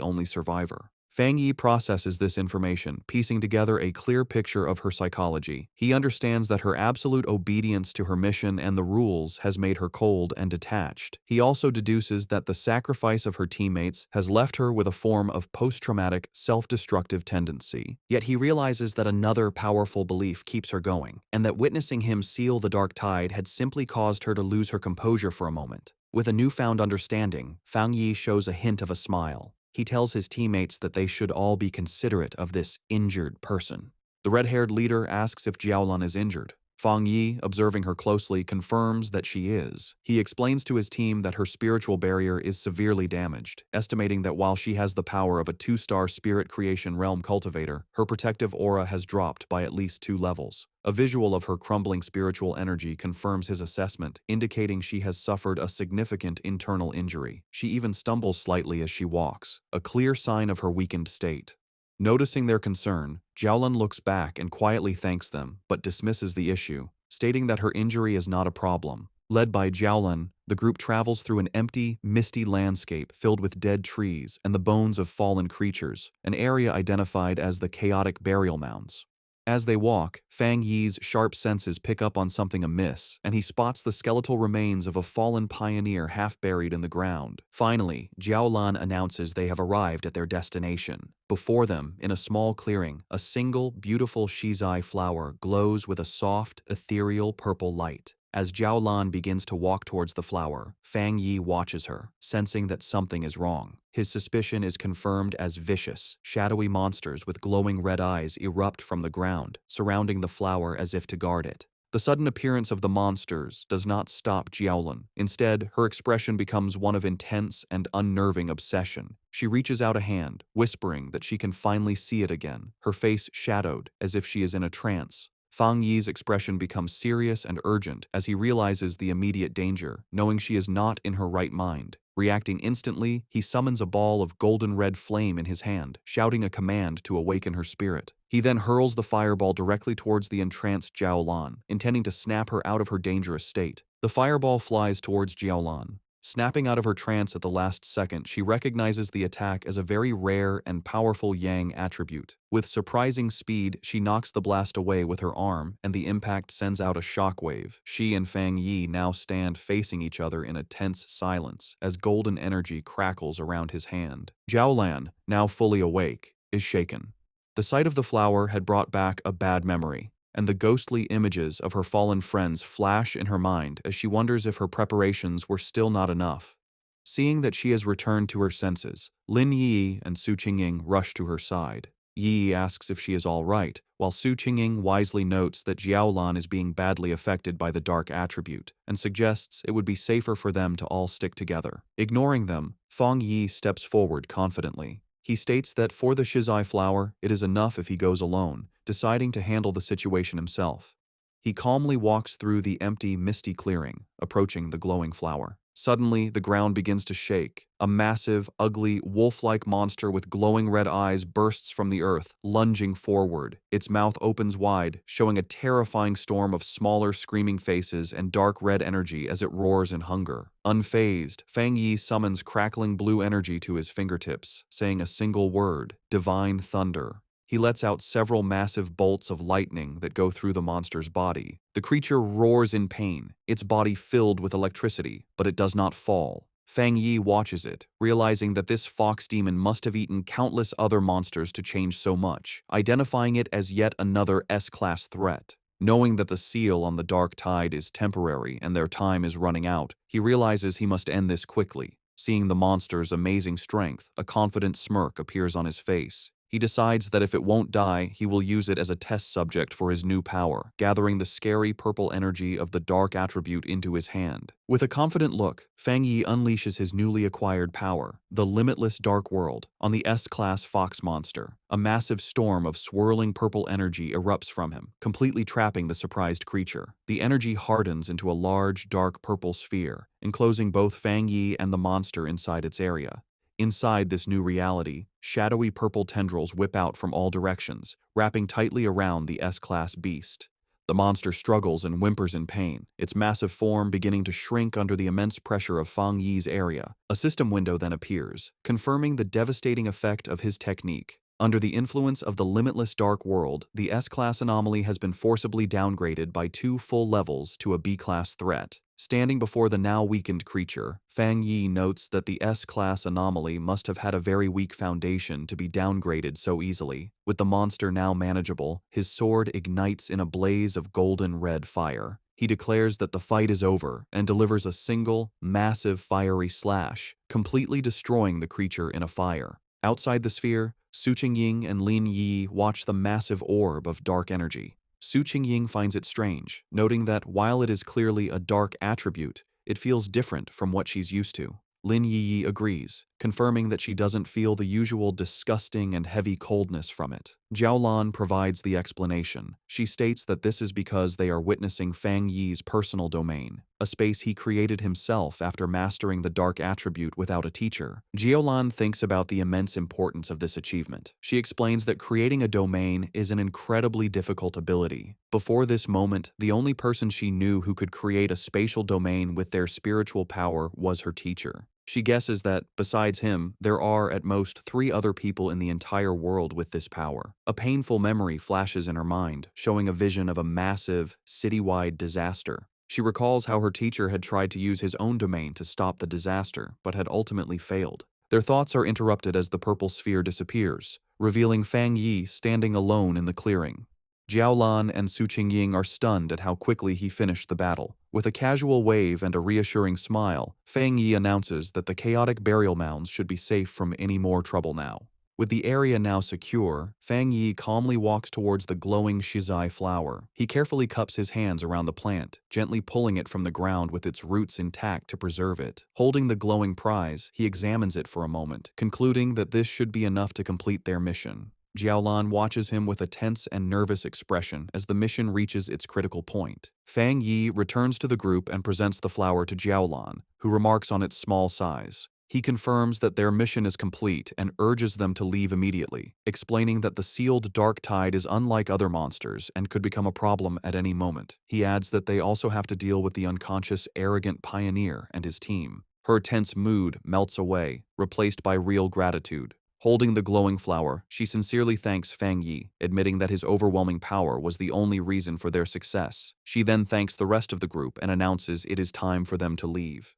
only survivor. Fang Yi processes this information, piecing together a clear picture of her psychology. He understands that her absolute obedience to her mission and the rules has made her cold and detached. He also deduces that the sacrifice of her teammates has left her with a form of post-traumatic, self-destructive tendency. Yet he realizes that another powerful belief keeps her going, and that witnessing him seal the Dark Tide had simply caused her to lose her composure for a moment. With a newfound understanding, Fang Yi shows a hint of a smile. He tells his teammates that they should all be considerate of this injured person. The red-haired leader asks if Jiaolan is injured. Fang Yi, observing her closely, confirms that she is. He explains to his team that her spiritual barrier is severely damaged, estimating that while she has the power of a 2-star spirit creation realm cultivator, her protective aura has dropped by at least 2 levels. A visual of her crumbling spiritual energy confirms his assessment, indicating she has suffered a significant internal injury. She even stumbles slightly as she walks, a clear sign of her weakened state. Noticing their concern, Jiaolan looks back and quietly thanks them, but dismisses the issue, stating that her injury is not a problem. Led by Jiaolan, the group travels through an empty, misty landscape filled with dead trees and the bones of fallen creatures, an area identified as the chaotic burial mounds. As they walk, Fang Yi's sharp senses pick up on something amiss, and he spots the skeletal remains of a fallen pioneer half buried in the ground. Finally, Jiaolan announces they have arrived at their destination. Before them, in a small clearing, a single, beautiful shizai flower glows with a soft, ethereal purple light. As Jiaolan begins to walk towards the flower, Fang Yi watches her, sensing that something is wrong. His suspicion is confirmed as vicious, shadowy monsters with glowing red eyes erupt from the ground, surrounding the flower as if to guard it. The sudden appearance of the monsters does not stop Jiaolan. Instead, her expression becomes one of intense and unnerving obsession. She reaches out a hand, whispering that she can finally see it again, her face shadowed as if she is in a trance. Fang Yi's expression becomes serious and urgent as he realizes the immediate danger, knowing she is not in her right mind. Reacting instantly, he summons a ball of golden red flame in his hand, shouting a command to awaken her spirit. He then hurls the fireball directly towards the entranced Jiaolan, intending to snap her out of her dangerous state. The fireball flies towards Jiaolan. Snapping out of her trance at the last second, she recognizes the attack as a very rare and powerful Yang attribute. With surprising speed, she knocks the blast away with her arm, and the impact sends out a shockwave. She and Fang Yi now stand facing each other in a tense silence, as golden energy crackles around his hand. Jiaolan, now fully awake, is shaken. The sight of the flower had brought back a bad memory, and the ghostly images of her fallen friends flash in her mind as she wonders if her preparations were still not enough. Seeing that she has returned to her senses, Lin Yi and Su Qingying rush to her side. Yi asks if she is all right, while Su Qingying wisely notes that Jiaolan is being badly affected by the dark attribute, and suggests it would be safer for them to all stick together. Ignoring them, Fang Yi steps forward confidently. He states that for the shizai flower, it is enough if he goes alone, deciding to handle the situation himself. He calmly walks through the empty, misty clearing, approaching the glowing flower. Suddenly, the ground begins to shake. A massive, ugly, wolf-like monster with glowing red eyes bursts from the earth, lunging forward. Its mouth opens wide, showing a terrifying storm of smaller, screaming faces and dark red energy as it roars in hunger. Unfazed, Fang Yi summons crackling blue energy to his fingertips, saying a single word: Divine Thunder. He lets out several massive bolts of lightning that go through the monster's body. The creature roars in pain, its body filled with electricity, but it does not fall. Fang Yi watches it, realizing that this fox demon must have eaten countless other monsters to change so much, identifying it as yet another S-class threat. Knowing that the seal on the dark tide is temporary and their time is running out, he realizes he must end this quickly. Seeing the monster's amazing strength, a confident smirk appears on his face. He decides that if it won't die, he will use it as a test subject for his new power, gathering the scary purple energy of the dark attribute into his hand. With a confident look, Fang Yi unleashes his newly acquired power, the limitless dark world, on the S-class fox monster. A massive storm of swirling purple energy erupts from him, completely trapping the surprised creature. The energy hardens into a large, dark purple sphere, enclosing both Fang Yi and the monster inside its area. Inside this new reality, shadowy purple tendrils whip out from all directions, wrapping tightly around the S-class beast. The monster struggles and whimpers in pain, its massive form beginning to shrink under the immense pressure of Fang Yi's area. A system window then appears, confirming the devastating effect of his technique. Under the influence of the limitless dark world, the S-class anomaly has been forcibly downgraded by 2 full levels to a B-class threat. Standing before the now weakened creature, Fang Yi notes that the S-class anomaly must have had a very weak foundation to be downgraded so easily. With the monster now manageable, his sword ignites in a blaze of golden red fire. He declares that the fight is over and delivers a single, massive fiery slash, completely destroying the creature in a fire. Outside the sphere, Su Qingying and Lin Yi watch the massive orb of dark energy. Su Qingying finds it strange, noting that while it is clearly a dark attribute, it feels different from what she's used to. Lin Yi agrees, confirming that she doesn't feel the usual disgusting and heavy coldness from it. Jiaolan provides the explanation. She states that this is because they are witnessing Fang Yi's personal domain, a space he created himself after mastering the dark attribute without a teacher. Jiaolan thinks about the immense importance of this achievement. She explains that creating a domain is an incredibly difficult ability. Before this moment, the only person she knew who could create a spatial domain with their spiritual power was her teacher. She guesses that, besides him, there are at most 3 other people in the entire world with this power. A painful memory flashes in her mind, showing a vision of a massive, citywide disaster. She recalls how her teacher had tried to use his own domain to stop the disaster, but had ultimately failed. Their thoughts are interrupted as the purple sphere disappears, revealing Fang Yi standing alone in the clearing. Jiaolan and Su Qingying are stunned at how quickly he finished the battle. With a casual wave and a reassuring smile, Fang Yi announces that the chaotic burial mounds should be safe from any more trouble now. With the area now secure, Fang Yi calmly walks towards the glowing shizai flower. He carefully cups his hands around the plant, gently pulling it from the ground with its roots intact to preserve it. Holding the glowing prize, he examines it for a moment, concluding that this should be enough to complete their mission. Jiaolan watches him with a tense and nervous expression as the mission reaches its critical point. Fang Yi returns to the group and presents the flower to Jiaolan, who remarks on its small size. He confirms that their mission is complete and urges them to leave immediately, explaining that the sealed dark tide is unlike other monsters and could become a problem at any moment. He adds that they also have to deal with the unconscious, arrogant pioneer and his team. Her tense mood melts away, replaced by real gratitude. Holding the glowing flower, she sincerely thanks Fang Yi, admitting that his overwhelming power was the only reason for their success. She then thanks the rest of the group and announces it is time for them to leave.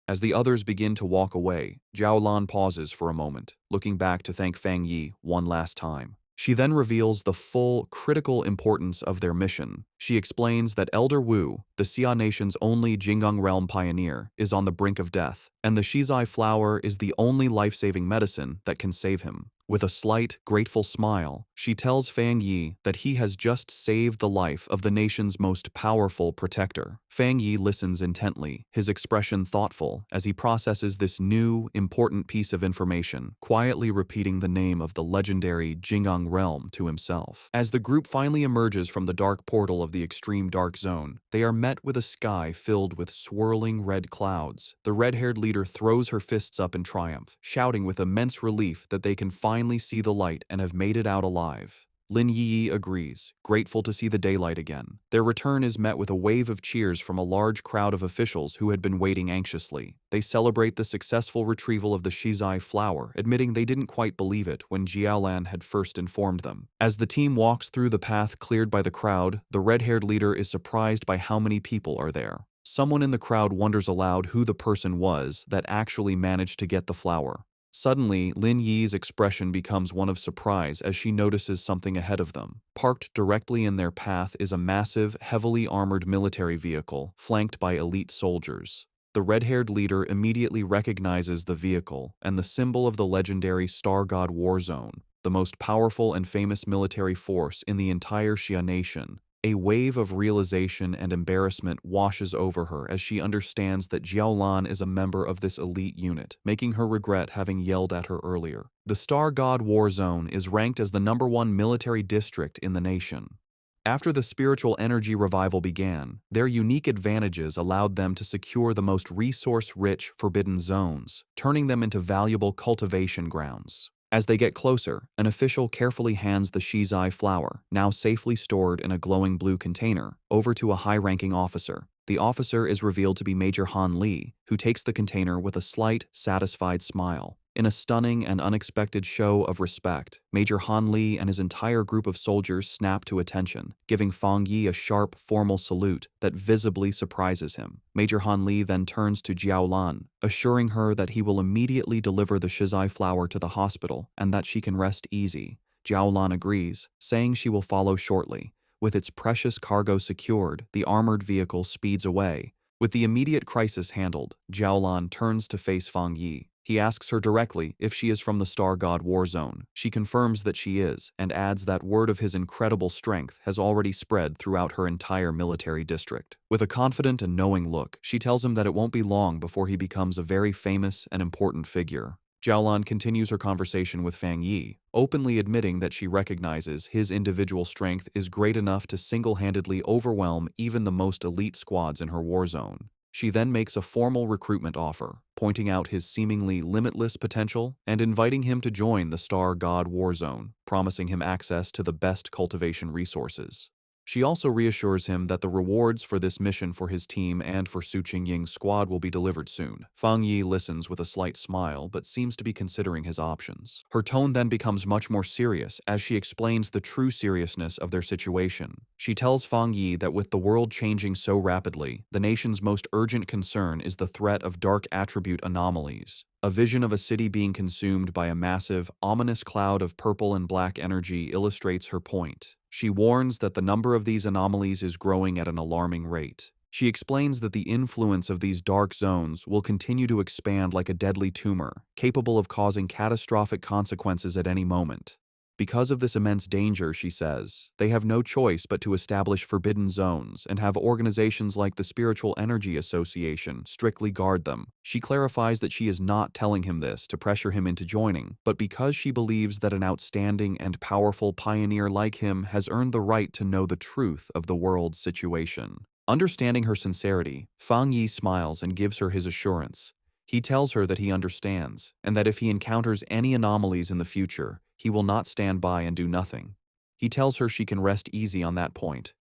As the others begin to walk away, Jiaolan pauses for a moment, looking back to thank Fang Yi one last time. She then reveals the full, critical importance of their mission. She explains that Elder Wu, the Xia Nation's only Jinggang realm pioneer, is on the brink of death, and the shizai flower is the only life-saving medicine that can save him. With a slight, grateful smile, she tells Fang Yi that he has just saved the life of the nation's most powerful protector. Fang Yi listens intently, his expression thoughtful as he processes this new, important piece of information, quietly repeating the name of the legendary Jinggang realm to himself. As the group finally emerges from the dark portal of the extreme dark zone, they are met with a sky filled with swirling red clouds. The red-haired leader throws her fists up in triumph, shouting with immense relief that they can finally see the light and have made it out alive. Lin Yi agrees, grateful to see the daylight again. Their return is met with a wave of cheers from a large crowd of officials who had been waiting anxiously. They celebrate the successful retrieval of the shizai flower, admitting they didn't quite believe it when Jiaolan had first informed them. As the team walks through the path cleared by the crowd, the red-haired leader is surprised by how many people are there. Someone in the crowd wonders aloud who the person was that actually managed to get the flower. Suddenly, Lin Yi's expression becomes one of surprise as she notices something ahead of them. Parked directly in their path is a massive, heavily armored military vehicle, flanked by elite soldiers. The red-haired leader immediately recognizes the vehicle and the symbol of the legendary Star God War Zone, the most powerful and famous military force in the entire Xia Nation. A wave of realization and embarrassment washes over her as she understands that Jiaolan is a member of this elite unit, making her regret having yelled at her earlier. The Star God War Zone is ranked as the #1 military district in the nation. After the spiritual energy revival began, their unique advantages allowed them to secure the most resource-rich forbidden zones, turning them into valuable cultivation grounds. As they get closer, an official carefully hands the shizai flower, now safely stored in a glowing blue container, over to a high-ranking officer. The officer is revealed to be Major Han Li, who takes the container with a slight, satisfied smile. In a stunning and unexpected show of respect, Major Han Li and his entire group of soldiers snap to attention, giving Fang Yi a sharp, formal salute that visibly surprises him. Major Han Li then turns to Jiaolan, assuring her that he will immediately deliver the shizai flower to the hospital and that she can rest easy. Jiaolan agrees, saying she will follow shortly. With its precious cargo secured, the armored vehicle speeds away. With the immediate crisis handled, Jiaolan turns to face Fang Yi. He asks her directly if she is from the Star God War Zone. She confirms that she is, and adds that word of his incredible strength has already spread throughout her entire military district. With a confident and knowing look, she tells him that it won't be long before he becomes a very famous and important figure. Jiaolan continues her conversation with Fang Yi, openly admitting that she recognizes his individual strength is great enough to single-handedly overwhelm even the most elite squads in her war zone. She then makes a formal recruitment offer, pointing out his seemingly limitless potential and inviting him to join the Star God War Zone, promising him access to the best cultivation resources. She also reassures him that the rewards for this mission for his team and for Su Qingying's squad will be delivered soon. Fang Yi listens with a slight smile but seems to be considering his options. Her tone then becomes much more serious as she explains the true seriousness of their situation. She tells Fang Yi that with the world changing so rapidly, the nation's most urgent concern is the threat of dark attribute anomalies. A vision of a city being consumed by a massive, ominous cloud of purple and black energy illustrates her point. She warns that the number of these anomalies is growing at an alarming rate. She explains that the influence of these dark zones will continue to expand like a deadly tumor, capable of causing catastrophic consequences at any moment. Because of this immense danger, she says, they have no choice but to establish forbidden zones and have organizations like the Spiritual Energy Association strictly guard them. She clarifies that she is not telling him this to pressure him into joining, but because she believes that an outstanding and powerful pioneer like him has earned the right to know the truth of the world's situation. Understanding her sincerity, Fang Yi smiles and gives her his assurance. He tells her that he understands, and that if he encounters any anomalies in the future, he will not stand by and do nothing. He tells her she can rest easy on that point.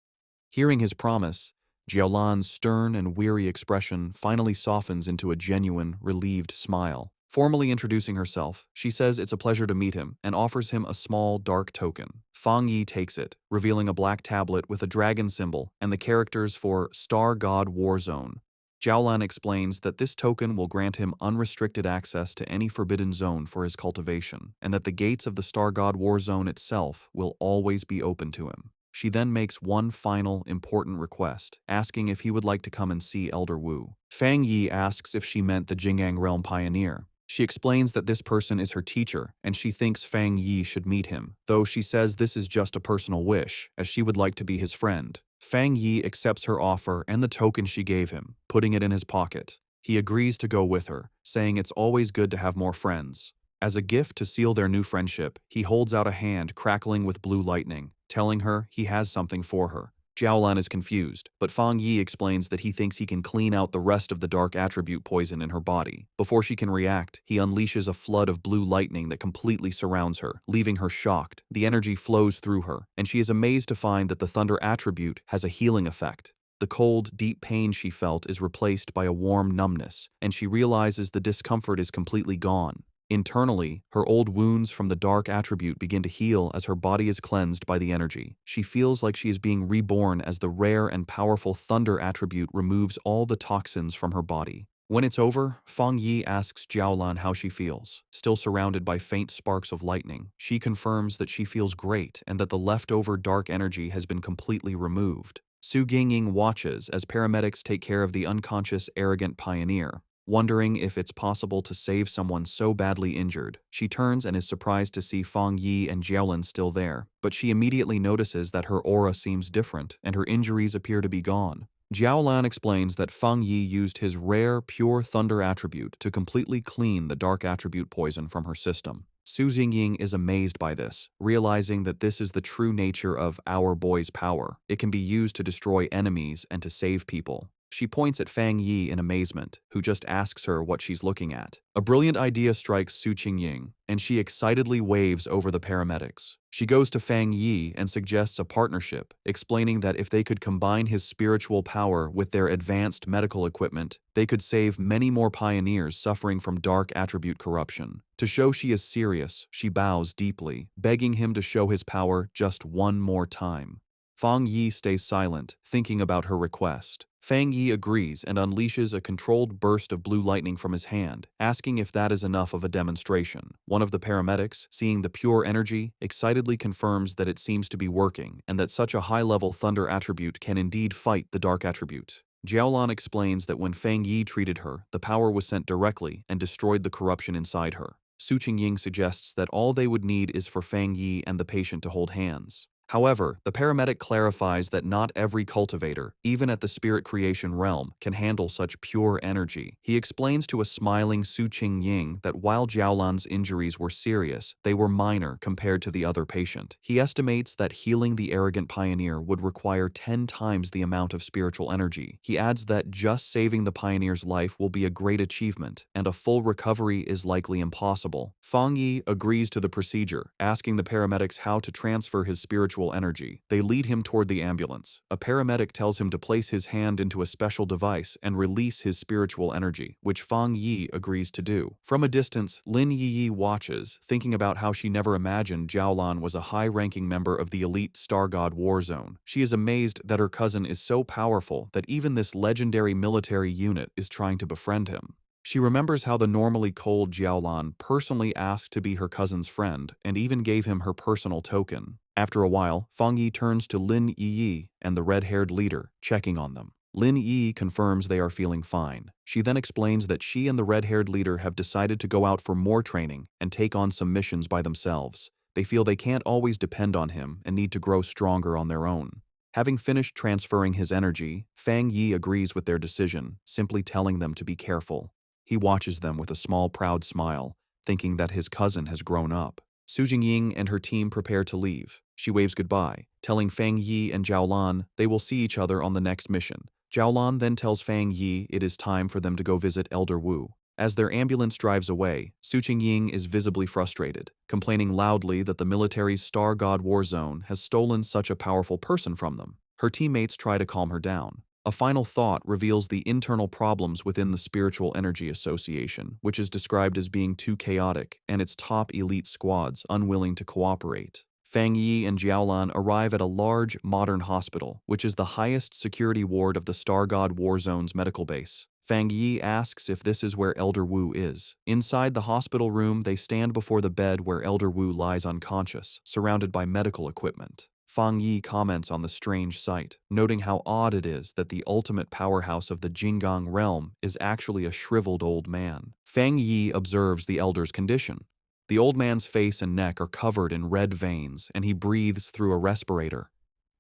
Hearing his promise, Jiaolan's stern and weary expression finally softens into a genuine, relieved smile. Formally introducing herself, she says it's a pleasure to meet him and offers him a small, dark token. Fang Yi takes it, revealing a black tablet with a dragon symbol and the characters for Star God War Zone. Jiaolan explains that this token will grant him unrestricted access to any forbidden zone for his cultivation, and that the gates of the Star God War Zone itself will always be open to him. She then makes one final, important request, asking if he would like to come and see Elder Wu. Fang Yi asks if she meant the Jing'an Realm Pioneer. She explains that this person is her teacher, and she thinks Fang Yi should meet him, though she says this is just a personal wish, as she would like to be his friend. Fang Yi accepts her offer and the token she gave him, putting it in his pocket. He agrees to go with her, saying it's always good to have more friends. As a gift to seal their new friendship, he holds out a hand crackling with blue lightning, telling her he has something for her. Jiaolan is confused, but Fang Yi explains that he thinks he can clean out the rest of the dark attribute poison in her body. Before she can react, he unleashes a flood of blue lightning that completely surrounds her, leaving her shocked. The energy flows through her, and she is amazed to find that the thunder attribute has a healing effect. The cold, deep pain she felt is replaced by a warm numbness, and she realizes the discomfort is completely gone. Internally, her old wounds from the dark attribute begin to heal as her body is cleansed by the energy. She feels like she is being reborn as the rare and powerful thunder attribute removes all the toxins from her body. When it's over, Fang Yi asks Jiaolan how she feels. Still surrounded by faint sparks of lightning, she confirms that she feels great and that the leftover dark energy has been completely removed. Su Qingying watches as paramedics take care of the unconscious, arrogant pioneer. Wondering if it's possible to save someone so badly injured, she turns and is surprised to see Fang Yi and Jiaolan still there, but she immediately notices that her aura seems different and her injuries appear to be gone. Jiaolan explains that Fang Yi used his rare, pure thunder attribute to completely clean the dark attribute poison from her system. Su Qingying is amazed by this, realizing that this is the true nature of our boy's power. It can be used to destroy enemies and to save people. She points at Fang Yi in amazement, who just asks her what she's looking at. A brilliant idea strikes Su Qingying, and she excitedly waves over the paramedics. She goes to Fang Yi and suggests a partnership, explaining that if they could combine his spiritual power with their advanced medical equipment, they could save many more pioneers suffering from dark attribute corruption. To show she is serious, she bows deeply, begging him to show his power just one more time. Fang Yi stays silent, thinking about her request. Fang Yi agrees and unleashes a controlled burst of blue lightning from his hand, asking if that is enough of a demonstration. One of the paramedics, seeing the pure energy, excitedly confirms that it seems to be working and that such a high-level thunder attribute can indeed fight the dark attribute. Jiaolan explains that when Fang Yi treated her, the power was sent directly and destroyed the corruption inside her. Su Qingying suggests that all they would need is for Fang Yi and the patient to hold hands. However, the paramedic clarifies that not every cultivator, even at the spirit creation realm, can handle such pure energy. He explains to a smiling Su Qingying that while Jiaolan's injuries were serious, they were minor compared to the other patient. He estimates that healing the arrogant pioneer would require 10 times the amount of spiritual energy. He adds that just saving the pioneer's life will be a great achievement, and a full recovery is likely impossible. Fang Yi agrees to the procedure, asking the paramedics how to transfer his spiritual energy. They lead him toward the ambulance. A paramedic tells him to place his hand into a special device and release his spiritual energy, which Fang Yi agrees to do. From a distance, Lin Yi watches, thinking about how she never imagined Jiaolan was a high-ranking member of the elite Star God War Zone. She is amazed that her cousin is so powerful that even this legendary military unit is trying to befriend him. She remembers how the normally cold Jiaolan personally asked to be her cousin's friend and even gave him her personal token. After a while, Fang Yi turns to Lin Yi and the red-haired leader, checking on them. Lin Yi confirms they are feeling fine. She then explains that she and the red-haired leader have decided to go out for more training and take on some missions by themselves. They feel they can't always depend on him and need to grow stronger on their own. Having finished transferring his energy, Fang Yi agrees with their decision, simply telling them to be careful. He watches them with a small, proud smile, thinking that his cousin has grown up. Su Jingying and her team prepare to leave. She waves goodbye, telling Fang Yi and Jiaolan they will see each other on the next mission. Jiaolan then tells Fang Yi it is time for them to go visit Elder Wu. As their ambulance drives away, Su Qingying is visibly frustrated, complaining loudly that the military's Star God War Zone has stolen such a powerful person from them. Her teammates try to calm her down. A final thought reveals the internal problems within the Spiritual Energy Association, which is described as being too chaotic, and its top elite squads unwilling to cooperate. Fang Yi and Jiaolan arrive at a large, modern hospital, which is the highest security ward of the Star God War Zone's medical base. Fang Yi asks if this is where Elder Wu is. Inside the hospital room, they stand before the bed where Elder Wu lies unconscious, surrounded by medical equipment. Fang Yi comments on the strange sight, noting how odd it is that the ultimate powerhouse of the Jinggang realm is actually a shriveled old man. Fang Yi observes the elder's condition. The old man's face and neck are covered in red veins, and he breathes through a respirator.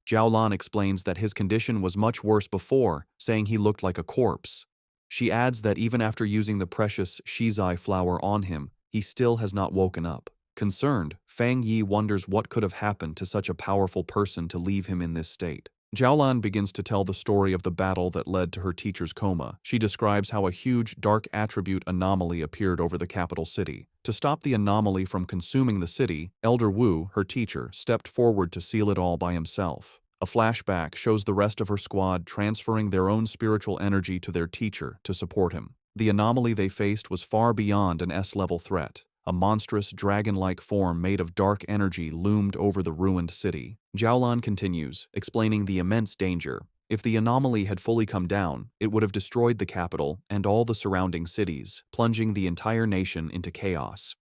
Jiaolan explains that his condition was much worse before, saying he looked like a corpse. She adds that even after using the precious shizai flower on him, he still has not woken up. Concerned, Fang Yi wonders what could have happened to such a powerful person to leave him in this state. Jiaolan begins to tell the story of the battle that led to her teacher's coma. She describes how a huge dark attribute anomaly appeared over the capital city. To stop the anomaly from consuming the city, Elder Wu, her teacher, stepped forward to seal it all by himself. A flashback shows the rest of her squad transferring their own spiritual energy to their teacher to support him. The anomaly they faced was far beyond an S-level threat. A monstrous, dragon-like form made of dark energy loomed over the ruined city. Jiaolan continues, explaining the immense danger. If the anomaly had fully come down, it would have destroyed the capital and all the surrounding cities, plunging the entire nation into chaos.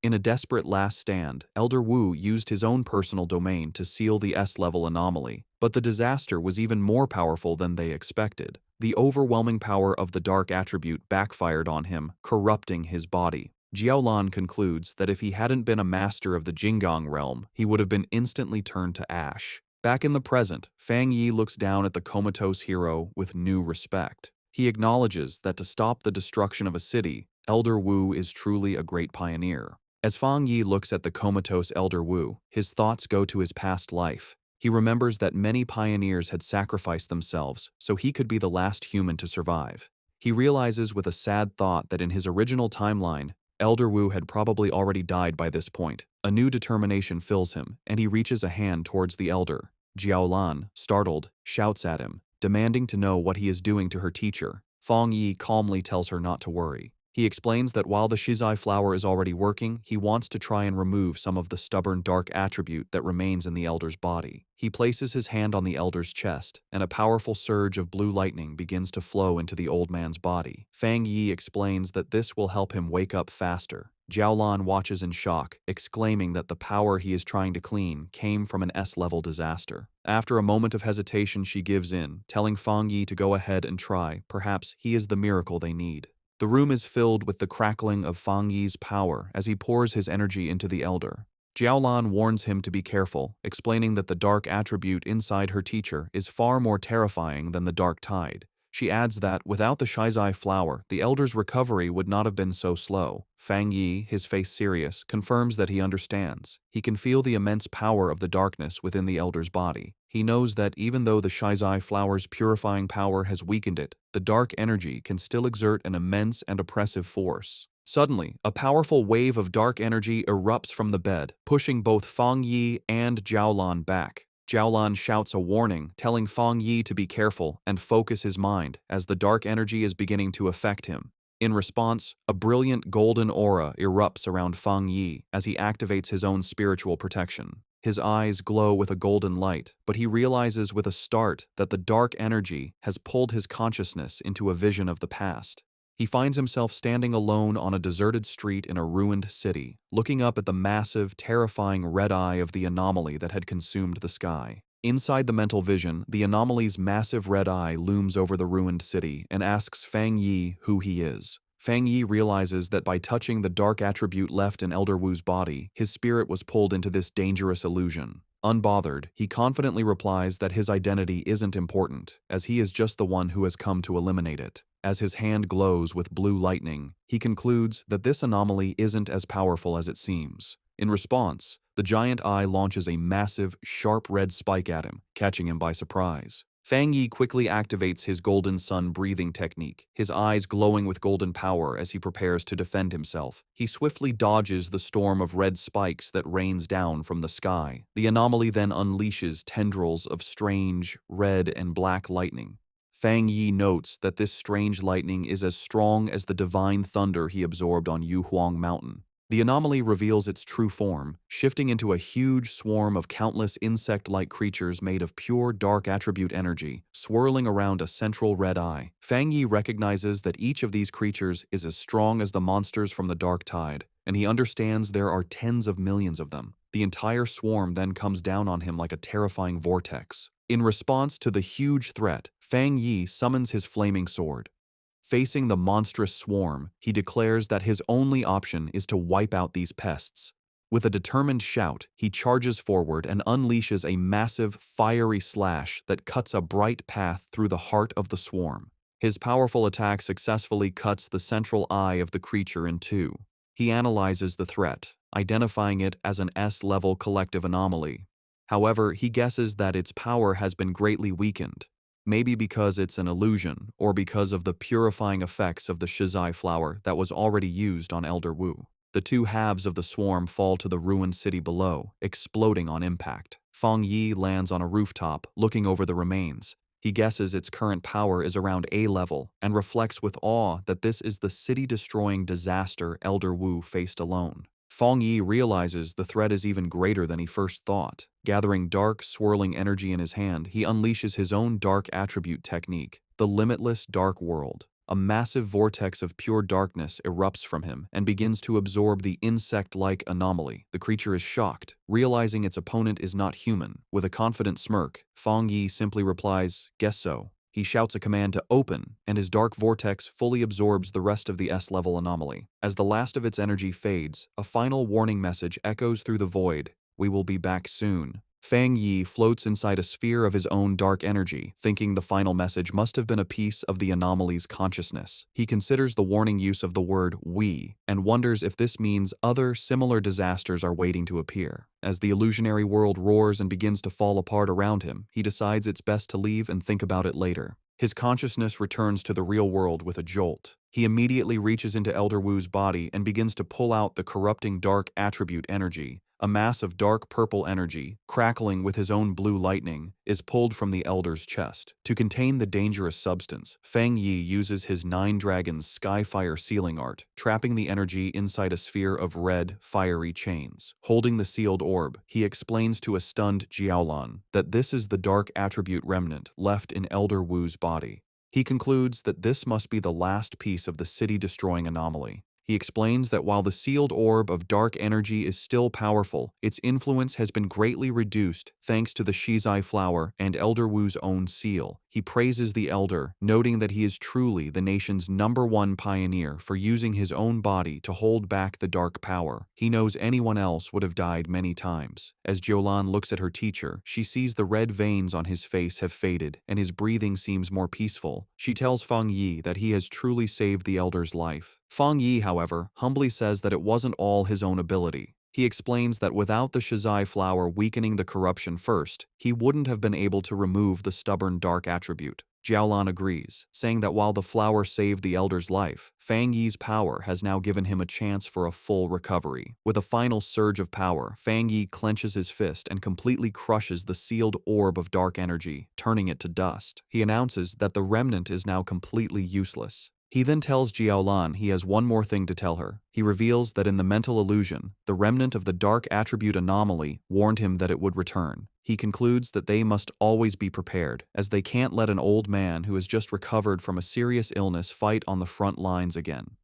In a desperate last stand, Elder Wu used his own personal domain to seal the S-level anomaly, but the disaster was even more powerful than they expected. The overwhelming power of the dark attribute backfired on him, corrupting his body. Jiaolan concludes that if he hadn't been a master of the Jinggang realm, he would have been instantly turned to ash. Back in the present, Fang Yi looks down at the comatose hero with new respect. He acknowledges that to stop the destruction of a city, Elder Wu is truly a great pioneer. As Fang Yi looks at the comatose Elder Wu, his thoughts go to his past life. He remembers that many pioneers had sacrificed themselves so he could be the last human to survive. He realizes with a sad thought that in his original timeline, Elder Wu had probably already died by this point. A new determination fills him, and he reaches a hand towards the elder. Jiaolan, startled, shouts at him, demanding to know what he is doing to her teacher. Fang Yi calmly tells her not to worry. He explains that while the shizai flower is already working, he wants to try and remove some of the stubborn dark attribute that remains in the elder's body. He places his hand on the elder's chest, and a powerful surge of blue lightning begins to flow into the old man's body. Fang Yi explains that this will help him wake up faster. Jiaolan watches in shock, exclaiming that the power he is trying to clean came from an S-level disaster. After a moment of hesitation, she gives in, telling Fang Yi to go ahead and try. Perhaps he is the miracle they need. The room is filled with the crackling of Fang Yi's power as he pours his energy into the elder. Jiaolan warns him to be careful, explaining that the dark attribute inside her teacher is far more terrifying than the dark tide. She adds that, without the Shizai flower, the elder's recovery would not have been so slow. Fang Yi, his face serious, confirms that he understands. He can feel the immense power of the darkness within the elder's body. He knows that even though the Shizai flower's purifying power has weakened it, the dark energy can still exert an immense and oppressive force. Suddenly, a powerful wave of dark energy erupts from the bed, pushing both Fang Yi and Jiaolan back. Jiaolan shouts a warning, telling Fang Yi to be careful and focus his mind as the dark energy is beginning to affect him. In response, a brilliant golden aura erupts around Fang Yi as he activates his own spiritual protection. His eyes glow with a golden light, but he realizes with a start that the dark energy has pulled his consciousness into a vision of the past. He finds himself standing alone on a deserted street in a ruined city, looking up at the massive, terrifying red eye of the anomaly that had consumed the sky. Inside the mental vision, the anomaly's massive red eye looms over the ruined city and asks Fang Yi who he is. Fang Yi realizes that by touching the dark attribute left in Elder Wu's body, his spirit was pulled into this dangerous illusion. Unbothered, he confidently replies that his identity isn't important, as he is just the one who has come to eliminate it. As his hand glows with blue lightning, he concludes that this anomaly isn't as powerful as it seems. In response, the giant eye launches a massive, sharp red spike at him, catching him by surprise. Fang Yi quickly activates his golden sun breathing technique, his eyes glowing with golden power as he prepares to defend himself. He swiftly dodges the storm of red spikes that rains down from the sky. The anomaly then unleashes tendrils of strange, red and black lightning. Fang Yi notes that this strange lightning is as strong as the divine thunder he absorbed on Yuhuang Mountain. The anomaly reveals its true form, shifting into a huge swarm of countless insect-like creatures made of pure dark attribute energy, swirling around a central red eye. Fang Yi recognizes that each of these creatures is as strong as the monsters from the dark tide, and he understands there are tens of millions of them. The entire swarm then comes down on him like a terrifying vortex. In response to the huge threat, Fang Yi summons his flaming sword. Facing the monstrous swarm, he declares that his only option is to wipe out these pests. With a determined shout, he charges forward and unleashes a massive, fiery slash that cuts a bright path through the heart of the swarm. His powerful attack successfully cuts the central eye of the creature in two. He analyzes the threat, identifying it as an S-level collective anomaly. However, he guesses that its power has been greatly weakened. Maybe because it's an illusion, or because of the purifying effects of the Shizai flower that was already used on Elder Wu. The two halves of the swarm fall to the ruined city below, exploding on impact. Fang Yi lands on a rooftop, looking over the remains. He guesses its current power is around A level, and reflects with awe that this is the city-destroying disaster Elder Wu faced alone. Fang Yi realizes the threat is even greater than he first thought. Gathering dark, swirling energy in his hand, he unleashes his own dark attribute technique, the limitless dark world. A massive vortex of pure darkness erupts from him and begins to absorb the insect-like anomaly. The creature is shocked, realizing its opponent is not human. With a confident smirk, Fang Yi simply replies, "Guess so." He shouts a command to open, and his dark vortex fully absorbs the rest of the S-level anomaly. As the last of its energy fades, a final warning message echoes through the void: "We will be back soon." Fang Yi floats inside a sphere of his own dark energy, thinking the final message must have been a piece of the anomaly's consciousness. He considers the warning use of the word "we" and wonders if this means other similar disasters are waiting to appear. As the illusionary world roars and begins to fall apart around him, he decides it's best to leave and think about it later. His consciousness returns to the real world with a jolt. He immediately reaches into Elder Wu's body and begins to pull out the corrupting dark attribute energy. A mass of dark purple energy, crackling with his own blue lightning, is pulled from the Elder's chest. To contain the dangerous substance, Fang Yi uses his Nine Dragons Skyfire sealing art, trapping the energy inside a sphere of red, fiery chains. Holding the sealed orb, he explains to a stunned Jiaolan that this is the dark attribute remnant left in Elder Wu's body. He concludes that this must be the last piece of the city-destroying anomaly. He explains that while the sealed orb of dark energy is still powerful, its influence has been greatly reduced thanks to the Shizai flower and Elder Wu's own seal. He praises the elder, noting that he is truly the nation's #1 pioneer for using his own body to hold back the dark power. He knows anyone else would have died many times. As Jiulan looks at her teacher, she sees the red veins on his face have faded and his breathing seems more peaceful. She tells Fang Yi that he has truly saved the elder's life. Fang Yi, however, humbly says that it wasn't all his own ability. He explains that without the Shizai flower weakening the corruption first, he wouldn't have been able to remove the stubborn dark attribute. Jiaolan agrees, saying that while the flower saved the elder's life, Fang Yi's power has now given him a chance for a full recovery. With a final surge of power, Fang Yi clenches his fist and completely crushes the sealed orb of dark energy, turning it to dust. He announces that the remnant is now completely useless. He then tells Jiaolan he has one more thing to tell her. He reveals that in the mental illusion, the remnant of the dark attribute anomaly warned him that it would return. He concludes that they must always be prepared, as they can't let an old man who has just recovered from a serious illness fight on the front lines again.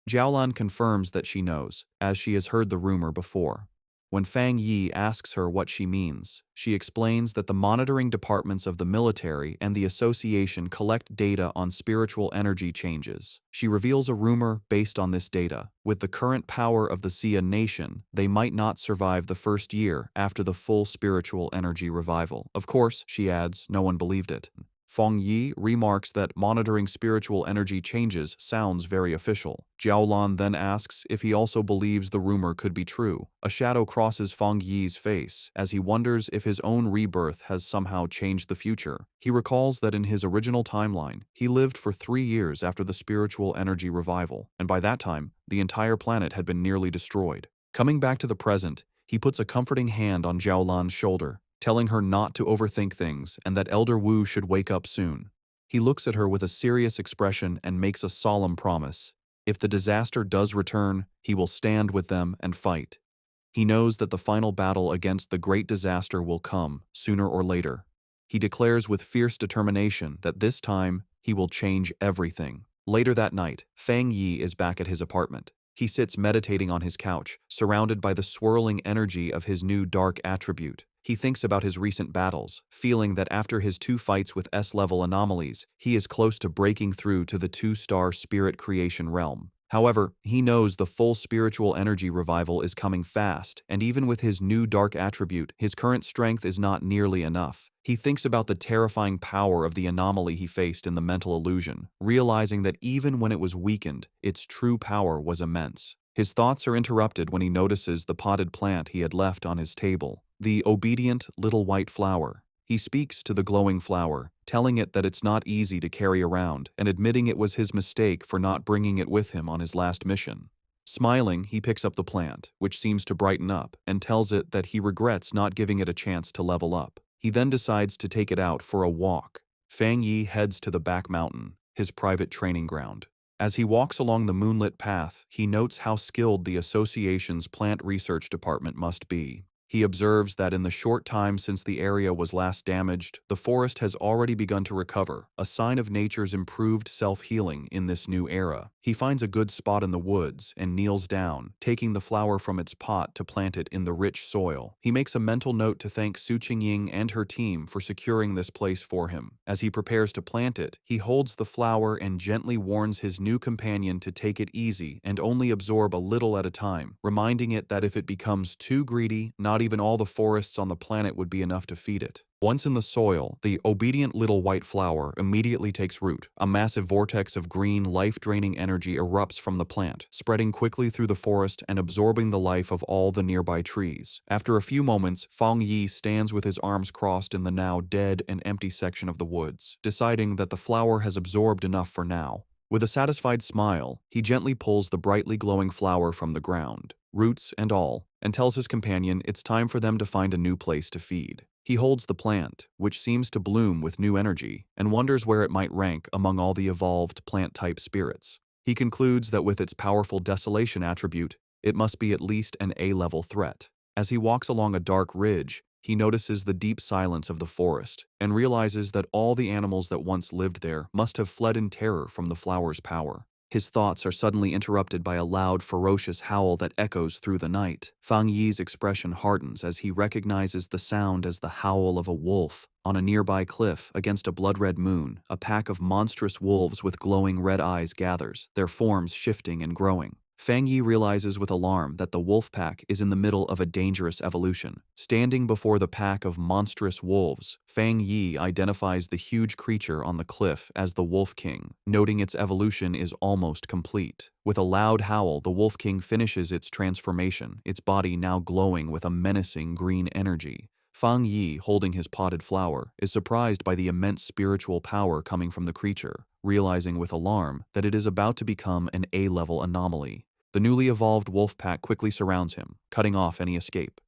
Jiaolan confirms that she knows, as she has heard the rumor before. When Fang Yi asks her what she means, she explains that the monitoring departments of the military and the association collect data on spiritual energy changes. She reveals a rumor based on this data. With the current power of the Xia nation, they might not survive the first year after the full spiritual energy revival. Of course, she adds, no one believed it. Fang Yi remarks that monitoring spiritual energy changes sounds very official. Jiaolan then asks if he also believes the rumor could be true. A shadow crosses Fang Yi's face as he wonders if his own rebirth has somehow changed the future. He recalls that in his original timeline, he lived for 3 years after the spiritual energy revival, and by that time, the entire planet had been nearly destroyed. Coming back to the present, he puts a comforting hand on Jiaolan's shoulder, telling her not to overthink things and that Elder Wu should wake up soon. He looks at her with a serious expression and makes a solemn promise. If the disaster does return, he will stand with them and fight. He knows that the final battle against the great disaster will come, sooner or later. He declares with fierce determination that this time, he will change everything. Later that night, Fang Yi is back at his apartment. He sits meditating on his couch, surrounded by the swirling energy of his new dark attribute. He thinks about his recent battles, feeling that after his 2 fights with S-level anomalies, he is close to breaking through to the 2-star spirit creation realm. However, he knows the full spiritual energy revival is coming fast, and even with his new dark attribute, his current strength is not nearly enough. He thinks about the terrifying power of the anomaly he faced in the mental illusion, realizing that even when it was weakened, its true power was immense. His thoughts are interrupted when he notices the potted plant he had left on his table, the obedient little white flower. He speaks to the glowing flower, telling it that it's not easy to carry around and admitting it was his mistake for not bringing it with him on his last mission. Smiling, he picks up the plant, which seems to brighten up, and tells it that he regrets not giving it a chance to level up. He then decides to take it out for a walk. Fang Yi heads to the back mountain, his private training ground. As he walks along the moonlit path, he notes how skilled the association's plant research department must be. He observes that in the short time since the area was last damaged, the forest has already begun to recover, a sign of nature's improved self-healing in this new era. He finds a good spot in the woods and kneels down, taking the flower from its pot to plant it in the rich soil. He makes a mental note to thank Su Qingying and her team for securing this place for him. As he prepares to plant it, he holds the flower and gently warns his new companion to take it easy and only absorb a little at a time, reminding it that if it becomes too greedy, not even all the forests on the planet would be enough to feed it. Once in the soil, the obedient little white flower immediately takes root. A massive vortex of green, life-draining energy erupts from the plant, spreading quickly through the forest and absorbing the life of all the nearby trees. After a few moments, Fang Yi stands with his arms crossed in the now dead and empty section of the woods, deciding that the flower has absorbed enough for now. With a satisfied smile, he gently pulls the brightly glowing flower from the ground, roots and all, and tells his companion it's time for them to find a new place to feed. He holds the plant, which seems to bloom with new energy, and wonders where it might rank among all the evolved plant-type spirits. He concludes that with its powerful desolation attribute, it must be at least an A-level threat. As he walks along a dark ridge, he notices the deep silence of the forest and realizes that all the animals that once lived there must have fled in terror from the flower's power. His thoughts are suddenly interrupted by a loud, ferocious howl that echoes through the night. Fang Yi's expression hardens as he recognizes the sound as the howl of a wolf. On a nearby cliff, against a blood-red moon, a pack of monstrous wolves with glowing red eyes gathers, their forms shifting and growing. Fang Yi realizes with alarm that the wolf pack is in the middle of a dangerous evolution. Standing before the pack of monstrous wolves, Fang Yi identifies the huge creature on the cliff as the Wolf King, noting its evolution is almost complete. With a loud howl, the Wolf King finishes its transformation, its body now glowing with a menacing green energy. Fang Yi, holding his potted flower, is surprised by the immense spiritual power coming from the creature, realizing with alarm that it is about to become an A-level anomaly. The newly evolved wolf pack quickly surrounds him, cutting off any escape.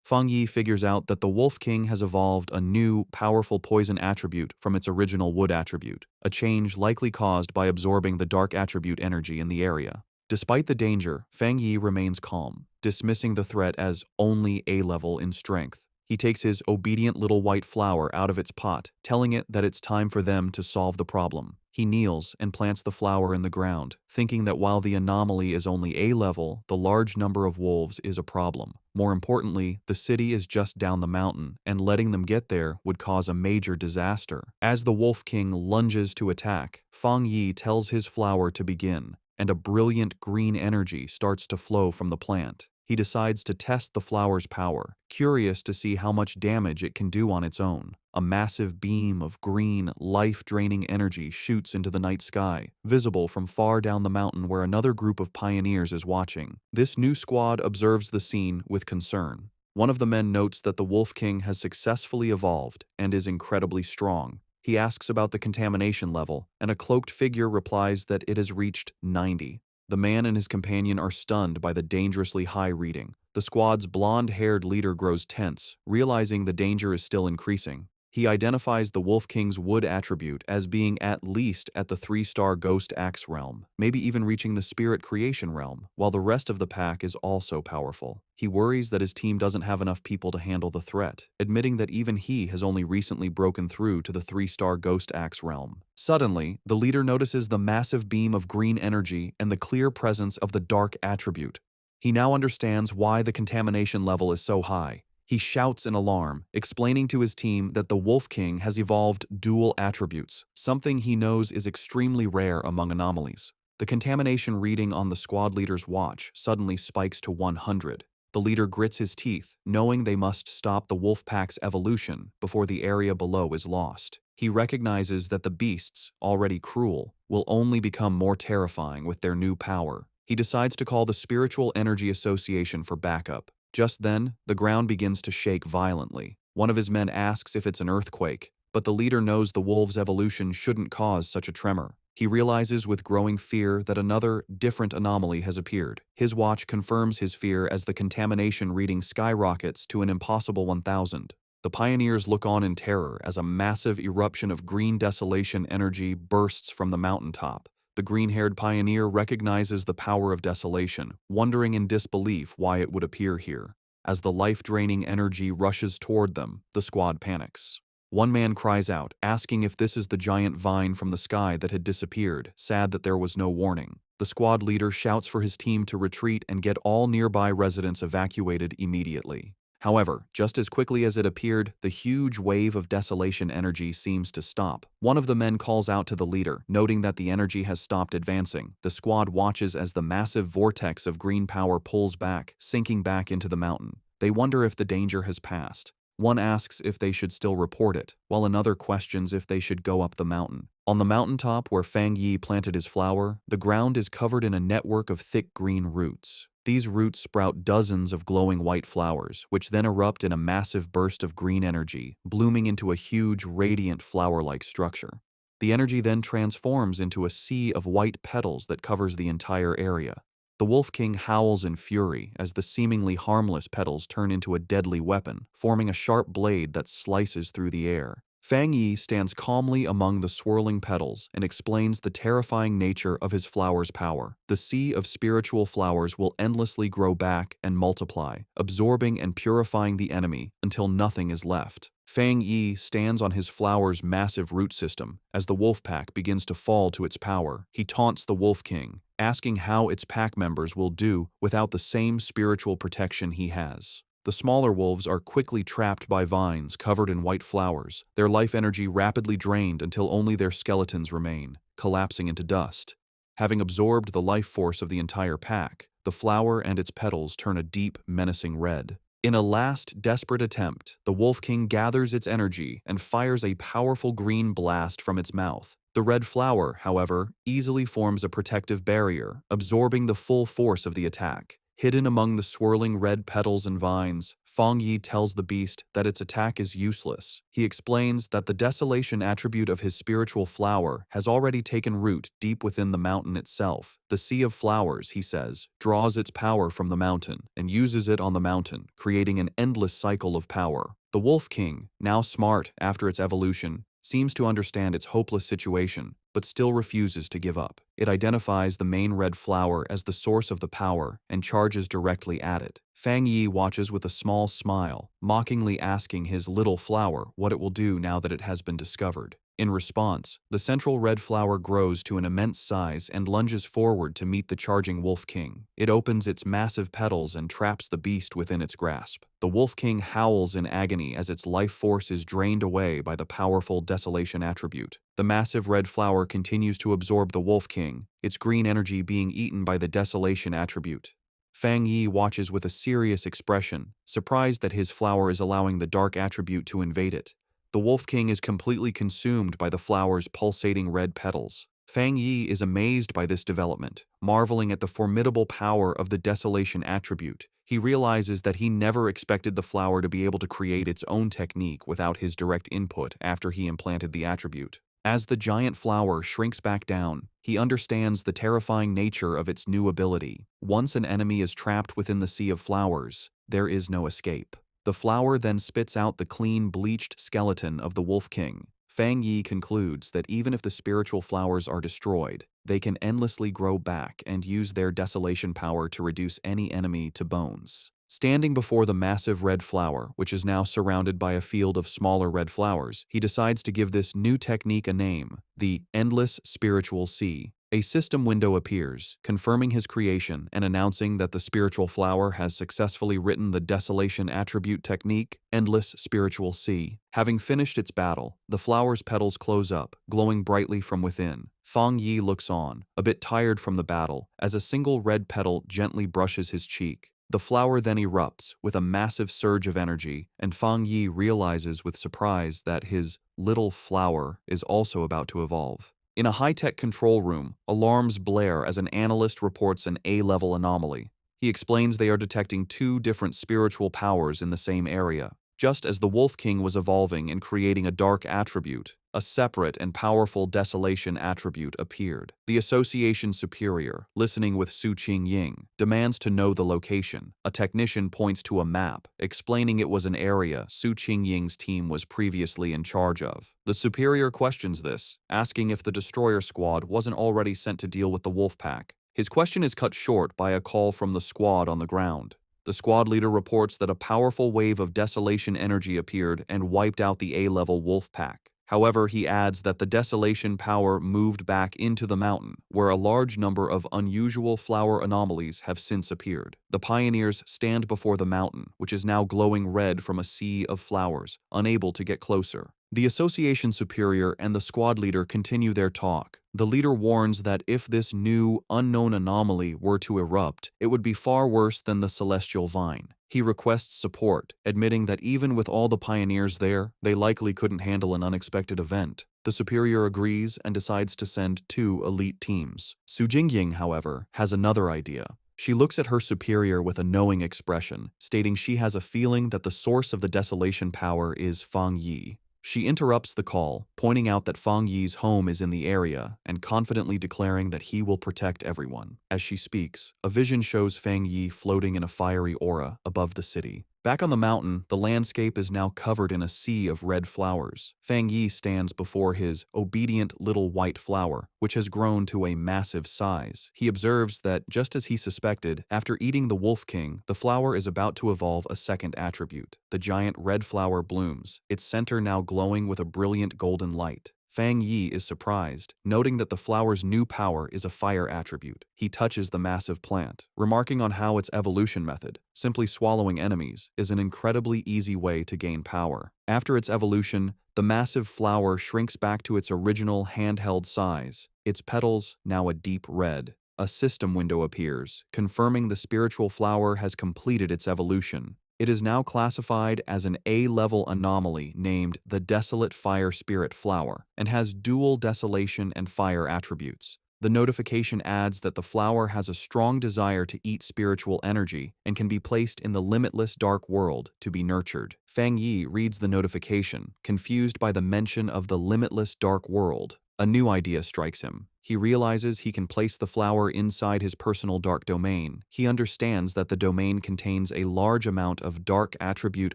Fang Yi figures out that the Wolf King has evolved a new, powerful poison attribute from its original wood attribute, a change likely caused by absorbing the dark attribute energy in the area. Despite the danger, Fang Yi remains calm, dismissing the threat as only A-level in strength. He takes his obedient little white flower out of its pot, telling it that it's time for them to solve the problem. He kneels and plants the flower in the ground, thinking that while the anomaly is only A-level, the large number of wolves is a problem. More importantly, the city is just down the mountain, and letting them get there would cause a major disaster. As the Wolf King lunges to attack, Fang Yi tells his flower to begin, and a brilliant green energy starts to flow from the plant. He decides to test the flower's power, curious to see how much damage it can do on its own. A massive beam of green, life-draining energy shoots into the night sky, visible from far down the mountain where another group of pioneers is watching. This new squad observes the scene with concern. One of the men notes that the Wolf King has successfully evolved and is incredibly strong. He asks about the contamination level, and a cloaked figure replies that it has reached 90. The man and his companion are stunned by the dangerously high reading. The squad's blonde-haired leader grows tense, realizing the danger is still increasing. He identifies the Wolf King's wood attribute as being at least at the 3-star Ghost Axe realm, maybe even reaching the Spirit Creation realm, while the rest of the pack is also powerful. He worries that his team doesn't have enough people to handle the threat, admitting that even he has only recently broken through to the 3-star Ghost Axe realm. Suddenly, the leader notices the massive beam of green energy and the clear presence of the dark attribute. He now understands why the contamination level is so high. He shouts in alarm, explaining to his team that the Wolf King has evolved dual attributes, something he knows is extremely rare among anomalies. The contamination reading on the squad leader's watch suddenly spikes to 100. The leader grits his teeth, knowing they must stop the wolf pack's evolution before the area below is lost. He recognizes that the beasts, already cruel, will only become more terrifying with their new power. He decides to call the Spiritual Energy Association for backup. Just then, the ground begins to shake violently. One of his men asks if it's an earthquake, but the leader knows the wolves' evolution shouldn't cause such a tremor. He realizes with growing fear that another, different anomaly has appeared. His watch confirms his fear as the contamination reading skyrockets to an impossible 1000. The pioneers look on in terror as a massive eruption of green desolation energy bursts from the mountaintop. The green-haired pioneer recognizes the power of desolation, wondering in disbelief why it would appear here. As the life-draining energy rushes toward them, the squad panics. One man cries out, asking if this is the giant vine from the sky that had disappeared, sad that there was no warning. The squad leader shouts for his team to retreat and get all nearby residents evacuated immediately. However, just as quickly as it appeared, the huge wave of desolation energy seems to stop. One of the men calls out to the leader, noting that the energy has stopped advancing. The squad watches as the massive vortex of green power pulls back, sinking back into the mountain. They wonder if the danger has passed. One asks if they should still report it, while another questions if they should go up the mountain. On the mountaintop where Fang Yi planted his flower, the ground is covered in a network of thick green roots. These roots sprout dozens of glowing white flowers, which then erupt in a massive burst of green energy, blooming into a huge, radiant flower-like structure. The energy then transforms into a sea of white petals that covers the entire area. The Wolf King howls in fury as the seemingly harmless petals turn into a deadly weapon, forming a sharp blade that slices through the air. Fang Yi stands calmly among the swirling petals and explains the terrifying nature of his flower's power. The sea of spiritual flowers will endlessly grow back and multiply, absorbing and purifying the enemy until nothing is left. Fang Yi stands on his flower's massive root system. As the wolf pack begins to fall to its power, he taunts the Wolf King, asking how its pack members will do without the same spiritual protection he has. The smaller wolves are quickly trapped by vines covered in white flowers, their life energy rapidly drained until only their skeletons remain, collapsing into dust. Having absorbed the life force of the entire pack, the flower and its petals turn a deep, menacing red. In a last, desperate attempt, the Wolf King gathers its energy and fires a powerful green blast from its mouth. The red flower, however, easily forms a protective barrier, absorbing the full force of the attack. Hidden among the swirling red petals and vines, Fang Yi tells the beast that its attack is useless. He explains that the desolation attribute of his spiritual flower has already taken root deep within the mountain itself. The Sea of Flowers, he says, draws its power from the mountain and uses it on the mountain, creating an endless cycle of power. The Wolf King, now smart after its evolution, seems to understand its hopeless situation, but still refuses to give up. It identifies the main red flower as the source of the power and charges directly at it. Fang Yi watches with a small smile, mockingly asking his little flower what it will do now that it has been discovered. In response, the central red flower grows to an immense size and lunges forward to meet the charging Wolf King. It opens its massive petals and traps the beast within its grasp. The Wolf King howls in agony as its life force is drained away by the powerful desolation attribute. The massive red flower continues to absorb the Wolf King, its green energy being eaten by the desolation attribute. Fang Yi watches with a serious expression, surprised that his flower is allowing the dark attribute to invade it. The Wolf King is completely consumed by the flower's pulsating red petals. Fang Yi is amazed by this development, marveling at the formidable power of the desolation attribute. He realizes that he never expected the flower to be able to create its own technique without his direct input after he implanted the attribute. As the giant flower shrinks back down, he understands the terrifying nature of its new ability. Once an enemy is trapped within the Sea of Flowers, there is no escape. The flower then spits out the clean, bleached skeleton of the Wolf King. Fang Yi concludes that even if the spiritual flowers are destroyed, they can endlessly grow back and use their desolation power to reduce any enemy to bones. Standing before the massive red flower, which is now surrounded by a field of smaller red flowers, he decides to give this new technique a name, the Endless Spiritual Sea. A system window appears, confirming his creation and announcing that the spiritual flower has successfully written the desolation attribute technique, Endless Spiritual Sea. Having finished its battle, the flower's petals close up, glowing brightly from within. Fang Yi looks on, a bit tired from the battle, as a single red petal gently brushes his cheek. The flower then erupts with a massive surge of energy, and Fang Yi realizes with surprise that his little flower is also about to evolve. In a high-tech control room, alarms blare as an analyst reports an A-level anomaly. He explains they are detecting two different spiritual powers in the same area. Just as the Wolf King was evolving and creating a dark attribute, a separate and powerful desolation attribute appeared. The Association Superior, listening with Su Qingying, demands to know the location. A technician points to a map, explaining it was an area Su Qingying's team was previously in charge of. The Superior questions this, asking if the Destroyer Squad wasn't already sent to deal with the Wolf Pack. His question is cut short by a call from the squad on the ground. The squad leader reports that a powerful wave of desolation energy appeared and wiped out the A-level wolf pack. However, he adds that the desolation power moved back into the mountain, where a large number of unusual flower anomalies have since appeared. The pioneers stand before the mountain, which is now glowing red from a sea of flowers, unable to get closer. The association superior and the squad leader continue their talk. The leader warns that if this new, unknown anomaly were to erupt, it would be far worse than the celestial vine. He requests support, admitting that even with all the pioneers there, they likely couldn't handle an unexpected event. The superior agrees and decides to send 2 elite teams. Su Jingying, however, has another idea. She looks at her superior with a knowing expression, stating she has a feeling that the source of the desolation power is Fang Yi. She interrupts the call, pointing out that Fang Yi's home is in the area and confidently declaring that he will protect everyone. As she speaks, a vision shows Fang Yi floating in a fiery aura above the city. Back on the mountain, the landscape is now covered in a sea of red flowers. Fang Yi stands before his obedient little white flower, which has grown to a massive size. He observes that, just as he suspected, after eating the Wolf King, the flower is about to evolve a second attribute. The giant red flower blooms, its center now glowing with a brilliant golden light. Fang Yi is surprised, noting that the flower's new power is a fire attribute. He touches the massive plant, remarking on how its evolution method, simply swallowing enemies, is an incredibly easy way to gain power. After its evolution, the massive flower shrinks back to its original handheld size, its petals now a deep red. A system window appears, confirming the spiritual flower has completed its evolution. It is now classified as an A-level anomaly named the Desolate Fire Spirit Flower and has dual desolation and fire attributes. The notification adds that the flower has a strong desire to eat spiritual energy and can be placed in the limitless dark world to be nurtured. Fang Yi reads the notification, confused by the mention of the limitless dark world. A new idea strikes him. He realizes he can place the flower inside his personal dark domain. He understands that the domain contains a large amount of dark attribute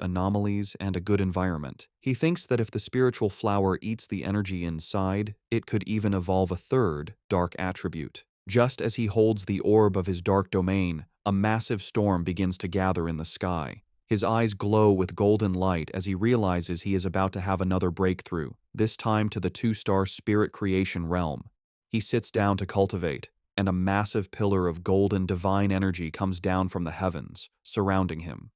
anomalies and a good environment. He thinks that if the spiritual flower eats the energy inside, it could even evolve a third dark attribute. Just as he holds the orb of his dark domain, a massive storm begins to gather in the sky. His eyes glow with golden light as he realizes he is about to have another breakthrough, this time to the 2-star spirit creation realm. He sits down to cultivate, and a massive pillar of golden divine energy comes down from the heavens, surrounding him.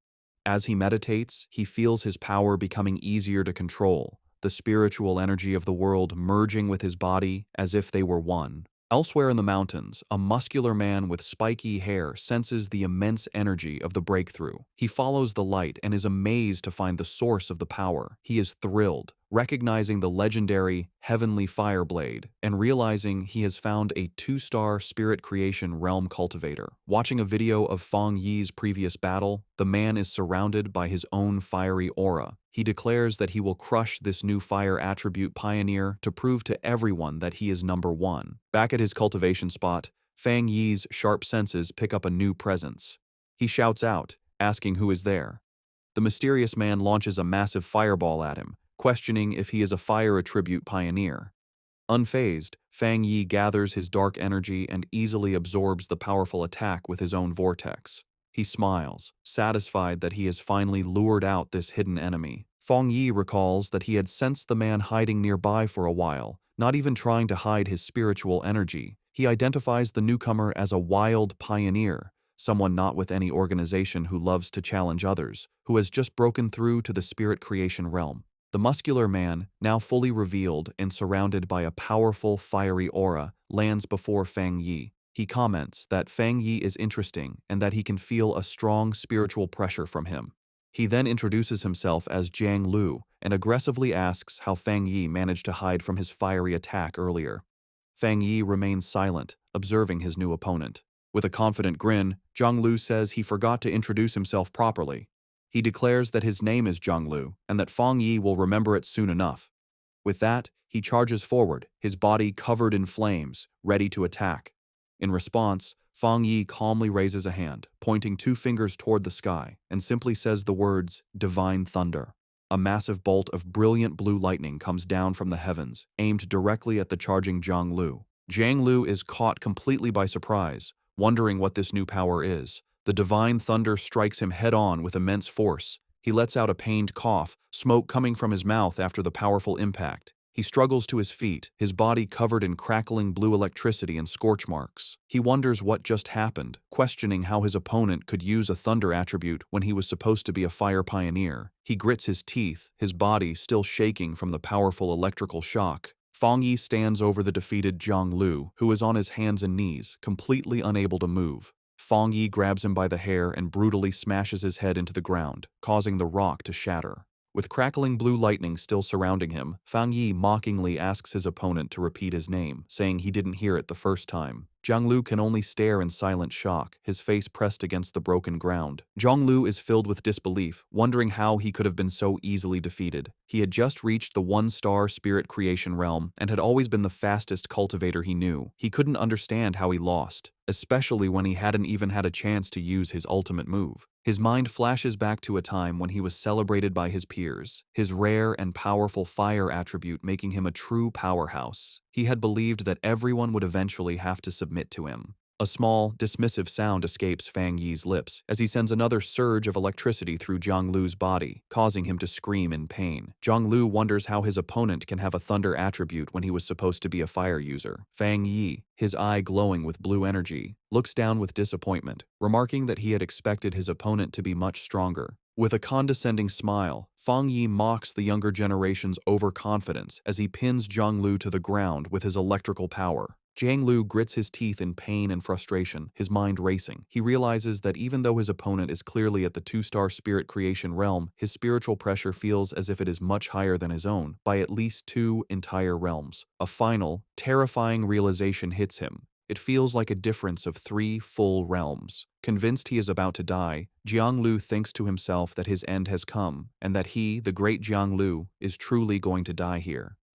As he meditates, he feels his power becoming easier to control, the spiritual energy of the world merging with his body as if they were one. Elsewhere in the mountains, a muscular man with spiky hair senses the immense energy of the breakthrough. He follows the light and is amazed to find the source of the power. He is thrilled, recognizing the legendary Heavenly Fire Blade and realizing he has found a 2-star spirit creation realm cultivator. Watching a video of Fang Yi's previous battle, the man is surrounded by his own fiery aura. He declares that he will crush this new fire attribute pioneer to prove to everyone that he is number one. Back at his cultivation spot, Fang Yi's sharp senses pick up a new presence. He shouts out, asking who is there. The mysterious man launches a massive fireball at him, questioning if he is a fire attribute pioneer. Unfazed, Fang Yi gathers his dark energy and easily absorbs the powerful attack with his own vortex. He smiles, satisfied that he has finally lured out this hidden enemy. Fang Yi recalls that he had sensed the man hiding nearby for a while, not even trying to hide his spiritual energy. He identifies the newcomer as a wild pioneer, someone not with any organization who loves to challenge others, who has just broken through to the spirit creation realm. The muscular man, now fully revealed and surrounded by a powerful, fiery aura, lands before Fang Yi. He comments that Fang Yi is interesting and that he can feel a strong spiritual pressure from him. He then introduces himself as Jiang Lu and aggressively asks how Fang Yi managed to hide from his fiery attack earlier. Fang Yi remains silent, observing his new opponent. With a confident grin, Jiang Lu says he forgot to introduce himself properly. He declares that his name is Jiang Lu and that Fang Yi will remember it soon enough. With that, he charges forward, his body covered in flames, ready to attack. In response, Fang Yi calmly raises a hand, pointing 2 fingers toward the sky, and simply says the words, "Divine Thunder." A massive bolt of brilliant blue lightning comes down from the heavens, aimed directly at the charging Jiang Lu. Jiang Lu is caught completely by surprise, wondering what this new power is. The divine thunder strikes him head-on with immense force. He lets out a pained cough, smoke coming from his mouth after the powerful impact. He struggles to his feet, his body covered in crackling blue electricity and scorch marks. He wonders what just happened, questioning how his opponent could use a thunder attribute when he was supposed to be a fire pioneer. He grits his teeth, his body still shaking from the powerful electrical shock. Fang Yi stands over the defeated Jiang Lu, who is on his hands and knees, completely unable to move. Fang Yi grabs him by the hair and brutally smashes his head into the ground, causing the rock to shatter. With crackling blue lightning still surrounding him, Fang Yi mockingly asks his opponent to repeat his name, saying he didn't hear it the first time. Jiang Lu can only stare in silent shock, his face pressed against the broken ground. Jiang Lu is filled with disbelief, wondering how he could have been so easily defeated. He had just reached the 1-star spirit creation realm and had always been the fastest cultivator he knew. He couldn't understand how he lost, especially when he hadn't even had a chance to use his ultimate move. His mind flashes back to a time when he was celebrated by his peers, his rare and powerful fire attribute making him a true powerhouse. He had believed that everyone would eventually have to submit to him. A small, dismissive sound escapes Fang Yi's lips as he sends another surge of electricity through Jiang Lu's body, causing him to scream in pain. Jiang Lu wonders how his opponent can have a thunder attribute when he was supposed to be a fire user. Fang Yi, his eye glowing with blue energy, looks down with disappointment, remarking that he had expected his opponent to be much stronger. With a condescending smile, Fang Yi mocks the younger generation's overconfidence as he pins Jiang Lu to the ground with his electrical power. Jiang Lu grits his teeth in pain and frustration, his mind racing. He realizes that even though his opponent is clearly at the 2-star spirit creation realm, his spiritual pressure feels as if it is much higher than his own, by at least 2 entire realms. A final, terrifying realization hits him. It feels like a difference of 3 full realms. Convinced he is about to die, Jiang Lu thinks to himself that his end has come, and that he, the great Jiang Lu, is truly going to die here.